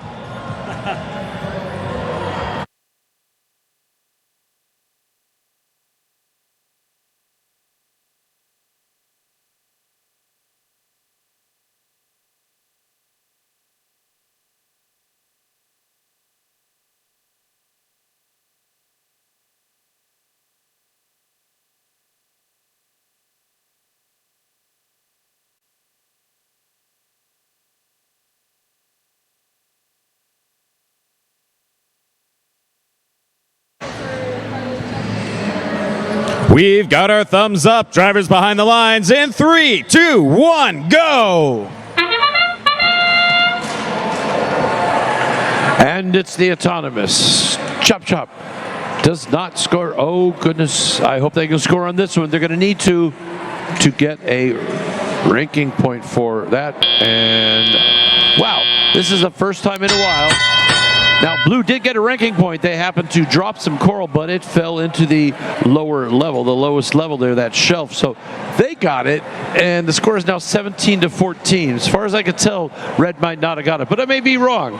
We've got our thumbs up. Drivers behind the lines in 3, 2, 1, go! And it's the autonomous. Chop Chop does not score. Oh, goodness. I hope they can score on this one. They're going to need to get a ranking point for that. And wow, this is the first time in a while Now, Blue did get a ranking point. They happened to drop some coral, but it fell into the lower level, the lowest level there, that shelf. So they got it, and the score is now 17-14. As far as I could tell, Red might not have got it, but I may be wrong.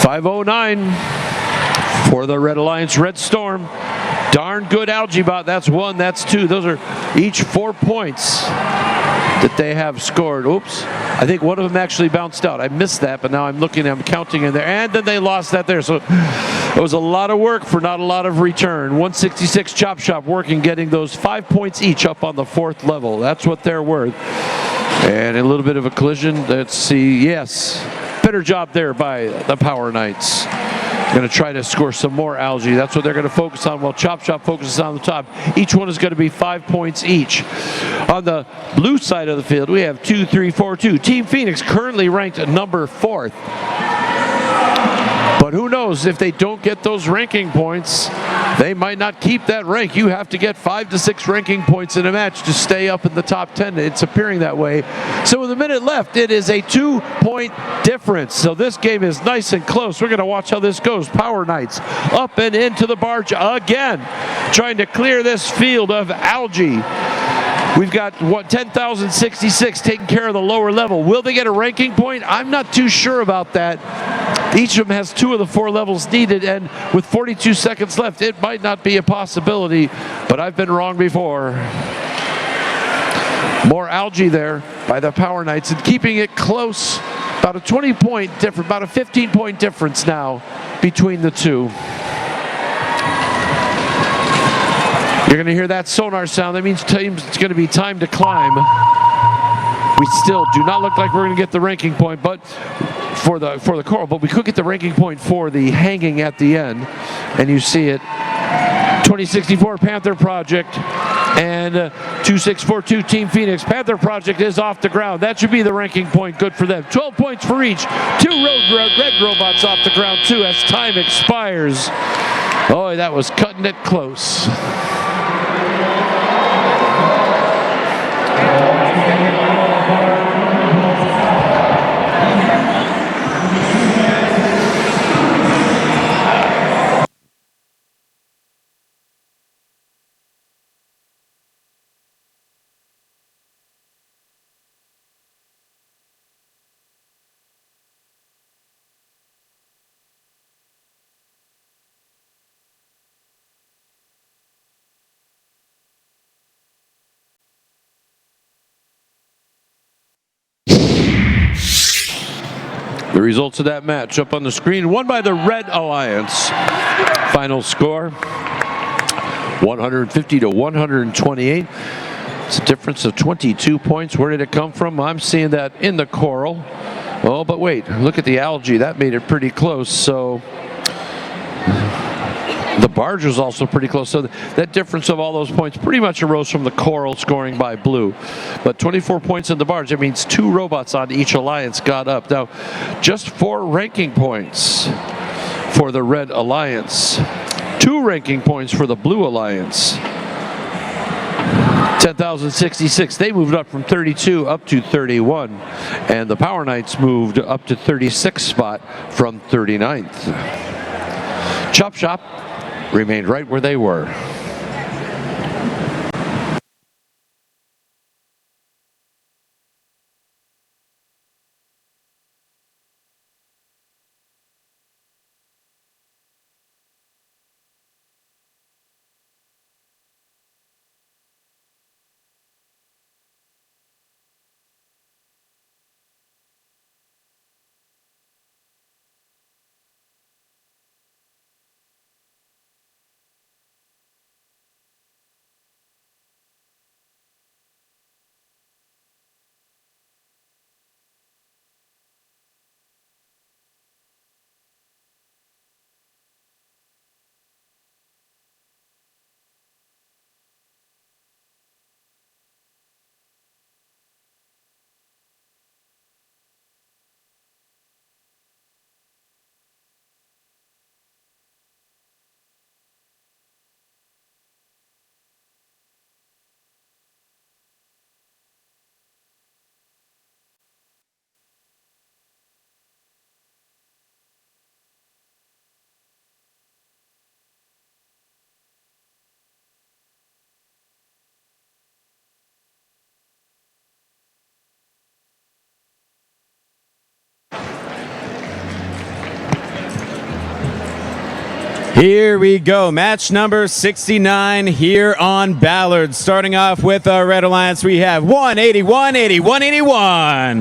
5:09 for the Red Alliance Red Storm. Darn good algae bot. That's one, that's two. Those are each 4 points that they have scored. Oops. I think one of them actually bounced out. I missed that, but now I'm looking, I'm counting in there. And then they lost that there. So it was a lot of work for not a lot of return. 166 Chop Shop working, getting those 5 points each up on the 4th level. That's what they're worth. And a little bit of a collision. Let's see. Yes. Better job there by the Power Knights. Going to try to score some more algae. That's what they're going to focus on while Chop Shop focuses on the top. Each one is going to be 5 points each. On the blue side of the field, we have 2, 3, 4, 2. Team Phoenix currently ranked number 4th. But who knows, if they don't get those ranking points, they might not keep that rank. You have to get 5 to 6 ranking points in a match to stay up in the top 10. It's appearing that way. So with a minute left, it is a 2-point difference. So this game is nice and close. We're going to watch how this goes. Power Knights up and into the barge again, trying to clear this field of algae. We've got 10,066 taking care of the lower level. Will they get a ranking point? I'm not too sure about that. Each of them has 2 of the 4 levels needed, and with 42 seconds left, it might not be a possibility, but I've been wrong before. More algae there by the Power Knights, and keeping it close. About a 20-point difference, about a 15-point difference now between the two. You're going to hear that sonar sound. That means it's going to be time to climb. We still do not look like we're going to get the ranking point, but for the coral, but we could get the ranking point for the hanging at the end. And you see it. 2064 Panther Project and 2642 Team Phoenix. Panther Project is off the ground. That should be the ranking point. Good for them. 12 points for each. 2 red robots off the ground too as time expires. Oh, that was cutting it close. The results of that match up on the screen. Won by the Red Alliance. Final score, 150 to 128. It's a difference of 22 points. Where did it come from? I'm seeing that in the coral. Oh, but wait, look at the algae. That made it pretty close. So the barge was also pretty close. So that difference of all those points pretty much arose from the coral scoring by blue. But 24 points in the barge, that means 2 robots on each alliance got up. Now, just 4 ranking points for the Red Alliance. 2 ranking points for the Blue Alliance. 10,066. They moved up from 32 up to 31. And the Power Knights moved up to 36th spot from 39th. Chop Shop remained right where they were. Here we go, match number 69 here on Ballard. Starting off with our Red Alliance, we have 180, 180, 181.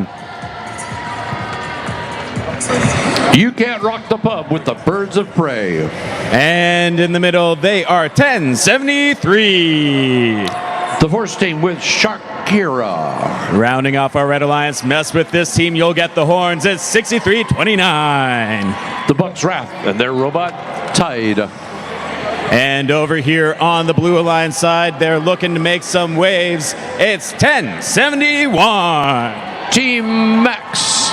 You can't rock the pub with the Birds of Prey. And in the middle, they are 1073. The first team with Shakira. Rounding off our Red Alliance, mess with this team, you'll get the horns. It's 6329. The Bucks Wrath and their robot Tide. And over here on the Blue Alliance side, they're looking to make some waves. It's 1071. Team Max.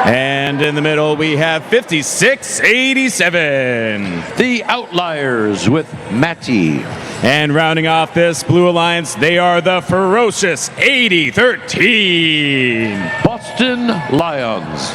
And in the middle, we have 5687. The Outliers with Matty. And rounding off this Blue Alliance, they are the ferocious 8013. Boston Lions.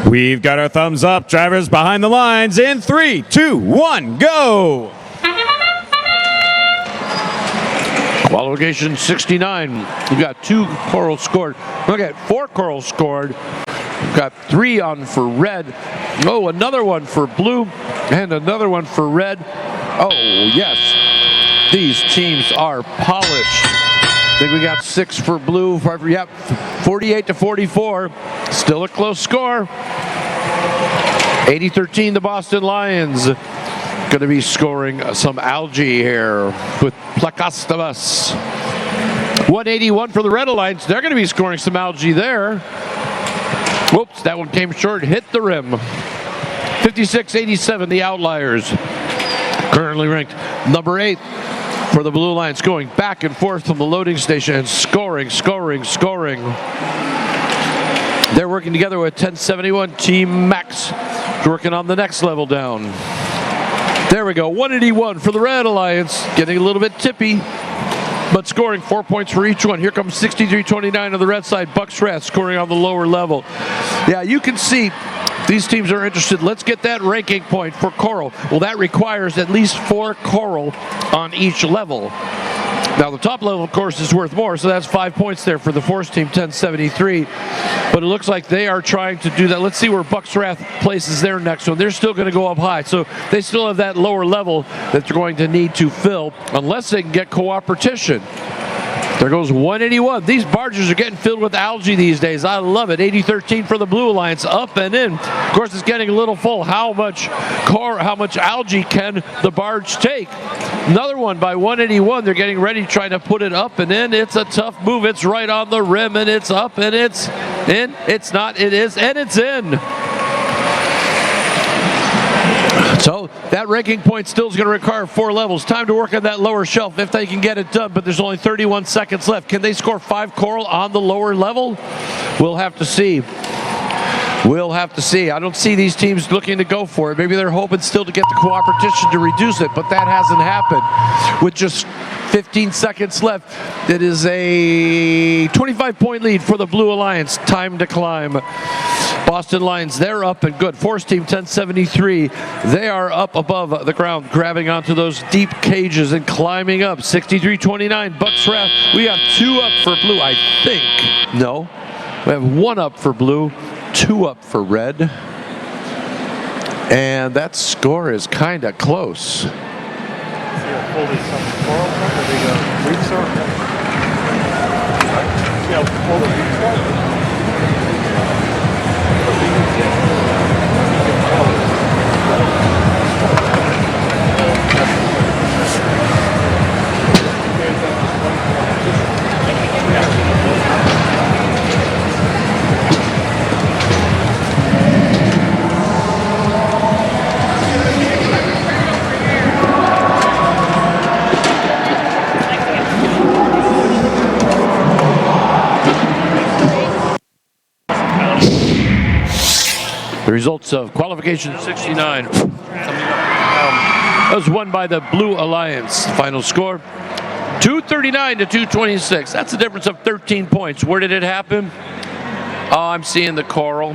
We've got our thumbs up. Drivers behind the lines in 3, 2, 1, go! Qualification 69. We've got 2 corals scored. Look at 4 corals scored. We've got 3 on for red. Oh, another one for blue and another one for red. Oh, yes. These teams are polished. I think we got 6 for blue. 48 to 44. Still a close score. 80-13, the Boston Lions. Going to be scoring some algae here with Plakastabas. 181 for the Red Alliance. They're going to be scoring some algae there. Whoops, that one came short, hit the rim. 56-87, the Outliers. Currently ranked number 8 for the Blue Alliance, going back and forth from the loading station and scoring. They're working together with 1071 Team Max, working on the next level down. There we go, 181 for the Red Alliance, getting a little bit tippy, but scoring 4 points for each one. Here comes 63-29 on the red side. Bucks Rat scoring on the lower level. Yeah, you can see these teams are interested. Let's get that ranking point for coral. Well, that requires at least 4 coral on each level. Now, the top level, of course, is worth more, so that's 5 points there for the Force Team, 1073. But it looks like they are trying to do that. Let's see where Bucks Wrath places their next one. They're still going to go up high, so they still have that lower level that they're going to need to fill, unless they can get cooperation. There goes 181. These barges are getting filled with algae these days. I love it. 80-13 for the Blue Alliance, up and in. Of course, it's getting a little full. How much algae can the barge take? Another one by 181. They're getting ready, trying to put it up and in. It's a tough move. It's right on the rim, and it's up, and it's in. It's not. It is, and it's in. So that ranking point still is going to require 4 levels. Time to work on that lower shelf if they can get it done, but there's only 31 seconds left. Can they score 5 coral on the lower level? We'll have to see. We'll have to see. I don't see these teams looking to go for it. Maybe they're hoping still to get the cooperation to reduce it, but that hasn't happened. With just 15 seconds left, it is a 25-point lead for the Blue Alliance. Time to climb. Boston Lions, they're up and good. Force team 1073, they are up above the ground, grabbing onto those deep cages and climbing up. 63-29, Bucks Wrath. We have 2 up for Blue, I think. No, we have 1 up for Blue, 2 up for Red. And that score is kind of close. The results of qualification 69 was won by the Blue Alliance. Final score 239 to 226. That's a difference of 13 points. Where did it happen? Oh, I'm seeing the coral.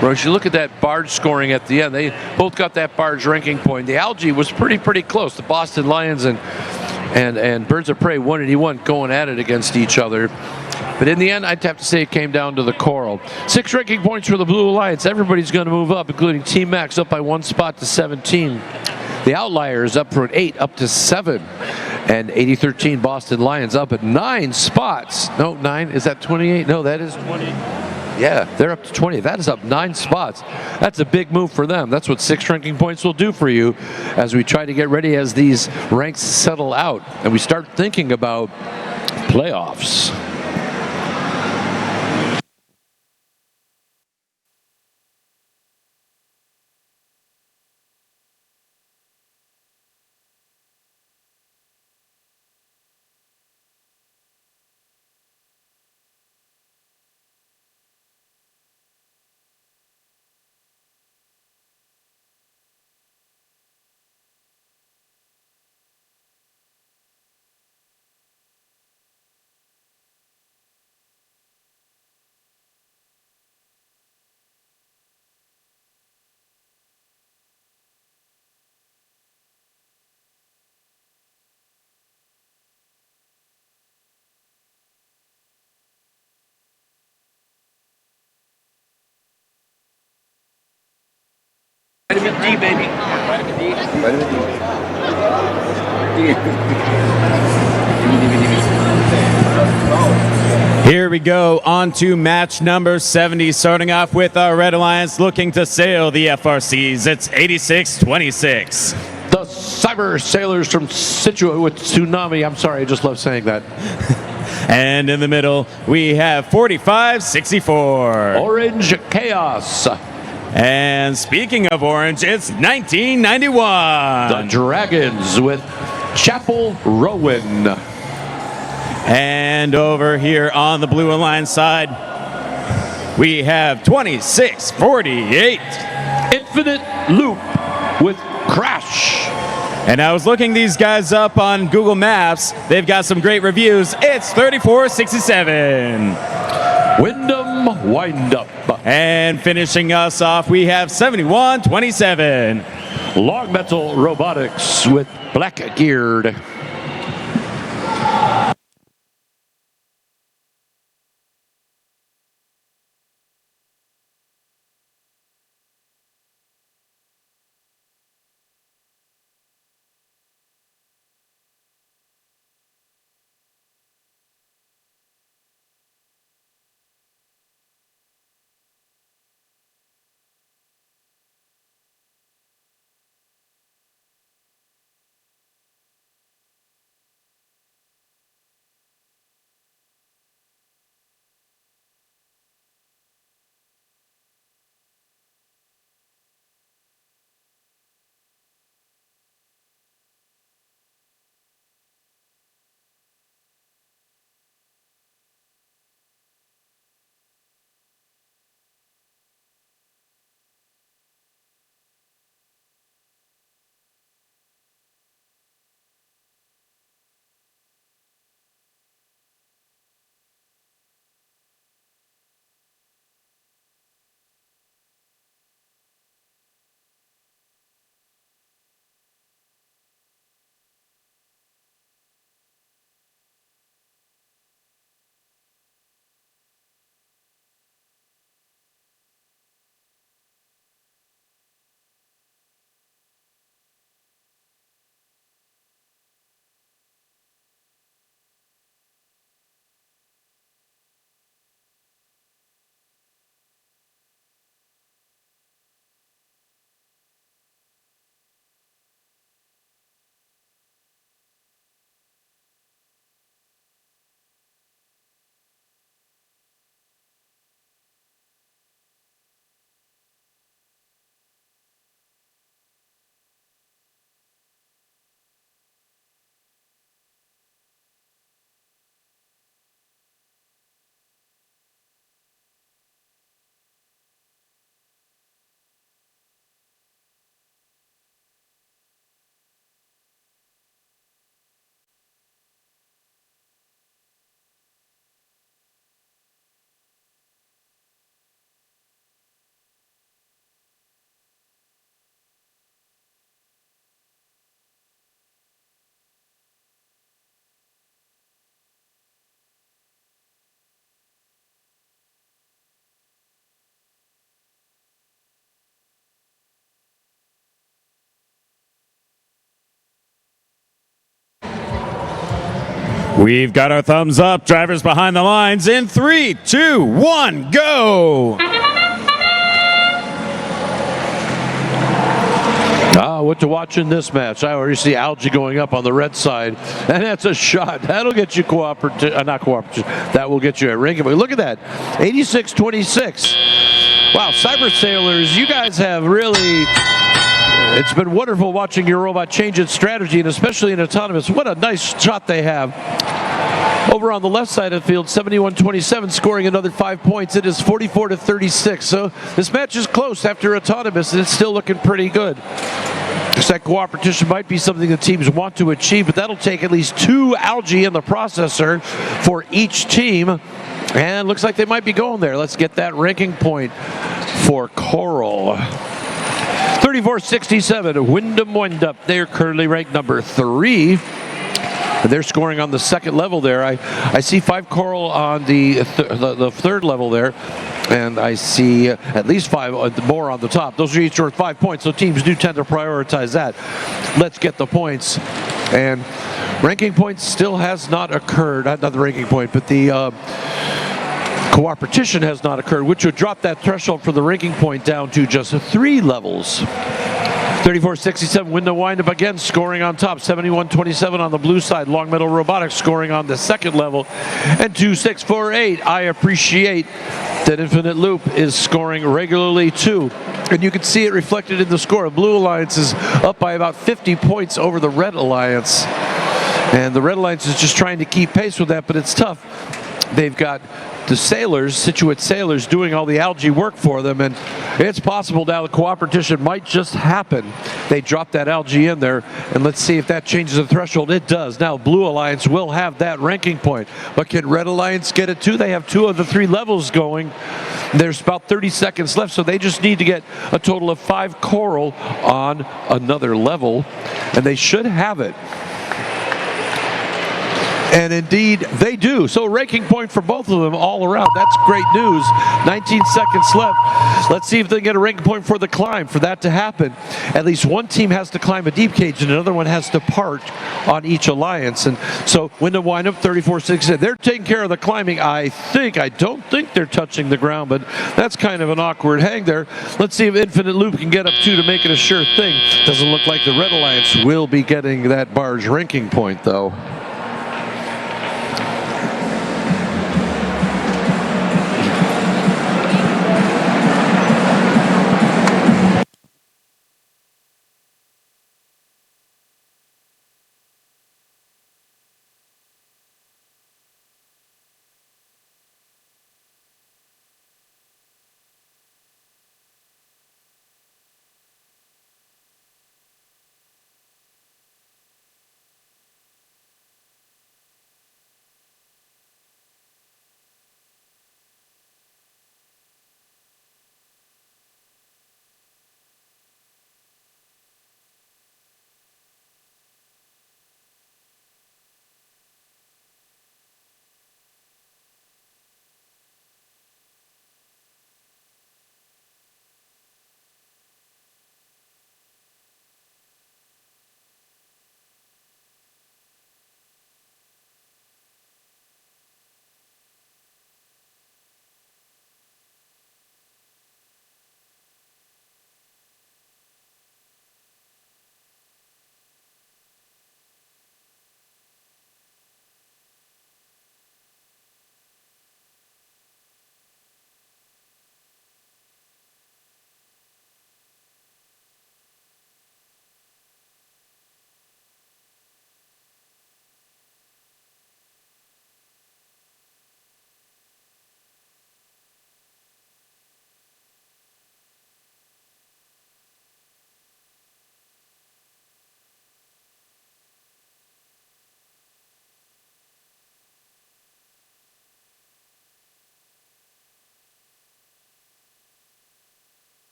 Whereas you look at that barge scoring at the end, they both got that barge ranking point. The algae was pretty close. The Boston Lions and Birds of Prey 181 going at it against each other. But in the end, I'd have to say it came down to the coral. 6 ranking points for the Blue Alliance. Everybody's going to move up, including Team Max up by 1 spot to 17. The Outliers up from 8 up to 7. And 8013 Boston Lions up at 9 spots. No, 9, is that 28? No, that is 20. Yeah, they're up to 20. That is up 9 spots. That's a big move for them. That's what 6 ranking points will do for you as we try to get ready as these ranks settle out and we start thinking about playoffs. Vitamin D, baby. Vitamin D. Vitamin D. Here we go on to match number 70, starting off with our Red Alliance looking to sail the FRCs. It's 86-26. The Cyber Sailors from Situa with Tsunami. I'm sorry, I just love saying that. And in the middle, we have 45-64. Orange Chaos. And speaking of orange, it's 1991. The Dragons with Chapel Rowan. And over here on the Blue Alliance side, we have 26-48. Infinite Loop with Crash. And I was looking these guys up on Google Maps. They've got some great reviews. It's 34-67. Wyndham Windup. And finishing us off, we have 71-27. Long Metal Robotics with Blackgeared. We've got our thumbs up. Drivers behind the lines in 3, 2, 1, go! What to watch in this match? I already see algae going up on the red side, and that's a shot. That'll get you not cooperative. That will get you a ranking. But look at that, 86-26. Wow, Cyber Sailors, you guys have really. It's been wonderful watching your robot change its strategy, and especially in autonomous. What a nice shot they have. Over on the left side of the field, 71-27, scoring another 5 points. It is 44-36. So this match is close after autonomous, and it's still looking pretty good. That cooperation might be something the teams want to achieve, but that'll take at least 2 algae in the processor for each team. And looks like they might be going there. Let's get that ranking point for Coral. 34-67, Wyndham Windup. They're currently ranked number 3. They're scoring on the second level there. I see 5 Coral on the third level there. And I see at least 5 more on the top. Those are each worth 5 points, so teams do tend to prioritize that. Let's get the points. And ranking points still has not occurred. Not the ranking point, but the cooperation has not occurred, which would drop that threshold for the ranking point down to just 3 levels. 34-67, Wyndham Windup again scoring on top. 71-27 on the blue side. Long Metal Robotics scoring on the second level. And 2-6-4-8. I appreciate that Infinite Loop is scoring regularly too. And you can see it reflected in the score. Blue Alliance is up by about 50 points over the Red Alliance. And the Red Alliance is just trying to keep pace with that, but it's tough. They've got the Sailors, Situate Sailors, doing all the algae work for them, and it's possible now the cooperation might just happen. They drop that algae in there, and let's see if that changes the threshold. It does. Now Blue Alliance will have that ranking point, but can Red Alliance get it too? They have 2 of the 3 levels going. There's about 30 seconds left, so they just need to get a total of 5 Coral on another level, and they should have it. And indeed, they do. So ranking point for both of them all around. That's great news. 19 seconds left. Let's see if they can get a ranking point for the climb. For that to happen, at least one team has to climb a deep cage and another one has to park on each alliance. And so Wyndham Windup 34-6. They're taking care of the climbing. I don't think they're touching the ground, but that's kind of an awkward hang there. Let's see if Infinite Loop can get up too to make it a sure thing. Doesn't look like the Red Alliance will be getting that barge ranking point though.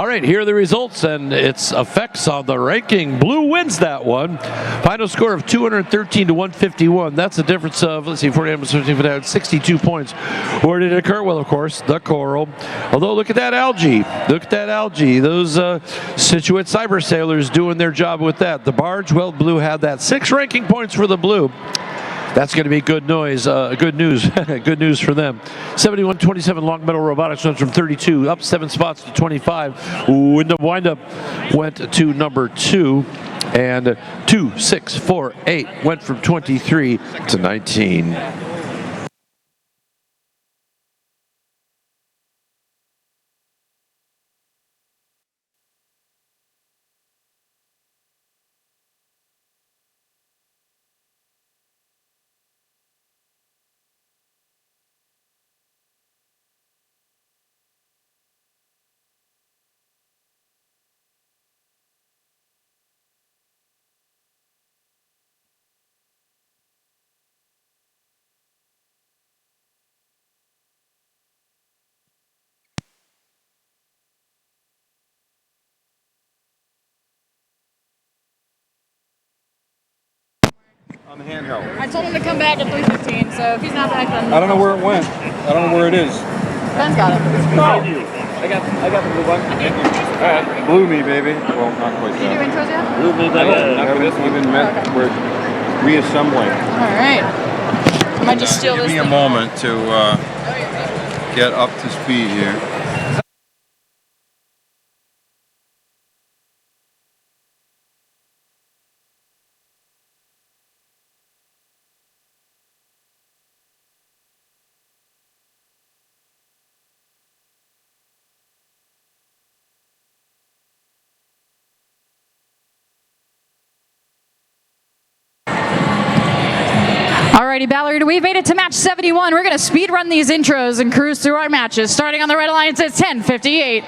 right, here are the results and its effects on the ranking. Blue wins that one. Final score of 213 to 151. That's a difference of, let's see, 62 points. Where did it occur? Well, of course, the coral. Although, look at that algae. Look at that algae. Those Situate cyber sailors doing their job with that. The barge, well, blue had that. 6 ranking points for the blue. That's going to be good news. Good news for them. 71-27 Long Meadow Robotics went from 32 up 7 spots to 25. Windup went to number 2, and 2, 6, 4, 8 went from 23 to 19. On the handheld. I told him to come back at 3:15, so if he's not back, then I don't know where it went. I don't know where it is. Ben's got it. I got the blue one. All right. Blew me, baby. Well, not quite Did you do intros yet? Blew me, baby. I haven't even met. We're reassembling. All right. I might just steal this Give me a thing. moment to get up to speed here. Alrighty, Ballard, we've made it to match 71. We're going to speed run these intros and cruise through our matches. Starting on the Red Alliance, it's 10:58.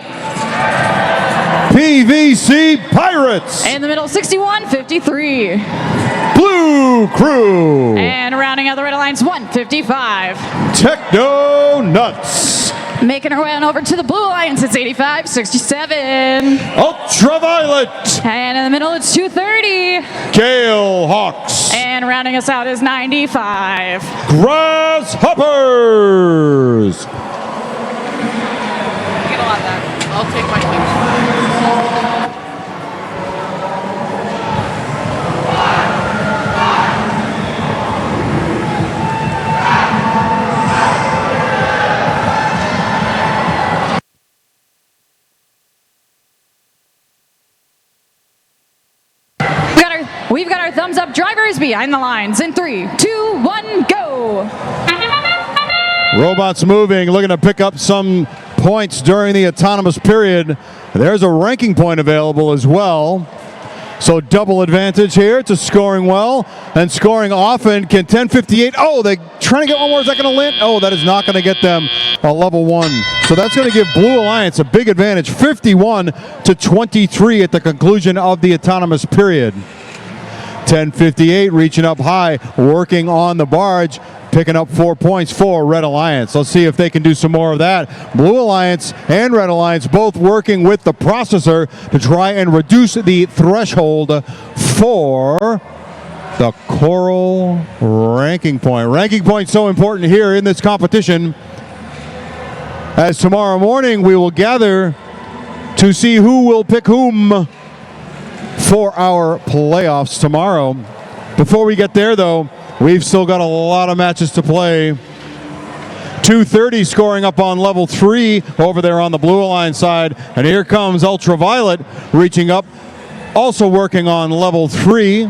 PVC Pirates. In the middle, 61:53. Blue Crew. And rounding out the Red Alliance, 1:55. Techno Nuts. Making her way on over to the Blue Alliance, it's 85:67. Ultraviolet. And in the middle, it's 2:30. Gale Hawks. And rounding us out is 95. Grasshoppers. Get a lot of that. I'll take my cue. We've got our thumbs up drivers behind the lines in 3, 2, 1, go. Robots moving, looking to pick up some points during the autonomous period. There's a ranking point available as well. So double advantage here to scoring well and scoring often. Can 10:58. Oh, they're trying to get one more. Is that going to land? Oh, that is not going to get them a level 1. So that's going to give Blue Alliance a big advantage. 51-23 at the conclusion of the autonomous period. 10:58 reaching up high, working on the barge, picking up 4 points for Red Alliance. Let's see if they can do some more of that. Blue Alliance and Red Alliance both working with the processor to try and reduce the threshold for the Coral ranking point. Ranking point so important here in this competition, as tomorrow morning we will gather to see who will pick whom for our playoffs tomorrow. Before we get there, though, we've still got a lot of matches to play. 230 scoring up on level 3 over there on the Blue Alliance side. And here comes Ultraviolet reaching up, also working on level 3.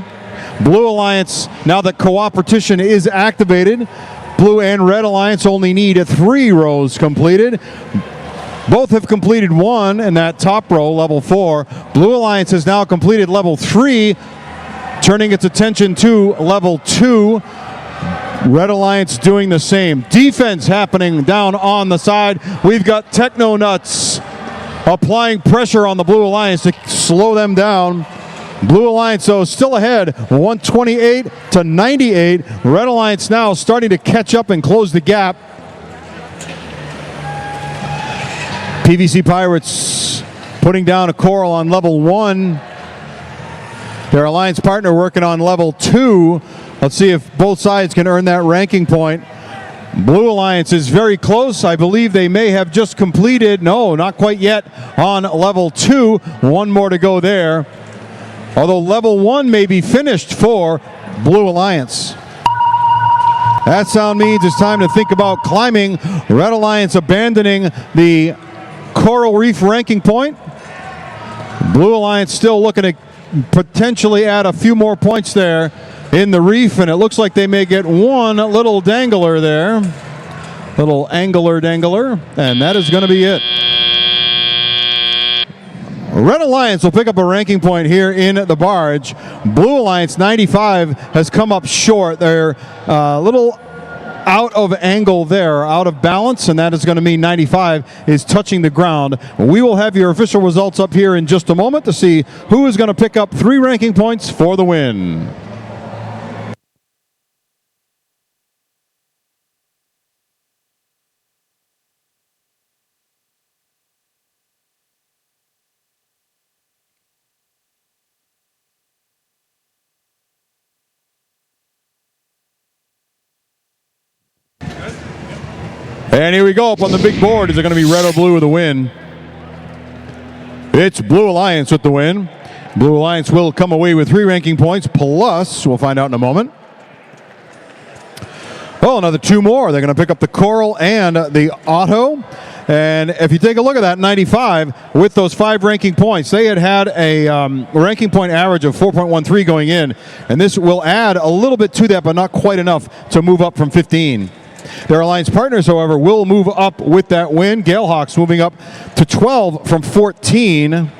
Blue Alliance, now that cooperation is activated, Blue and Red Alliance only need 3 rows completed. Both have completed 1 in that top row, level 4. Blue Alliance has now completed level 3, turning its attention to level 2. Red Alliance doing the same. Defense happening down on the side. We've got Techno Nuts applying pressure on the Blue Alliance to slow them down. Blue Alliance, though, still ahead, 128-98. Red Alliance now starting to catch up and close the gap. PVC Pirates putting down a coral on level 1. Their alliance partner working on level 2. Let's see if both sides can earn that ranking point. Blue Alliance is very close. I believe they may have just completed, no, not quite yet, on level 2. One more to go there. Although level 1 may be finished for Blue Alliance. That sound means it's time to think about climbing. Red Alliance abandoning the Coral Reef ranking point. Blue Alliance still looking to potentially add a few more points there in the reef, and it looks like they may get one little dangler there. Little angular dangler, and that is going to be it. Red Alliance will pick up a ranking point here in the barge. Blue Alliance 95 has come up short. They're a little out of angle there, out of balance, and that is going to mean 95 is touching the ground. We will have your official results up here in just a moment to see who is going to pick up 3 ranking points for the win. And here we go, up on the big board. Is it going to be red or blue with the win? It's Blue Alliance with the win. Blue Alliance will come away with 3 ranking points, plus, we'll find out in a moment. Oh, another 2 more. They're going to pick up the Coral and the Auto. And if you take a look at that, 95, with those 5 ranking points, they had a ranking point average of 4.13 going in. And this will add a little bit to that, but not quite enough to move up from 15. Their alliance partners, however, will move up with that win. Galehawks moving up to 12 from 14.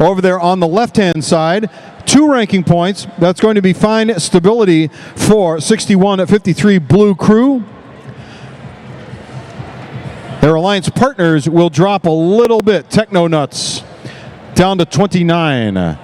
Over there on the left-hand side, 2 ranking points. That's going to be fine stability for 61 at 53 Blue Crew. Their alliance partners will drop a little bit. Techno Nuts down to 29.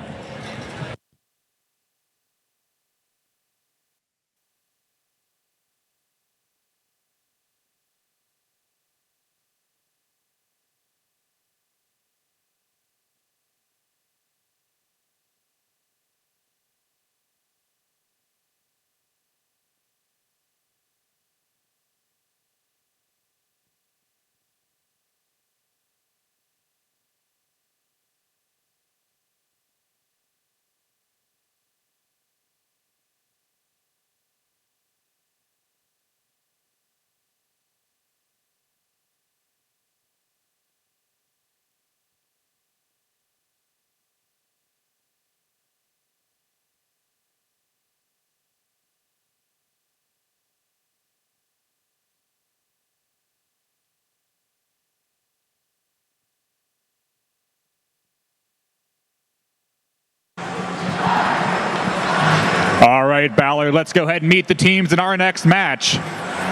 All right, Ballard, let's go ahead and meet the teams in our next match.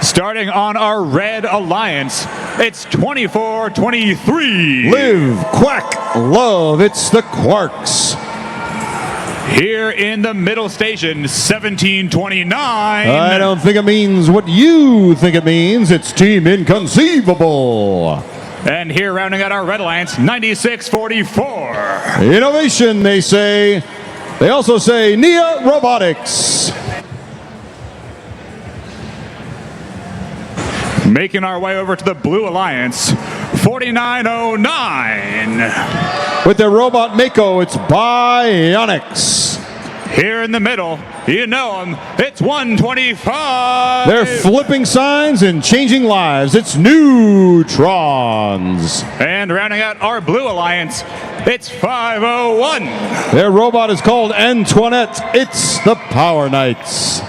Starting on our Red Alliance, it's 24-23. Live, quack, love, it's the Quarks. Here in the middle station, 17-29. I don't think it means what you think it means. It's Team Inconceivable. And here rounding out our Red Alliance, 96-44. Innovation, they say. They also say Nia Robotics. Making our way over to the Blue Alliance, 4909. With their robot Mako, it's Bionics. Here in the middle, you know them, it's 125. They're flipping signs and changing lives. It's Neutrons. And rounding out our Blue Alliance, it's 501. Their robot is called Antoinette. It's the Power Knights.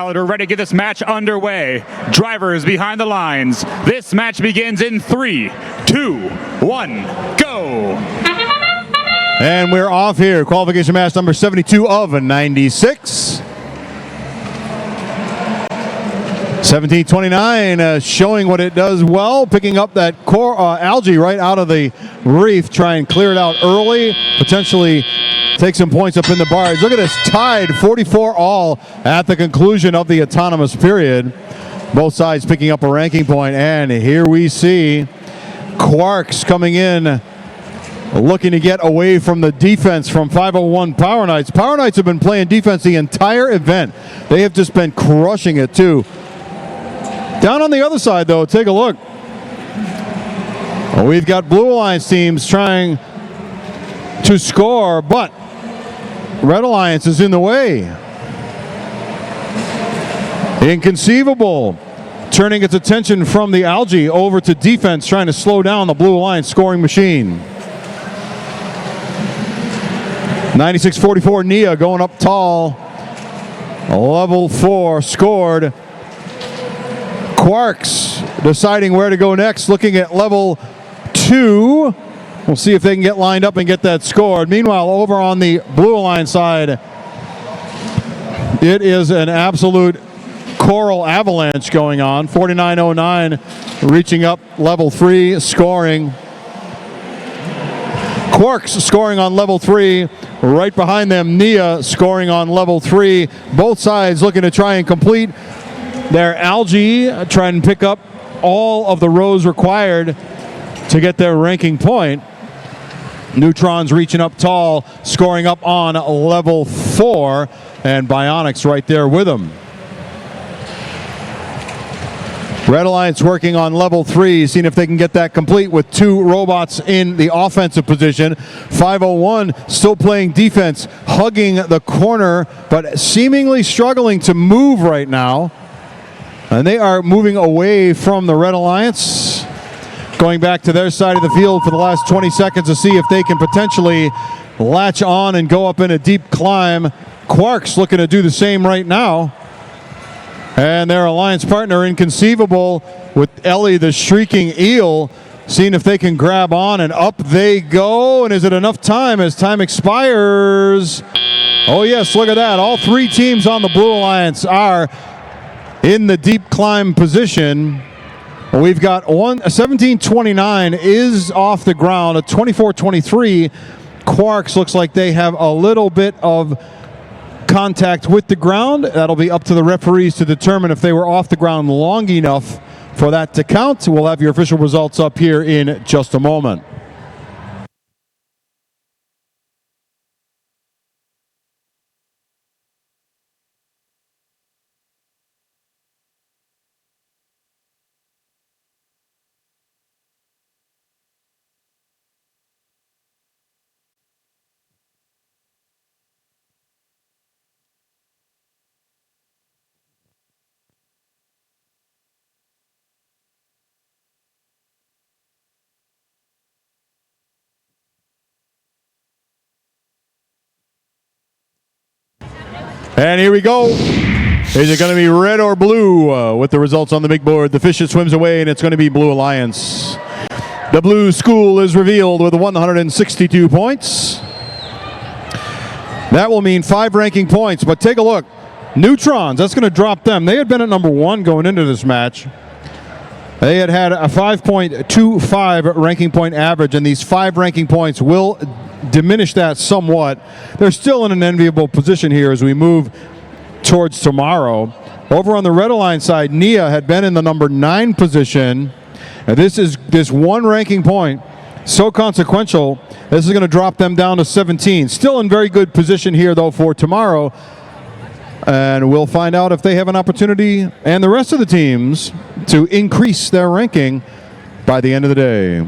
Ballard, we're ready to get this match underway. Drivers behind the lines. This match begins in 3, 2, 1, go! And we're off here. Qualification match number 72 of 96. 1729 showing what it does well, picking up that algae right out of the reef, try and clear it out early, potentially take some points up in the barge. Look at this, tied 44 all at the conclusion of the autonomous period. Both sides picking up a ranking point, and here we see Quarks coming in, looking to get away from the defense from 501 Power Knights. Power Knights have been playing defense the entire event. They have just been crushing it too. Down on the other side though, take a look. We've got Blue Alliance teams trying to score, but Red Alliance is in the way. Inconceivable. Turning its attention from the algae over to defense, trying to slow down the Blue Alliance scoring machine. 96-44 Nia going up tall. Level 4 scored. Quarks deciding where to go next, looking at level 2. We'll see if they can get lined up and get that scored. Meanwhile, over on the Blue Alliance side, it is an absolute coral avalanche going on. 4909 reaching up level 3, scoring. Quarks scoring on level 3. Right behind them, Nia scoring on level 3. Both sides looking to try and complete their algae, try and pick up all of the rows required to get their ranking point. Neutrons reaching up tall, scoring up on level 4, and Bionics right there with them. Red Alliance working on level 3, seeing if they can get that complete with 2 robots in the offensive position. 501 still playing defense, hugging the corner, but seemingly struggling to move right now. And they are moving away from the Red Alliance, going back to their side of the field for the last 20 seconds to see if they can potentially latch on and go up in a deep climb. Quarks looking to do the same right now. And their alliance partner, Inconceivable, with Ellie the Shrieking Eel, seeing if they can grab on, and up they go. And is it enough time as time expires? Oh yes, look at that. All 3 teams on the Blue Alliance are in the deep climb position. We've got a 1729 is off the ground. A 2423 Quarks looks like they have a little bit of contact with the ground. That'll be up to the referees to determine if they were off the ground long enough for that to count. We'll have your official results up here in just a moment. And here we go. Is it going to be red or blue? With the results on the big board, the fish swims away, and it's going to be Blue Alliance. The blue school is revealed with 162 points. That will mean 5 ranking points, but take a look. Neutrons, that's going to drop them. They had been at number 1 going into this match. They had had a 5.25 ranking point average, and these 5 ranking points will diminish that somewhat. They're still in an enviable position here as we move towards tomorrow. Over on the Red Alliance side, Nia had been in the number 9 position. And this 1 ranking point, so consequential, this is going to drop them down to 17. Still in very good position here, though, for tomorrow. And we'll find out if they have an opportunity, and the rest of the teams, to increase their ranking by the end of the day.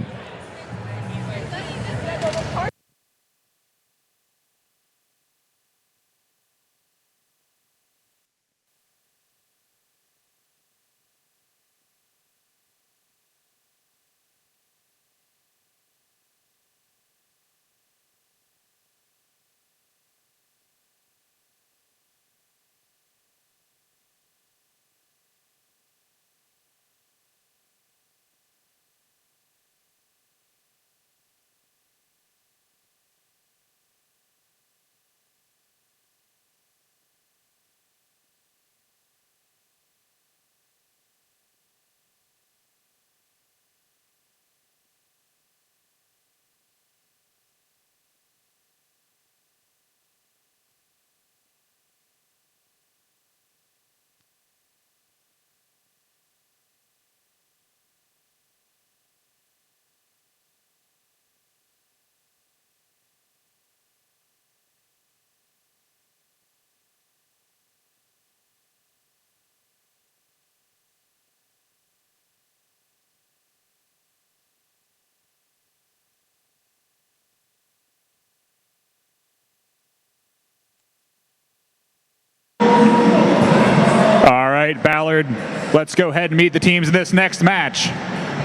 right, Ballard. Let's go ahead and meet the teams in this next match.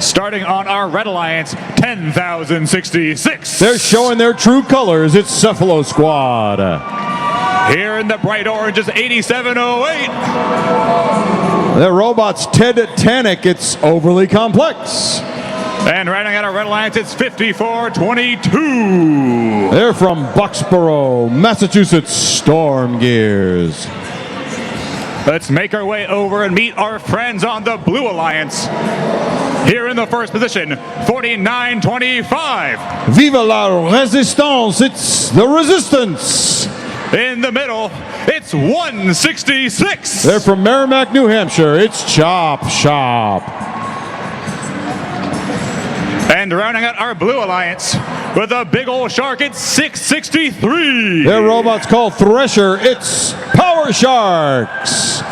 Starting on our Red Alliance, 10,066. They're showing their true colors. It's Cephalo Squad. Here in the bright orange is 8708. The robots Ted Tannic. It's Overly Complex. And rounding out our Red Alliance, it's 5422. They're from Bucksboro, Massachusetts, Storm Gears. Let's make our way over and meet our friends on the Blue Alliance. Here in the first position, 4925. Viva la Resistance. It's the Resistance. In the middle, it's 166. They're from Merrimack, New Hampshire. It's Chop Shop. And rounding out our Blue Alliance with a big old shark, it's 663. Their robot's called Thresher. It's Power Sharks.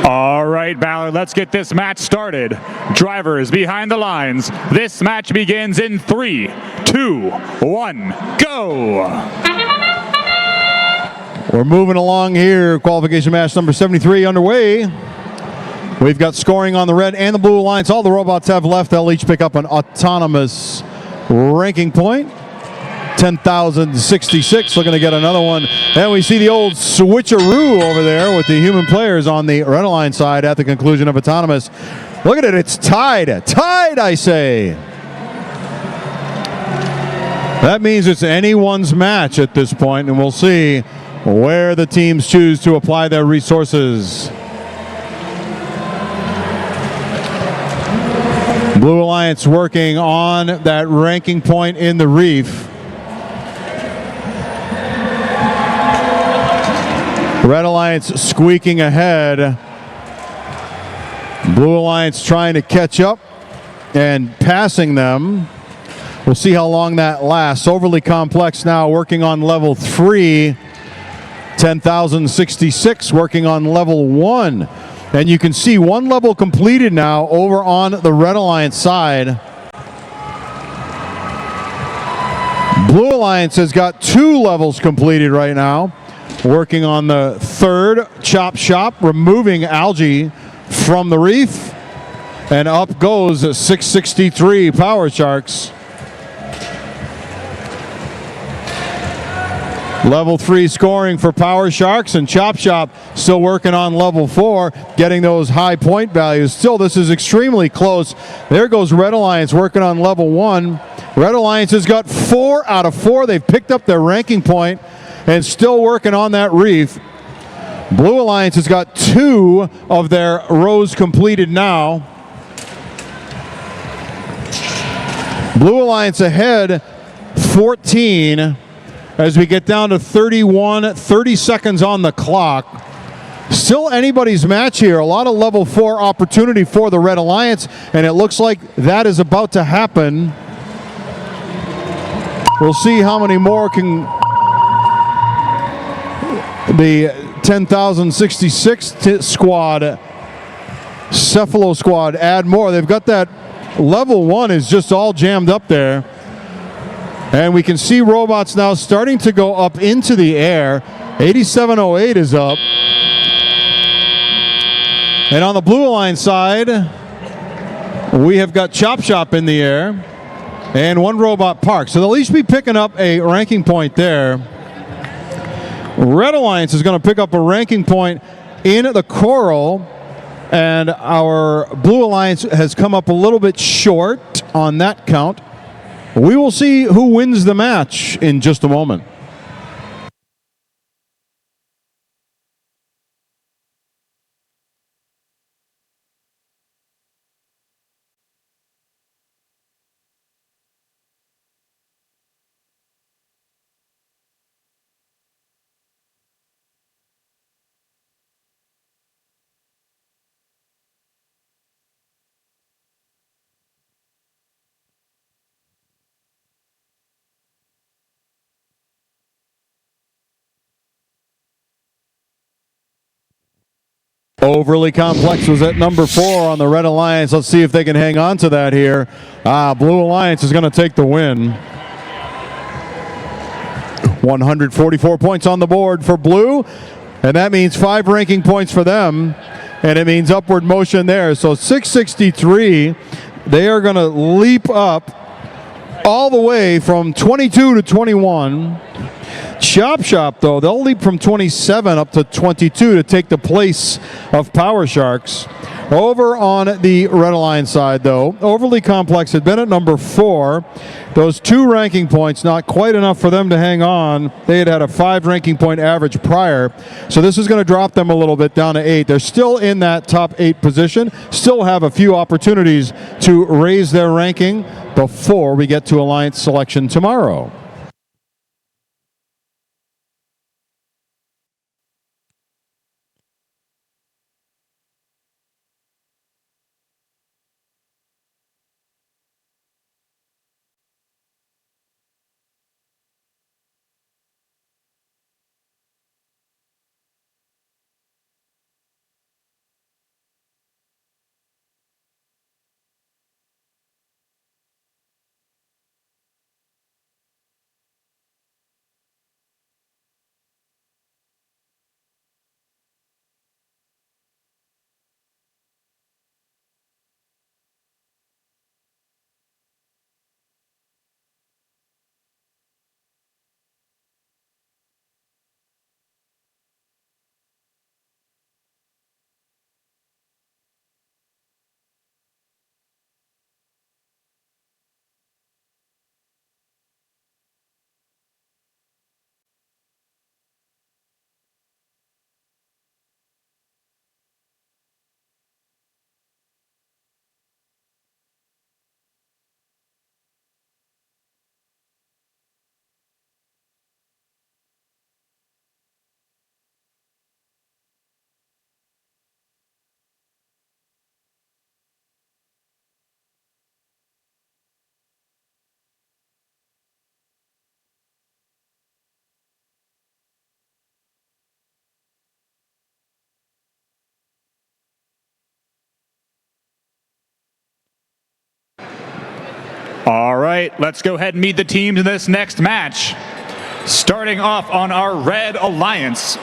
All right, Ballard, let's get this match started. Drivers behind the lines. This match begins in 3, 2, 1, go! We're moving along here. Qualification match number 73 underway. We've got scoring on the red and the blue alliance. All the robots have left. They'll each pick up an autonomous ranking point. 10,066, looking to get another one. And we see the old switcheroo over there with the human players on the red alliance side at the conclusion of autonomous. Look at it, it's tied. Tied, I say. That means it's anyone's match at this point, and we'll see where the teams choose to apply their resources. Blue Alliance working on that ranking point in the reef. Red Alliance squeaking ahead. Blue Alliance trying to catch up and passing them. We'll see how long that lasts. Overly Complex now working on level 3. 10,066 working on level 1. And you can see one level completed now over on the Red Alliance side. Blue Alliance has got 2 levels completed right now. Working on the 3rd Chop Shop, removing algae from the reef. And up goes 663 Power Sharks. Level 3 scoring for Power Sharks, and Chop Shop still working on level 4, getting those high point values. Still, this is extremely close. There goes Red Alliance working on level 1. Red Alliance has got 4 out of 4. They've picked up their ranking point and still working on that reef. Blue Alliance has got 2 of their rows completed now. Blue Alliance ahead 14 as we get down to 30 seconds on the clock. Still anybody's match here. A lot of level 4 opportunity for the Red Alliance, and it looks like that is about to happen. We'll see how many more can the 10,066 squad, Cephalo squad, add more. They've got that level 1 is just all jammed up there. And we can see robots now starting to go up into the air. 8708 is up. And on the Blue Alliance side, we have got Chop Shop in the air and 1 robot park. So they'll at least be picking up a ranking point there. Red Alliance is going to pick up a ranking point in the Coral, and our Blue Alliance has come up a little bit short on that count. We will see who wins the match in just a moment. Overly Complex was at number 4 on the Red Alliance. Let's see if they can hang on to that here. Blue Alliance is going to take the win. 144 points on the board for Blue, and that means 5 ranking points for them, and it means upward motion there. So 663, they are going to leap up all the way from 22 to 21. Chop Shop, though, they'll leap from 27 up to 22 to take the place of Power Sharks. Over on the Red Alliance side, though, Overly Complex had been at number 4. Those 2 ranking points, not quite enough for them to hang on. They had a 5 ranking point average prior. So this is going to drop them a little bit down to 8. They're still in that top 8 position, still have a few opportunities to raise their ranking before we get to Alliance selection tomorrow. All right, let's go ahead and meet the teams in this next match. Starting off on our Red Alliance,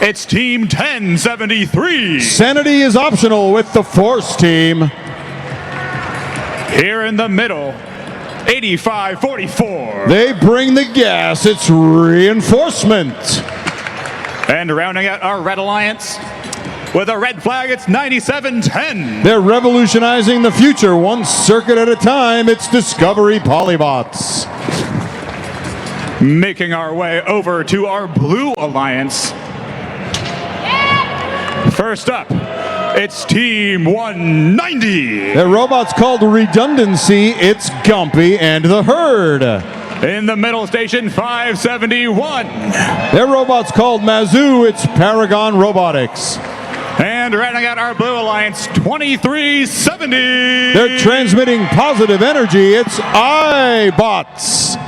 it's Team 1073. Sanity is optional with the Force team. Here in the middle, 85-44. They bring the gas. It's reinforcement. And rounding out our Red Alliance with a red flag, it's 97-10. They're revolutionizing the future one circuit at a time. It's Discovery Polybots. Making our way over to our Blue Alliance. First up, it's Team 190. Their robot's called Redundancy. It's Gumpy and the Herd. In the middle station, 571. Their robot's called Mazoo. It's Paragon Robotics. And rounding out our Blue Alliance, 2370. They're transmitting positive energy. It's iBots.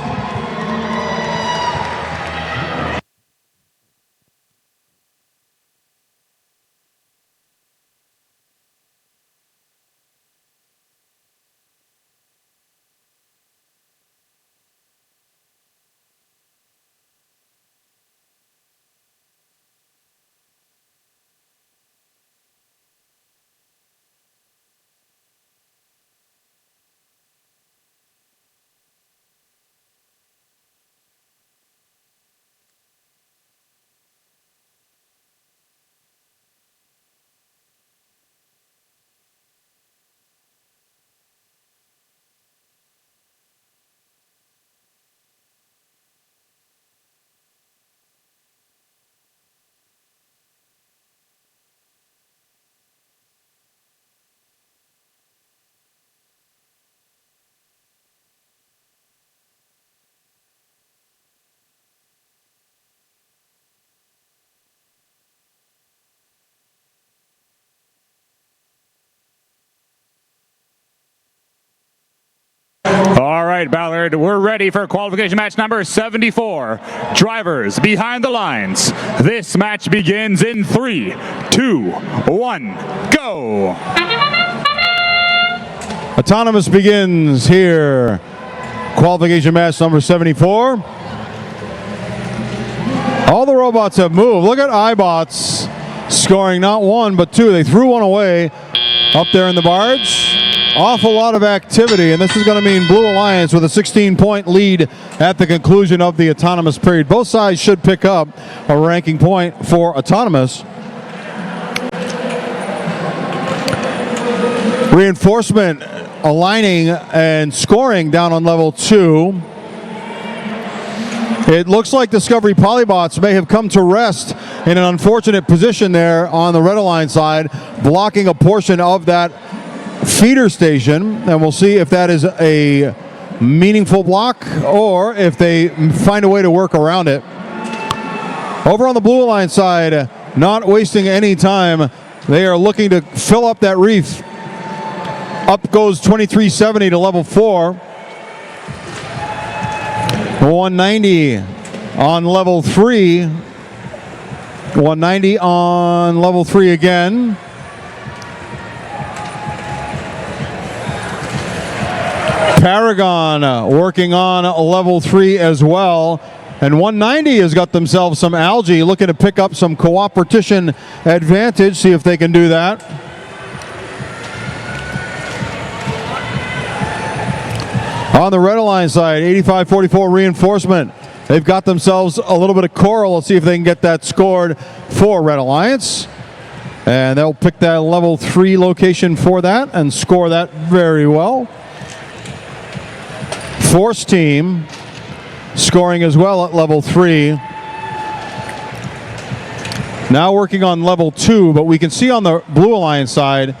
All right, Ballard, we're ready for qualification match number 74. Drivers behind the lines. This match begins in 3, 2, 1, go! Autonomous begins here. Qualification match number 74. All the robots have moved. Look at iBots scoring not one, but two. They threw one away up there in the barge. Awful lot of activity, and this is going to mean Blue Alliance with a 16-point lead at the conclusion of the autonomous period. Both sides should pick up a ranking point for autonomous. Reinforcement aligning and scoring down on level 2. It looks like Discovery Polybots may have come to rest in an unfortunate position there on the Red Alliance side, blocking a portion of that feeder station, and we'll see if that is a meaningful block or if they find a way to work around it. Over on the Blue Alliance side, not wasting any time, they are looking to fill up that reef. Up goes 2370 to level 4. 190 on level 3. 190 on level 3 again. Paragon working on level 3 as well. And 190 has got themselves some algae, looking to pick up some cooperation advantage, see if they can do that. On the Red Alliance side, 85-44 reinforcement. They've got themselves a little bit of coral. Let's see if they can get that scored for Red Alliance. And they'll pick that level 3 location for that and score that very well. Force team scoring as well at level 3. Now working on level 2, but we can see on the Blue Alliance side,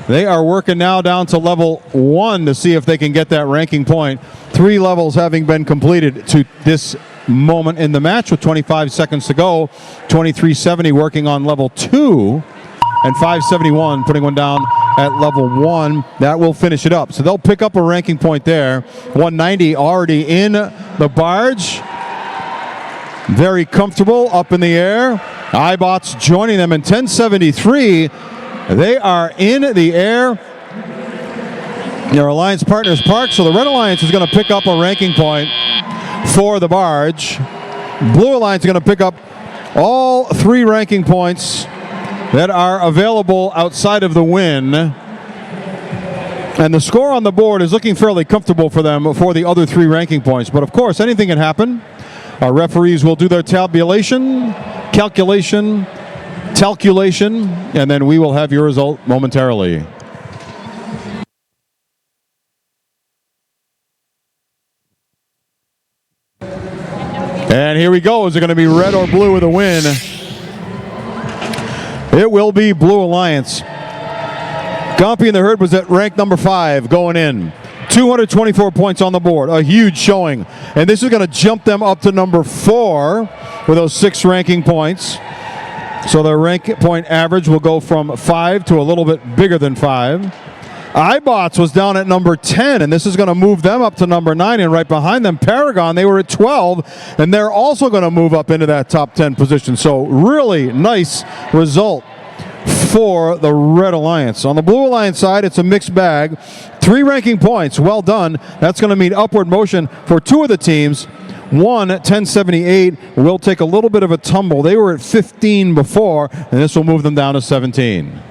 they are working now down to level 1 to see if they can get that ranking point. 3 levels having been completed to this moment in the match with 25 seconds to go. 2370 working on level 2 and 571 putting one down at level 1. That will finish it up. So they'll pick up a ranking point there. 190 already in the barge. Very comfortable up in the air. iBots joining them in 1073. They are in the air. Their Alliance partners park, so the Red Alliance is going to pick up a ranking point for the barge. Blue Alliance is going to pick up all 3 ranking points that are available outside of the win. And the score on the board is looking fairly comfortable for them for the other 3 ranking points. But of course, anything can happen. Our referees will do their calculation, and then we will have your result momentarily. And here we go. Is it going to be red or blue with a win? It will be Blue Alliance. Gompy and the Herd was at rank number 5 going in. 224 points on the board. A huge showing. And this is going to jump them up to number 4 with those 6 ranking points. So their rank point average will go from 5 to a little bit bigger than 5. iBots was down at number 10, and this is going to move them up to number 9, and right behind them, Paragon, they were at 12, and they're also going to move up into that top 10 position. So really nice result for the Red Alliance. On the Blue Alliance side, it's a mixed bag. 3 ranking points, well done. That's going to mean upward motion for 2 of the teams. One, 1078, will take a little bit of a tumble. They were at 15 before, and this will move them down to 17.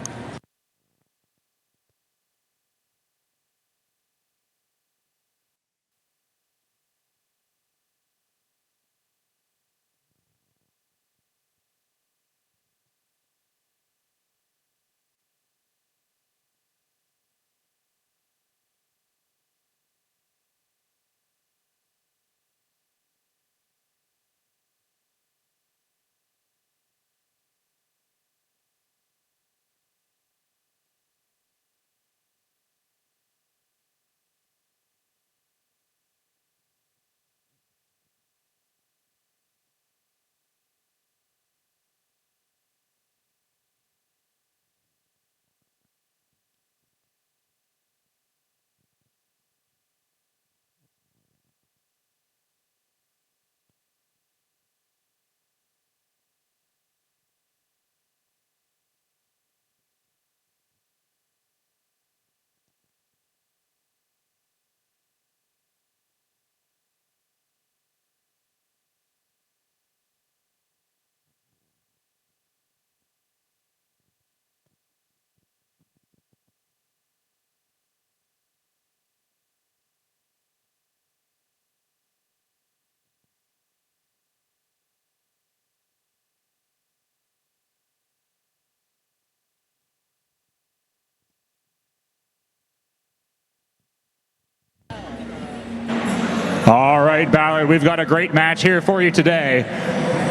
All right, Ballard, we've got a great match here for you today.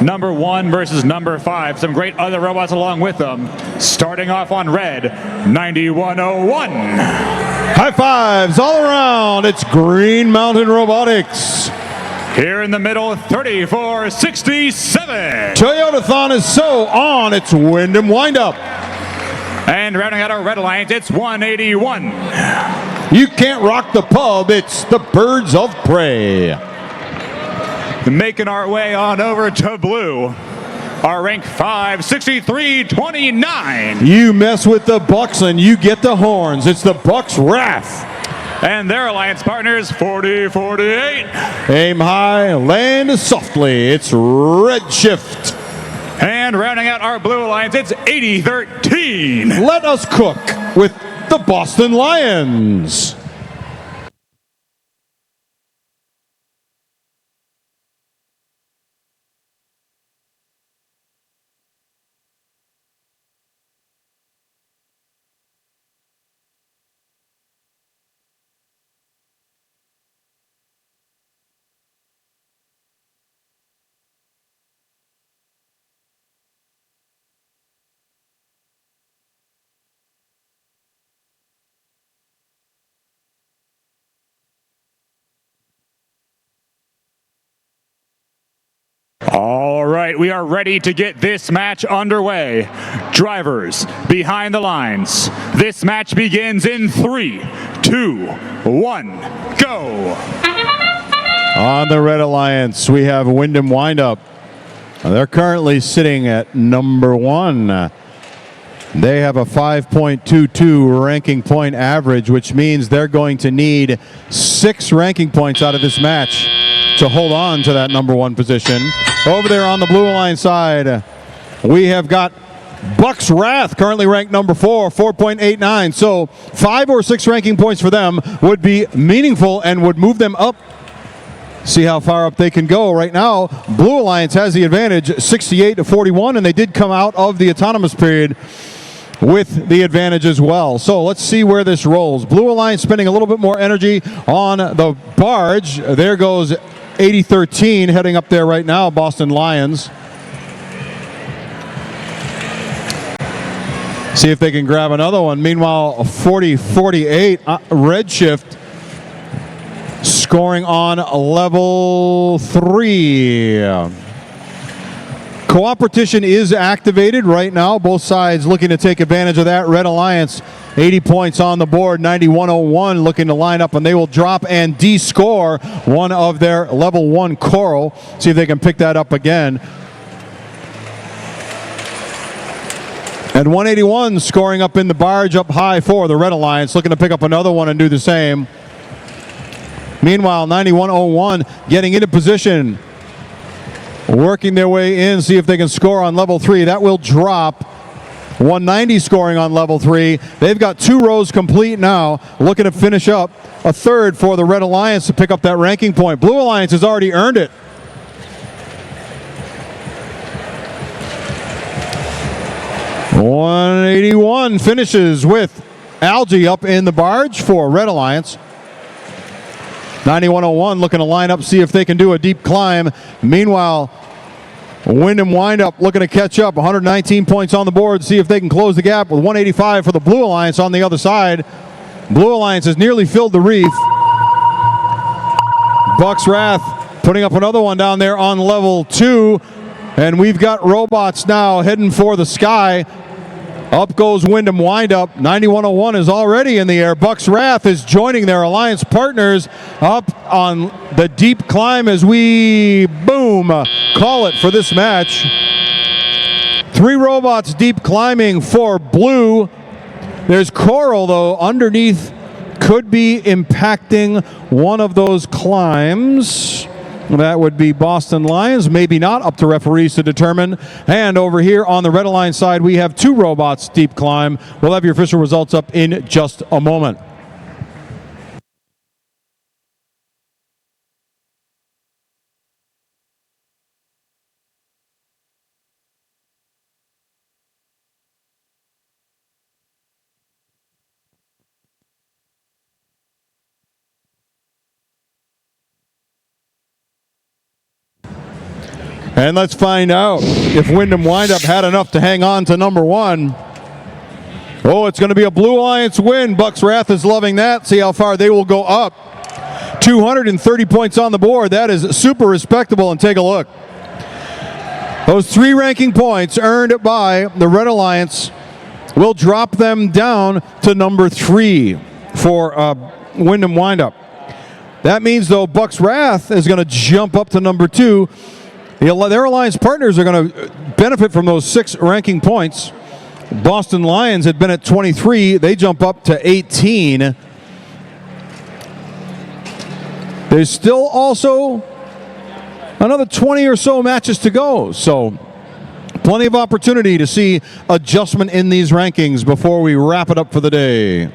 Number 1 versus number 5. Some great other robots along with them. Starting off on red, 9101. High fives all around. It's Green Mountain Robotics. Here in the middle, 3467. Toyotathon is so on. It's Wyndham Windup. And rounding out our Red Alliance, it's 181. You can't rock the pub. It's the Birds of Prey. Making our way on over to blue. Our rank 5, 6329. You mess with the Bucks and you get the horns. It's the Bucks' Wrath. And their alliance partners, 4048. Aim high, land softly. It's Red Shift. And rounding out our blue alliance, it's 8013. Let us cook with the Boston Lions. All right, we are ready to get this match underway. Drivers, behind the lines. This match begins in 3, 2, 1, go. On the Red Alliance, we have Wyndham Windup. They're currently sitting at number 1. They have a 5.22 ranking point average, which means they're going to need 6 ranking points out of this match to hold on to that number 1 position. Over there on the Blue Alliance side, we have got Bucks Wrath, currently ranked number 4, 4.89. So 5 or 6 ranking points for them would be meaningful and would move them up. See how far up they can go. Right now, Blue Alliance has the advantage, 68-41, and they did come out of the autonomous period with the advantage as well. So let's see where this rolls. Blue Alliance spending a little bit more energy on the barge. There goes 80-13 heading up there right now, Boston Lions. See if they can grab another one. Meanwhile, 40-48, Redshift scoring on level 3. Cooperation is activated right now. Both sides looking to take advantage of that. Red Alliance, 80 points on the board, 91-01 looking to line up, and they will drop and de-score one of their level 1 Coral. See if they can pick that up again. And 181 scoring up in the barge up high for the Red Alliance, looking to pick up another one and do the same. Meanwhile, 91-01 getting into position, working their way in, see if they can score on level 3. That will drop. 190 scoring on level 3. They've got 2 rows complete now, looking to finish up a third for the Red Alliance to pick up that ranking point. Blue Alliance has already earned it. .181 finishes with Algae up in the barge for Red Alliance. 91-01 looking to line up, see if they can do a deep climb. Meanwhile, Wyndham Windup looking to catch up. 119 points on the board, see if they can close the gap with 185 for the Blue Alliance on the other side. Blue Alliance has nearly filled the reef. Bucks Wrath putting up another one down there on level 2. And we've got robots now heading for the sky. Up goes Wyndham Windup. 91-01 is already in the air. Bucks Wrath is joining their alliance partners up on the deep climb as we, boom, call it for this match. 3 robots deep climbing for Blue. There's Coral, though, underneath, could be impacting one of those climbs. That would be Boston Lions, maybe not, up to referees to determine. And over here on the Red Alliance side, we have 2 robots deep climb. We'll have your official results up in just a moment. And let's find out if Wyndham Windup had enough to hang on to number 1. Oh, it's going to be a Blue Alliance win. Bucks Wrath is loving that. See how far they will go up. 230 points on the board. That is super respectable, and take a look. Those 3 ranking points earned by the Red Alliance will drop them down to number 3 for Wyndham Windup. That means, though, Bucks Wrath is going to jump up to number 2. Their alliance partners are going to benefit from those 6 ranking points. Boston Lions had been at 23. They jump up to 18. There's still also another 20 or so matches to go. So plenty of opportunity to see adjustment in these rankings before we wrap it up for the day.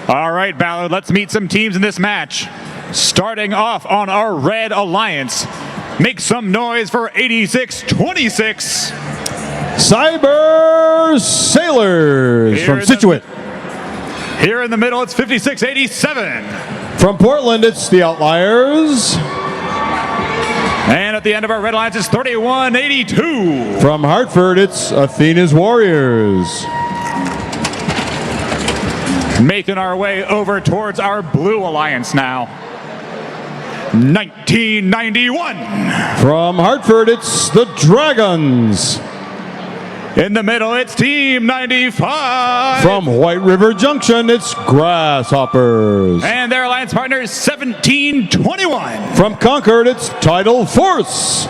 All right, Ballard, let's meet some teams in this match. Starting off on our Red Alliance. Make some noise for 86-26. Cyber Sailors from Scituate. Here in the middle, it's 5687. From Portland, it's the Outliers. And at the end of our red lines, it's 3182. From Hartford, it's Athena's Warriors. Making our way over towards our blue alliance now. 1991. From Hartford, it's the Dragons. In the middle, it's Team 95. From White River Junction, it's Grasshoppers. And their alliance partner is 1721. From Concord, it's Tidal Force.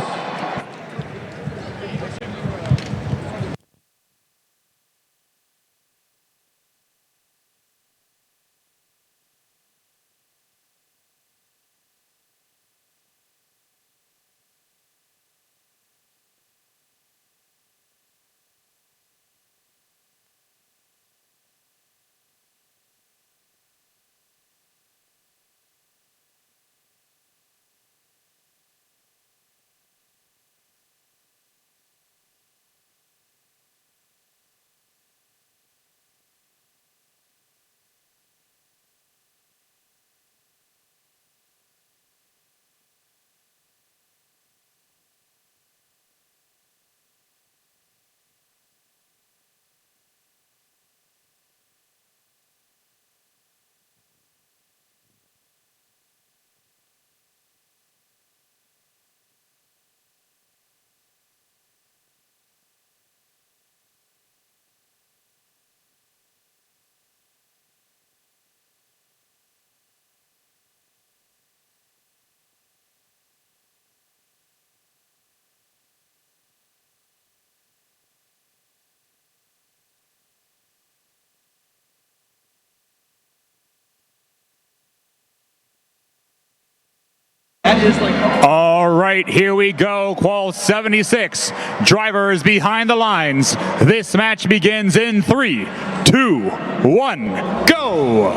All right, here we go. Qual 76. Drivers behind the lines. This match begins in 3, 2, 1, go!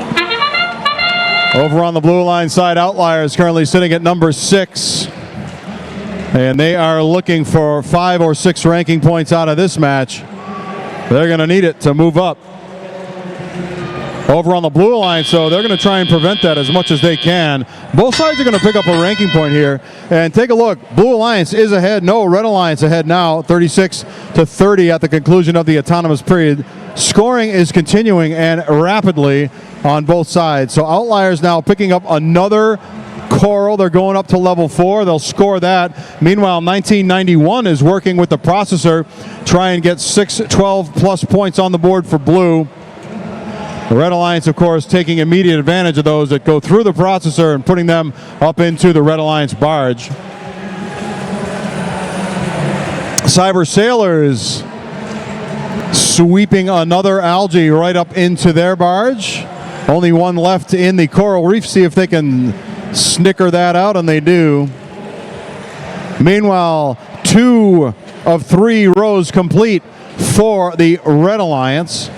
Over on the blue line side, Outliers currently sitting at number 6. And they are looking for 5 or 6 ranking points out of this match. They're going to need it to move up. Over on the blue line, so they're going to try and prevent that as much as they can. Both sides are going to pick up a ranking point here. And take a look. Blue Alliance is ahead. No, Red Alliance ahead now, 36-30 at the conclusion of the autonomous period. Scoring is continuing and rapidly on both sides. So Outliers now picking up another coral. They're going up to level 4. They'll score that. Meanwhile, 1991 is working with the processor, try and get 12 plus points on the board for blue. The Red Alliance, of course, taking immediate advantage of those that go through the processor and putting them up into the Red Alliance barge. Cyber Sailors sweeping another algae right up into their barge. Only one left in the coral reef. See if they can snicker that out, and they do. Meanwhile, 2 of 3 rows complete for the Red Alliance.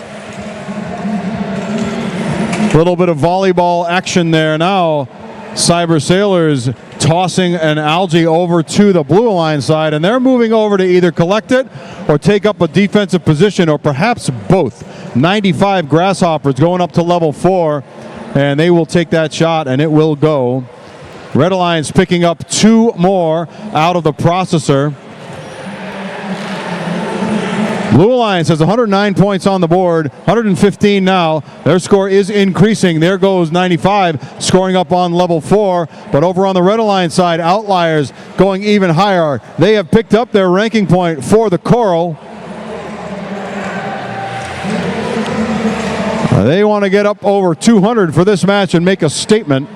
A little bit of volleyball action there now. Cyber Sailors tossing an algae over to the Blue Alliance side, and they're moving over to either collect it or take up a defensive position, or perhaps both. 95 Grasshoppers going up to level 4, and they will take that shot, and it will go. Red Alliance picking up 2 more out of the processor. Blue Alliance has 109 points on the board, 115 now. Their score is increasing. There goes 95, scoring up on level 4. But over on the Red Alliance side, Outliers going even higher. They have picked up their ranking point for the coral. They want to get up over 200 for this match and make a statement.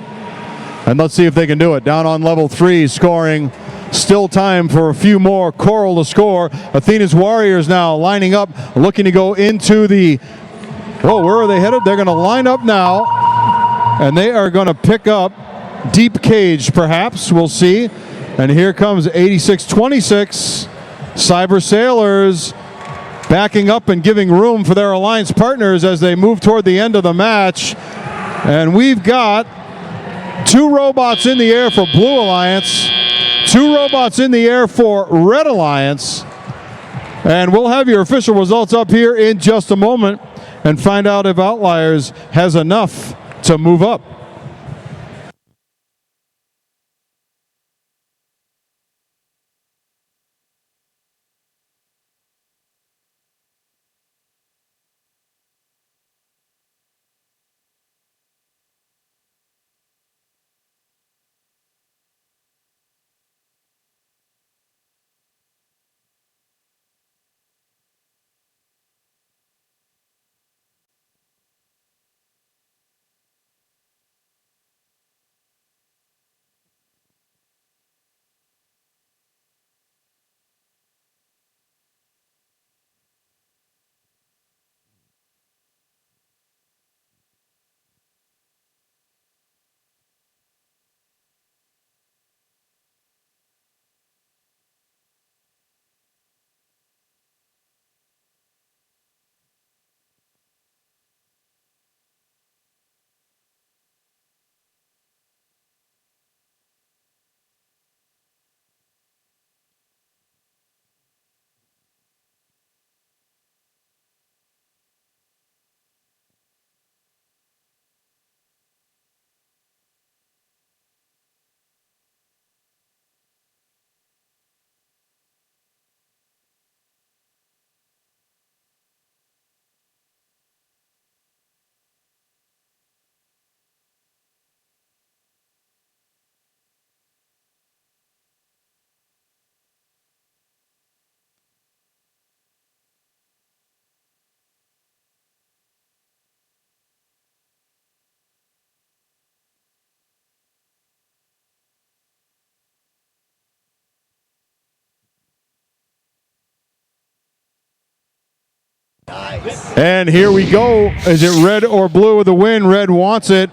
And let's see if they can do it. Down on level 3, scoring. Still time for a few more coral to score. Athena's Warriors now lining up, looking to go into the... Whoa, where are they headed? They're going to line up now, and they are going to pick up Deep Cage, perhaps. We'll see. And here comes 86-26. Cyber Sailors backing up and giving room for their alliance partners as they move toward the end of the match. And we've got 2 robots in the air for Blue Alliance, 2 robots in the air for Red Alliance. And we'll have your official results up here in just a moment and find out if Outliers has enough to move up. And here we go. Is it red or blue with the win? Red wants it.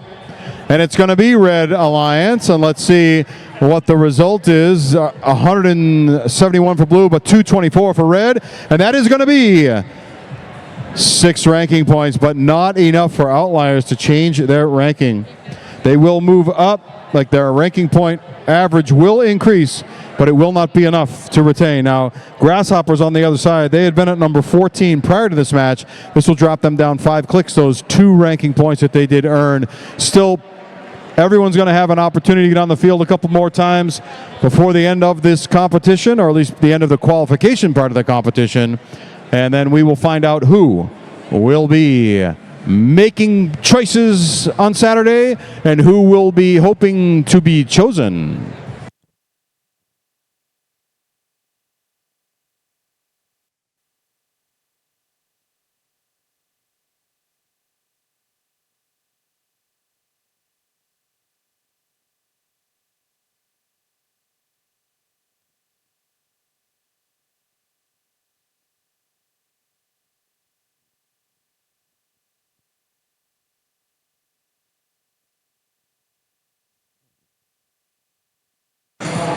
And it's going to be Red Alliance. And let's see what the result is. 171 for blue, but 224 for red. And that is going to be 6 ranking points, but not enough for Outliers to change their ranking. They will move up, like their ranking point average will increase, but it will not be enough to retain. Now, Grasshoppers on the other side, they had been at number 14 prior to this match. This will drop them down 5 clicks, those 2 ranking points that they did earn. Still, everyone's going to have an opportunity to get on the field a couple more times before the end of this competition, or at least the end of the qualification part of the competition. And then we will find out who will be making choices on Saturday and who will be hoping to be chosen.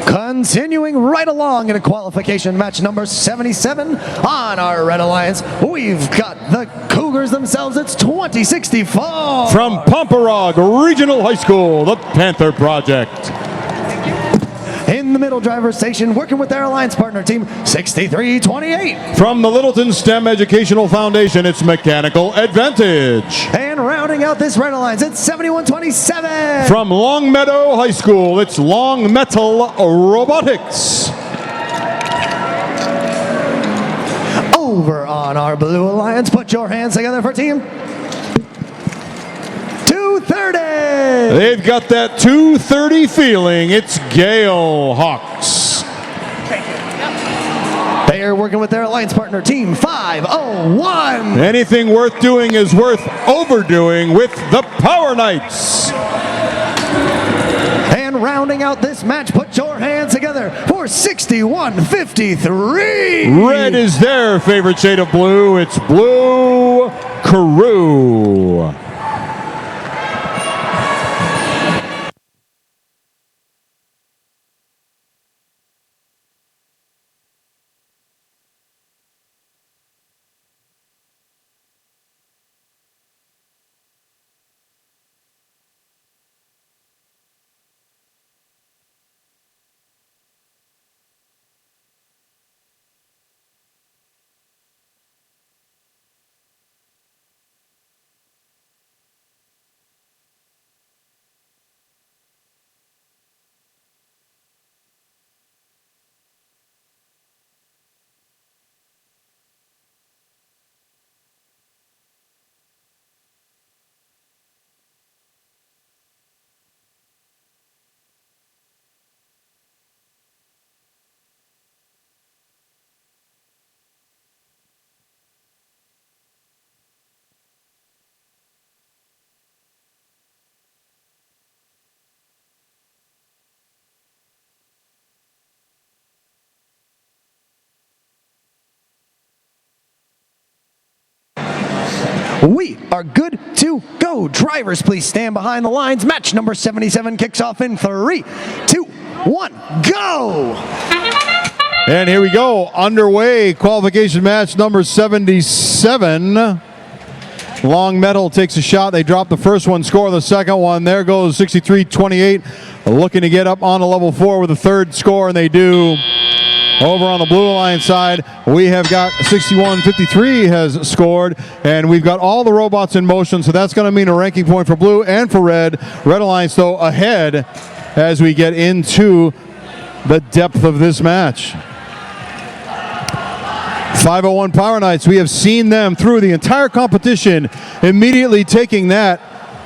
Continuing right along in a qualification match number 77 on our Red Alliance, we've got the Cougars themselves. It's 2064. From Pomparog Regional High School, the Panther Project. In the middle driver's station, working with their alliance partner team, 6328. From the Littleton STEM Educational Foundation, it's Mechanical Advantage. And rounding out this Red Alliance, it's 7127. From Long Meadow High School, it's Long Metal Robotics. Over on our Blue Alliance, put your hands together for team 230. They've got that 230 feeling. It's Gale Hawks. They are working with their alliance partner, Team 501. Anything worth doing is worth overdoing with the Power Knights. And rounding out this match, put your hands together for 6153. Red is their favorite shade of blue. It's Blue Crew. We are good to go. Drivers, please stand behind the lines. Match number 77 kicks off in 3, 2, 1, go! And here we go, underway, qualification match number 77. Long Metal takes a shot. They drop the first one, score the second one. There goes 63-28, looking to get up on a level 4 with a third score, and they do. Over on the Blue Alliance side, we have got 61-53 has scored, and we've got all the robots in motion, so that's going to mean a ranking point for Blue and for Red. Red Alliance, though, ahead as we get into the depth of this match. 501 Power Knights, we have seen them through the entire competition, immediately taking that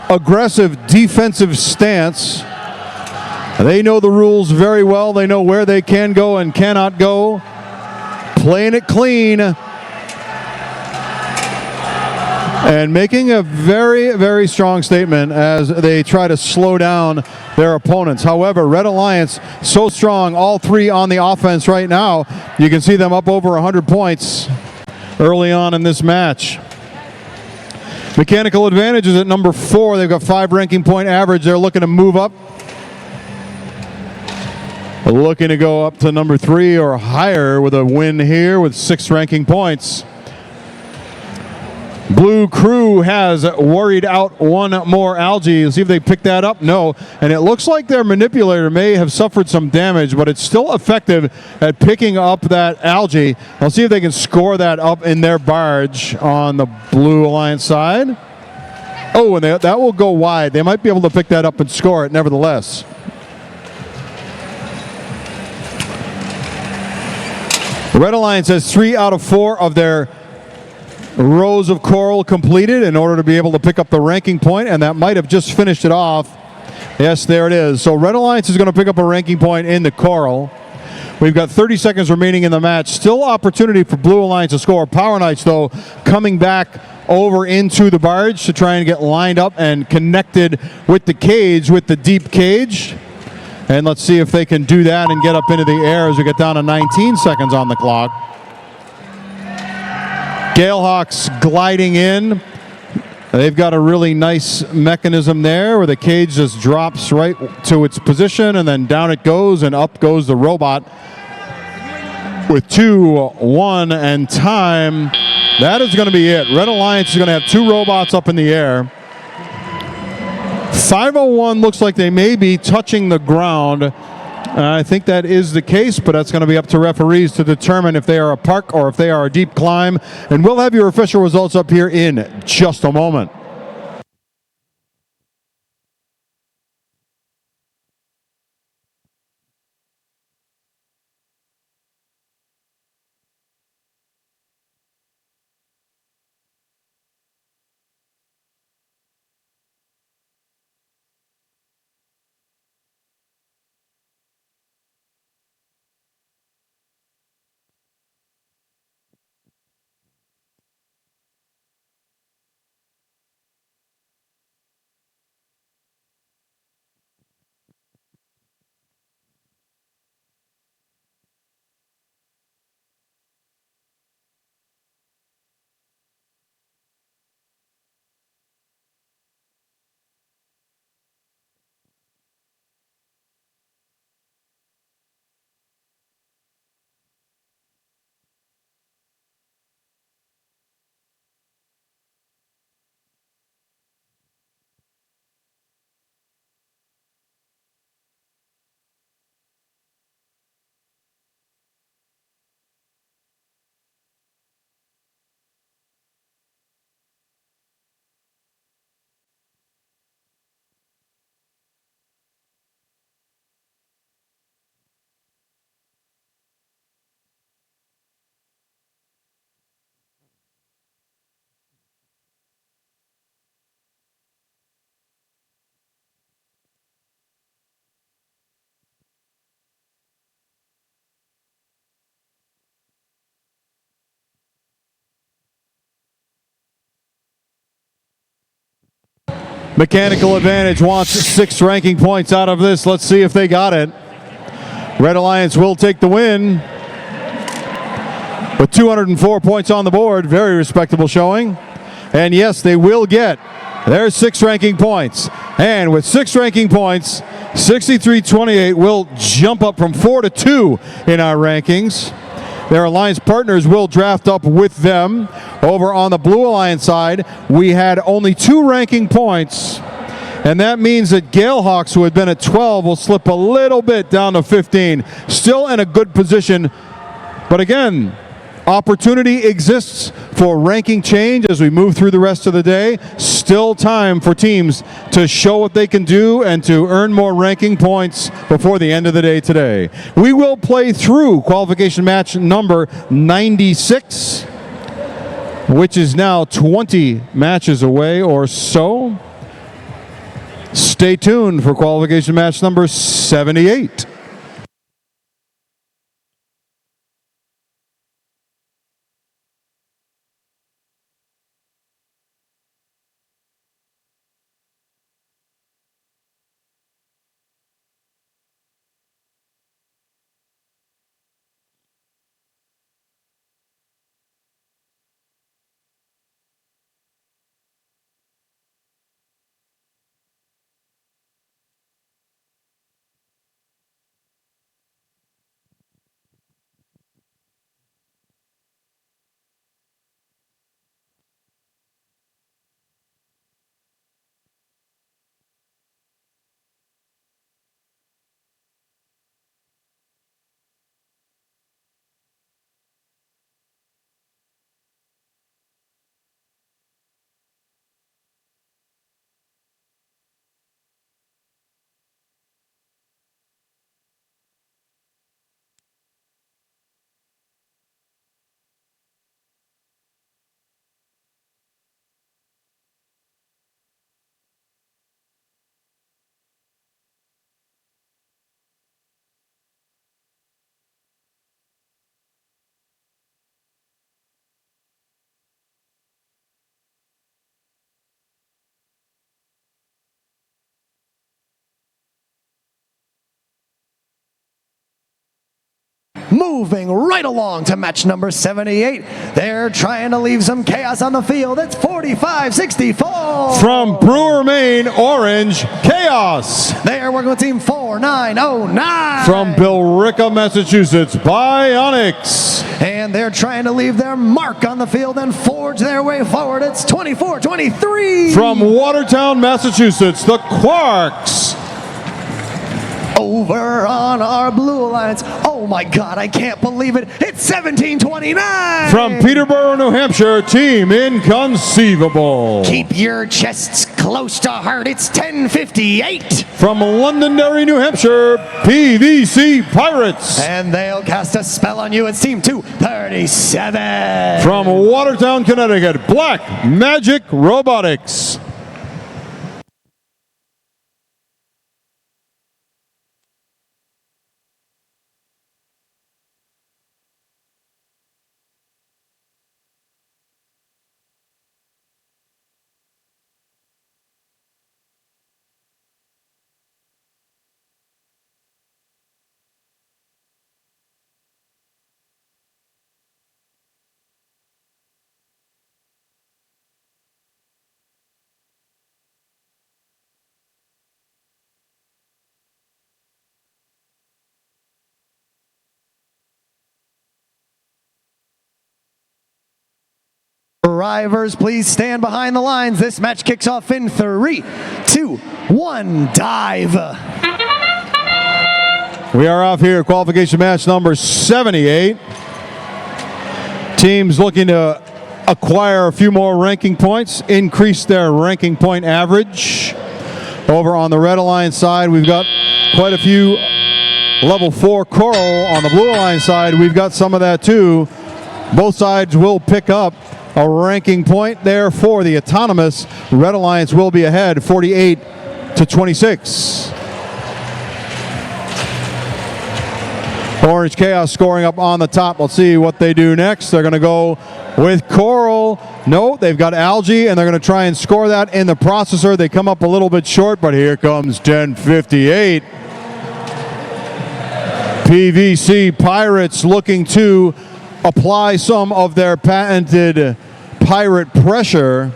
aggressive defensive stance. They know the rules very well. They know where they can go and cannot go. Playing it clean. And making a very, very strong statement as they try to slow down their opponents. However, Red Alliance, so strong, all three on the offense right now. You can see them up over 100 points early on in this match. Mechanical Advantage is at number 4. They've got 5 ranking point average. They're looking to move up. Looking to go up to number 3 or higher with a win here with 6 ranking points. Blue Crew has worried out one more algae. Let's see if they pick that up. No. And it looks like their manipulator may have suffered some damage, but it's still effective at picking up that algae. Let's see if they can score that up in their barge on the Blue Alliance side. Oh, and that will go wide. They might be able to pick that up and score it nevertheless. Red Alliance has 3 out of 4 of their rows of coral completed in order to be able to pick up the ranking point, and that might have just finished it off. Yes, there it is. So Red Alliance is going to pick up a ranking point in the coral. We've got 30 seconds remaining in the match. Still opportunity for Blue Alliance to score. Power Knights, though, coming back over into the barge to try and get lined up and connected with the cage, with the deep cage. And let's see if they can do that and get up into the air as we get down to 19 seconds on the clock. Galehawks gliding in. They've got a really nice mechanism there where the cage just drops right to its position and then down it goes and up goes the robot. With 2, 1, and time, that is going to be it. Red Alliance is going to have 2 robots up in the air. 501 looks like they may be touching the ground. I think that is the case, but that's going to be up to referees to determine if they are a park or if they are a deep climb. And we'll have your official results up here in just a moment. Mechanical Advantage wants 6 ranking points out of this. Let's see if they got it. Red Alliance will take the win with 204 points on the board. Very respectable showing. And yes, they will get their 6 ranking points. And with 6 ranking points, 63-28 will jump up from 4 to 2 in our rankings. Their alliance partners will draft up with them. Over on the Blue Alliance side, we had only 2 ranking points. And that means that Galehawks, who had been at 12, will slip a little bit down to 15. Still in a good position. But again, opportunity exists for ranking change as we move through the rest of the day. Still time for teams to show what they can do and to earn more ranking points before the end of the day today. We will play through qualification match number 96, which is now 20 matches away or so. Stay tuned for qualification match number 78. Moving right along to match number 78. They're trying to leave some chaos on the field. It's 45-64. From Brewer, Maine, Orange, Chaos. They are working with team 4909. From Billerica, Massachusetts, Bionics. And they're trying to leave their mark on the field and forge their way forward. It's 24-23. From Watertown, Massachusetts, the Quarks. Over on our Blue Alliance. Oh my God, I can't believe it. It's 17-29. From Peterborough, New Hampshire, Team Inconceivable. Keep your chests close to heart. It's 10:58. From Londonderry, New Hampshire, PVC Pirates. And they'll cast a spell on you. It's Team 237. From Watertown, Connecticut, Black Magic Robotics. Drivers, please stand behind the lines. This match kicks off in 3, 2, 1, dive. We are off here at qualification match number 78. Teams looking to acquire a few more ranking points, increase their ranking point average. Over on the Red Alliance side, we've got quite a few level 4 coral. On the Blue Alliance side, we've got some of that too. Both sides will pick up a ranking point there for the autonomous. Red Alliance will be ahead 48-26. Orange Chaos scoring up on the top. Let's see what they do next. They're going to go with coral. No, they've got algae, and they're going to try and score that in the processor. They come up a little bit short, but here comes 10:58. PVC Pirates looking to apply some of their patented pirate pressure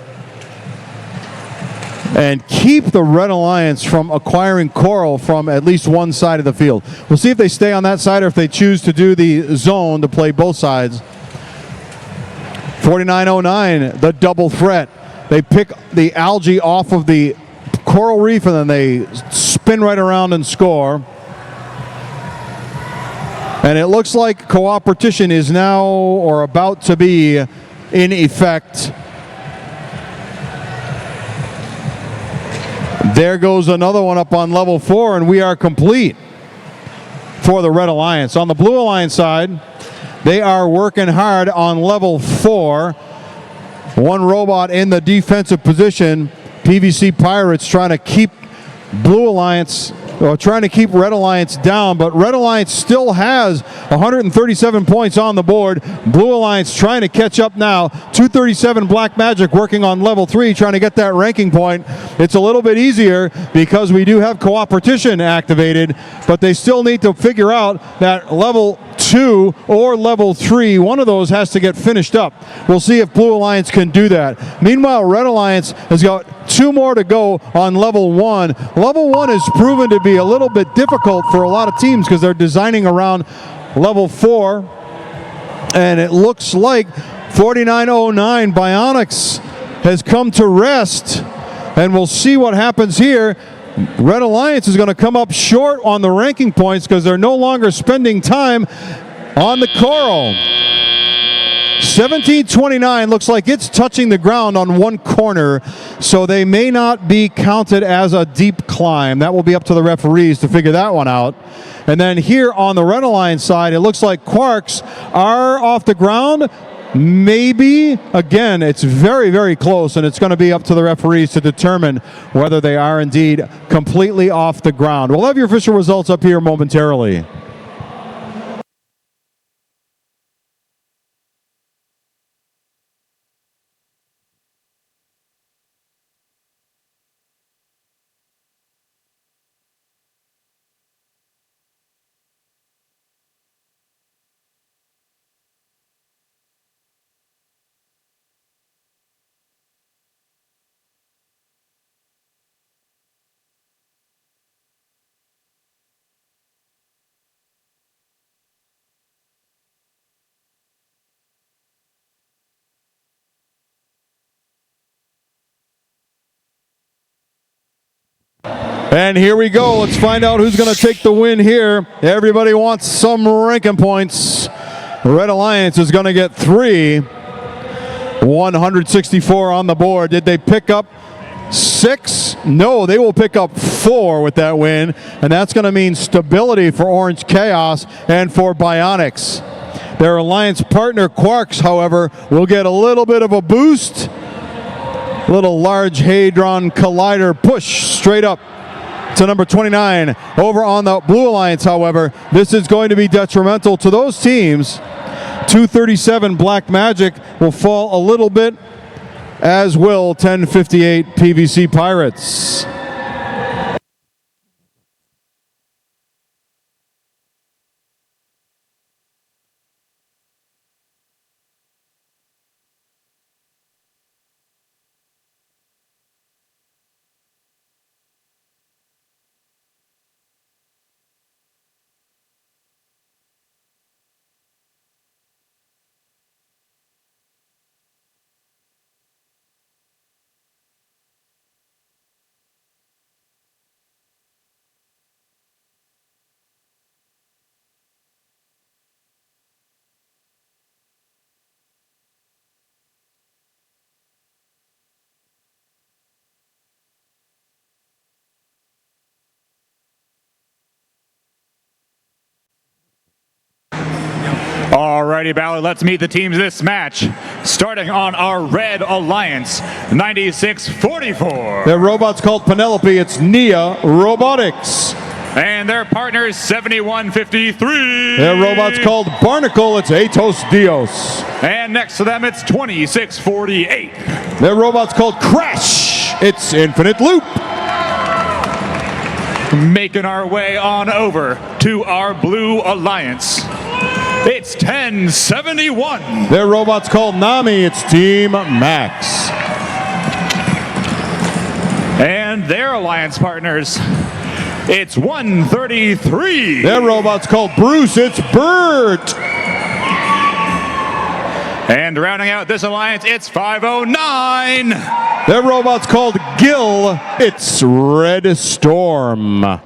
and keep the Red Alliance from acquiring coral from at least one side of the field. We'll see if they stay on that side or if they choose to do the zone to play both sides. 4909, the double threat. They pick the algae off of the coral reef and then they spin right around and score. And it looks like cooperation is now or about to be in effect. There goes another one up on level 4, and we are complete for the Red Alliance. On the Blue Alliance side, they are working hard on level 4. One robot in the defensive position. PVC Pirates trying to keep Blue Alliance, or trying to keep Red Alliance down, but Red Alliance still has 137 points on the board. Blue Alliance trying to catch up now. 237 Black Magic working on level 3, trying to get that ranking point. It's a little bit easier because we do have cooperation activated, but they still need to figure out that level 2 or level 3, one of those has to get finished up. We'll see if Blue Alliance can do that. Meanwhile, Red Alliance has got 2 more to go on level 1. Level 1 has proven to be a little bit difficult for a lot of teams because they're designing around level 4, and it looks like 4909 Bionics has come to rest, and we'll see what happens here. Red Alliance is going to come up short on the ranking points because they're no longer spending time on the coral. 1729 looks like it's touching the ground on one corner, so they may not be counted as a deep climb. That will be up to the referees to figure that one out. And then here on the Red Alliance side, it looks like Quarks are off the ground. Maybe. Again, it's very, very close, and it's going to be up to the referees to determine whether they are indeed completely off the ground. We'll have your official results up here momentarily. And here we go. Let's find out who's going to take the win here. Everybody wants some ranking points. Red Alliance is going to get 3. 164 on the board. Did they pick up 6? No, they will pick up 4 with that win. And that's going to mean stability for Orange Chaos and for Bionics. Their alliance partner, Quarks, however, will get a little bit of a boost. Little Large Hadron Collider push straight up to number 29. Over on the Blue Alliance, however, this is going to be detrimental to those teams. 237 Black Magic will fall a little bit, as will 1058 PVC Pirates. Alrighty, Ballard, let's meet the teams this match. Starting on our Red Alliance, 9644. Their robot's called Penelope. It's Nia Robotics. And their partners, 7153. Their robot's called Barnacle. It's Atos Dios. And next to them, it's 2648. Their robot's called Crash. It's Infinite Loop. Making our way on over to our Blue Alliance. It's 1071. Their robot's called Nami. It's Team Max. their alliance partners. It's 133. Their robot's called Bruce. It's Bert. And rounding out this alliance, it's 509. Their robot's called Gil. It's Red Storm.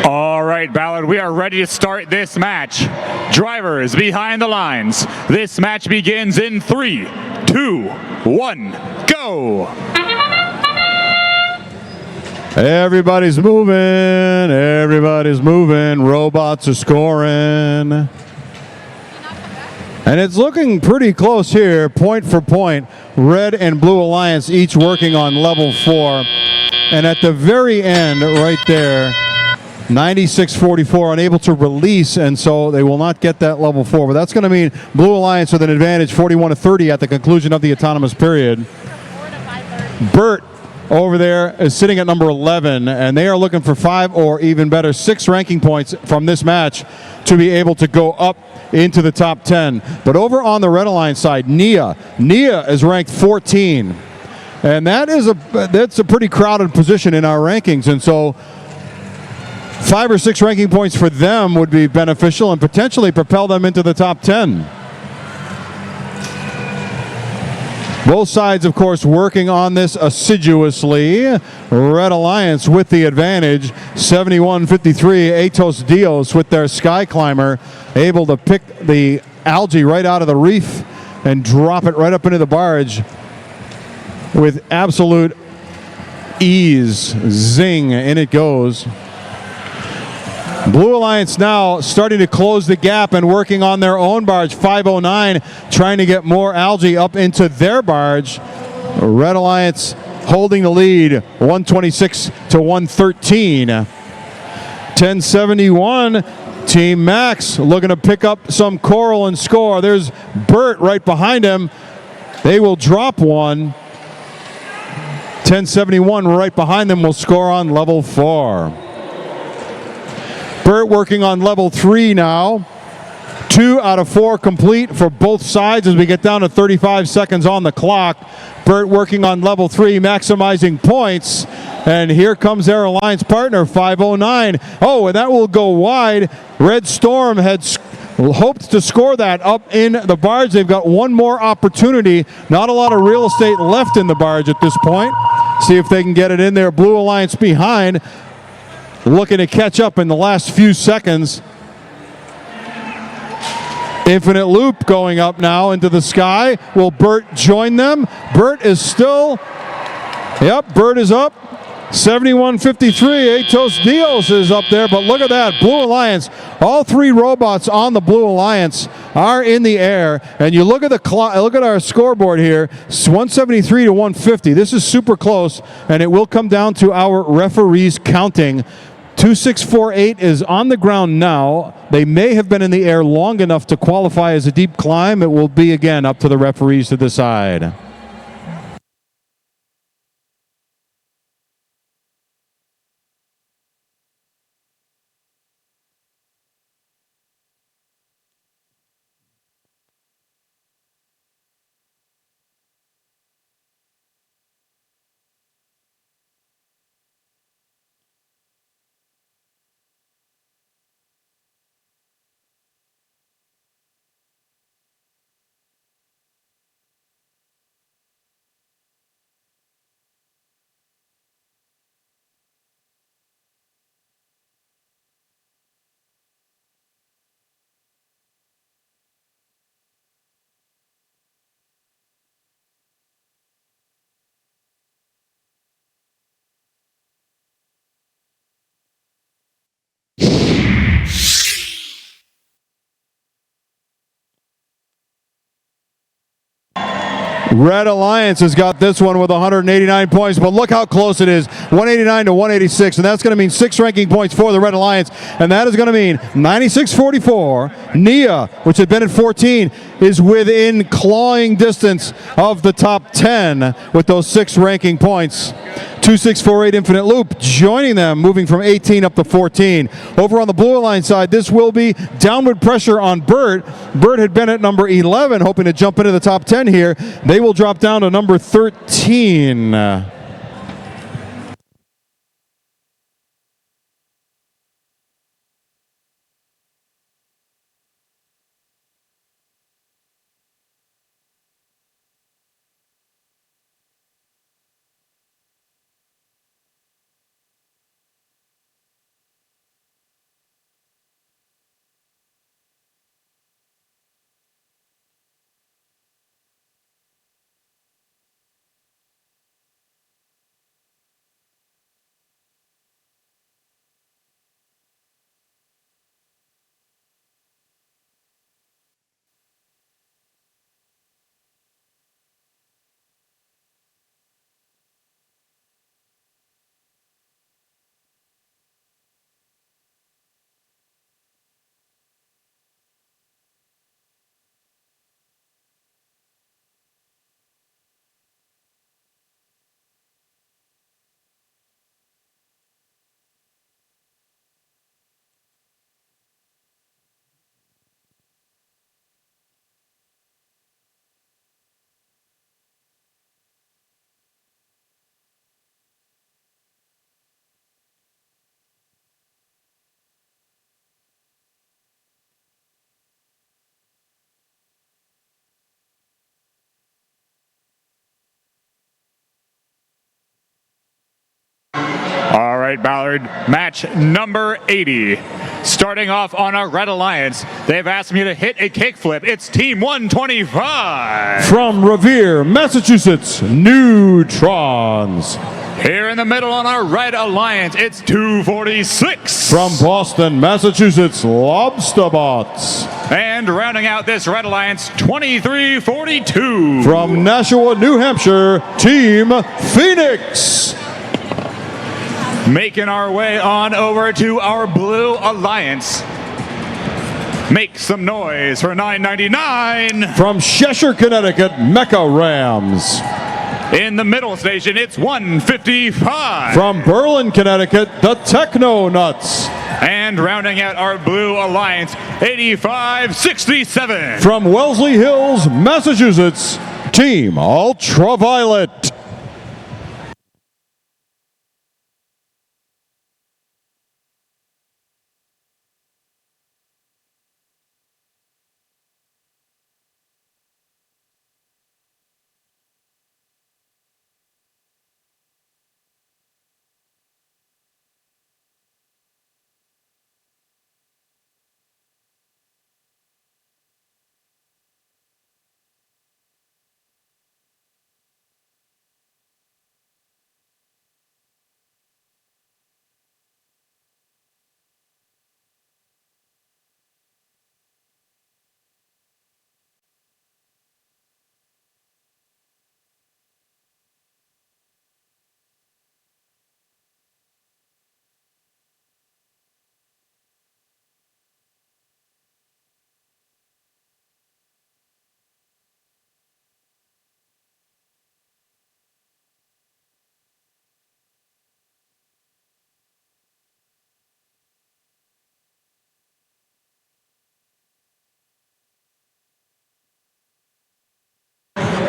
All right, Ballard, we are ready to start this match. Drivers behind the lines. This match begins in 3, 2, 1, go! Everybody's moving. Everybody's moving. Robots are scoring. And it's looking pretty close here, point for point. Red and Blue Alliance each working on level 4. And at the very end, right there, 96-44, unable to release, and so they will not get that level 4. But that's going to mean Blue Alliance with an advantage, 41-30 at the conclusion of the autonomous period. Bert over there is sitting at number 11, and they are looking for 5 or even better 6 ranking points from this match to be able to go up into the top 10. But over on the Red Alliance side, Nia is ranked 14, and that's a pretty crowded position in our rankings, and so 5 or 6 ranking points for them would be beneficial and potentially propel them into the top 10. Both sides, of course, working on this assiduously. Red Alliance with the advantage, 71-53. Atos Dios with their Sky Climber, able to pick the algae right out of the reef and drop it right up into the barge with absolute ease. Zing, in it goes. Blue Alliance now starting to close the gap and working on their own barge. 509 trying to get more algae up into their barge. Red Alliance holding the lead, 126 to 113. 1071, Team Max looking to pick up some coral and score. There's Bert right behind him. They will drop one. 1071 right behind them will score on level 4. Bert working on level 3 now. 2 out of 4 complete for both sides as we get down to 35 seconds on the clock. Bert working on level 3, maximizing points. And here comes their alliance partner, 509. Oh, and that will go wide. Red Storm had hoped to score that up in the barge. They've got one more opportunity. Not a lot of real estate left in the barge at this point. See if they can get it in there. Blue Alliance behind, looking to catch up in the last few seconds. Infinite Loop going up now into the sky. Will Bert join them? Bert is still, Bert is up. 71-53, Atos Dios is up there, but look at that, Blue Alliance, all 3 robots on the Blue Alliance are in the air, and you look at the look at our scoreboard here, it's 173 to 150. This is super close, and it will come down to our referees counting. 2648 is on the ground now. They may have been in the air long enough to qualify as a deep climb. It will be again up to the referees to decide. Red Alliance has got this one with 189 points, but look how close it is. 189 to 186, and that's going to mean 6 ranking points for the Red Alliance, and that is going to mean 96-44. Nia, which had been at 14, is within clawing distance of the top 10 with those 6 ranking points. 2648 Infinite Loop joining them, moving from 18 up to 14. Over on the Blue Alliance side, this will be downward pressure on Burt. Burt had been at number 11, hoping to jump into the top 10 here. They will drop down to number 13. All right, Ballard, match number 80. Starting off on our Red Alliance, they've asked me to hit a kickflip. It's Team 125. From Revere, Massachusetts, Neutrons. Here in the middle on our Red Alliance, it's 246. From Boston, Massachusetts, Lobsterbots. And rounding out this Red Alliance, 2342. From Nashua, New Hampshire, Team Phoenix. Making our way on over to our Blue Alliance. Make some noise for $9.99. From Cheshire, Connecticut, Mecca Rams. In the middle station, it's 155. From Berlin, Connecticut, the Techno Nuts. And rounding out our Blue Alliance, 8567. From Wellesley Hills, Massachusetts, Team Ultraviolet.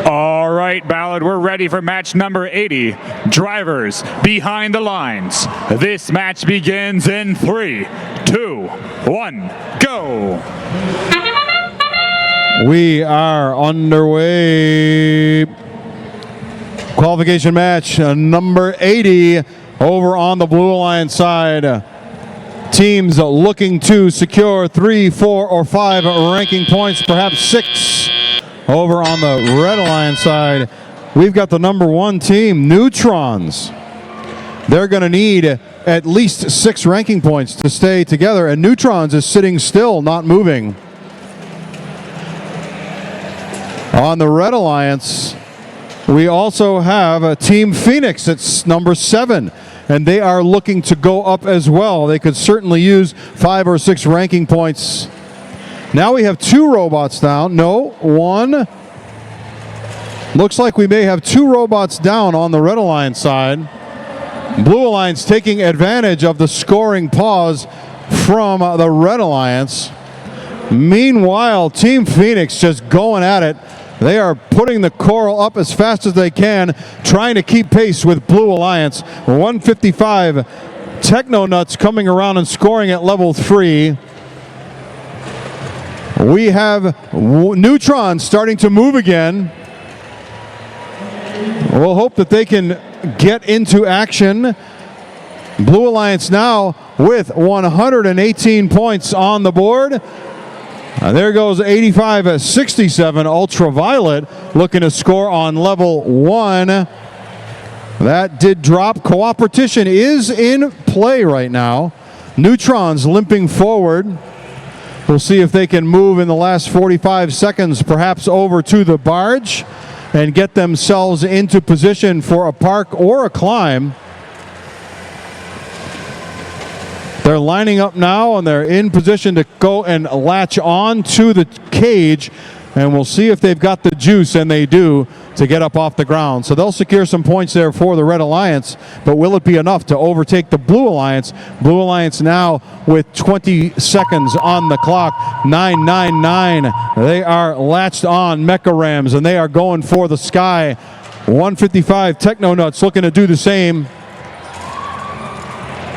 All right, Ballard, we're ready for match number 80. Drivers behind the lines. This match begins in 3, 2, 1, go. We are underway. Qualification match number 80 over on the Blue Alliance side. Teams looking to secure 3, 4, or 5 ranking points, perhaps 6. Over on the Red Alliance side, we've got the number 1 team, Neutrons. They're going to need at least 6 ranking points to stay together, and Neutrons is sitting still, not moving. On the Red Alliance, We also have Team Phoenix at number 7, and they are looking to go up as well. They could certainly use 5 or 6 ranking points. Now we have 2 robots down. No, 1. Looks like we may have 2 robots down on the Red Alliance side. Blue Alliance taking advantage of the scoring pause from the Red Alliance. Meanwhile, Team Phoenix just going at it. They are putting the coral up as fast as they can, trying to keep pace with Blue Alliance. 155. Technonuts coming around and scoring at level 3. We have Neutrons starting to move again. We'll hope that they can get into action. Blue Alliance now with 118 points on the board. There goes 85-67 Ultraviolet looking to score on level 1. That did drop. Cooperation is in play right now. Neutrons limping forward. We'll see if they can move in the last 45 seconds, perhaps over to the barge and get themselves into position for a park or a climb. They're lining up now, and they're in position to go and latch on to the cage, and we'll see if they've got the juice, and they do, to get up off the ground. So they'll secure some points there for the Red Alliance, but will it be enough to overtake the Blue Alliance? Blue Alliance now with 20 seconds on the clock. 999. They are latched on Mecha Rams, and they are going for the sky. 155 Technonuts looking to do the same.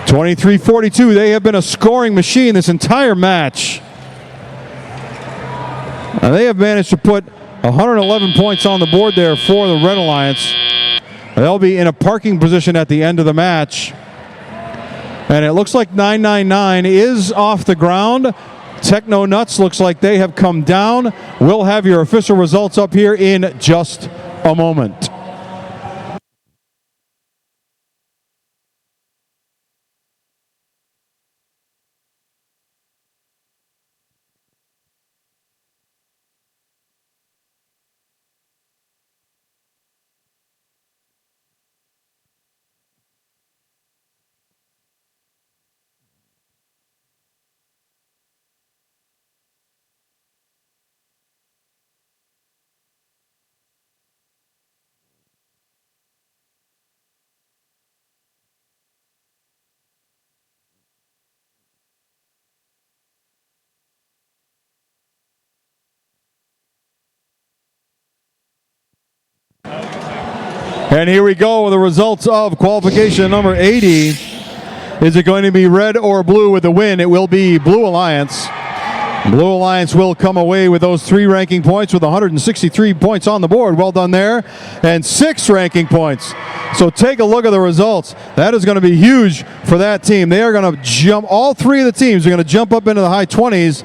23-42. They have been a scoring machine this entire match. They have managed to put 111 points on the board there for the Red Alliance. They'll be in a parking position at the end of the match. And it looks like 999 is off the ground. Technonuts looks like they have come down. We'll have your official results up here in just a moment. And here we go with the results of qualification number 80. Is it going to be red or blue with the win? It will be Blue Alliance. Blue Alliance will come away with those 3 ranking points with 163 points on the board. Well done there. And 6 ranking points. So take a look at the results. That is going to be huge for that team. They are going to jump, all 3 of the teams are going to jump up into the high 20s.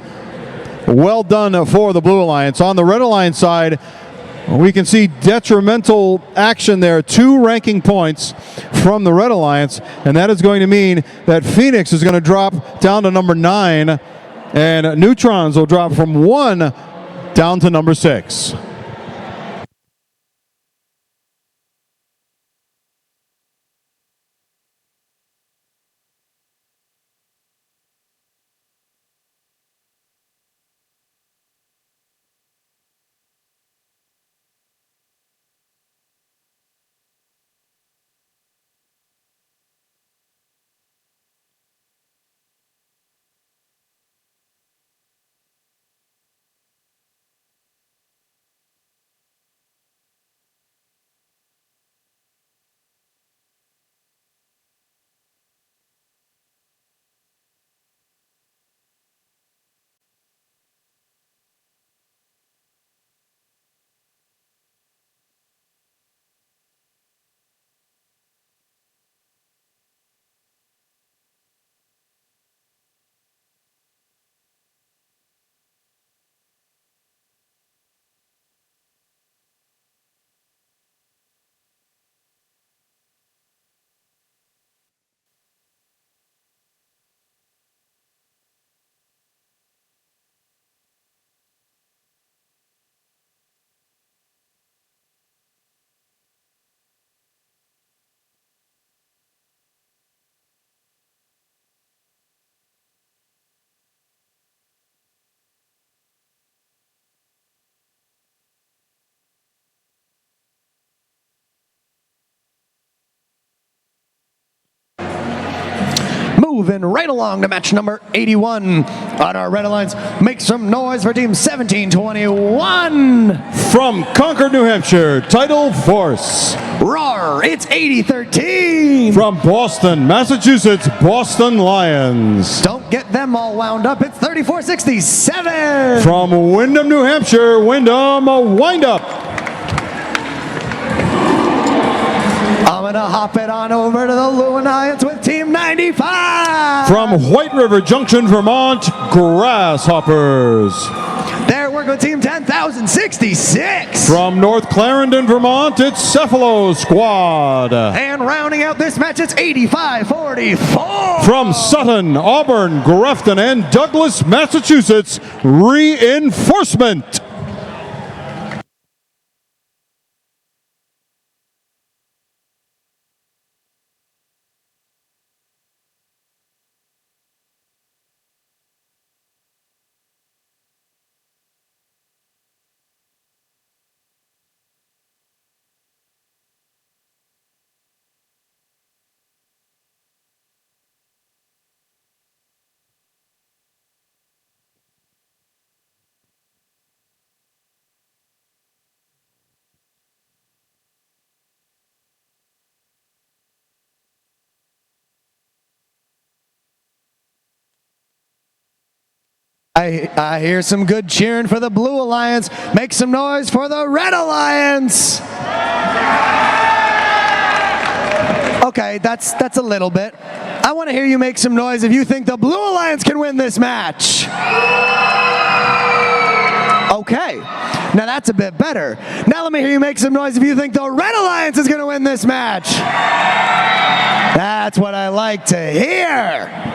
Well done for the Blue Alliance. On the Red Alliance side, we can see detrimental action there. 2 ranking points from the Red Alliance, and that is going to mean that Phoenix is going to drop down to number 9, and Neutrons will drop from 1 down to number 6. moving right along to match number 81 on our Red Alliance. Make some noise for team 1721. From Concord, New Hampshire, Title Force. Roar, it's 8013. From Boston, Massachusetts, Boston Lions. Don't get them all wound up, it's 3467. From Windham, New Hampshire, Windham Windup. I'm going to hop it on over to the Lewin Alliance with Team 95. From White River Junction, Vermont, Grasshoppers. They're working with Team 10,066. From North Clarendon, Vermont, it's Cephalo Squad. And rounding out this match, it's 8544. From Sutton, Auburn, Grafton, and Douglas, Massachusetts, Reinforcement. I hear some good cheering for the Blue Alliance. Make some noise for the Red Alliance. Okay, that's a little bit. I want to hear you make some noise if you think the Blue Alliance can win this match. Okay, now that's a bit better. Now let me hear you make some noise if you think the Red Alliance is going to win this match. That's what I like to hear.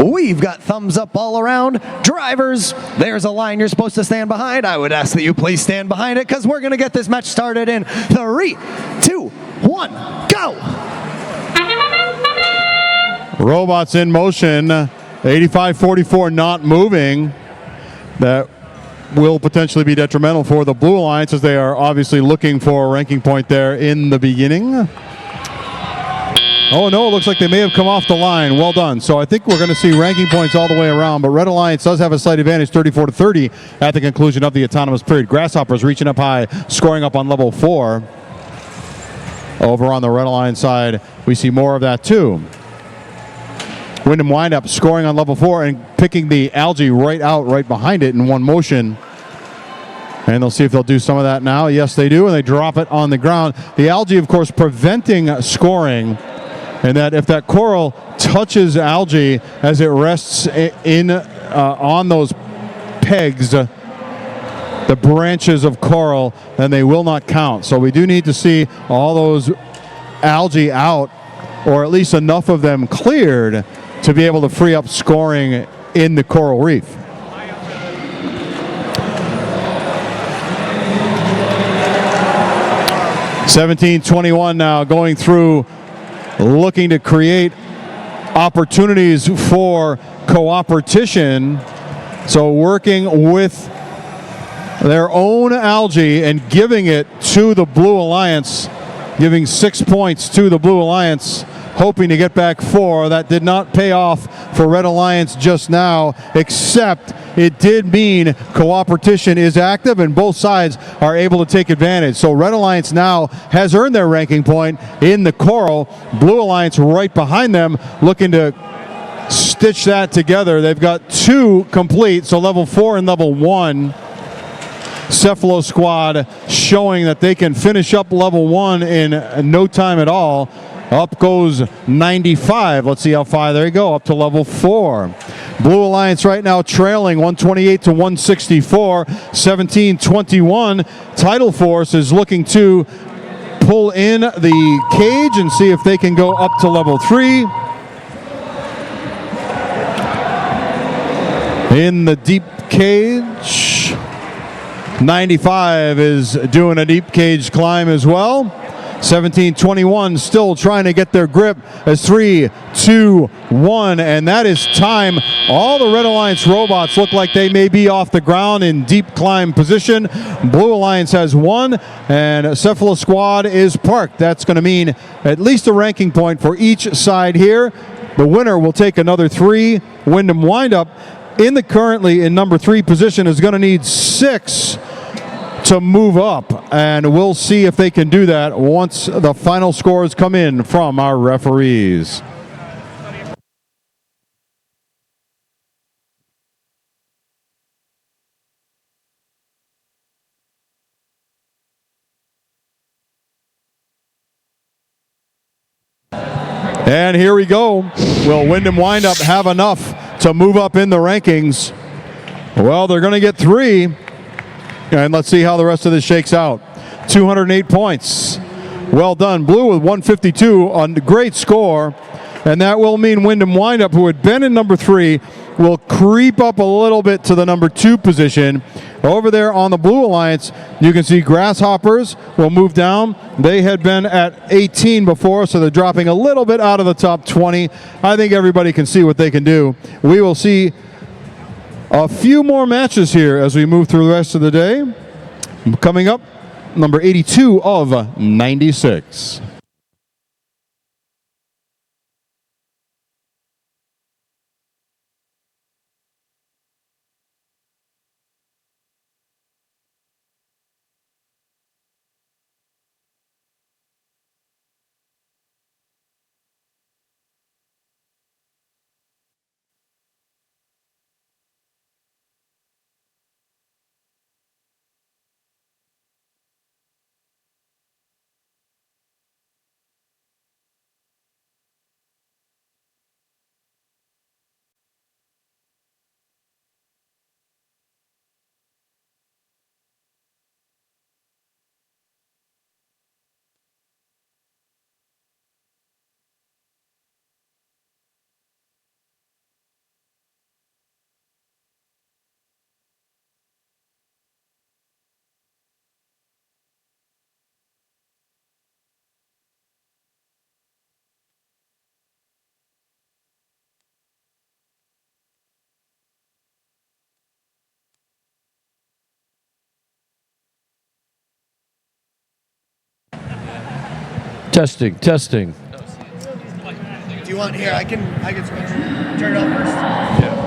We've got thumbs up all around. Drivers, there's a line you're supposed to stand behind. I would ask that you please stand behind it because we're going to get this match started in 3, 2, 1, go! Robots in motion. 85-44 not moving. That will potentially be detrimental for the Blue Alliance as they are obviously looking for a ranking point there in the beginning. Oh no, it looks like they may have come off the line. Well done. So I think we're going to see ranking points all the way around, but Red Alliance does have a slight advantage, 34-30 at the conclusion of the autonomous period. Grasshoppers reaching up high, scoring up on level 4. Over on the Red Alliance side, we see more of that too. Windham Windup scoring on level 4 and picking the algae right behind it in one motion. And they'll see if they'll do some of that now. Yes, they do, and they drop it on the ground. The algae, of course, preventing scoring. And that if that coral touches algae as it rests in on those pegs, the branches of coral, then they will not count. So we do need to see all those algae out, or at least enough of them cleared to be able to free up scoring in the coral reef. 17-21 now, going through, looking to create opportunities for cooperation. So working with their own algae and giving it to the Blue Alliance, giving 6 points to the Blue Alliance, hoping to get back 4. That did not pay off for Red Alliance just now, except it did mean cooperation is active and both sides are able to take advantage. So Red Alliance now has earned their ranking point in the Coral. Blue Alliance right behind them, looking to stitch that together. They've got 2 complete, so level 4 and level 1. Cephalo Squad showing that they can finish up level 1 in no time at all. Up goes 95. Let's see how far they go, up to level 4. Blue Alliance right now trailing 128 to 164. 17-21. Tidal Force is looking to pull in the cage and see if they can go up to level 3. In the deep cage, 95 is doing a deep cage climb as well. 17-21 still trying to get their grip as 3, 2, 1, and that is time. All the Red Alliance robots look like they may be off the ground in deep climb position. Blue Alliance has 1, and Cephalo Squad is parked. That's going to mean at least a ranking point for each side here. The winner will take another 3. Wyndham Windup, currently in number 3 position, is going to need 6 to move up, and we'll see if they can do that once the final scores come in from our referees. And here we go. Will Wyndham Windup have enough to move up in the rankings? Well, they're going to get 3. And let's see how the rest of this shakes out. 208 points. Well done. Blue with 152, a great score. And that will mean Wyndham Windup, who had been in number 3, will creep up a little bit to the number 2 position. Over there on the Blue Alliance, you can see Grasshoppers will move down. They had been at 18 before, so they're dropping a little bit out of the top 20. I think everybody can see what they can do. We will see a few more matches here as we move through the rest of the day. Coming up, number 82 of 96. Testing, testing. Do you want here? I can turn it off first. Yeah.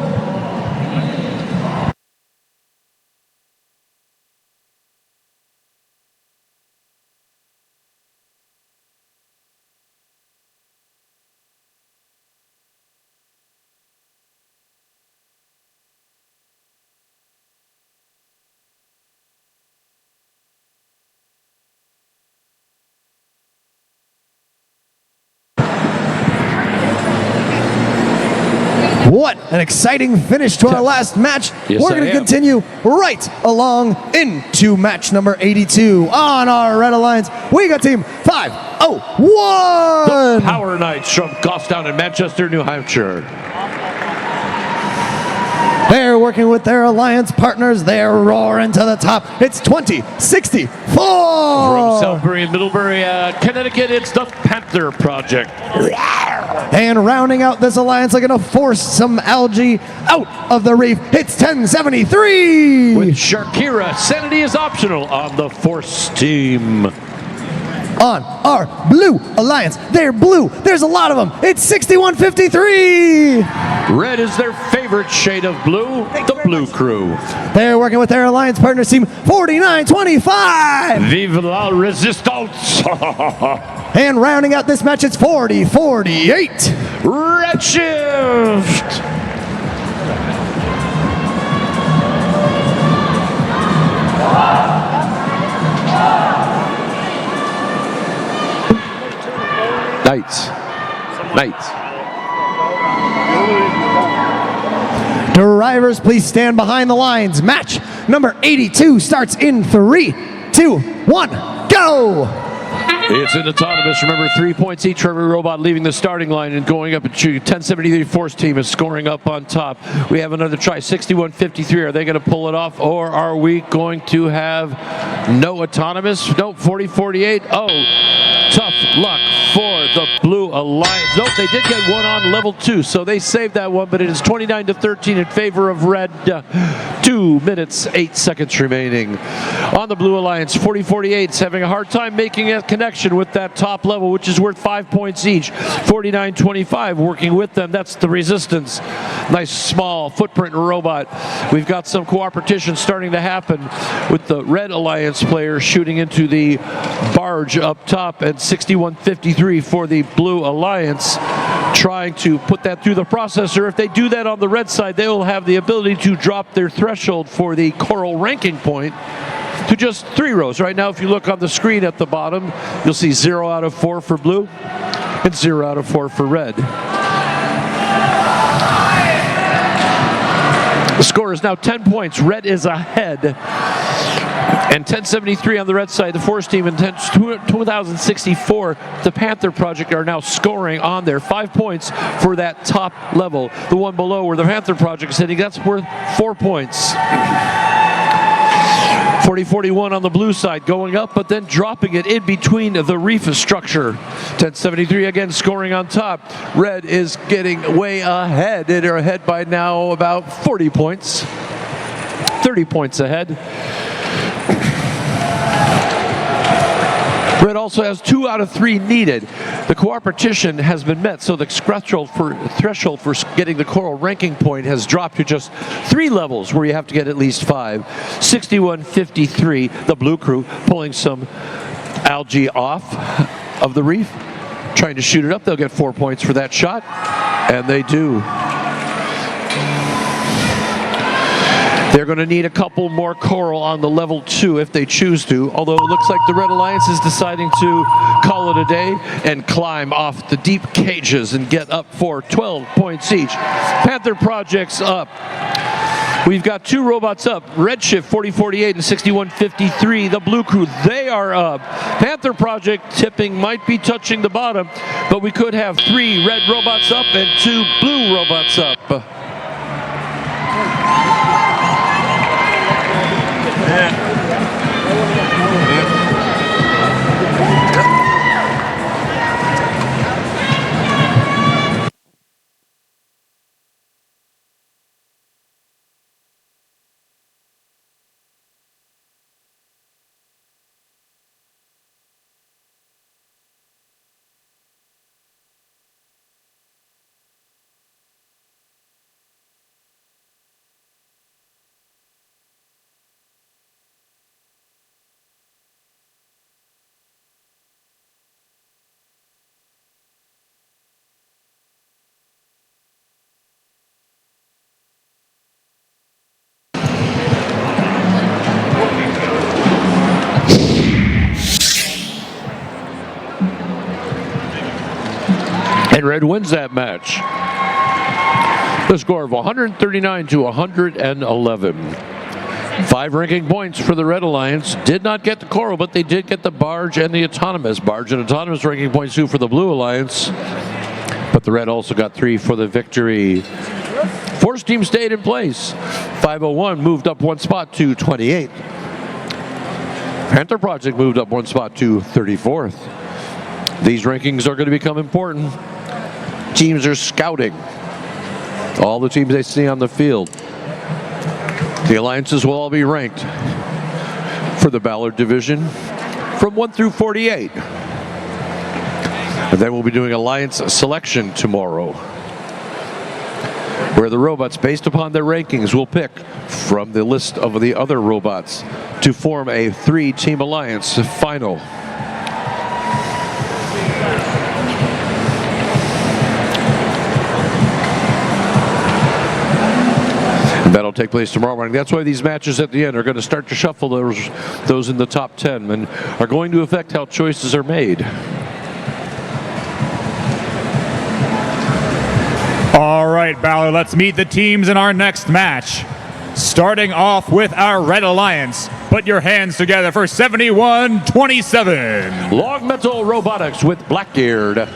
What an exciting finish to our last match. Yes, We're going to continue right along into match number 82 on our Red Alliance. We got team 501. The Power Knights from Goffstown in Manchester, New Hampshire. There working with their alliance partners. They're roaring to the top. It's 2064. From Southbury and Middlebury, Connecticut, it's the Panther Project. And rounding out this alliance, they're going to force some algae out of the reef. It's 1073. With Shakira, sanity is optional on the Force team. On our blue alliance, they're blue. There's a lot of them. It's 6153. Red is their favorite shade of blue, the Blue Crew. They're working with their alliance partners team 4925. Vive la resistance. And rounding out this match, it's 4048. Redshift. Knights. Drivers, please stand behind the lines. Match number 82 starts in 3, 2, 1, go! It's an autonomous. Remember, 3 points each for every robot leaving the starting line and going up into 1073 Force team is scoring up on top. We have another try, 6153. Are they going to pull it off, or are we going to have no autonomous? No, 4048. Oh, tough luck for the Blue Alliance. Nope, they did get one on level 2, so they saved that one, but it is 29-13 in favor of Red. 2 minutes, 8 seconds remaining. On the Blue Alliance, 4048 is having a hard time making a connection with that top level, which is worth 5 points each. 4925 working with them. That's the Resistance. Nice small footprint robot. We've got some cooperation starting to happen with the Red Alliance players shooting into the barge up top, and 6153 for the Blue Alliance, trying to put that through the processor. If they do that on the red side, they will have the ability to drop their threshold for the Coral ranking point to just 3 rows. Right now, if you look on the screen at the bottom, you'll see 0 out of 4 for blue and 0 out of 4 for red. The score is now 10 points. Red is ahead. And 1073 on the red side, the Force team, and 2064, the Panther Project are now scoring on there. 5 points for that top level. The one below where the Panther Project is hitting, that's worth 4 points. 4041 on the blue side, going up, but then dropping it in between the reef structure. 1073 again scoring on top. Red is getting way ahead. They're ahead by now about 40 points. 30 points ahead. Red also has 2 out of 3 needed. The cooperation has been met, so the threshold for getting the Coral ranking point has dropped to just 3 levels, where you have to get at least 5. 6153, the Blue Crew, pulling some algae off of the reef, trying to shoot it up. They'll get 4 points for that shot, and they do. They're going to need a couple more coral on the level 2 if they choose to, although it looks like the Red Alliance is deciding to call it a day and climb off the deep cages and get up for 12 points each. Panther Project's up. We've got 2 robots up. Redshift 4048 and 6153. The Blue Crew, they are up. Panther Project tipping might be touching the bottom, but we could have 3 red robots up and 2 blue robots up. And Red wins that match. The score of 139 to 111. 5 ranking points for the Red Alliance. Did not get the Coral, but they did get the Barge and the Autonomous. Barge and Autonomous ranking points 2 for the Blue Alliance. But the Red also got 3 for the victory. Force team stayed in place. 501 moved up one spot to 28. Panther Project moved up one spot to 34th. These rankings are going to become important. Teams are scouting all the teams they see on the field. The alliances will all be ranked for the Ballard division from 1 through 48. And then we'll be doing alliance selection tomorrow, where the robots, based upon their rankings, will pick from the list of the other robots to form a 3-team alliance final. That'll take place tomorrow morning. That's why these matches at the end are going to start to shuffle those in the top 10 and are going to affect how choices are made. All right, Ballard, let's meet the teams in our next match. Starting off with our Red Alliance. Put your hands together for 71-27. Long Metal Robotics with Blackbeard.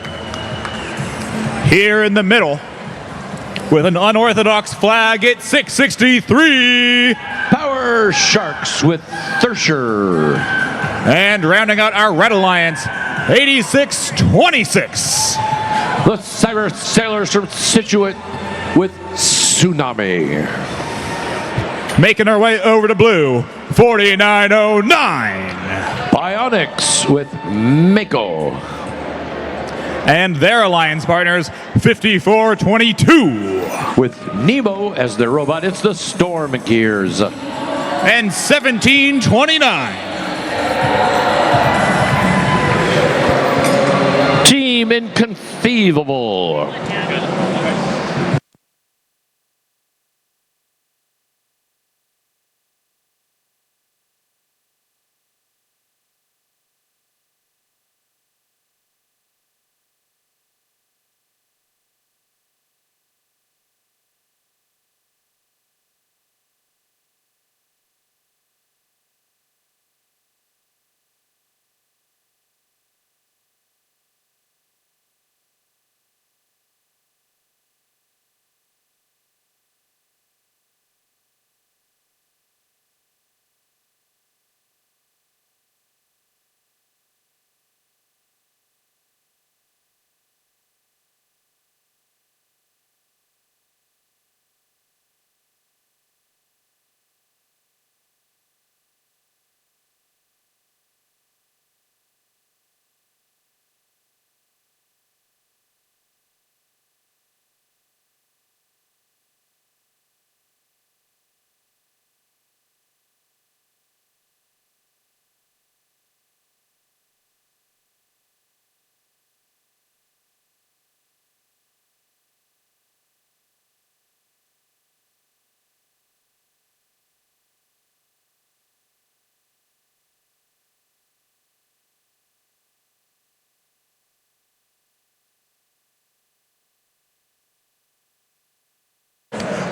Here in the middle, with an unorthodox flag at 663. Power Sharks with Thresher. And rounding out our Red Alliance, 86-26. The Cyber Sailors from Situate with Tsunami. Making our way over to blue, 4909. Bionics with Mako. And their alliance partners, 5422. With Nemo as their robot, it's the Storm Gears. And 1729. Team Inconceivable.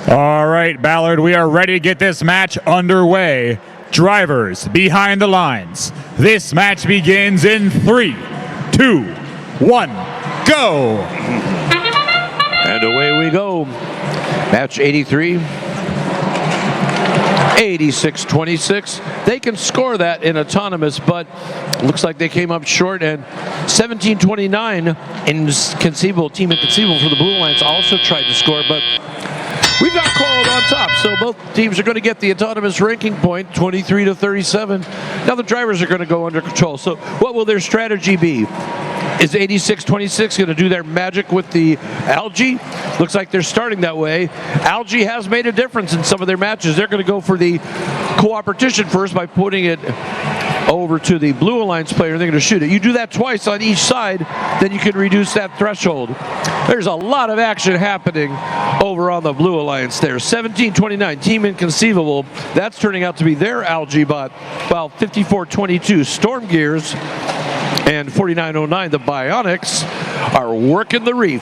All right, Ballard, we are ready to get this match underway. Drivers behind the lines. This match begins in 3, 2, 1, go! And away we go. Match 83. 86-26. They can score that in autonomous, but looks like they came up short. And 17-29 Inconceivable, Team Inconceivable for the Blue Alliance also tried to score, but we've got Coral on top, so both teams are going to get the autonomous ranking point, 23-37. Now the drivers are going to go under control. So what will their strategy be? Is 86-26 going to do their magic with the Algae? Looks like they're starting that way. Algae has made a difference in some of their matches. They're going to go for the cooperation first by putting it over to the Blue Alliance player. They're going to shoot it. You do that twice on each side, then you can reduce that threshold. There's a lot of action happening over on the Blue Alliance there. 17-29, Team Inconceivable. That's turning out to be their Algae bot. While 54-22, Storm Gears and 4909, the Bionics, are working the reef.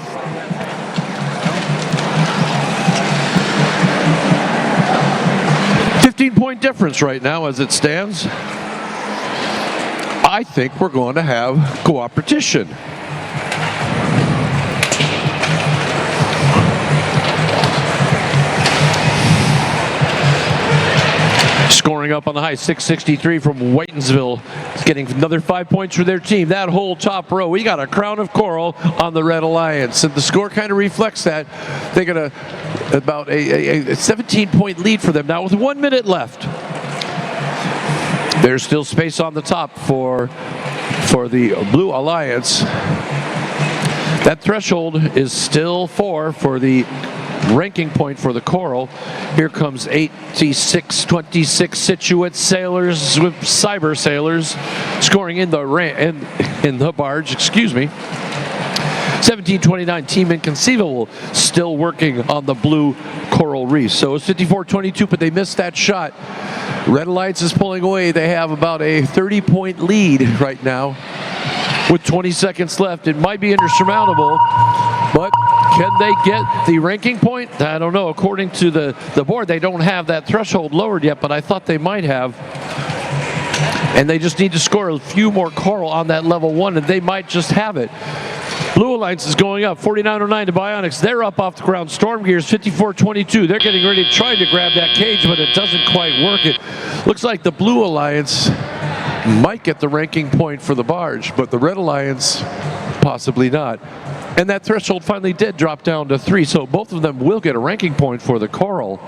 $15-point difference right now as it stands. I think we're going to have cooperation. scoring up on the high, 663 from Whitensville. It's getting another 5 points for their team. That whole top row, we got a crown of coral on the Red Alliance, and the score kind of reflects that. They got about a 17-point lead for them now with 1 minute left. There's still space on the top for the Blue Alliance. That threshold is still 4 for the ranking point for the Coral. Here comes 86-26 Scituate Sailors with Cyber Sailors scoring in the barge, excuse me. 17-29 Team Inconceivable still working on the blue coral reef. So it's 54-22, but they missed that shot. Red Alliance is pulling away. They have about a 30-point lead right now with 20 seconds left. It might be insurmountable, but can they get the ranking point? I don't know. According to the board, they don't have that threshold lowered yet, but I thought they might have. And they just need to score a few more coral on that level 1, and they might just have it. Blue Alliance is going up, 49-09 to Bionics. They're up off the ground. Storm Gears, 54-22. They're getting ready to try to grab that cage, but it doesn't quite work. It looks like the Blue Alliance might get the ranking point for the barge, but the Red Alliance possibly not. And that threshold finally did drop down to 3, so both of them will get a ranking point for the coral.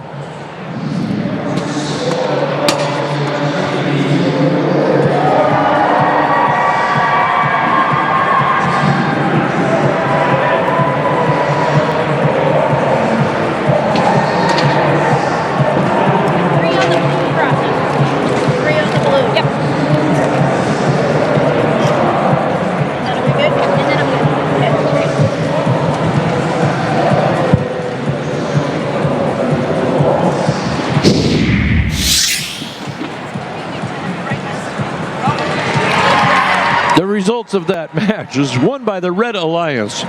The results of that match was won by the Red Alliance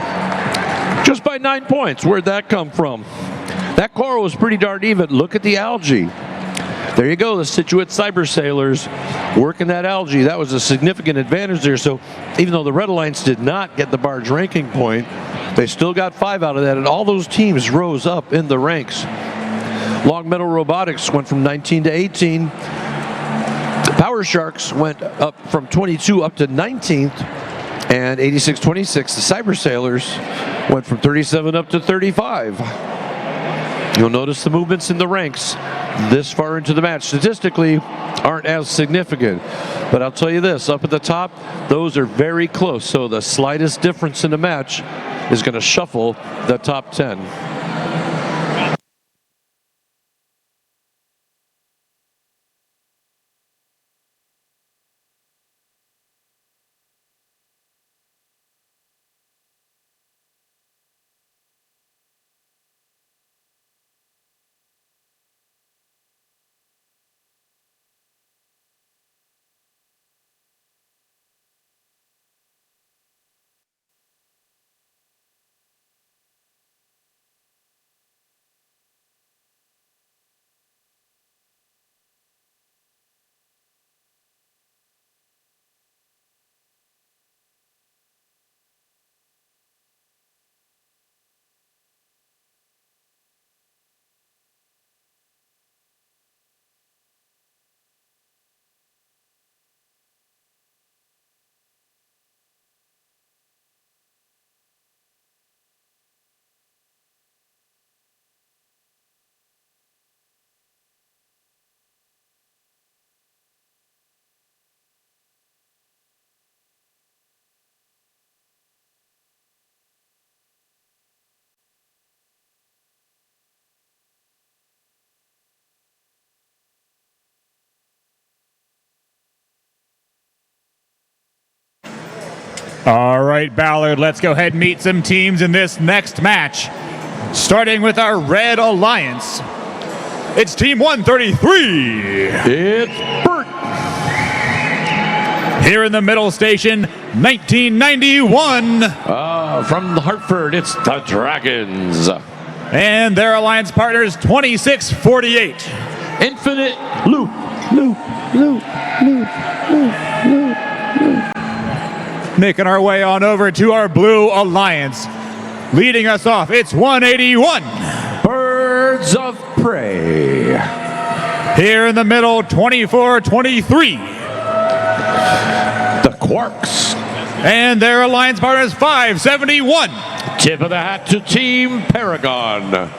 just by 9 points. Where'd that come from? That coral was pretty darn even. Look at the algae. There you go, the Scituate Cyber Sailors working that algae. That was a significant advantage there. So even though the Red Alliance did not get the barge ranking point, they still got 5 out of that, and all those teams rose up in the ranks. Long Meadow Robotics went from 19 to 18. Power Sharks went up from 22 up to 19th, and 86-26, the Cyber Sailors went from 37 up to 35. You'll notice the movements in the ranks this far into the match statistically aren't as significant, but I'll tell you this, up at the top, those are very close, so the slightest difference in the match is going to shuffle the top 10. All right, Ballard, let's go ahead and meet some teams in this next match. Starting with our Red Alliance. It's Team 133. It's Bert. Here in the middle station, 1991. From Hartford, it's the Dragons. And their alliance partners, 2648. Infinite Loop, Loop, Loop, Loop, Loop, Loop, Loop. Making our way on over to our Blue Alliance. Leading us off, it's 181. Birds of Prey. Here in the middle, 24-23. The Quarks. And their alliance partner is 571. Tip of the hat to Team Paragon.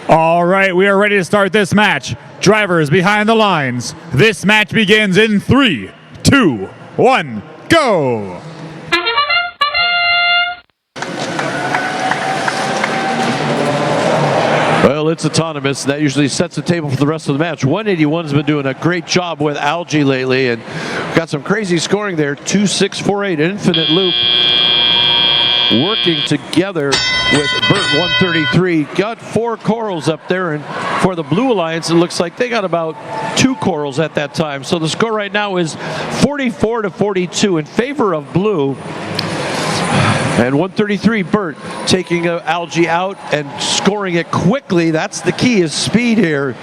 All right, we are ready to start this match. Drivers behind the lines. This match begins in 3, 2, 1, go! Well, it's autonomous. That usually sets the table for the rest of the match. 181's been doing a great job with Algae lately, and got some crazy scoring there. 2-6-4-8, infinite loop. Working together with Burt 133. Got 4 corals up there, and for the Blue Alliance, it looks like they got about 2 corals at that time. So the score right now is 44-42 in favor of Blue. And 133, Burt taking Algae out and scoring it quickly. That's the key, is speed here.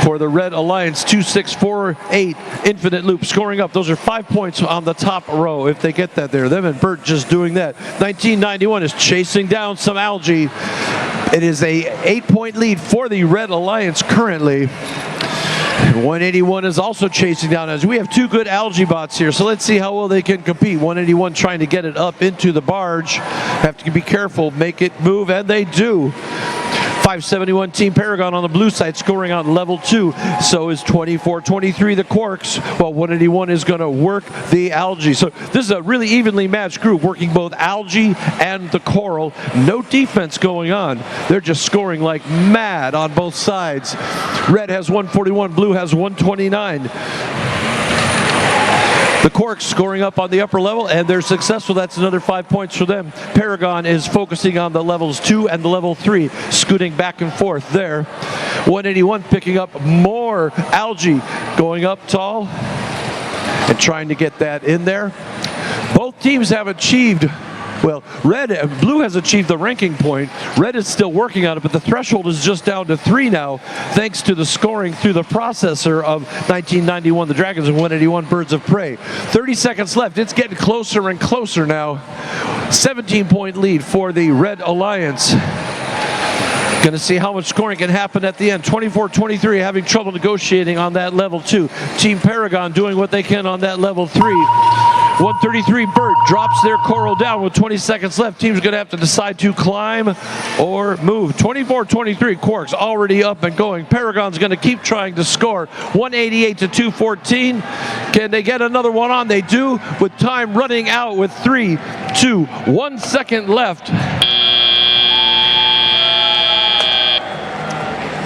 For the Red Alliance, 2-6-4-8, infinite loop scoring up. Those are 5 points on the top row if they get that there. Them and Burt just doing that. 1991 is chasing down some Algae. It is a 8-point lead for the Red Alliance currently. 181 is also chasing down, as we have 2 good Algae bots here, so let's see how well they can compete. 181 trying to get it up into the barge. Have to be careful, make it move, and they do. 571 Team Paragon on the blue side scoring on level 2. So is 24-23 the Quarks, while 181 is going to work the Algae. So this is a really evenly matched group, working both Algae and the Coral. No defense going on. They're just scoring like mad on both sides. Red has 141, Blue has 129. The Quarks scoring up on the upper level, and they're successful. That's another 5 points for them. Paragon is focusing on the levels 2 and the level 3, scooting back and forth there. 181 picking up more Algae, going up tall and trying to get that in there. Both teams have achieved, well, Blue has achieved the ranking point. Red is still working on it, but the threshold is just down to 3 now, thanks to the scoring through the processor of 1991, the Dragons, and 181, Birds of Prey. 30 seconds left. It's getting closer and closer now. 17-point lead for the Red Alliance. Going to see how much scoring can happen at the end. 24-23, having trouble negotiating on that level 2. Team Paragon doing what they can on that level 3. 133, Burt drops their Coral down with 20 seconds left. Team's going to have to decide to climb or move. 24-23, Quarks already up and going. Paragon's going to keep trying to score. 188-214. Can they get another one on? They do, with time running out with 3, 2, 1 second left.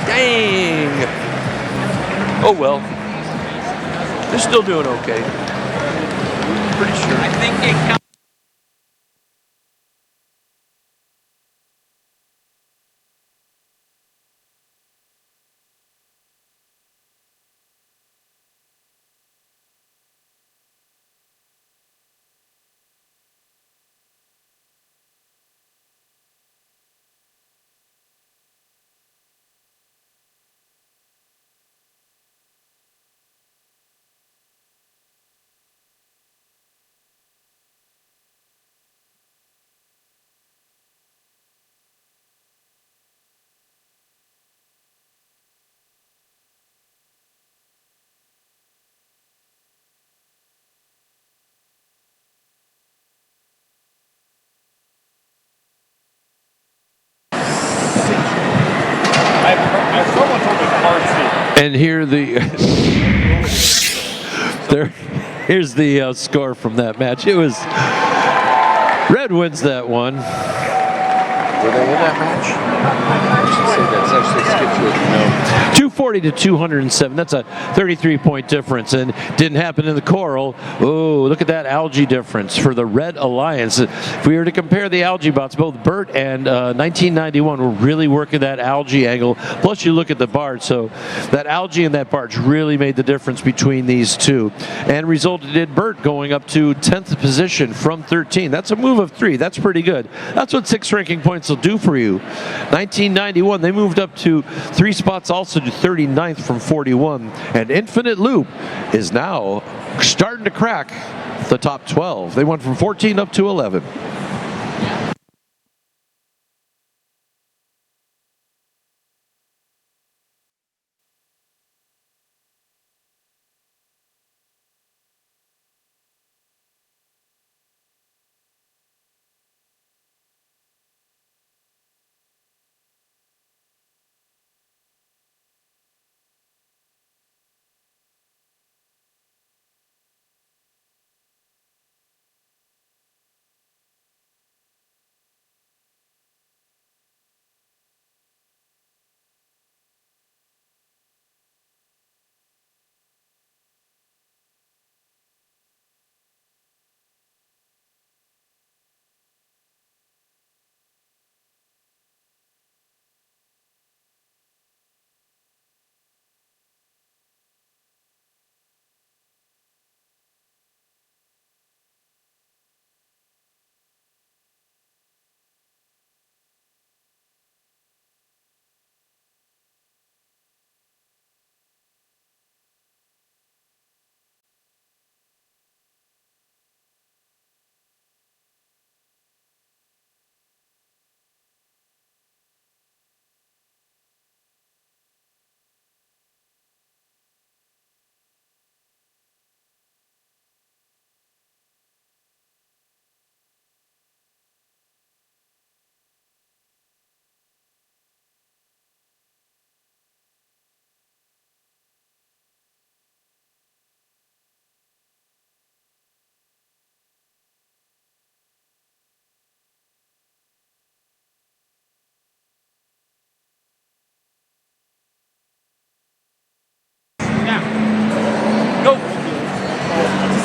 Dang. Oh well. They're still doing okay. Pretty sure. I think it counts. And here's the score from that match. It was Red wins that one. Were they in that match? I should say that's actually skipped to it. No. 240 to 207. That's a 33-point difference, and didn't happen in the Coral. Oh, look at that algae difference for the Red Alliance. If we were to compare the algae bots, both Burt and 1991 were really working that algae angle. Plus, you look at the barge, so that algae and that barge really made the difference between these two, and resulted in Burt going up to 10th position from 13. That's a move of 3. That's pretty good. That's what 6 ranking points will do for you. 1991, they moved up to 3 spots also to 39th from 41. And Infinite Loop is now starting to crack the top 12. They went from 14 up to 11.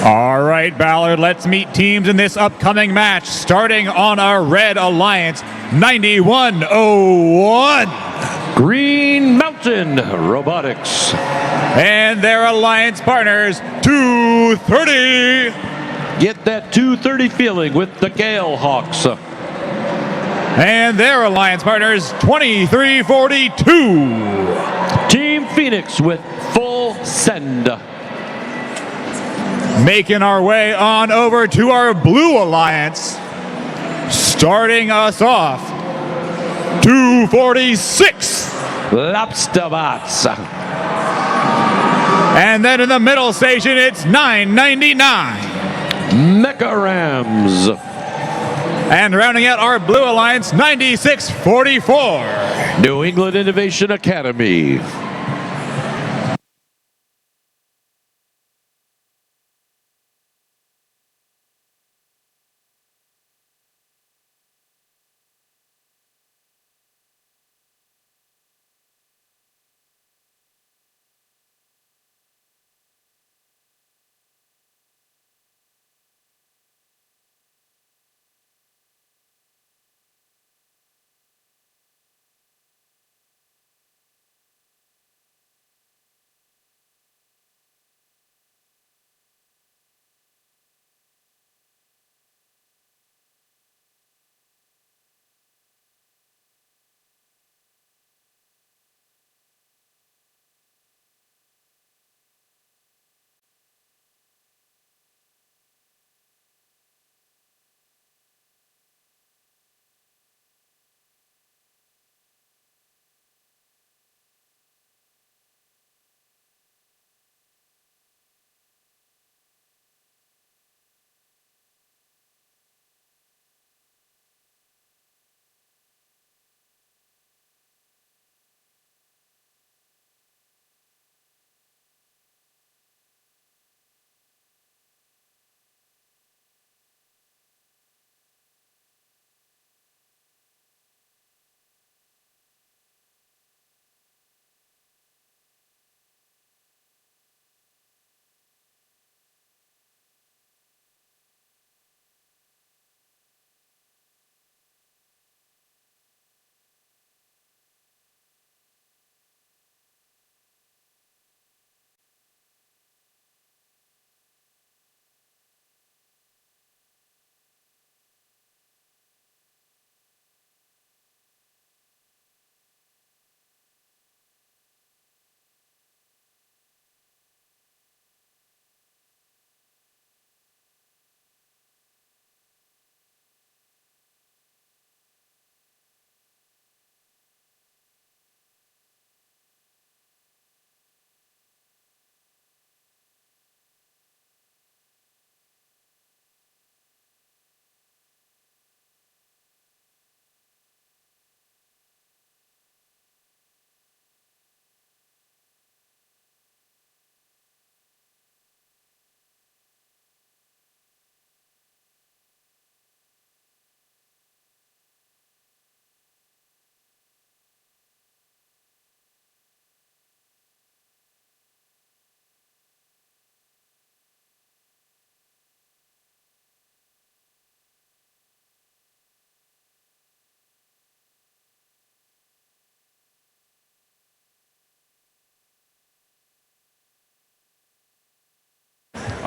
All right, Ballard, let's meet teams in this upcoming match, starting on our Red Alliance 9101. Green Mountain Robotics. And their alliance partners, 230. Get that 230 feeling with the Gale Hawks. And their alliance partners, 2342. Team Phoenix with Full Send. Making our way on over to our Blue Alliance, starting us off, 246. Lobsterbots. And then in the middle station, it's 999. Mecha Rams. And rounding out our Blue Alliance, 9644. New England Innovation Academy.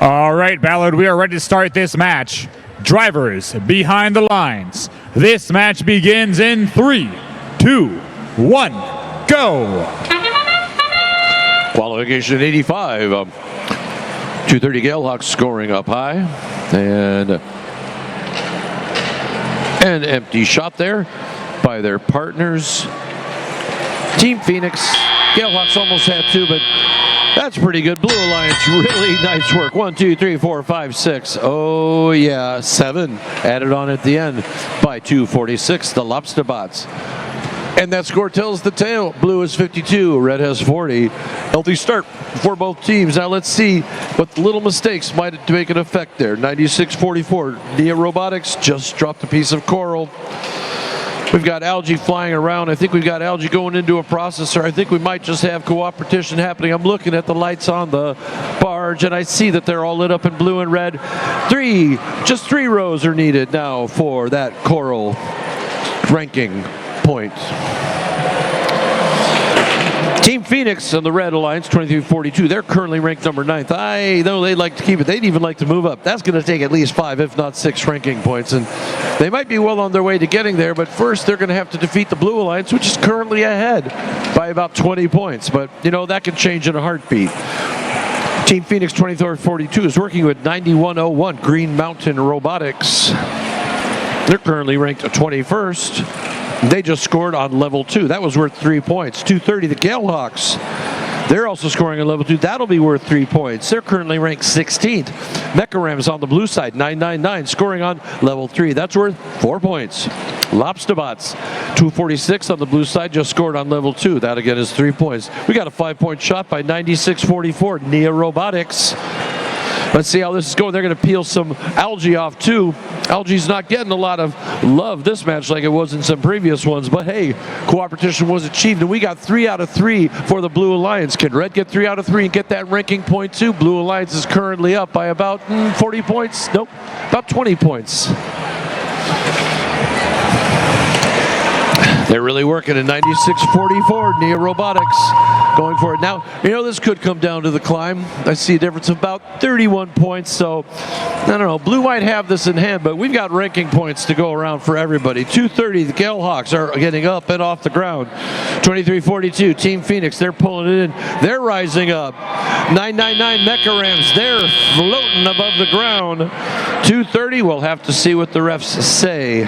All right, Ballard, we are ready to start this match. Drivers behind the lines. This match begins in 3, 2, 1, go. Qualification 85. 230 Galehawks scoring up high. And an empty shot there by their partners. Team Phoenix. Galehawks almost had 2, but that's pretty good. Blue Alliance, really nice work. 1, 2, 3, 4, 5, 6. Oh yeah, 7 added on at the end by 246, the Lobster Bots. And that score tells the tale. Blue is 52, red has 40. Healthy start for both teams. Now let's see what little mistakes might make an effect there. 96-44, Nia Robotics just dropped a piece of coral. We've got algae flying around. I think we've got algae going into a processor. I think we might just have cooperation happening. I'm looking at the lights on the barge, and I see that they're all lit up in blue and red. Just 3 rows are needed now for that coral ranking point. Team Phoenix on the Red Alliance, 23-42. They're currently ranked number 9th. I know they'd like to keep it. They'd even like to move up. That's going to take at least 5, if not 6 ranking points. And they might be well on their way to getting there, but first they're going to have to defeat the Blue Alliance, which is currently ahead by about 20 points. But, you know, that could change in a heartbeat. Team Phoenix 23-42 is working with 9101 Green Mountain Robotics. They're currently ranked 21st. They just scored on level 2. That was worth 3 points. 230, the Galehawks. They're also scoring on level 2. That'll be worth 3 points. They're currently ranked 16th. Mecha on the blue side, 999, scoring on level 3. That's worth 4 points. Lobsterbots, 246 on the blue side, just scored on level 2. That again is 3 points. We got a 5-point shot by 96-44, Nia Robotics. Let's see how this is going. They're going to peel some algae off too. Algae's not getting a lot of love this match like it was in some previous ones, but hey, cooperation was achieved, and we got 3 out of 3 for the Blue Alliance. Can Red get 3 out of 3 and get that ranking point too? Blue Alliance is currently up by about 40 points. Nope, about 20 points. They're really working at 96-44, Nia Robotics going for it. Now, you know, this could come down to the climb. I see a difference of about 31 points, so I don't know. Blue might have this in hand, but we've got ranking points to go around for everybody. 230, the Galehawks are getting up and off the ground. 23-42, Team Phoenix, they're pulling it in. They're rising up. 999 Mecha Rams, they're floating above the ground. 230, we'll have to see what the refs say.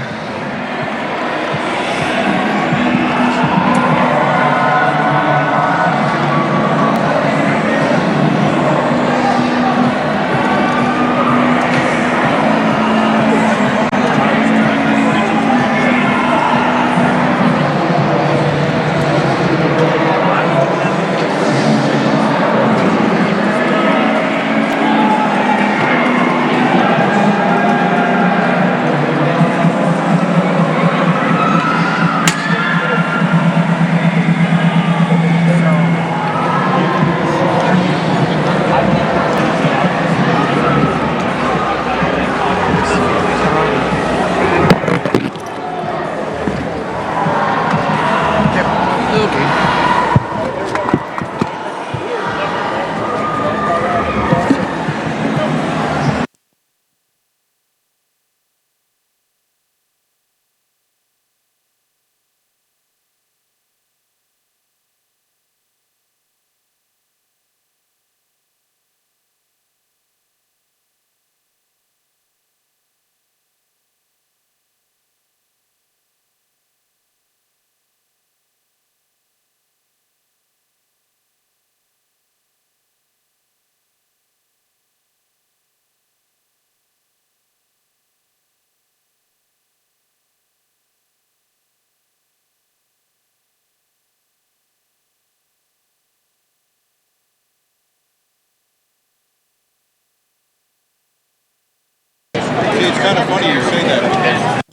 It's kind of funny you say that.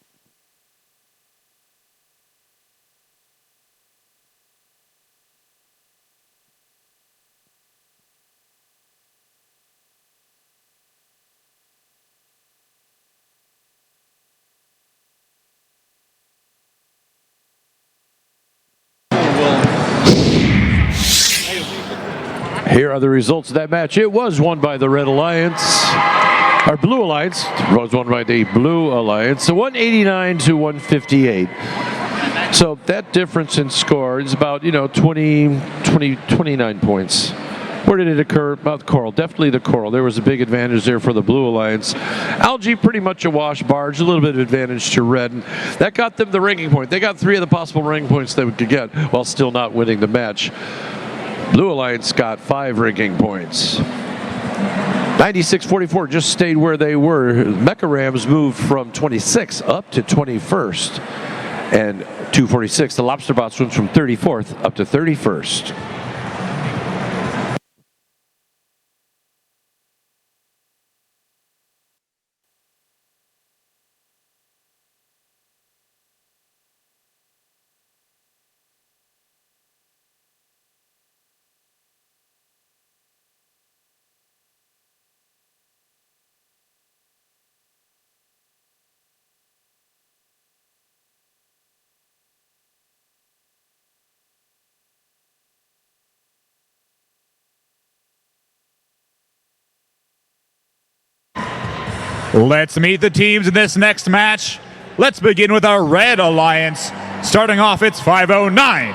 Here are the results of that match. It was won by the Red Alliance. Our Blue Alliance was won by the Blue Alliance. So 189 to 158. So that difference in score is about, 29 points. Where did it occur? About the Coral. Definitely the Coral. There was a big advantage there for the Blue Alliance. Algae pretty much a wash. Barge a little bit of advantage to Red. And that got them the ranking point. They got 3 of the possible ranking points they could get while still not winning the match. Blue Alliance got 5 ranking points. 96-44 just stayed where they were. Mecha Rams moved from 26 up to 21st. And 246, the Lobster Bots went from 34th up to 31st. Let's meet the teams in this next match. Let's begin with our Red Alliance. Starting off, it's 509.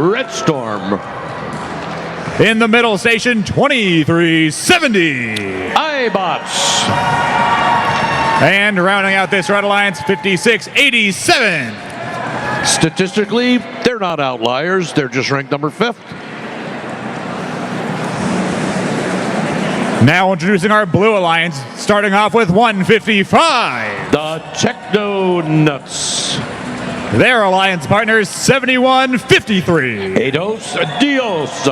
Red Storm. In the middle station, 2370. iBots. And rounding out this Red Alliance, 5687. Statistically, they're not outliers. They're just ranked number 5th. Now introducing our Blue Alliance, starting off with 155. The Techno Nuts. Their alliance partners, 7153. Eidos Dios.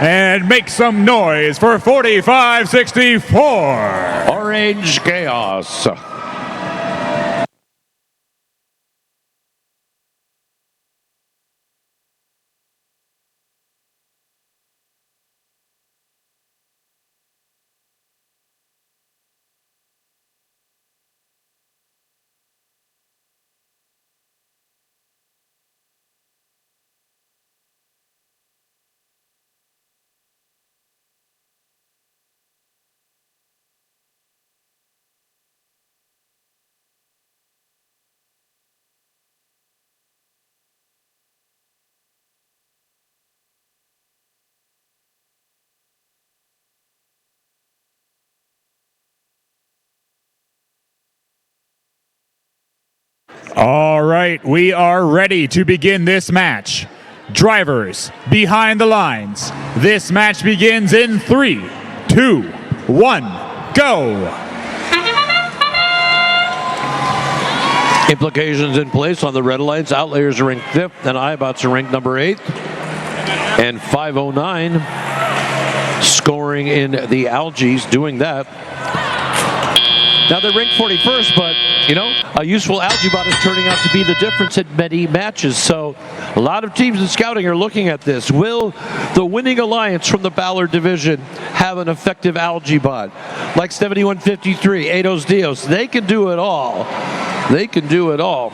And make some noise for 4564. Orange Chaos. All right, we are ready to begin this match. Drivers, behind the lines. This match begins in 3, 2, 1, go! Implications in place on the Red Alliance. Outliers are ranked 5th, and iBots are ranked number 8th. And 509 scoring in the Algaes, doing that. Now they're ranked 41st, but a useful algae bot is turning out to be the difference in many matches. So a lot of teams in scouting are looking at this. Will the winning alliance from the Ballard division have an effective algae bot? Like 7153, Eidos Dios, they can do it all. They can do it all.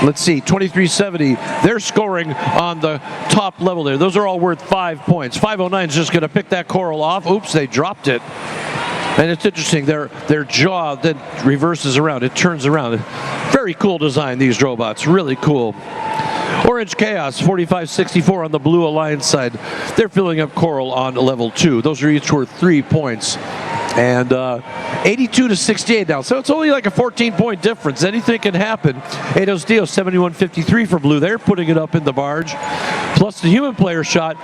Let's see, 2370, they're scoring on the top level there. Those are all worth 5 points. 509 is just going to pick that coral off. Oops, they dropped it. And it's interesting, their jaw then reverses around, it turns around. Very cool design, these robots, really cool. Orange Chaos, 4564 on the Blue Alliance side. They're filling up coral on level 2. Those are each worth 3 points. And 82 to 68 now, so it's only like a 14-point difference. Anything can happen. Eidos Dios, 7153 for Blue. They're putting it up in the barge. Plus the human player shot.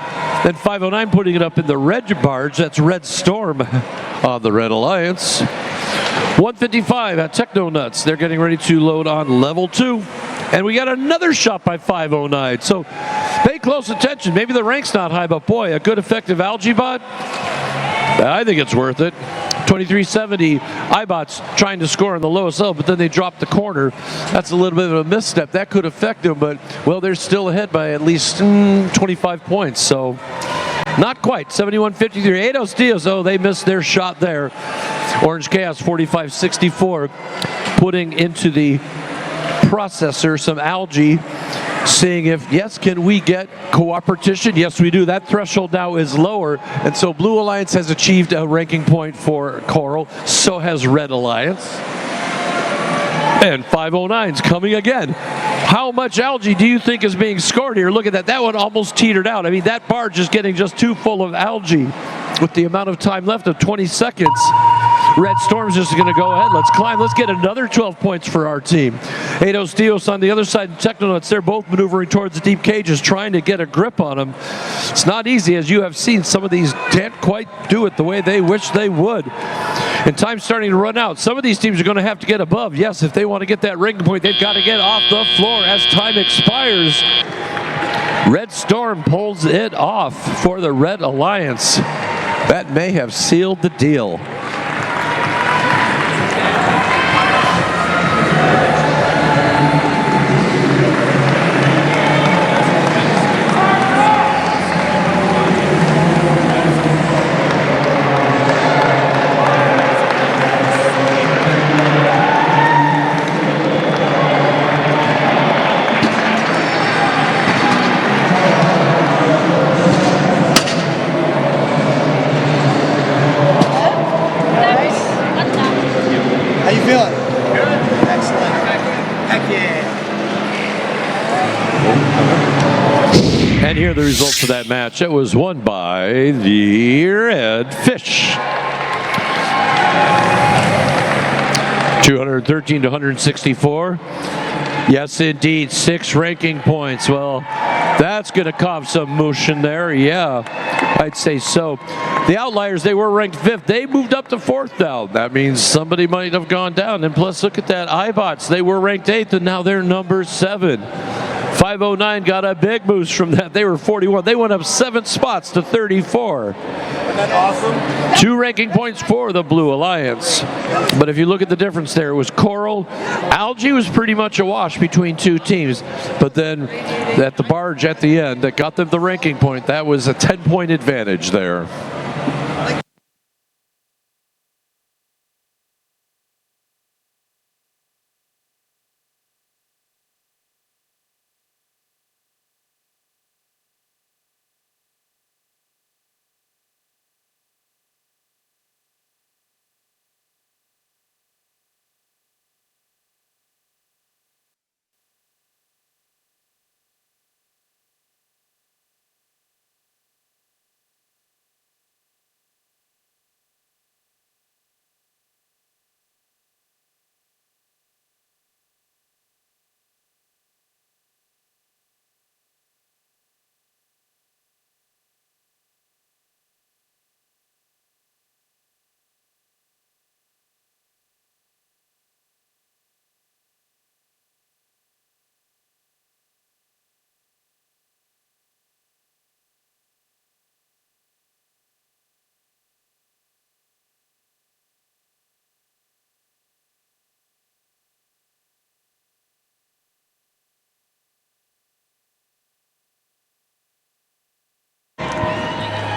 Then 509 putting it up in the red barge. That's Red Storm on the Red Alliance. 155 at Techno Nuts. They're getting ready to load on level 2. And we got another shot by 509. So pay close attention. Maybe the rank's not high, but boy, a good effective algae bot. I think it's worth it. 2370, iBots trying to score on the lowest level, but then they dropped the corner. That's a little bit of a misstep. That could affect them, but, well, they're still ahead by at least 25 points, so not quite. 7153, Eidos Dios, oh, they missed their shot there. Orange Chaos, 4564, putting into the processor some algae. seeing if, yes, can we get cooperation? Yes, we do. That threshold now is lower, and so Blue Alliance has achieved a ranking point for Coral. So has Red Alliance. And 509's coming again. How much algae do you think is being scored here? Look at that. That one almost teetered out. I mean, that barge is getting just too full of algae with the amount of time left of 20 seconds. Red Storm's just going to go ahead. Let's climb. Let's get another 12 points for our team. Eidos Dios on the other side, Technonauts, they're both maneuvering towards the deep cages, trying to get a grip on them. It's not easy, as you have seen. Some of these can't quite do it the way they wish they would. And time's starting to run out. Some of these teams are going to have to get above. Yes, if they want to get that ranking point, they've got to get off the floor as time expires. Red Storm pulls it off for the Red Alliance. That may have sealed the deal. How you feeling? Good. Excellent. Heck yeah. And here are the results of that match. It was won by the Red Fish. 213 to 164. Yes, indeed, 6 ranking points. Well, that's going to cause some motion there. Yeah, I'd say so. The Outliers, they were ranked 5th. They moved up to 4th now. That means somebody might have gone down. And plus, look at that. iBots, they were ranked 8th, and now they're number 7. 509 got a big boost from that. They were 41. They went up 7 spots to 34. Isn't that awesome? 2 ranking points for the Blue Alliance. But if you look at the difference there, it was Coral. Algae was pretty much a wash between 2 teams. But then at the barge at the end that got them the ranking point, that was a 10-point advantage there.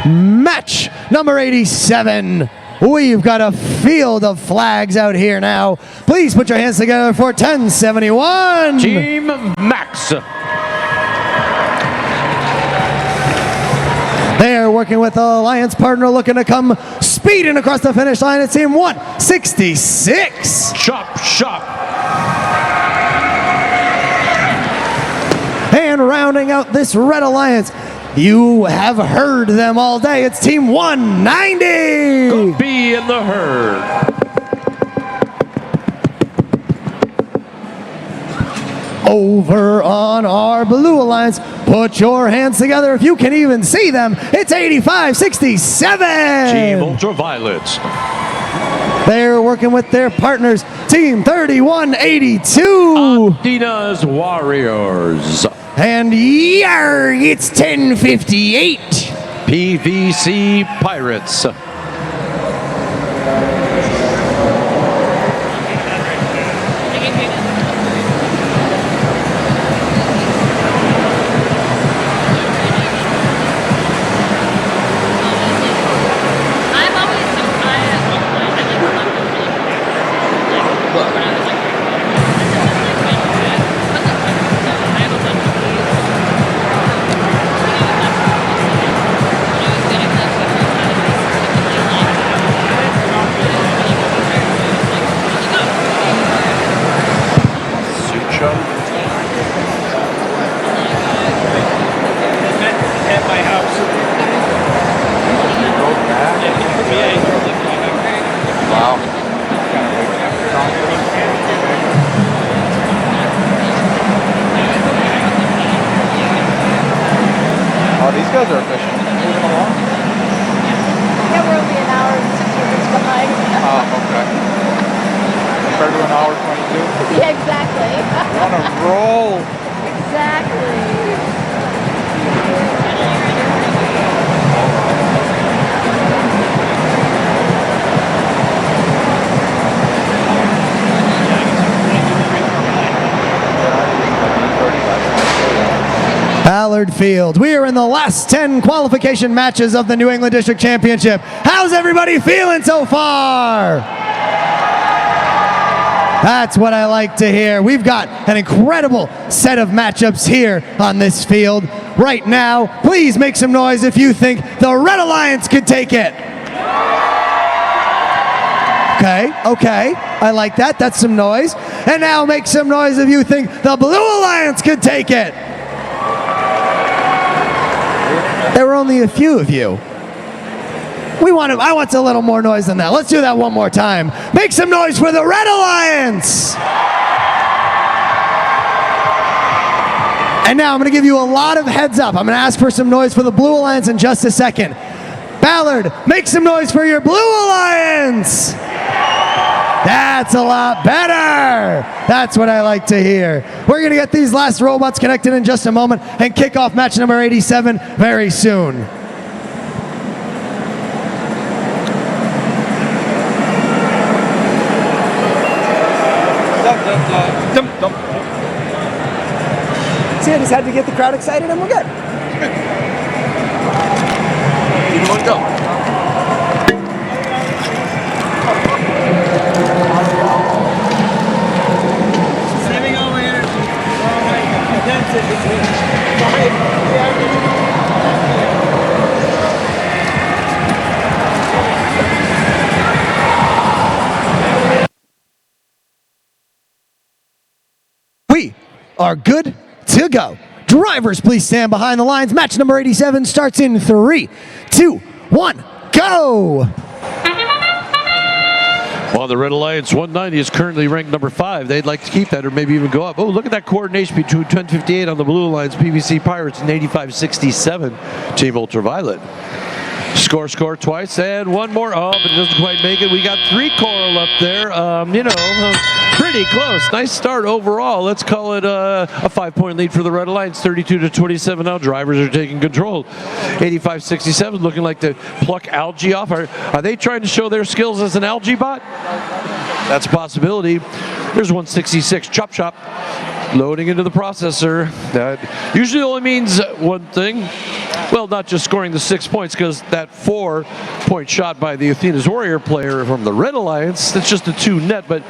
Match number 87. We've got a field of flags out here now. Please put your hands together for 1071. Team Max. They're working with the Alliance partner looking to come speeding across the finish line. It's team 166. Chop, chop. And rounding out this Red Alliance, you have heard them all day. It's team 190. Go be in the herd. Over on our Blue Alliance, put your hands together if you can even see them. It's 85-67. Team Ultraviolets. They're working with their partners, team 3182. Dina's Warriors. And yarg, it's 1058. PVC Pirates. 1 hour 22. Yeah, exactly. On a roll. Exactly. Ballard Field. We are in the last 10 qualification matches of the New England District Championship. How's everybody feeling so far? That's what I like to hear. We've got an incredible set of matchups here on this field. Right now, please make some noise if you think the Red Alliance could take it. Okay, I like that. That's some noise. And now make some noise if you think the Blue Alliance could take it. There were only a few of you. I want a little more noise than that. Let's do that one more time. Make some noise for the Red Alliance! And now I'm going to give you a lot of heads up. I'm going to ask for some noise for the Blue Alliance in just a second. Ballard, make some noise for your Blue Alliance! That's a lot better. That's what I like to hear. We're going to get these last robots connected in just a moment and kick off match number 87 very soon. See, I just had to get the crowd excited and we're good. You want to go? We are good to go. Drivers, please stand behind the lines. Match number 87 starts in 3, 2, 1, go! Well, the Red Alliance 190 is currently ranked number 5. They'd like to keep that or maybe even go up. Oh, look at that coordination between 1058 on the Blue Alliance, PVC Pirates, and 8567 Team Ultraviolet. Score twice, and one more. Oh, but it doesn't quite make it. We got 3 coral up there. Pretty close. Nice start overall. Let's call it a 5-point lead for the Red Alliance. 32-27 now. Drivers are taking control. 8567 looking like to pluck algae off. Are they trying to show their skills as an algae bot? That's a possibility. There's 166. Chop Shop loading into the processor. That usually only means one thing. Well, not just scoring the 6 points, because that 4-point shot by the Athena's Warrior player from the Red Alliance, that's just a 2 net, but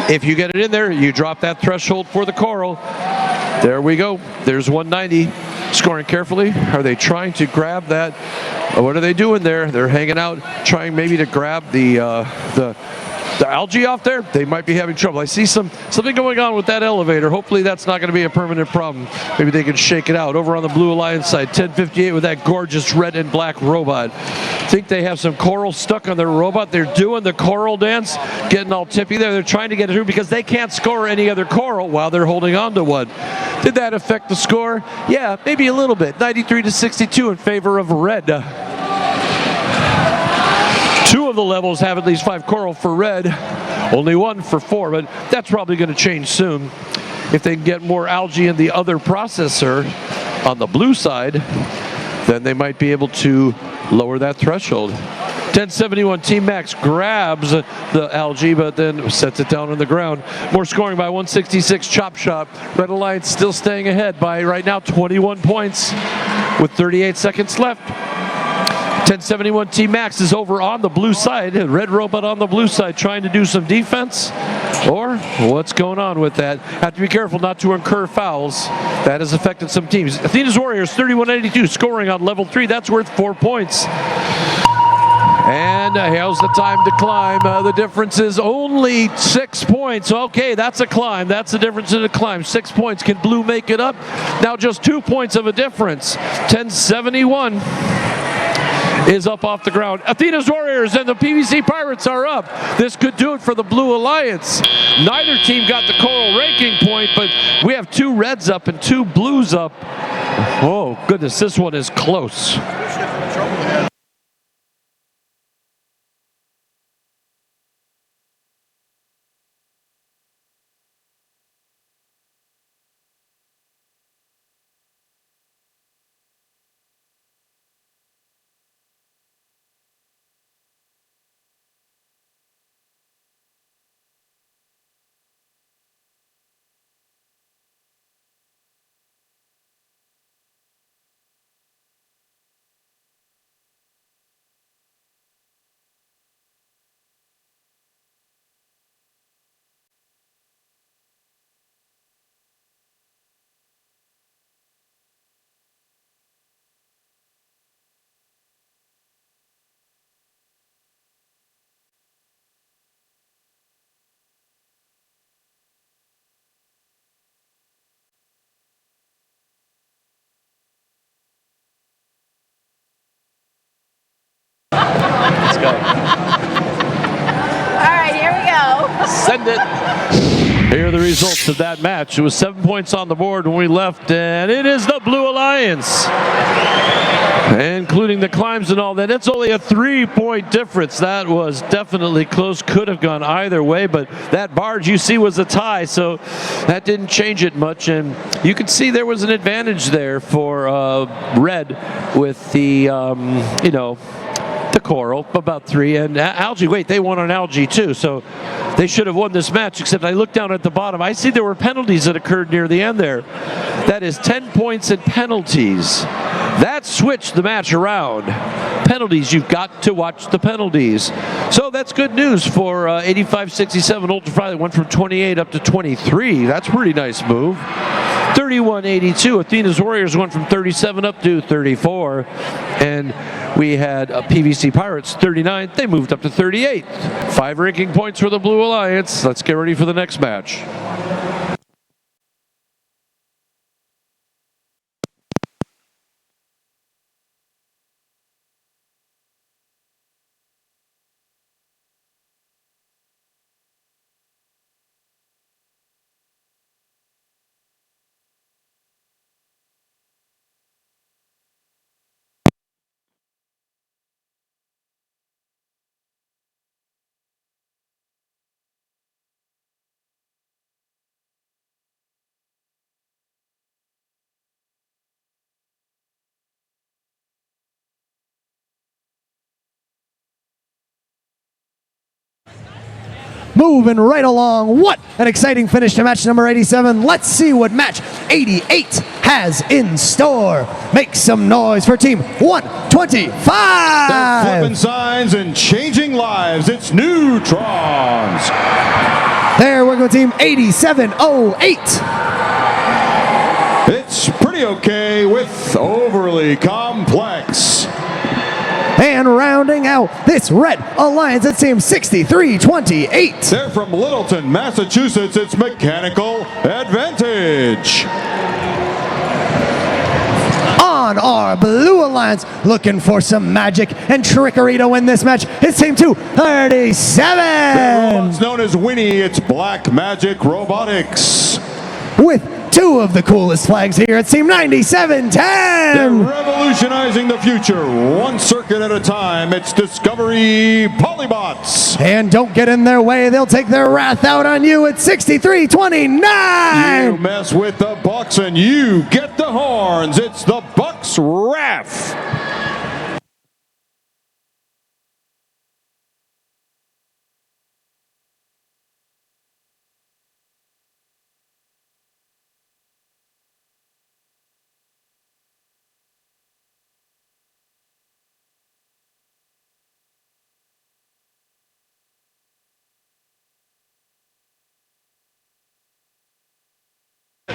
if you get it in there, you drop that threshold for the coral. There we go. There's 190. Scoring carefully. Are they trying to grab that? What are they doing there? They're hanging out, trying maybe to grab the algae off there. They might be having trouble. I see something going on with that elevator. Hopefully that's not going to be a permanent problem. Maybe they can shake it out. Over on the Blue Alliance side, 1058 with that gorgeous red and black robot. I think they have some coral stuck on their robot. They're doing the coral dance, getting all tippy there. They're trying to get it through because they can't score any other coral while they're holding on to one. Did that affect the score? Yeah, maybe a little bit. 93-62 in favor of red. 2 of the levels have at least 5 coral for red, only 1 for 4, but that's probably going to change soon. If they can get more algae in the other processor on the blue side, then they might be able to lower that threshold. 1071 Team Max grabs the algae, but then sets it down on the ground. More scoring by 166 Chop Shop. Red Alliance still staying ahead by right now 21 points with 38 seconds left. 1071 Team Max is over on the blue side. Red Robot on the blue side trying to do some defense. Or what's going on with that? Have to be careful not to incur fouls. That has affected some teams. Athena's Warriors 31-82 scoring on level 3. That's worth 4 points. And how's the time to climb? The difference is only 6 points. Okay, that's a climb. That's the difference in a climb. 6 points. Can blue make it up? Now just 2 points of a difference. 1071 is up off the ground. Athena's Warriors and the PVC Pirates are up. This could do it for the Blue Alliance. Neither team got the coral ranking point, but we have 2 reds up and 2 blues up. Oh, goodness, this one is close. go. All right, here we go. Send it. Here are the results of that match. It was 7 points on the board when we left, and it is the Blue Alliance, including the climbs and all that. It's only a 3-point difference. That was definitely close. Could have gone either way, but that barge you see was a tie, so that didn't change it much. And you can see there was an advantage there for red with the, you know, the coral, about 3, and algae. Wait, they won on algae too, so they should have won this match, except I look down at the bottom. I see there were penalties that occurred near the end there. That is 10 points in penalties. That switched the match around. Penalties, you've got to watch the penalties. So that's good news for 85-67 Ultrafly. That went from 28 up to 23. That's a pretty nice move. 31-82. Athena's Warriors went from 37 up to 34. And we had PVC Pirates 39. They moved up to 38. 5 ranking points for the Blue Alliance. Let's get ready for the next match. Moving right along. What an exciting finish to match number 87. Let's see what match 88 has in store. Make some noise for team 125. They're flipping signs and changing lives. It's Neutrons. They're working with team 8708. It's pretty okay with Overly Complex. And rounding out this red alliance, it's team 6328. They're from Littleton, Massachusetts. It's Mechanical Advantage. On our Blue Alliance, looking for some magic and trickery to win this match, it's team 237. The robots known as Winnie, it's Black Magic Robotics. With 2 of the coolest flags here, it's team 9710. They're revolutionizing the future, 1 circuit at a time. It's Discovery Polybots. And don't get in their way, they'll take their wrath out on you at 6329. You mess with the Bucks and you get the horns. It's the Bucks Wrath.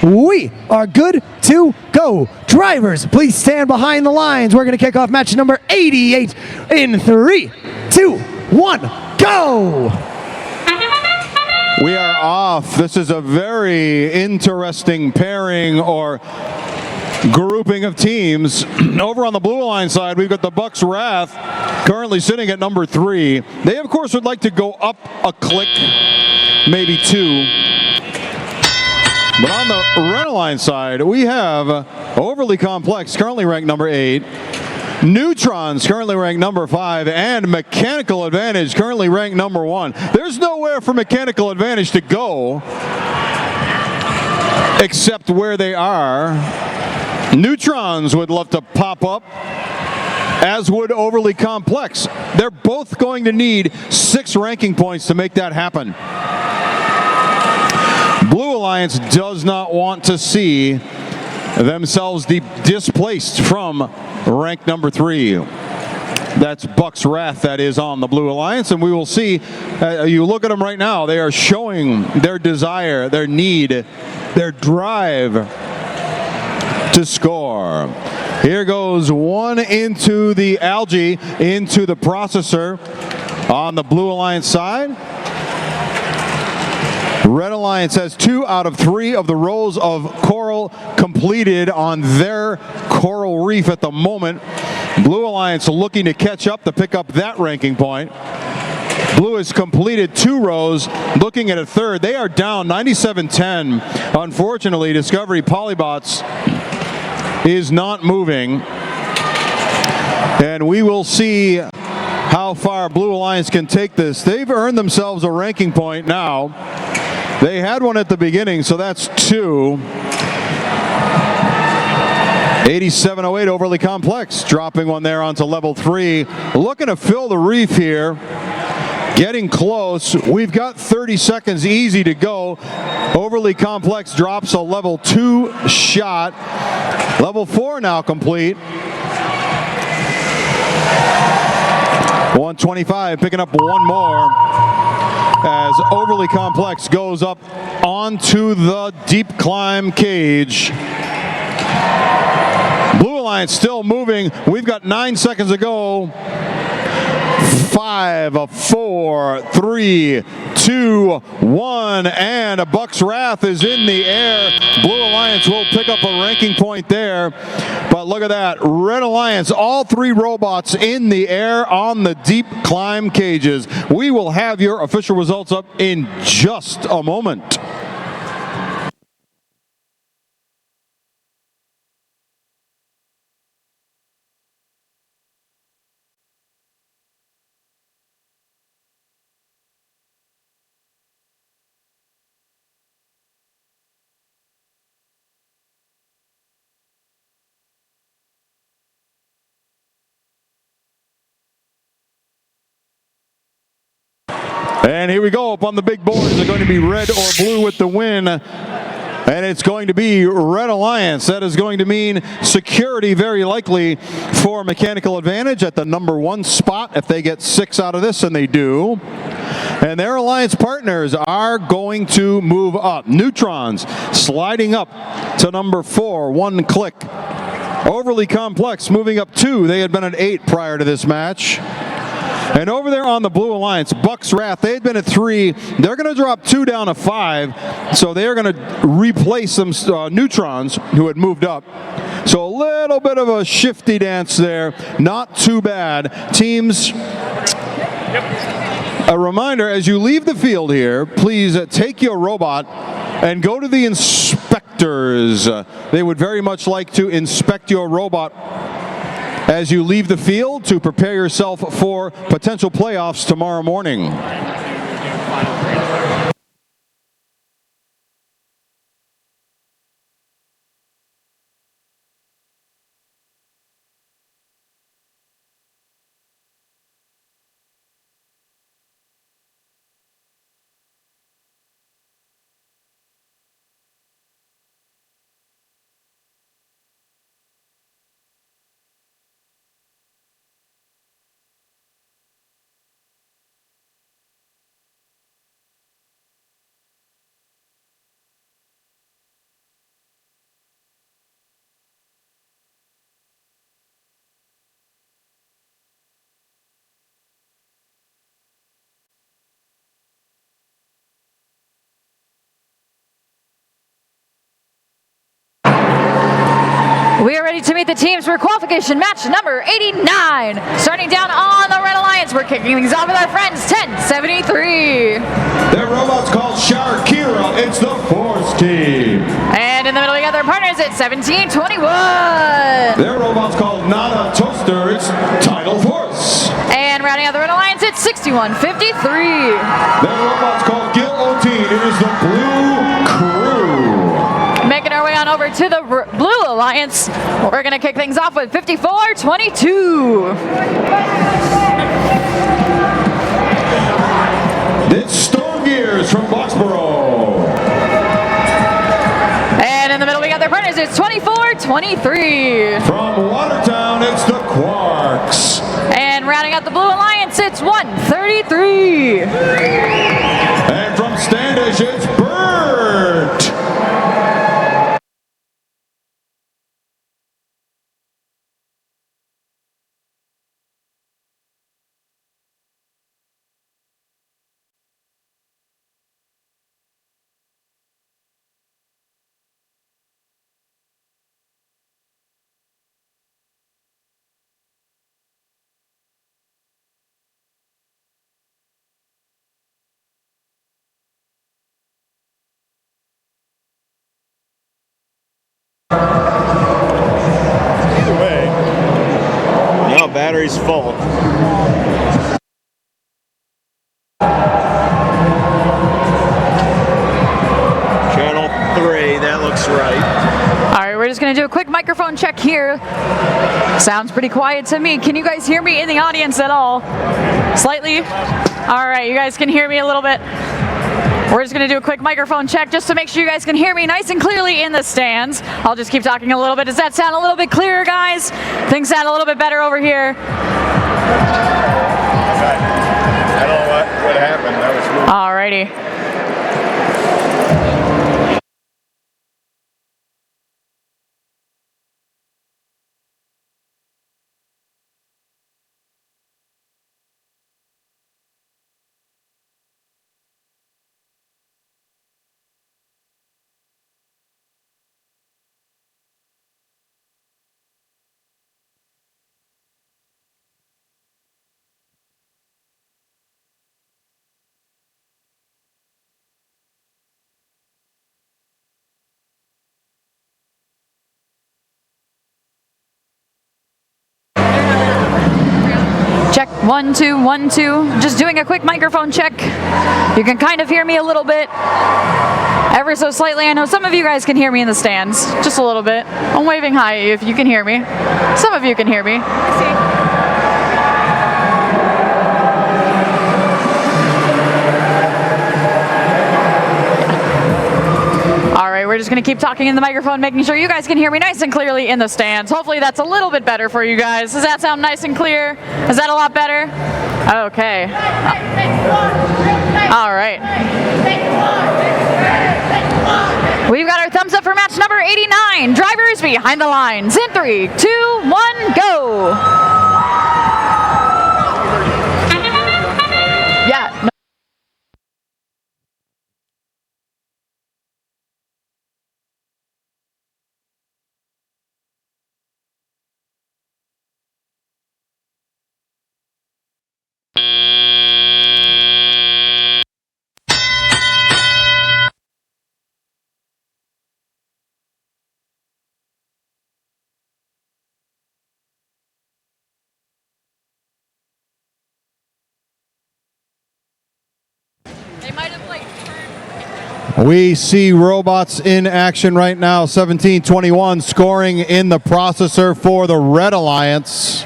We are good to go. Drivers, please stand behind the lines. We're going to kick off match number 88 in 3, 2, 1, go! We are off. This is a very interesting pairing or grouping of teams. Over on the Blue Line side, we've got the Bucks Wrath currently sitting at number 3. They, of course, would like to go up a click, maybe 2. But on the Red Line side, we have Overly Complex, currently ranked number 8. Neutrons, currently ranked number 5. And Mechanical Advantage, currently ranked number 1. There's nowhere for Mechanical Advantage to go except where they are. Neutrons would love to pop up, as would Overly Complex. They're both going to need 6 ranking points to make that happen. Blue Alliance does not want to see themselves displaced from rank number 3. That's Bucks Wrath that is on the Blue Alliance, and we will see. You look at them right now, they are showing their desire, their need, their drive to score. Here goes one into the algae, into the processor on the Blue Alliance side. Red Alliance has 2 out of 3 of the rows of coral completed on their coral reef at the moment. Blue Alliance looking to catch up to pick up that ranking point. Blue has completed 2 rows, looking at a third. They are down 97-10. Unfortunately, Discovery Polybots is not moving. And we will see how far Blue Alliance can take this. They've earned themselves a ranking point now. They had one at the beginning, so that's 2. 8708 Overly Complex, dropping one there onto level 3. Looking to fill the reef here. Getting close. We've got 30 seconds easy to go. Overly Complex drops a level 2 shot. Level 4 now complete. 125 picking up one more as Overly Complex goes up onto the deep climb cage. Blue Alliance still moving. We've got 9 seconds to go. 5, 4, 3, 2, 1, and a Buck's Wrath is in the air. Blue Alliance will pick up a ranking point there. But look at that. Red Alliance, all 3 robots in the air on the deep climb cages. We will have your official results up in just a moment. And here we go. Up on the big boards, they're going to be red or blue with the win. And it's going to be Red Alliance. That is going to mean security, very likely, for Mechanical Advantage at the number 1 spot if they get 6 out of this, and they do. And their alliance partners are going to move up. Neutrons sliding up to number 4, 1 click. Overly Complex moving up 2. They had been at 8 prior to this match. And over there on the Blue Alliance, Buck's Wrath, they had been at 3. They're going to drop 2 down to 5. So they're going to replace some Neutrons who had moved up. So a little bit of a shifty dance there. Not too bad. Teams, a reminder, as you leave the field here, please take your robot and go to the inspectors. They would very much like to inspect your robot as you leave the field to prepare yourself for potential playoffs tomorrow morning. We are ready to meet the teams for qualification match number 89. Starting down on the Red Alliance, we're kicking things off with our friends 1073. Their robot's called Sharkira. It's the Force team. And in the middle, we got their partners at 1721. Their robot's called Nana Toaster. It's Tidal Force. And rounding out the Red Alliance, it's 6153. Their robot's called Guillotine. It is the Blue Crew. Making our way on over to the Blue Alliance, we're going to kick things off with 5422. It's Storm Gears from Boxborough. And in the middle, we got their partners. It's 2423. From Watertown, it's the Quarks. And rounding out the Blue Alliance, it's 133. And from Standish, it's Bert. battery's full. Channel 3, that looks right. All right, we're just going to do a quick microphone check here. Sounds pretty quiet to me. Can you guys hear me in the audience at all? Slightly? All right, you guys can hear me a little bit. We're just going to do a quick microphone check just to make sure you guys can hear me nice and clearly in the stands. I'll just keep talking a little bit. Does that sound a little bit clearer, guys? Things sound a little bit better over here. I don't know what happened. That was weird. All righty. Check, 1, 2, 1, 2. Just doing a quick microphone check. You can kind of hear me a little bit, ever so slightly. I know some of you guys can hear me in the stands, just a little bit. I'm waving hi if you can hear me. Some of you can hear me. All right, we're just going to keep talking in the microphone, making sure you guys can hear me nice and clearly in the stands. Hopefully that's a little bit better for you guys. Does that sound nice and clear? Is that a lot better? Okay. All right. We've got our thumbs up for match number 89. Drivers behind the lines. In 3, 2, 1, go. Yeah. No. We see robots in action right now. 17-21 scoring in the processor for the Red Alliance.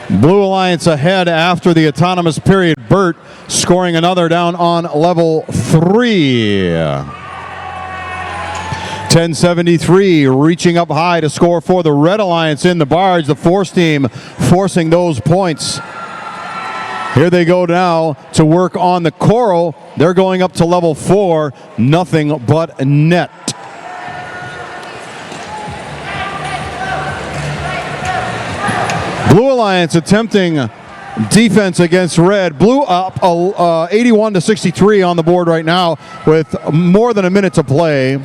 Blue Alliance ahead after the autonomous period. Burt scoring another down on level 3. 1073 reaching up high to score for the Red Alliance in the barge. The Force team forcing those points. Here they go now to work on the Coral. They're going up to level 4, nothing but net. Blue Alliance attempting defense against Red. Blue up 81-63 on the board right now with more than a minute to play.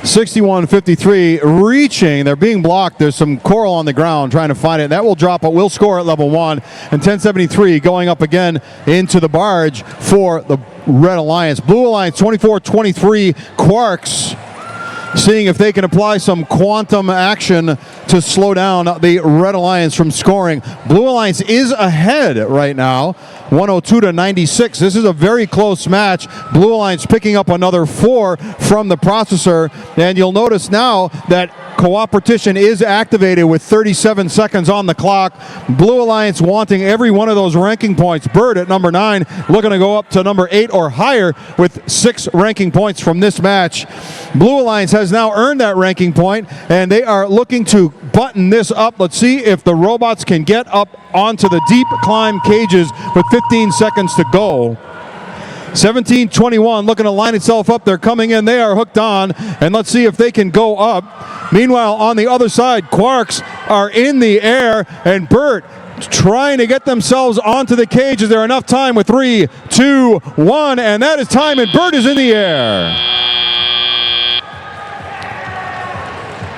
61-53 reaching. They're being blocked. There's some coral on the ground trying to find it. That will drop, but will score at level 1. And 1073 going up again into the barge for the Red Alliance. Blue Alliance 24-23. Quarks seeing if they can apply some quantum action to slow down the Red Alliance from scoring. Blue Alliance is ahead right now, 102-96. This is a very close match. Blue Alliance picking up another 4 from the processor, and you'll notice now that Cooperation is activated with 37 seconds on the clock. Blue Alliance wanting every one of those ranking points. Bird at number 9 looking to go up to number 8 or higher with 6 ranking points from this match. Blue Alliance has now earned that ranking point, and they are looking to button this up. Let's see if the robots can get up onto the deep climb cages with 15 seconds to go. 17-21 looking to line itself up. They're coming in. They are hooked on, and let's see if they can go up. Meanwhile, on the other side, Quarks are in the air, and Burt trying to get themselves onto the cage. Is there enough time with 3, 2, 1, and that is time, and Burt is in the air.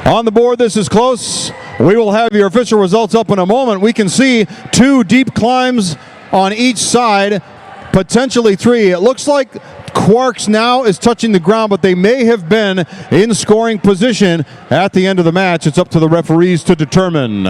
On the board, this is close. We will have your official results up in a moment. We can see 2 deep climbs on each side, potentially 3. It looks like Quarks now is touching the ground, but they may have been in scoring position at the end of the match. It's up to the referees to determine.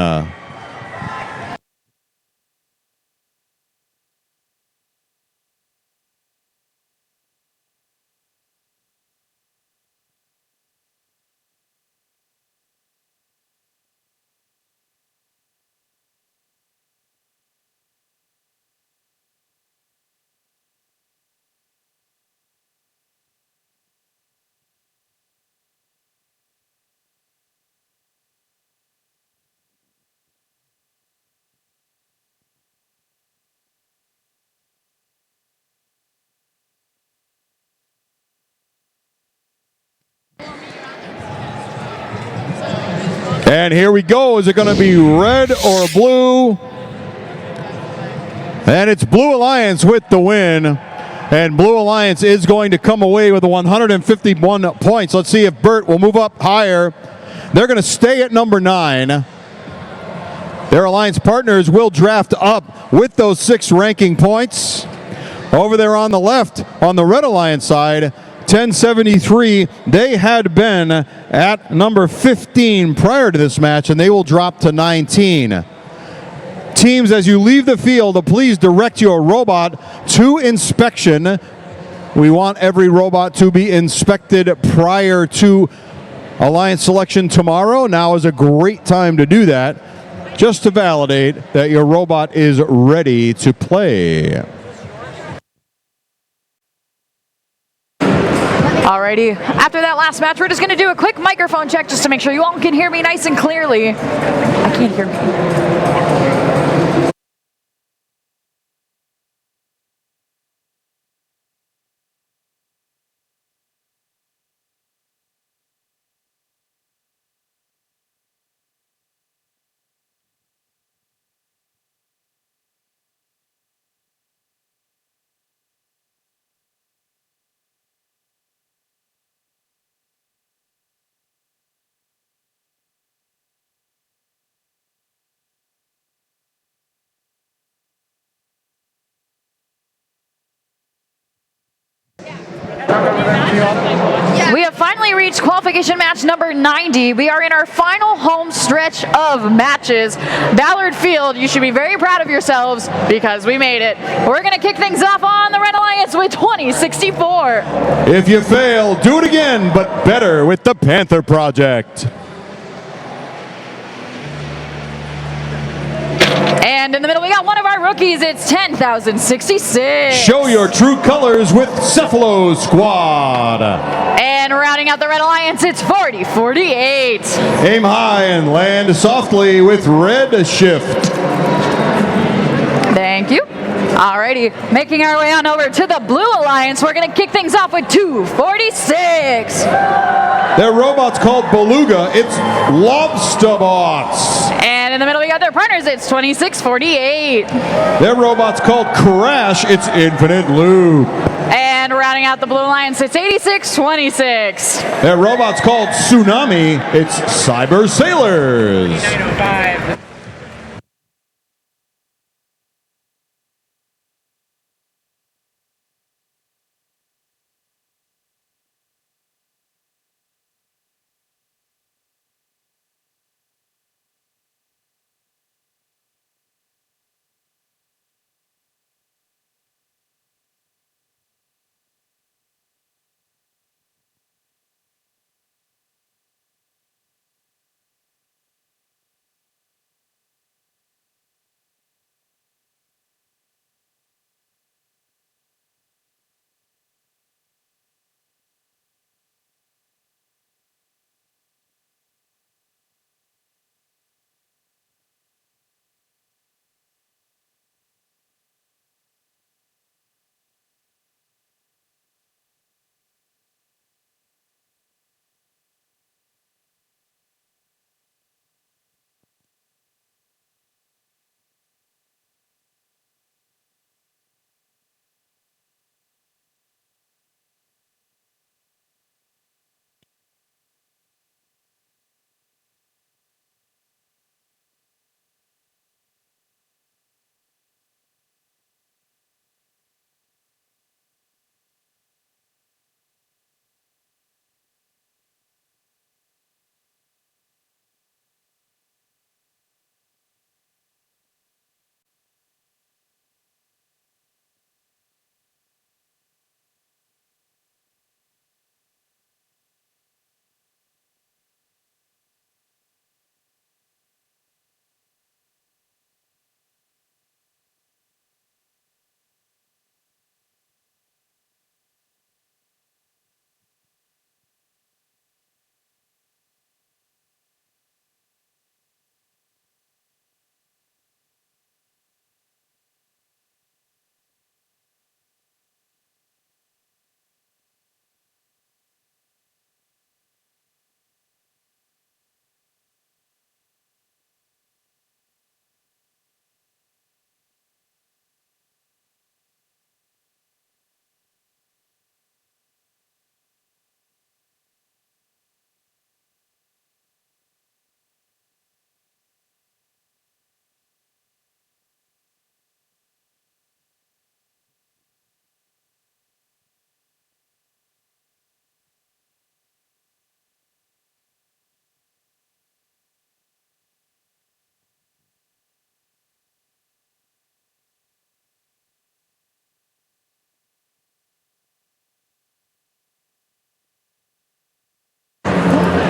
And here we go. Is it going to be red or blue? And it's Blue Alliance with the win. And Blue Alliance is going to come away with 151 points. Let's see if Bert will move up higher. They're going to stay at number 9. Their alliance partners will draft up with those 6 ranking points. Over there on the left, on the Red Alliance side, 1073, they had been at number 15 prior to this match, and they will drop to 19. Teams, as you leave the field, please direct your robot to inspection. We want every robot to be inspected prior to alliance selection tomorrow. Now is a great time to do that, just to validate that your robot is ready to play. Alrighty, after that last match, we're just going to do a quick microphone check just to make sure you all can hear me nice and clearly. I can't hear me. We have finally reached qualification match number 90. We are in our final home stretch of matches. Ballard Field, you should be very proud of yourselves because we made it. We're going to kick things off on the Red Alliance with 2064. If you fail, do it again, but better with the Panther Project. And in the middle, we got one of our rookies. It's 10,066. Show your true colors with Cephalo Squad. And rounding out the Red Alliance, it's 4048. Aim high and land softly with Red Shift. Thank you. Alrighty, making our way on over to the Blue Alliance. We're going to kick things off with 246. Their robot's called Beluga. It's Lobsterbots. And in the middle, we got their partners. It's 2648. Their robot's called Crash. It's Infinite Loop. And rounding out the Blue Alliance, it's 8626. Their robot's called Tsunami. It's Cyber Sailors. 905.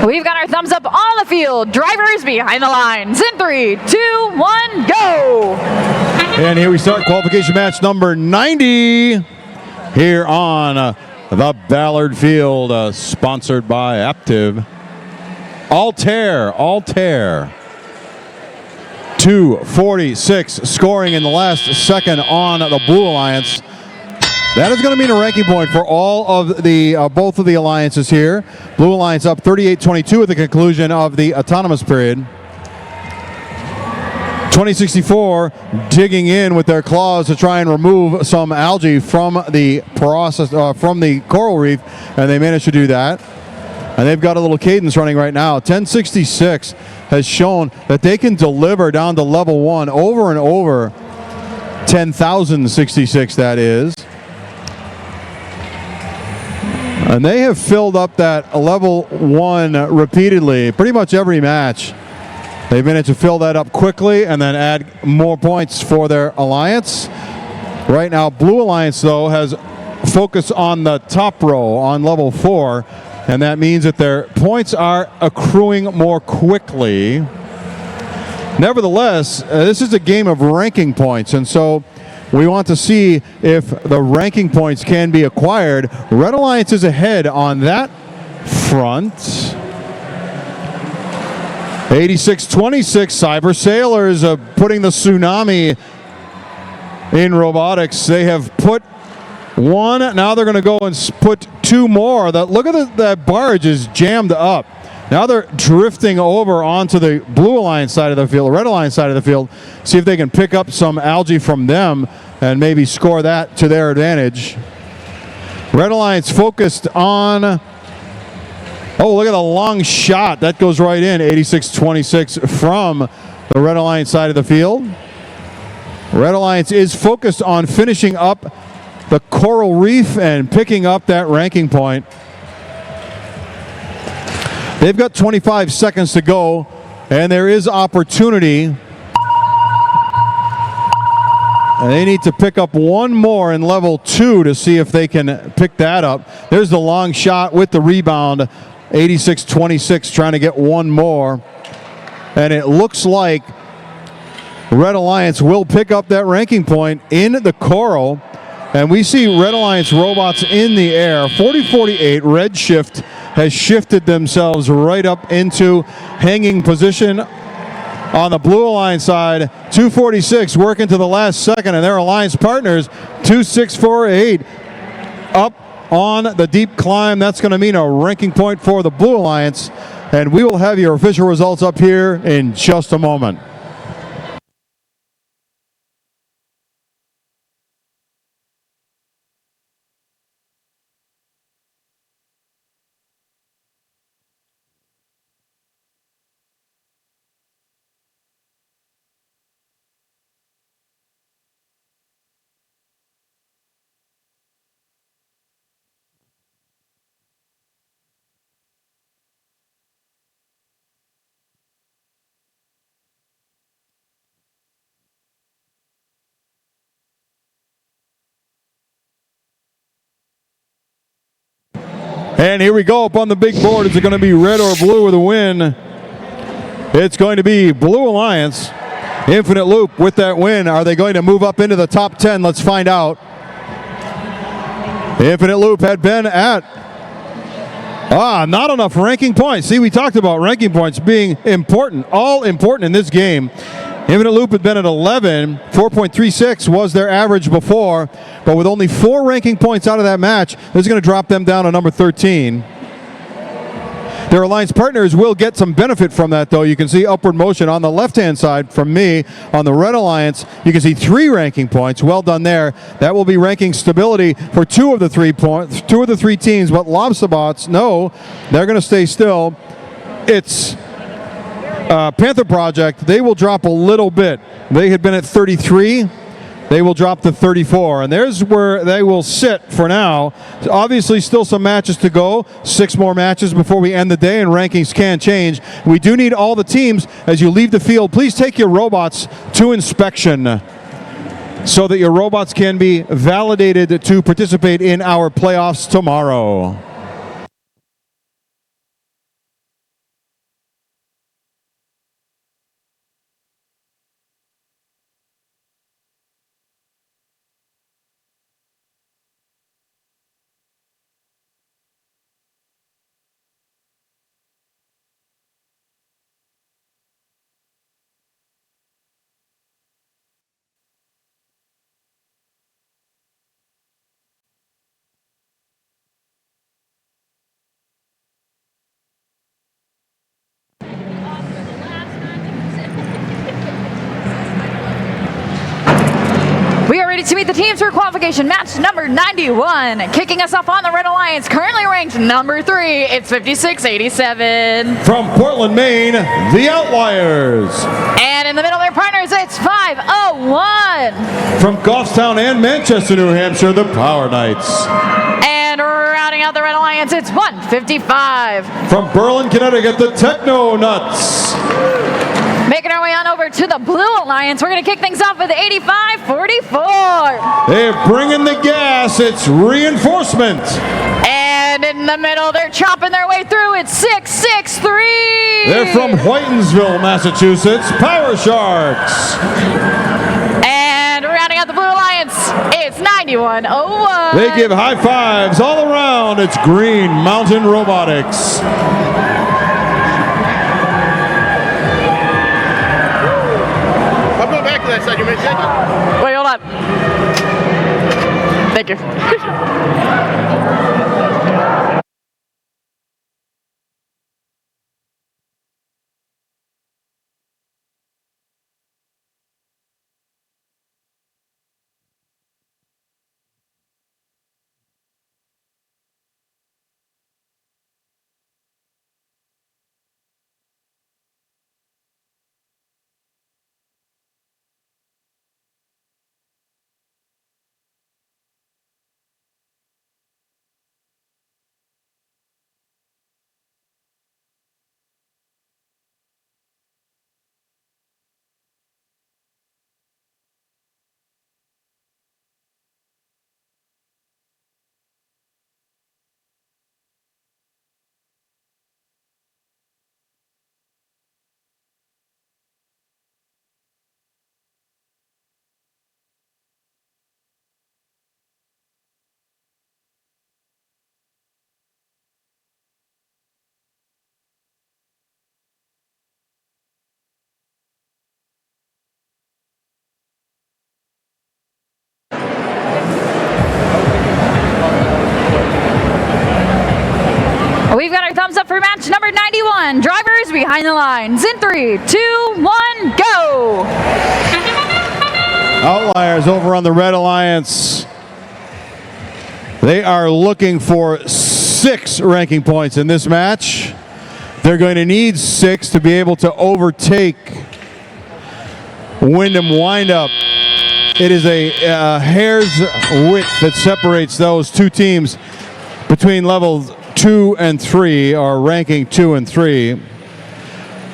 We've got our thumbs up on the field. Drivers behind the lines. In 3, 2, 1, go! And here we start qualification match number 90 here on the Ballard Field, sponsored by Aptiv. Altair. 2:46 scoring in the last second on the Blue Alliance. That is going to mean a ranking point for all of the both of the alliances here. Blue Alliance up 38-22 at the conclusion of the autonomous period. 2064 digging in with their claws to try and remove some algae from the process from the coral reef, and they managed to do that. And they've got a little cadence running right now. 1066 has shown that they can deliver down to level 1 over and over. 10,066 that is. And they have filled up that level 1 repeatedly, pretty much every match. They've managed to fill that up quickly and then add more points for their alliance. Right now, Blue Alliance, though, has focused on the top row on level 4, and that means that their points are accruing more quickly. Nevertheless, this is a game of ranking points, and so we want to see if the ranking points can be acquired. Red Alliance is ahead on that front. 86-26, Cyber Sailors putting the tsunami in robotics. They have put one, now they're going to go and put 2 more. Look at that barge is jammed up. Now they're drifting over onto the Blue Alliance side of the field, the Red Alliance side of the field, see if they can pick up some algae from them and maybe score that to their advantage. Red Alliance focused on, oh, look at the long shot. That goes right in, 86-26 from the Red Alliance side of the field. Red Alliance is focused on finishing up the coral reef and picking up that ranking point. They've got 25 seconds to go, and there is opportunity. And they need to pick up one more in level 2 to see if they can pick that up. There's the long shot with the rebound. 86-26 trying to get one more. And it looks like Red Alliance will pick up that ranking point in the coral. And we see Red Alliance robots in the air. 40-48, Red Shift has shifted themselves right up into hanging position on the Blue Alliance side. 246 working to the last second, and their alliance partners 2648 up on the deep climb. That's going to mean a ranking point for the Blue Alliance, and we will have your official results up here in just a moment. And here we go up on the big board. Is it going to be red or blue with a win? It's going to be Blue Alliance. Infinite Loop with that win. Are they going to move up into the top 10? Let's find out. Infinite Loop had been at not enough ranking points. See, we talked about ranking points being important, all important in this game. Infinite Loop had been at 11. 4.36 was their average before, but with only 4 ranking points out of that match, this is going to drop them down to number 13. Their alliance partners will get some benefit from that, though. You can see upward motion on the left-hand side from me. On the Red Alliance, you can see 3 ranking points. Well done there. That will be ranking stability for 2 of the 3 teams, but Lobsterbots, no, they're going to stay still. It's Panther Project, they will drop a little bit. They had been at 33. They will drop to 34, and there's where they will sit for now. Obviously, still some matches to go. 6 more matches before we end the day, and rankings can change. We do need all the teams, as you leave the field, please take your robots to inspection so that your robots can be validated to participate in our playoffs tomorrow. We are ready to meet the teams for qualification match number 91. Kicking us off on the Red Alliance, currently ranked number 3, it's 5687. From Portland, Maine, the Outliers. And in the middle, their partners, it's 501. From Goffstown and Manchester, New Hampshire, the Power Knights. And rounding out the Red Alliance, it's 155. From Berlin, Connecticut, the Techno Nuts. Making our way on over to the Blue Alliance, we're going to kick things off with 8544. They're bringing the gas, it's Reinforcement. And in the middle, they're chopping their way through, it's 663. They're from Whitensville, Massachusetts, Power Sharks. And rounding out the Blue Alliance, it's 9101. They give high fives all around, it's Green Mountain Robotics. That side, you may take it. Wait, hold on. Thank you. We've got our thumbs up for match number 91. Drivers behind the lines in 3, 2, 1, go! Outliers over on the Red Alliance. They are looking for 6 ranking points in this match. They're going to need 6 to be able to overtake Wyndham Windup. It is a hair's width that separates those two teams between levels 2 and 3, or ranking 2 and 3.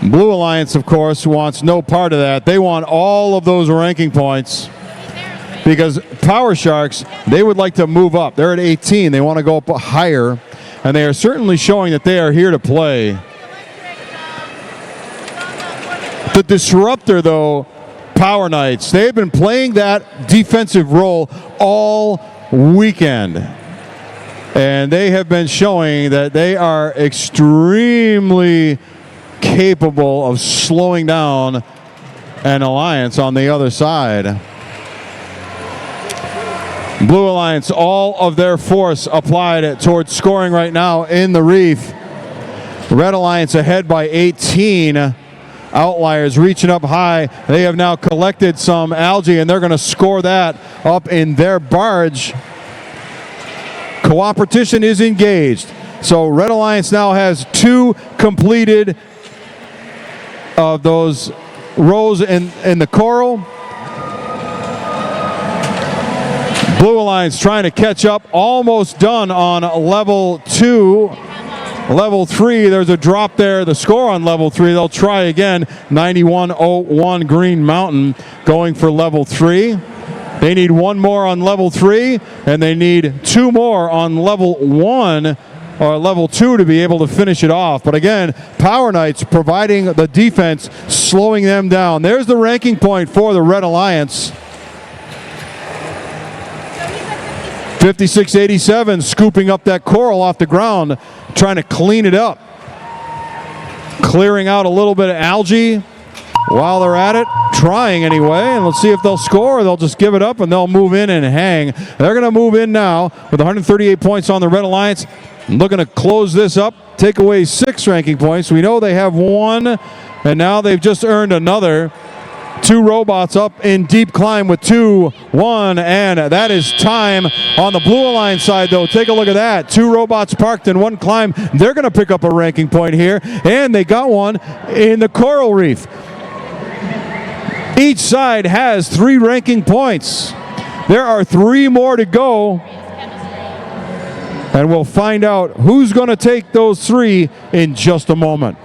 Blue Alliance, of course, wants no part of that. They want all of those ranking points because Power Sharks, they would like to move up. They're at 18. They want to go up higher, and they are certainly showing that they are here to play. The disruptor, though, Power Knights, they've been playing that defensive role all weekend. And they have been showing that they are extremely capable of slowing down an Alliance on the other side. Blue Alliance, all of their force applied towards scoring right now in the reef. Red Alliance ahead by 18. Outliers reaching up high. They have now collected some algae, and they're going to score that up in their barge. Cooperation is engaged. So Red Alliance now has 2 completed of those rows in the coral. Blue Alliance trying to catch up, almost done on level 2. Level 3, there's a drop there. The score on level 3, they'll try again. 9101 Green Mountain going for level 3. They need 1 more on level 3, and they need 2 more on level 1 or level 2 to be able to finish it off. But again, Power Knights providing the defense, slowing them down. There's the ranking point for the Red Alliance. 5687 scooping up that coral off the ground, trying to clean it up. Clearing out a little bit of algae while they're at it, trying anyway, and let's see if they'll score or they'll just give it up and they'll move in and hang. They're going to move in now with 138 points on the Red Alliance, looking to close this up, take away 6 ranking points. We know they have 1, and now they've just earned another. Two robots up in deep climb with 2, 1, and that is time on the Blue Alliance side, though. Take a look at that. Two robots parked in one climb. They're going to pick up a ranking point here, and they got one in the coral reef. Each side has 3 ranking points. There are 3 more to go, and we'll find out who's going to take those 3 in just a moment.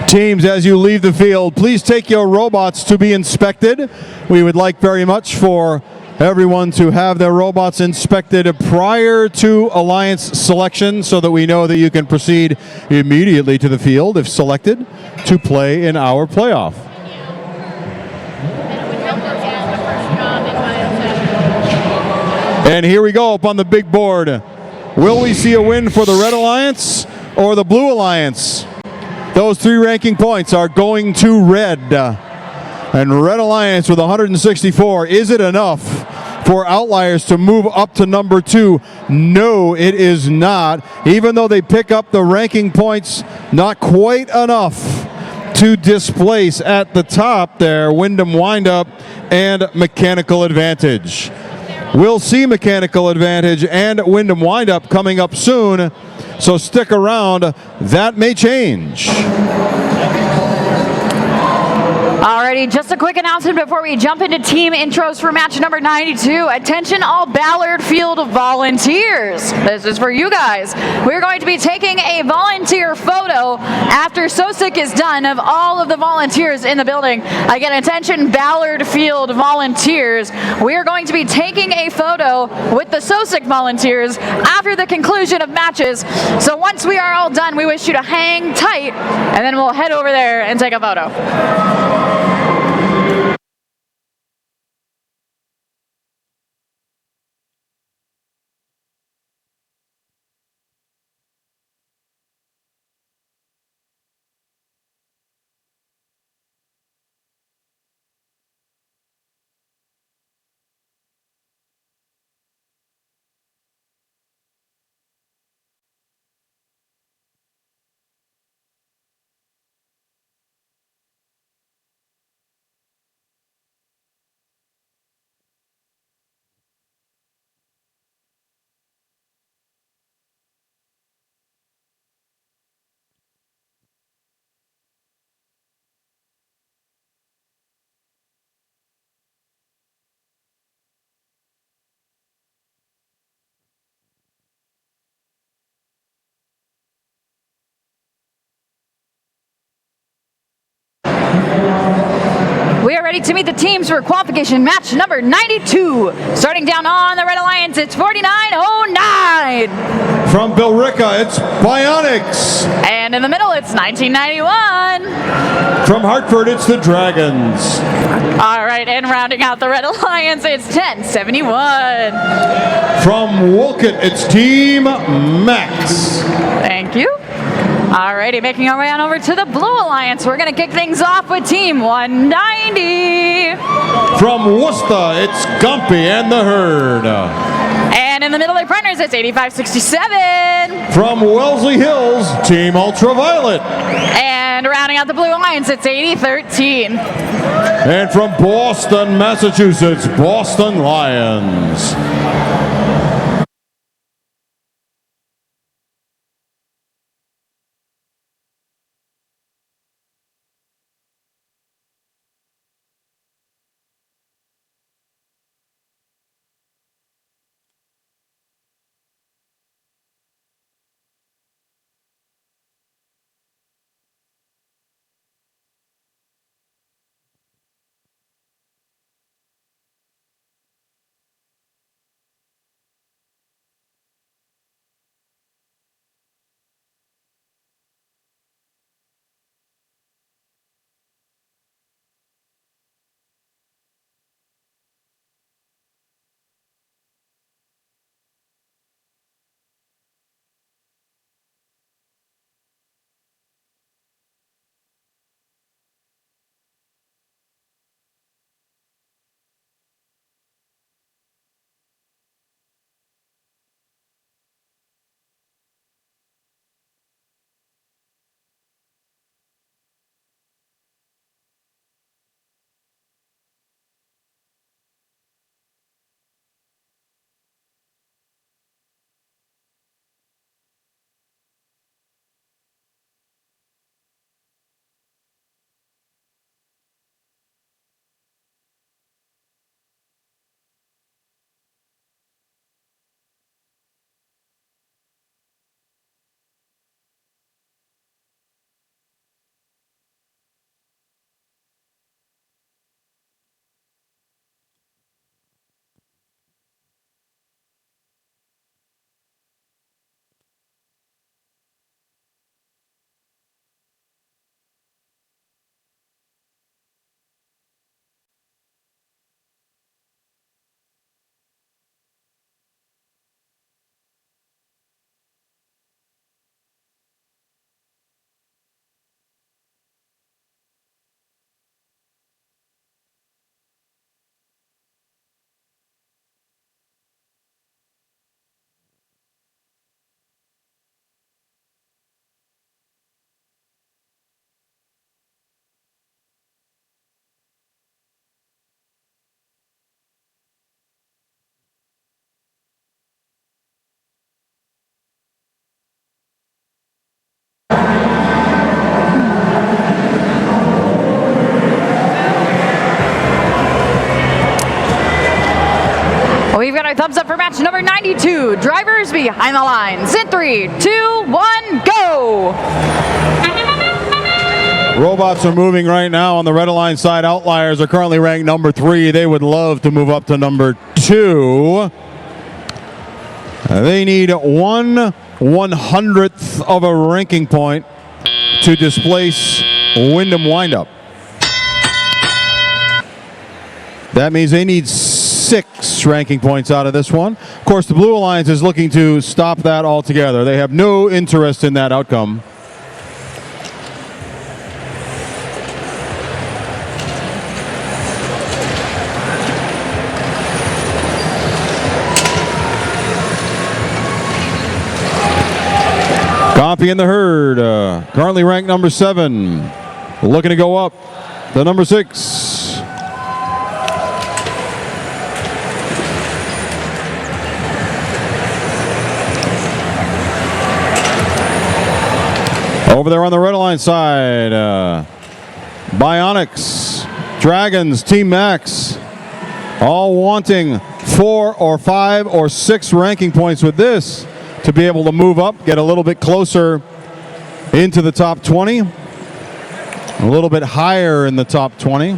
Teams, as you leave the field, please take your robots to be inspected. We would like very much for everyone to have their robots inspected prior to Alliance selection so that we know that you can proceed immediately to the field, if selected, to play in our playoff. And here we go up on the big board. Will we see a win for the Red Alliance or the Blue Alliance? Those 3 ranking points are going to Red. And Red Alliance with 164. Is it enough for Outliers to move up to number 2? No, it is not. Even though they pick up the ranking points, not quite enough to displace at the top there Wyndham Windup and Mechanical Advantage. We'll see Mechanical Advantage and Wyndham Windup coming up soon. So stick around, that may change. Alrighty, just a quick announcement before we jump into team intros for match number 92. Attention all Ballard Field volunteers. This is for you guys. We're going to be taking a volunteer photo after SOSIC is done of all of the volunteers in the building. Again, attention Ballard Field volunteers. We are going to be taking a photo with the SOSIC volunteers after the conclusion of matches. So once we are all done, we wish you to hang tight, and then we'll head over there and take a photo. We are ready to meet the teams for qualification match number 92. Starting down on the Red Alliance, it's 4909. From Billerica, it's Bionics. And in the middle, it's 1991. From Hartford, it's the Dragons. All right, and rounding out the Red Alliance, it's 1071. From Wolcott, it's Team Max. Thank you. Alrighty, making our way on over to the Blue Alliance. We're going to kick things off with Team 190. From Worcester, it's Gumpy and the Herd. And in the middle of partners, it's 8567. From Wellesley Hills, Team Ultraviolet. And rounding out the Blue Alliance, it's 8013. And from Boston, Massachusetts, Boston Lions. right, thumbs up for match number 92. Drivers behind the lines. In 3, 2, 1, go! Robots are moving right now on the red line side. Outliers are currently ranked number 3. They would love to move up to number 2. They need 1/100th of a ranking point to displace Wyndham Windup. That means they need 6 ranking points out of this one. Of course, the Blue Alliance is looking to stop that altogether. They have no interest in that outcome. Gompy in the herd, currently ranked number 7, looking to go up to number 6. Over there on the red line side, Bionics, Dragons, Team Max, all wanting 4 or 5 or 6 ranking points with this to be able to move up, get a little bit closer into the top 20, a little bit higher in the top 20.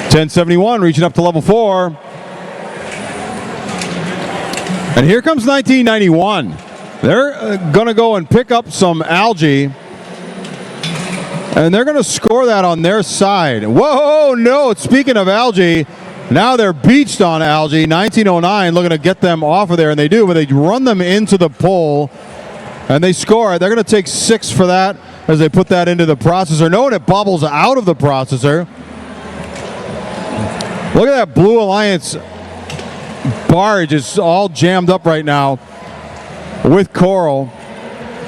1071 reaching up to level 4. And here comes 1991. They're going to go and pick up some algae, and they're going to score that on their side. Whoa, no, speaking of algae, now they're beached on algae. 1909 looking to get them off of there, and they do, but they run them into the pole, and they score. They're going to take 6 for that as they put that into the processor. No, and it bubbles out of the processor. Look at that Blue Alliance barge. It's all jammed up right now with coral.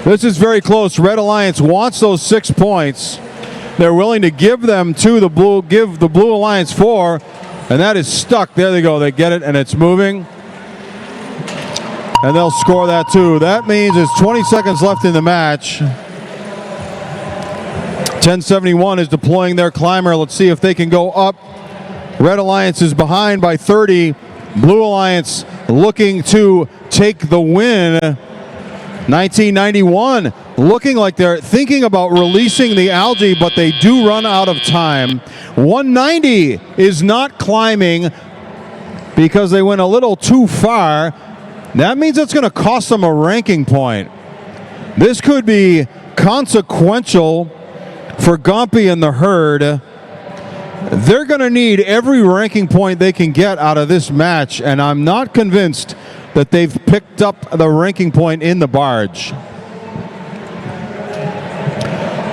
This is very close. Red Alliance wants those 6 points. They're willing to give them to the Blue, give the Blue Alliance 4. And that is stuck. There they go. They get it, and it's moving. And they'll score that too. That means there's 20 seconds left in the match. 1071 is deploying their climber. Let's see if they can go up. Red Alliance is behind by 30. Blue Alliance looking to take the win. 1991 looking like they're thinking about releasing the algae, but they do run out of time. 190 is not climbing because they went a little too far. That means it's going to cost them a ranking point. This could be consequential for Gompy and the herd. They're going to need every ranking point they can get out of this match, and I'm not convinced that they've picked up the ranking point in the barge.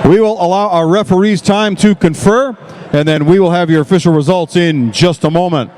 We will allow our referees time to confer, and then we will have your official results in just a moment.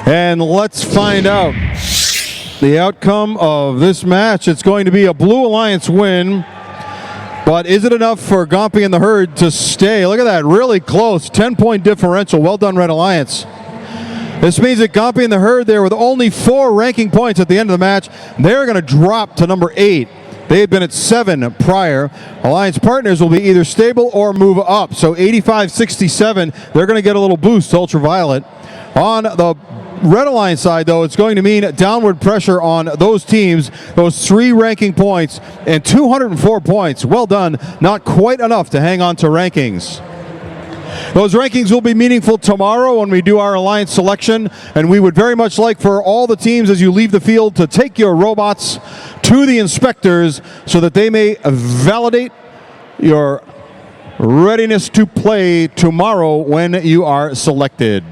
And let's find out the outcome of this match. It's going to be a Blue Alliance win. But is it enough for Gompy and the Herd to stay? Look at that, really close, 10-point differential. Well done, Red Alliance. This means that Gompy and the Herd there with only 4 ranking points at the end of the match, they're going to drop to number 8. They had been at 7 prior. Alliance partners will be either stable or move up. So 85-67, they're going to get a little boost to Ultraviolet. On the Red Alliance side, though, it's going to mean downward pressure on those teams, those 3 ranking points and 204 points. Well done. Not quite enough to hang on to rankings. Those rankings will be meaningful tomorrow when we do our Alliance selection, and we would very much like for all the teams as you leave the field to take your robots to the inspectors so that they may validate your readiness to play tomorrow when you are selected.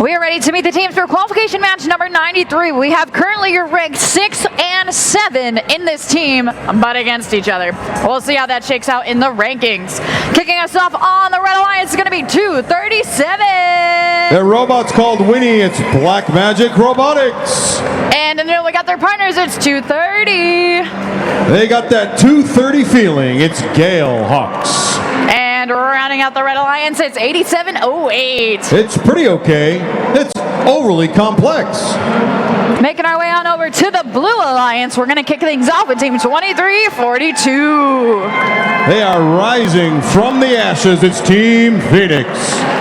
We are ready to meet the teams for qualification match number 93. We have currently your ranked 6 and 7 in this team, but against each other. We'll see how that shakes out in the rankings. Kicking us off on the Red Alliance is going to be 237. Their robot's called Winnie. It's Black Magic Robotics. And in the middle, we got their partners. It's 230. They got that 230 feeling. It's Gale Hawks. And rounding out the Red Alliance, it's 8708. It's pretty okay. It's overly complex. Making our way on over to the Blue Alliance, we're going to kick things off with Team 2342. They are rising from the ashes. It's Team Phoenix.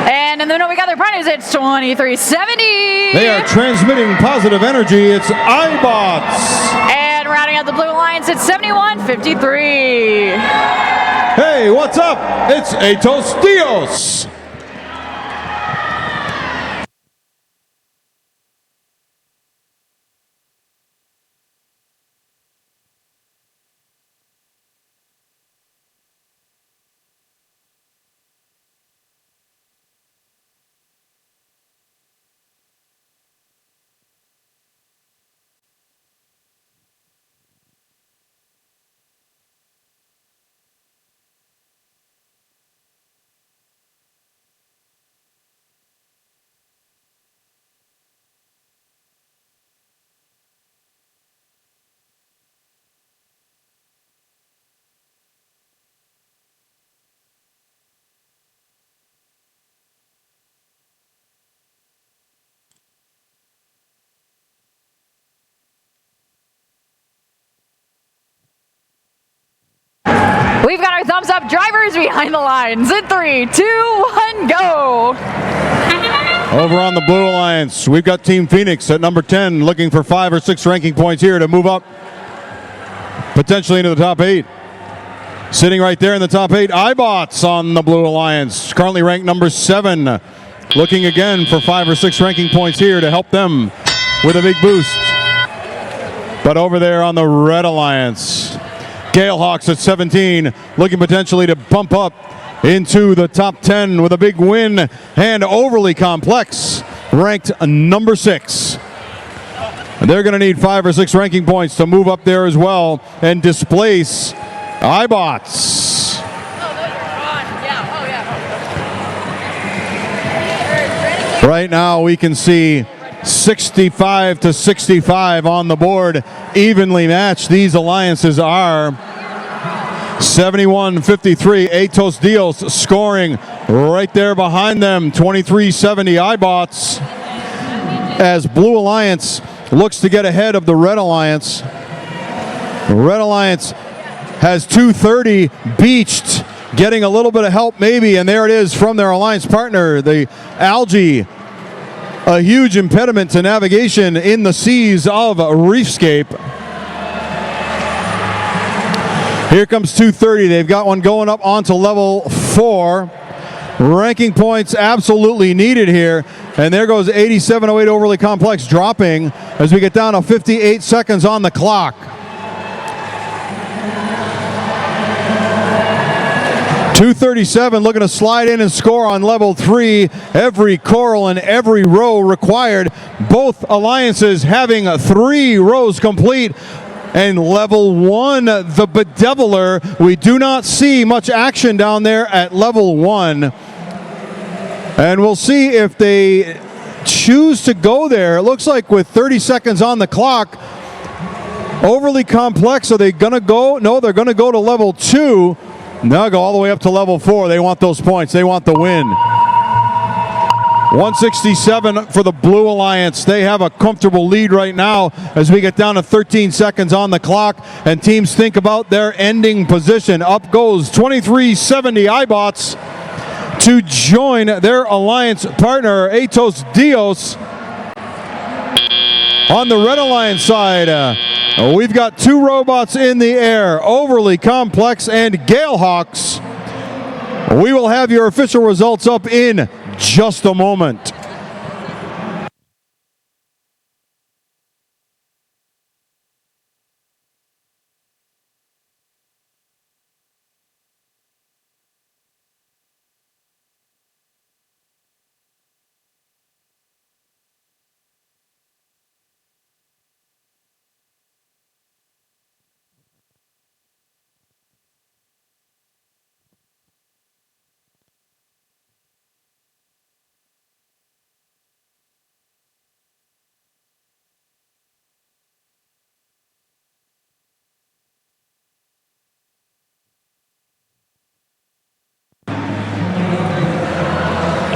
And in the middle, we got their partners. It's 2370. They are transmitting positive energy. It's iBots. And rounding out the Blue Alliance, it's 7153. Hey, what's up? It's Atos Dios. We've got our thumbs up drivers behind the lines in 3, 2, 1, go. Over on the Blue Alliance, we've got Team Phoenix at number 10 looking for 5 or 6 ranking points here to move up potentially into the top 8. Sitting right there in the top 8, iBots on the Blue Alliance, currently ranked number 7, looking again for 5 or 6 ranking points here to help them with a big boost. But over there on the Red Alliance, Gale Hawks at 17, looking potentially to bump up into the top 10 with a big win, and Overly Complex ranked number 6. They're going to need 5 or 6 ranking points to move up there as well and displace iBots. Right now we can see 65-65 on the board. Evenly matched these alliances are. 71-53, Atos Dios scoring right there behind them, 23-70 iBots, as Blue Alliance looks to get ahead of the Red Alliance. Red Alliance has 230 beached, getting a little bit of help maybe, and there it is from their alliance partner, the algae, a huge impediment to navigation in the seas of Reefscape. Here comes 230. They've got one going up onto level 4. Ranking points absolutely needed here. And there goes 8708 Overly Complex dropping as we get down to 58 seconds on the clock. 237 looking to slide in and score on level 3. Every coral and every row required. Both alliances having 3 rows complete. And level 1, the Bedeviler. We do not see much action down there at level 1. And we'll see if they choose to go there. It looks like with 30 seconds on the clock, Overly Complex, are they going to go? No, they're going to go to level 2. Now go all the way up to level 4. They want those points. They want the win. 167 for the Blue Alliance. They have a comfortable lead right now as we get down to 13 seconds on the clock and teams think about their ending position. Up goes 2370 iBots to join their alliance partner Atos Dios. On the Red Alliance side, we've got 2 robots in the air, Overly Complex and Galehawks. We will have your official results up in just a moment.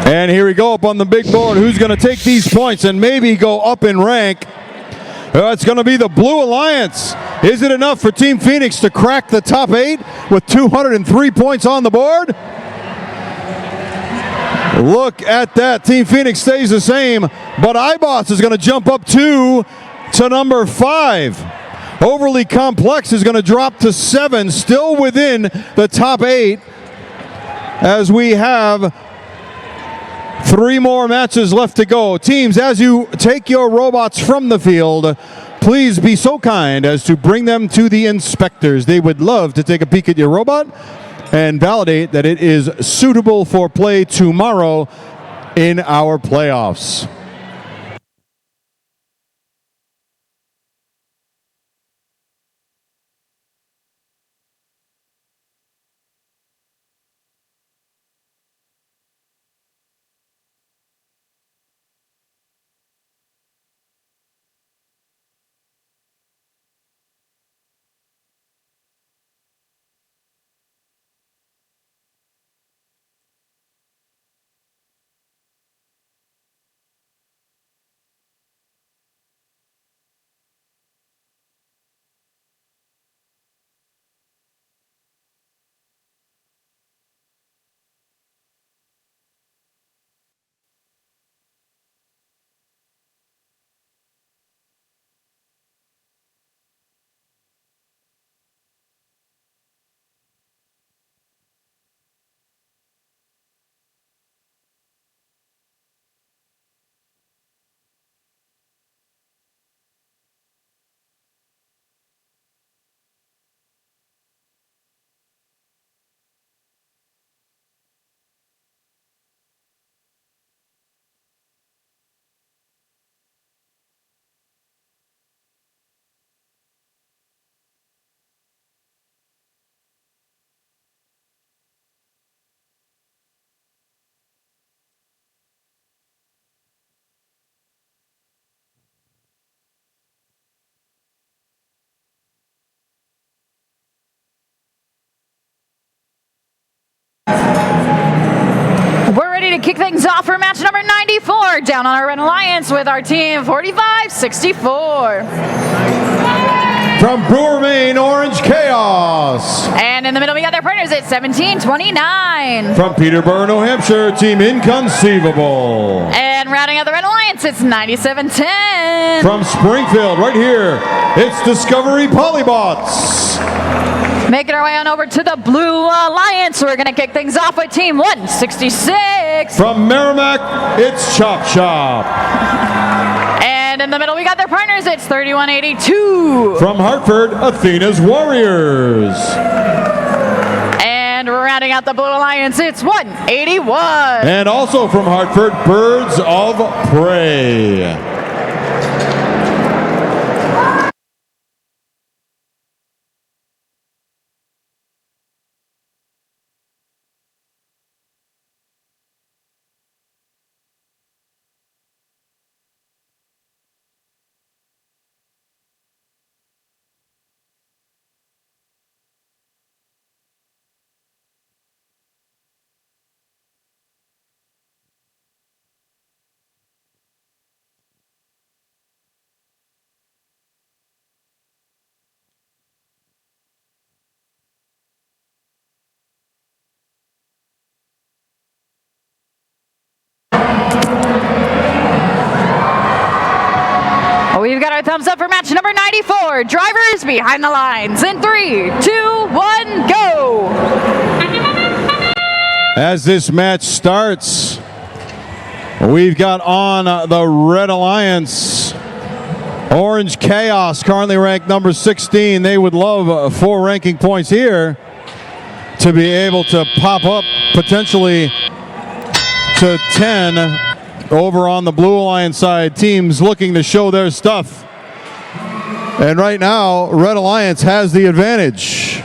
And here we go up on the big board. Who's going to take these points and maybe go up in rank? It's going to be the Blue Alliance. Is it enough for Team Phoenix to crack the top 8 with 203 points on the board? Look at that. Team Phoenix stays the same, but iBots is going to jump up 2 to number 5. Overly Complex is going to drop to 7, still within the top 8, as we have 3 more matches left to go. Teams, as you take your robots from the field, please be so kind as to bring them to the inspectors. They would love to take a peek at your robot and validate that it is suitable for play tomorrow in our playoffs. ready to kick things off for match number 94 down on our Red Alliance with our team 45-64. From Brewer, Maine, Orange Chaos. And in the middle, we got their partners at 17-29. From Peterborough, New Hampshire, Team Inconceivable. And rounding out the Red Alliance, it's 97-10. From Springfield, right here, it's Discovery Polybots. Making our way on over to the Blue Alliance. We're going to kick things off with Team 166. From Merrimack, it's Chop Shop. And in the middle, we got their partners. It's 31-82. From Hartford, Athena's Warriors. And rounding out the Blue Alliance, it's 181. And also from Hartford, Birds of Prey. We've got our thumbs up for match number 94. Drivers behind the lines in 3, 2, 1, go. As this match starts, we've got on the Red Alliance, Orange Chaos, currently ranked number 16. They would love 4 ranking points here to be able to pop up potentially to 10 over on the Blue Alliance side. Teams looking to show their stuff. And right now, Red Alliance has the advantage.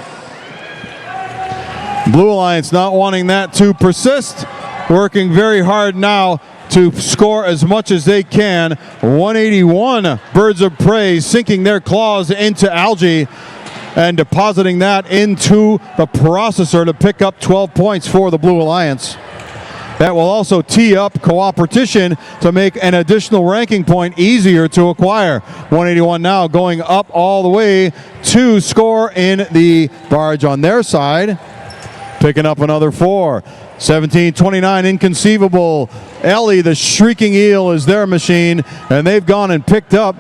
Blue Alliance not wanting that to persist, working very hard now to score as much as they can. 181 Birds of Prey sinking their claws into algae and depositing that into the processor to pick up 12 points for the Blue Alliance. That will also tee up Cooperation to make an additional ranking point easier to acquire. 181 now going up all the way to score in the barge on their side. Picking up another 4. 17-29 Inconceivable. Ellie, the Shrieking Eel, is their machine, and they've gone and picked up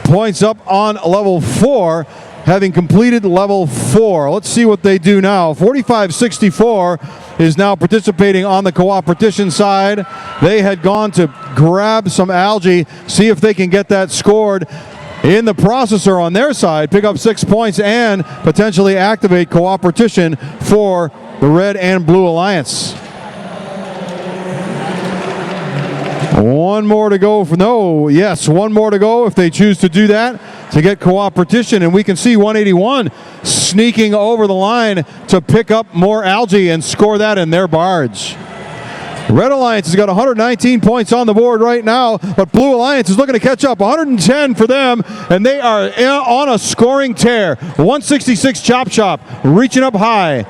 points up on level 4, having completed level 4. Let's see what they do now. 45-64 is now participating on the Cooperation side. They had gone to grab some algae, see if they can get that scored in the processor on their side, pick up 6 points, and potentially activate Cooperation for the Red and Blue Alliance. One more to go one more to go if they choose to do that to get Cooperation, and we can see 181 sneaking over the line to pick up more algae and score that in their barge. Red Alliance has got 119 points on the board right now, but Blue Alliance is looking to catch up. 110 for them, and they are on a scoring tear. 166 Chop Shop reaching up high,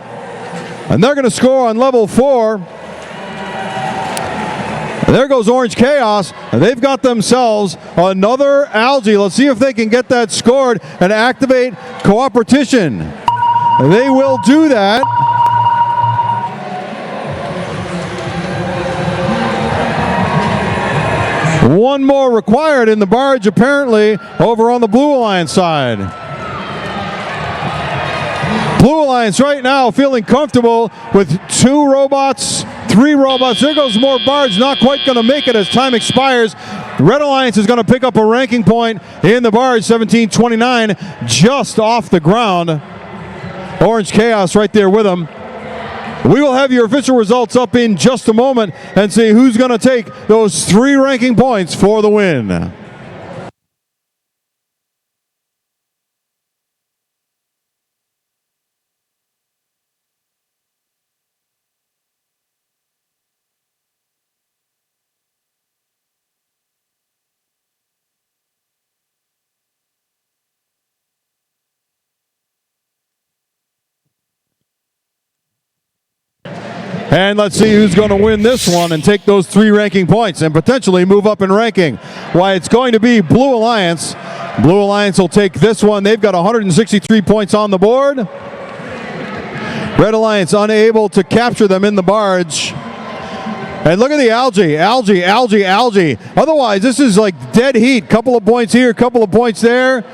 and they're going to score on level 4. There goes Orange Chaos, and they've got themselves another algae. Let's see if they can get that scored and activate Cooperation. They will do that. One more required in the barge, apparently, over on the Blue Alliance side. Blue Alliance right now feeling comfortable with 2 robots, 3 robots. There goes more barge, not quite going to make it as time expires. Red Alliance is going to pick up a ranking point in the barge, 17-29, just off the ground. Orange Chaos right there with them. We will have your official results up in just a moment and see who's going to take those 3 ranking points for the win. And let's see who's going to win this one and take those 3 ranking points and potentially move up in ranking. Why, it's going to be Blue Alliance. Blue Alliance will take this one. They've got 163 points on the board. Red Alliance unable to capture them in the barge. And look at the algae. Otherwise, this is like dead heat. Couple of points here, couple of points there.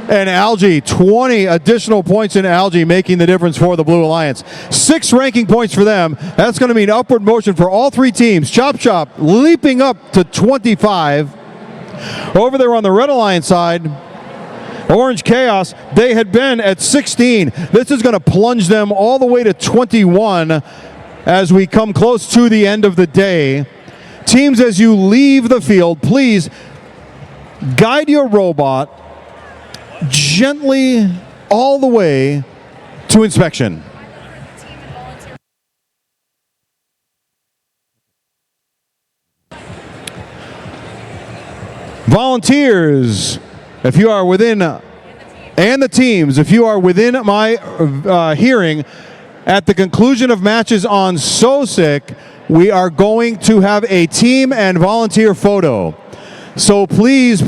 And algae, 20 additional points in algae, making the difference for the Blue Alliance. 6 ranking points for them. That's going to mean upward motion for all 3 teams. Chop Chop leaping up to 25. Over there on the Red Alliance side, Orange Chaos, they had been at 16. This is going to plunge them all the way to 21 as we come close to the end of the day. Teams, as you leave the field, please guide your robot gently all the way to inspection. Volunteers, if you are within, and the teams, if you are within my hearing, at the conclusion of matches on SOSIC, we are going to have a team and volunteer photo. So please,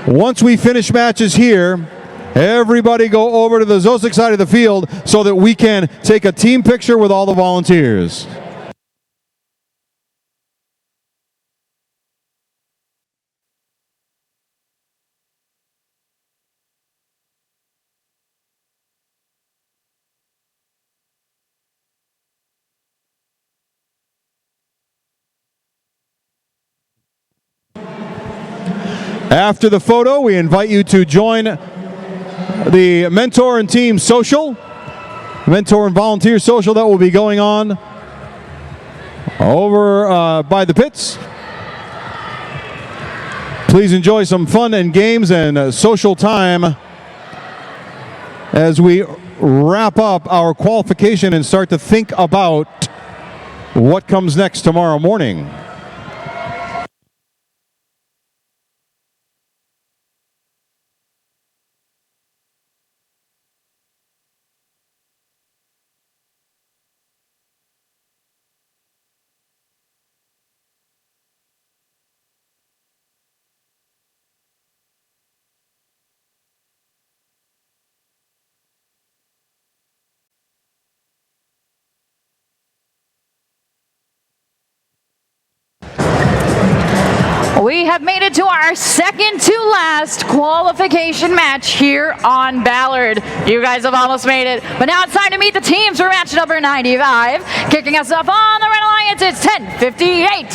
once we finish matches here, everybody go over to the ZOSIC side of the field so that we can take a team picture with all the volunteers. After the photo, we invite you to join the mentor and team social, mentor and volunteer social that will be going on over by the pits. Please enjoy some fun and games and social time as we wrap up our qualification and start to think about what comes next tomorrow morning. We have made it to our second to last qualification match here on Ballard. You guys have almost made it, but now it's time to meet the teams for match number 95. Kicking us off on the Red Alliance, it's 10:58.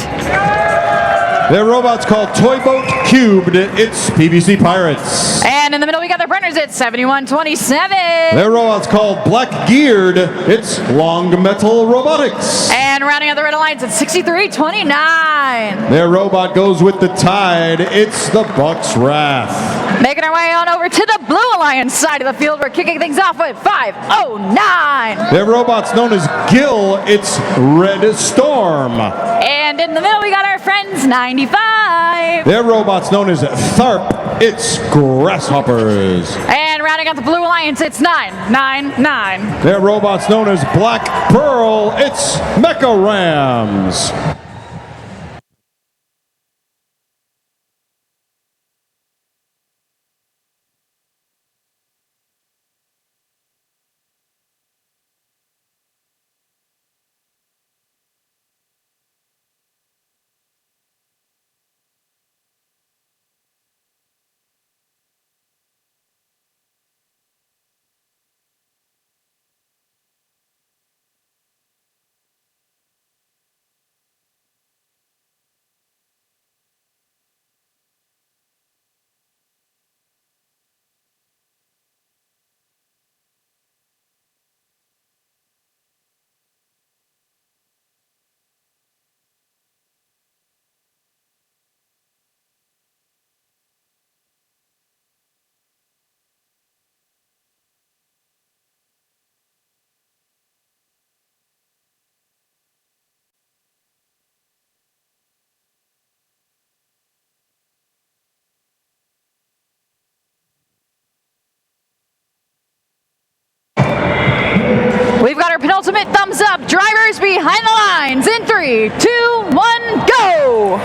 Their robot's called Toy Boat Cubed. It's PVC Pirates. And in the middle, we got their printers at 7127. Their robot's called Black Geared. It's Long Metal Robotics. And rounding out the Red Alliance at 6329. Their robot goes with the tide. It's the Buck's Wrath. Making our way on over to the Blue Alliance side of the field. We're kicking things off with 509. Their robot's known as Gill. It's Red Storm. And in the middle, we got our friends 95. Their robot's known as Tharp. It's Grasshoppers. And rounding out the Blue Alliance, it's 999. Their robot's known as Black Pearl. It's Mecha Rams. up, drivers behind the lines in 3, 2, 1, go!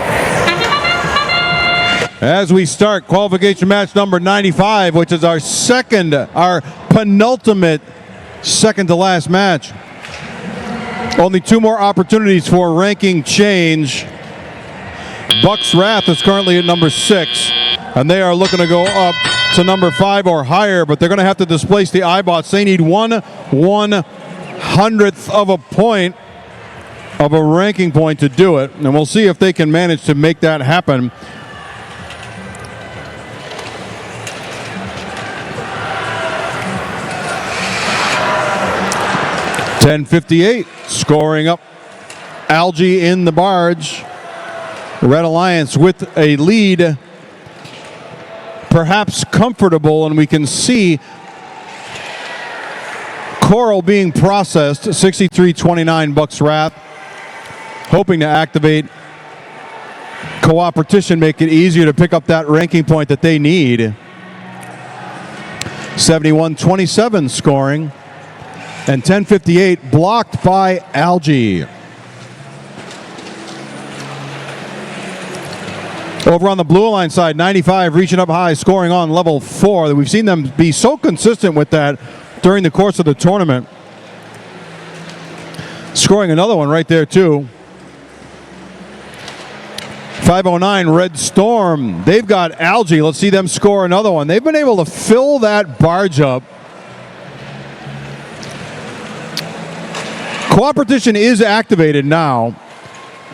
As we start qualification match number 95, which is our penultimate second to last match. Only 2 more opportunities for ranking change. Buck's Wrath is currently at number 6, and they are looking to go up to number 5 or higher, but they're going to have to displace the iBots. They need 1/100th of a point of a ranking point to do it, and we'll see if they can manage to make that happen. .1058 scoring up Algae in the barge. Red Alliance with a lead, perhaps comfortable, and we can see Coral being processed. 63-29 Buck's Wrath, hoping to activate cooperation, make it easier to pick up that ranking point that they need. 71-27 scoring, and 10:58 blocked by Algae. Over on the Blue Line side, 95 reaching up high, scoring on level 4. We've seen them be so consistent with that during the course of the tournament. Scoring another one right there too. 509 Red Storm. They've got Algae. Let's see them score another one. They've been able to fill that barge up. Cooperation is activated now,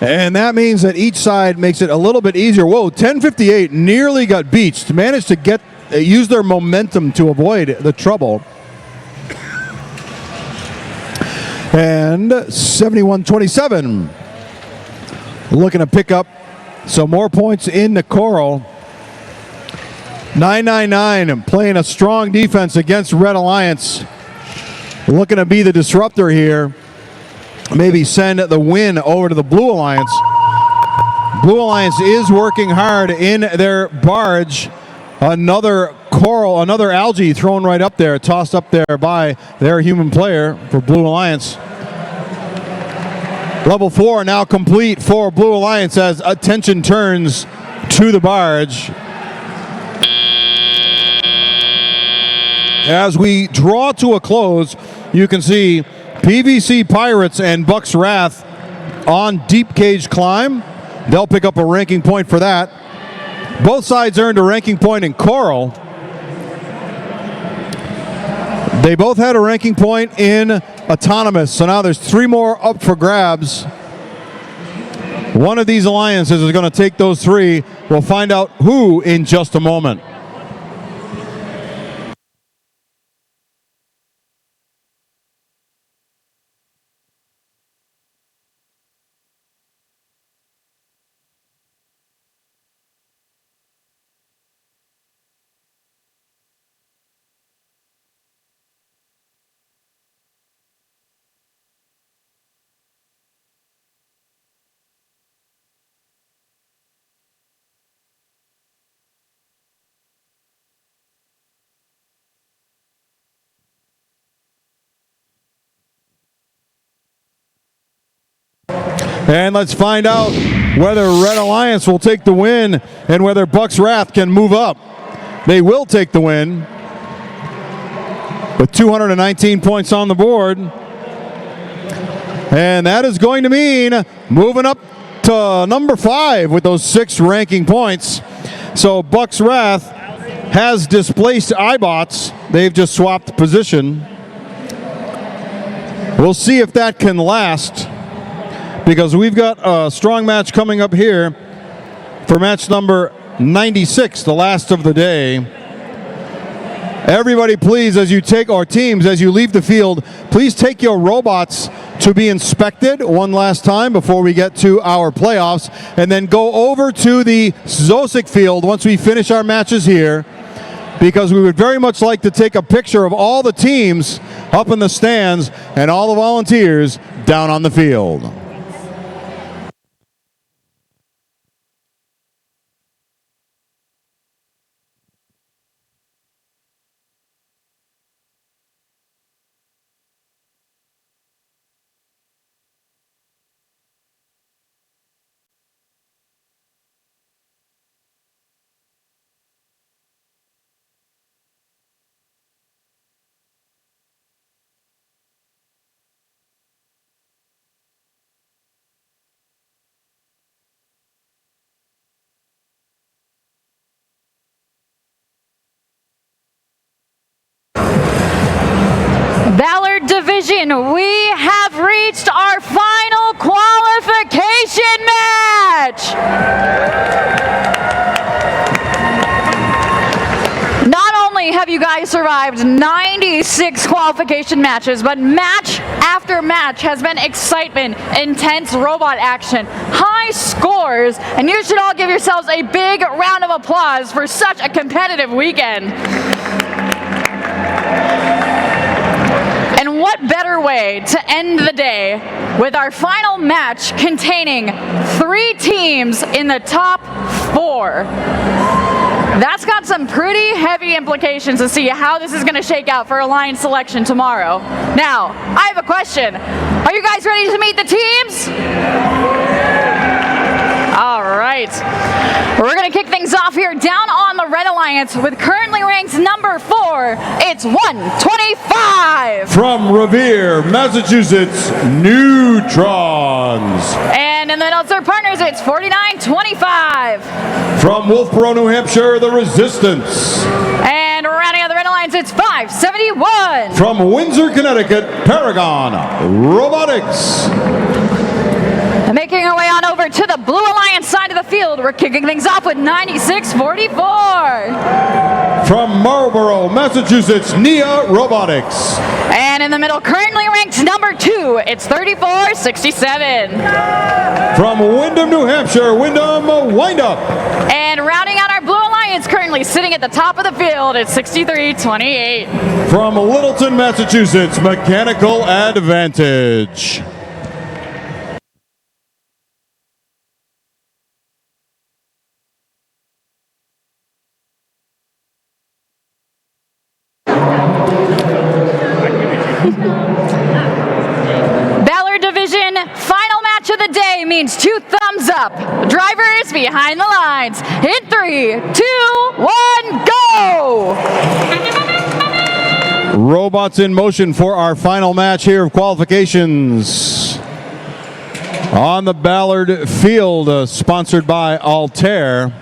and that means that each side makes it a little bit easier. Whoa, 10:58 nearly got beached. Managed to use their momentum to avoid the trouble. And 71-27 looking to pick up some more points in the Coral. 999 playing a strong defense against Red Alliance, looking to be the disruptor here. Maybe send the win over to the Blue Alliance. Blue Alliance is working hard in their barge. Another Coral, another Algae thrown right up there, tossed up there by their human player for Blue Alliance. Level 4 now complete for Blue Alliance as attention turns to the barge. As we draw to a close, you can see PVC Pirates and Buck's Wrath on Deep Cage Climb. They'll pick up a ranking point for that. Both sides earned a ranking point in Coral. They both had a ranking point in Autonomous, so now there's 3 more up for grabs. One of these alliances is going to take those 3. We'll find out who in just a moment. And let's find out whether Red Alliance will take the win and whether Buck's Wrath can move up. They will take the win with 219 points on the board. And that is going to mean moving up to number 5 with those 6 ranking points. So Buck's Wrath has displaced iBots. They've just swapped position. We'll see if that can last, because we've got a strong match coming up here for match number 96, the last of the day. Everybody, please, as you take, or teams, as you leave the field, please take your robots to be inspected one last time before we get to our playoffs, and then go over to the Zosic field once we finish our matches here, because we would very much like to take a picture of all the teams up in the stands and all the volunteers down on the field. match. Not only have you guys survived 96 qualification matches, but match after match has been excitement, intense robot action, high scores, and you should all give yourselves a big round of applause for such a competitive weekend. And what better way to end the day with our final match containing 3 teams in the top 4. That's got some pretty heavy implications to see how this is going to shake out for Alliance selection tomorrow. Now, I have a question. Are you guys ready to meet the teams? All right. We're going to kick things off here down on the Red Alliance with currently ranked number 4. It's 125. From Revere, Massachusetts, Neutrons. And in the middle, it's their partners. It's 4925. From Wolfboro, New Hampshire, the Resistance. And rounding out the Red Alliance, it's 571. From Windsor, Connecticut, Paragon Robotics. And making our way on over to the Blue Alliance side of the field, we're kicking things off with 9644. From Marlborough, Massachusetts, Nia Robotics. And in the middle, currently ranked number 2, it's 3467. From Windham, New Hampshire, Windham Windup. And rounding out our Blue Alliance, currently sitting at the top of the field, it's 6328. From Littleton, Massachusetts, Mechanical Advantage. Ballard Division, final match of the day means 2 thumbs up. Drivers behind the lines. In 3, 2, 1, go! Robots in motion for our final match here of qualifications. On the Ballard field, sponsored by Altair.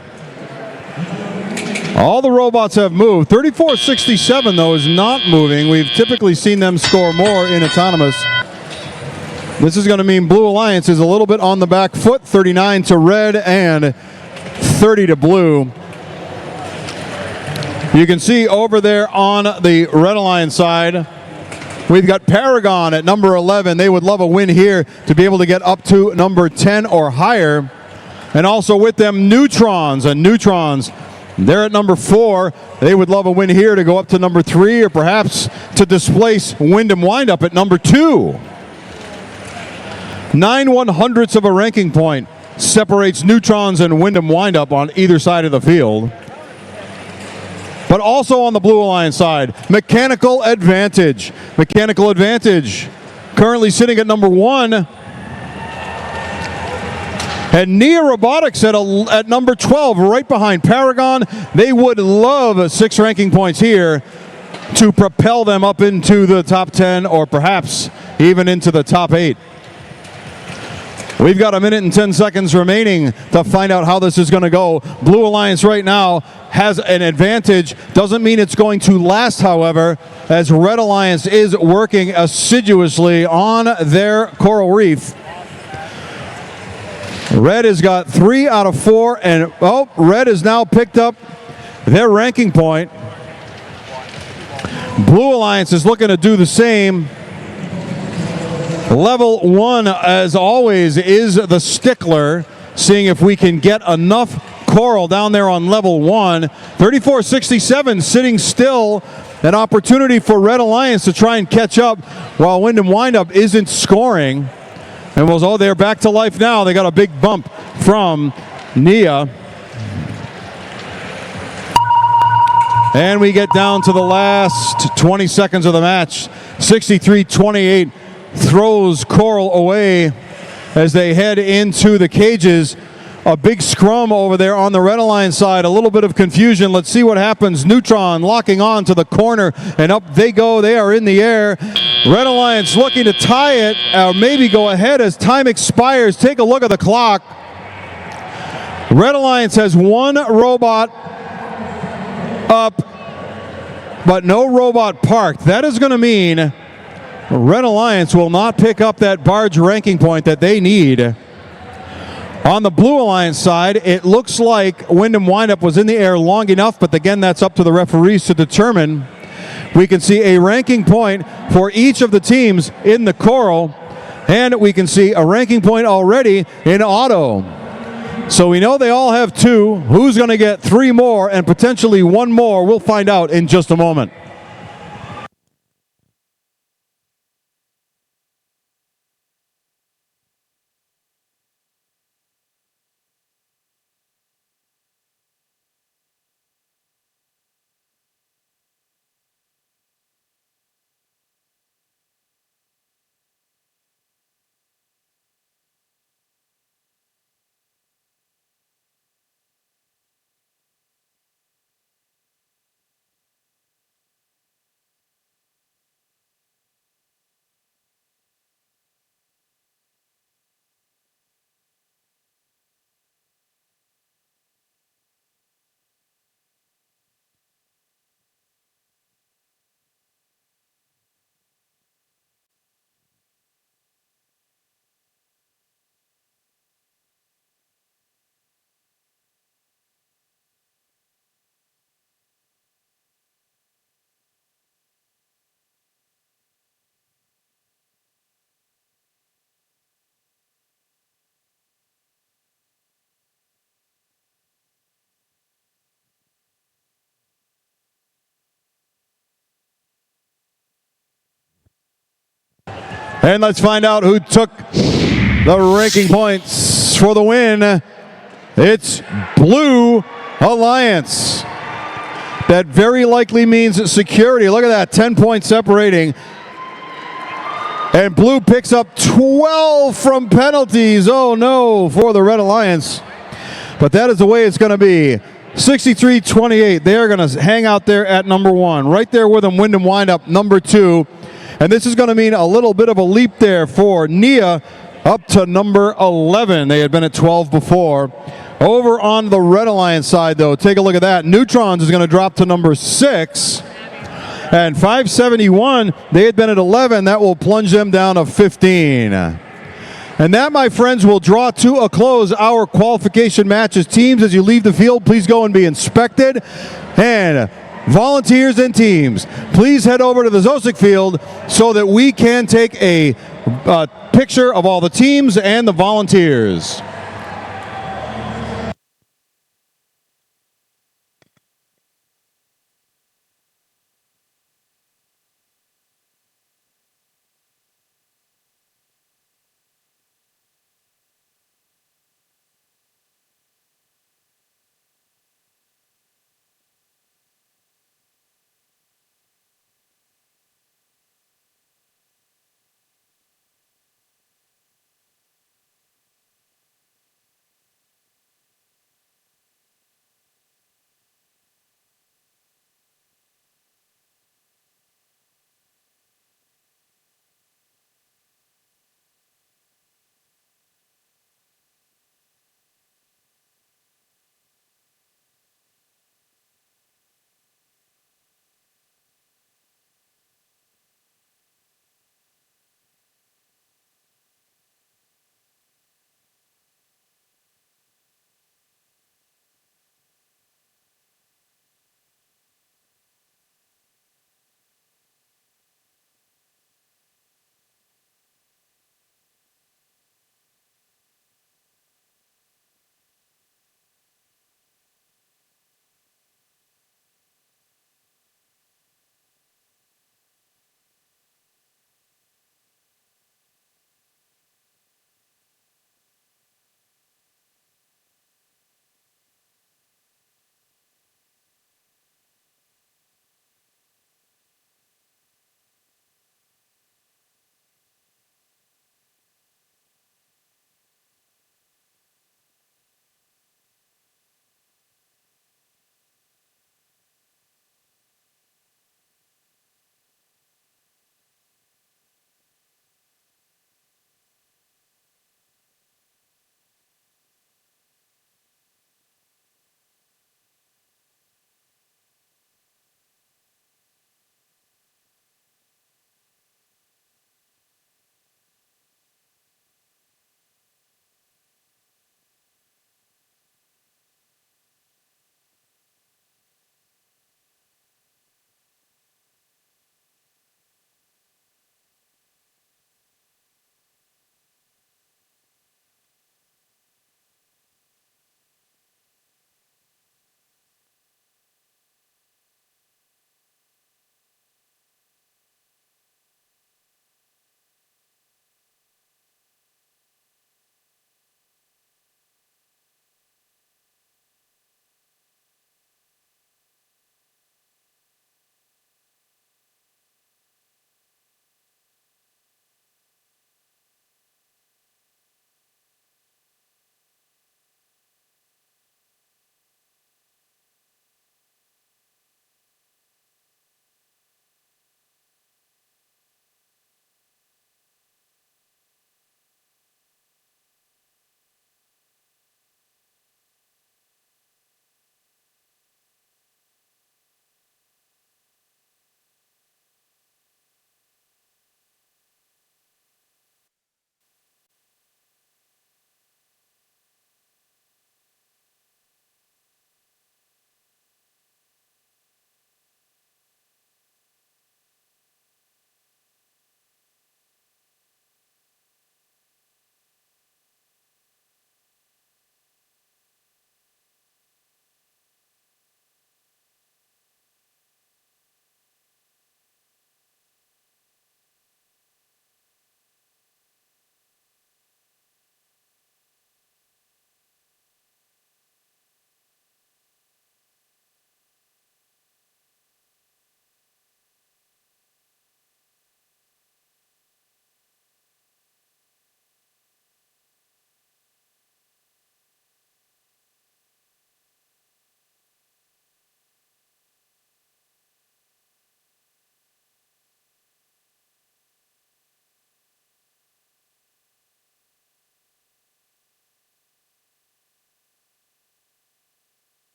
All the robots have moved. 3467, though, is not moving. We've typically seen them score more in autonomous. This is going to mean Blue Alliance is a little bit on the back foot. 39 to red and 30 to blue. You can see over there on the Red Alliance side, we've got Paragon at number 11. They would love a win here to be able to get up to number 10 or higher. And also with them, Neutrons. And Neutrons, they're at number 4. They would love a win here to go up to number 3 or perhaps to displace Windham Windup at number 2. 9/100ths of a ranking point separates Neutrons and Windham Windup on either side of the field. But also on the Blue Alliance side, Mechanical Advantage. Mechanical Advantage currently sitting at number 1. And Nia Robotics at number 12, right behind Paragon. They would love 6 ranking points here to propel them up into the top 10 or perhaps even into the top 8. We've got 1 minute and 10 seconds remaining to find out how this is going to go. Blue Alliance right now has an advantage. Doesn't mean it's going to last, however, as Red Alliance is working assiduously on their coral reef. Red has got 3 out of 4, and Red has now picked up their ranking point. Blue Alliance is looking to do the same. Level 1, as always, is the stickler, seeing if we can get enough coral down there on level 1. 3467 sitting still. An opportunity for Red Alliance to try and catch up while Windham Windup isn't scoring. And they're back to life now. They got a big bump from Nia. And we get down to the last 20 seconds of the match. 63-28 throws coral away as they head into the cages. A big scrum over there on the Red Alliance side. A little bit of confusion. Let's see what happens. Neutron locking on to the corner, and up they go. They are in the air. Red Alliance looking to tie it, or maybe go ahead as time expires. Take a look at the clock. Red Alliance has 1 robot up, but no robot parked. That is going to mean Red Alliance will not pick up that barge ranking point that they need. On the Blue Alliance side, it looks like Wyndham Windup was in the air long enough, but again, that's up to the referees to determine. We can see a ranking point for each of the teams in the Coral, and we can see a ranking point already in Auto. So we know they all have 2. Who's going to get 3 more and potentially 1 more? We'll find out in just a moment. And let's find out who took the ranking points for the win. It's Blue Alliance. That very likely means security. Look at that, 10 points separating. And Blue picks up 12 from penalties. Oh no, for the Red Alliance. But that is the way it's going to be. 63-28. They're going to hang out there at number 1. Right there with them, Wyndham Windup, number 2. And this is going to mean a little bit of a leap there for Nia up to number 11. They had been at 12 before. Over on the Red Alliance side, though, take a look at that. Neutrons is going to drop to number 6. And 571, they had been at 11. That will plunge them down to 15. And that, my friends, will draw to a close our qualification matches. Teams, as you leave the field, please go and be inspected. And volunteers and teams, please head over to the Zosik field so that we can take a picture of all the teams and the volunteers.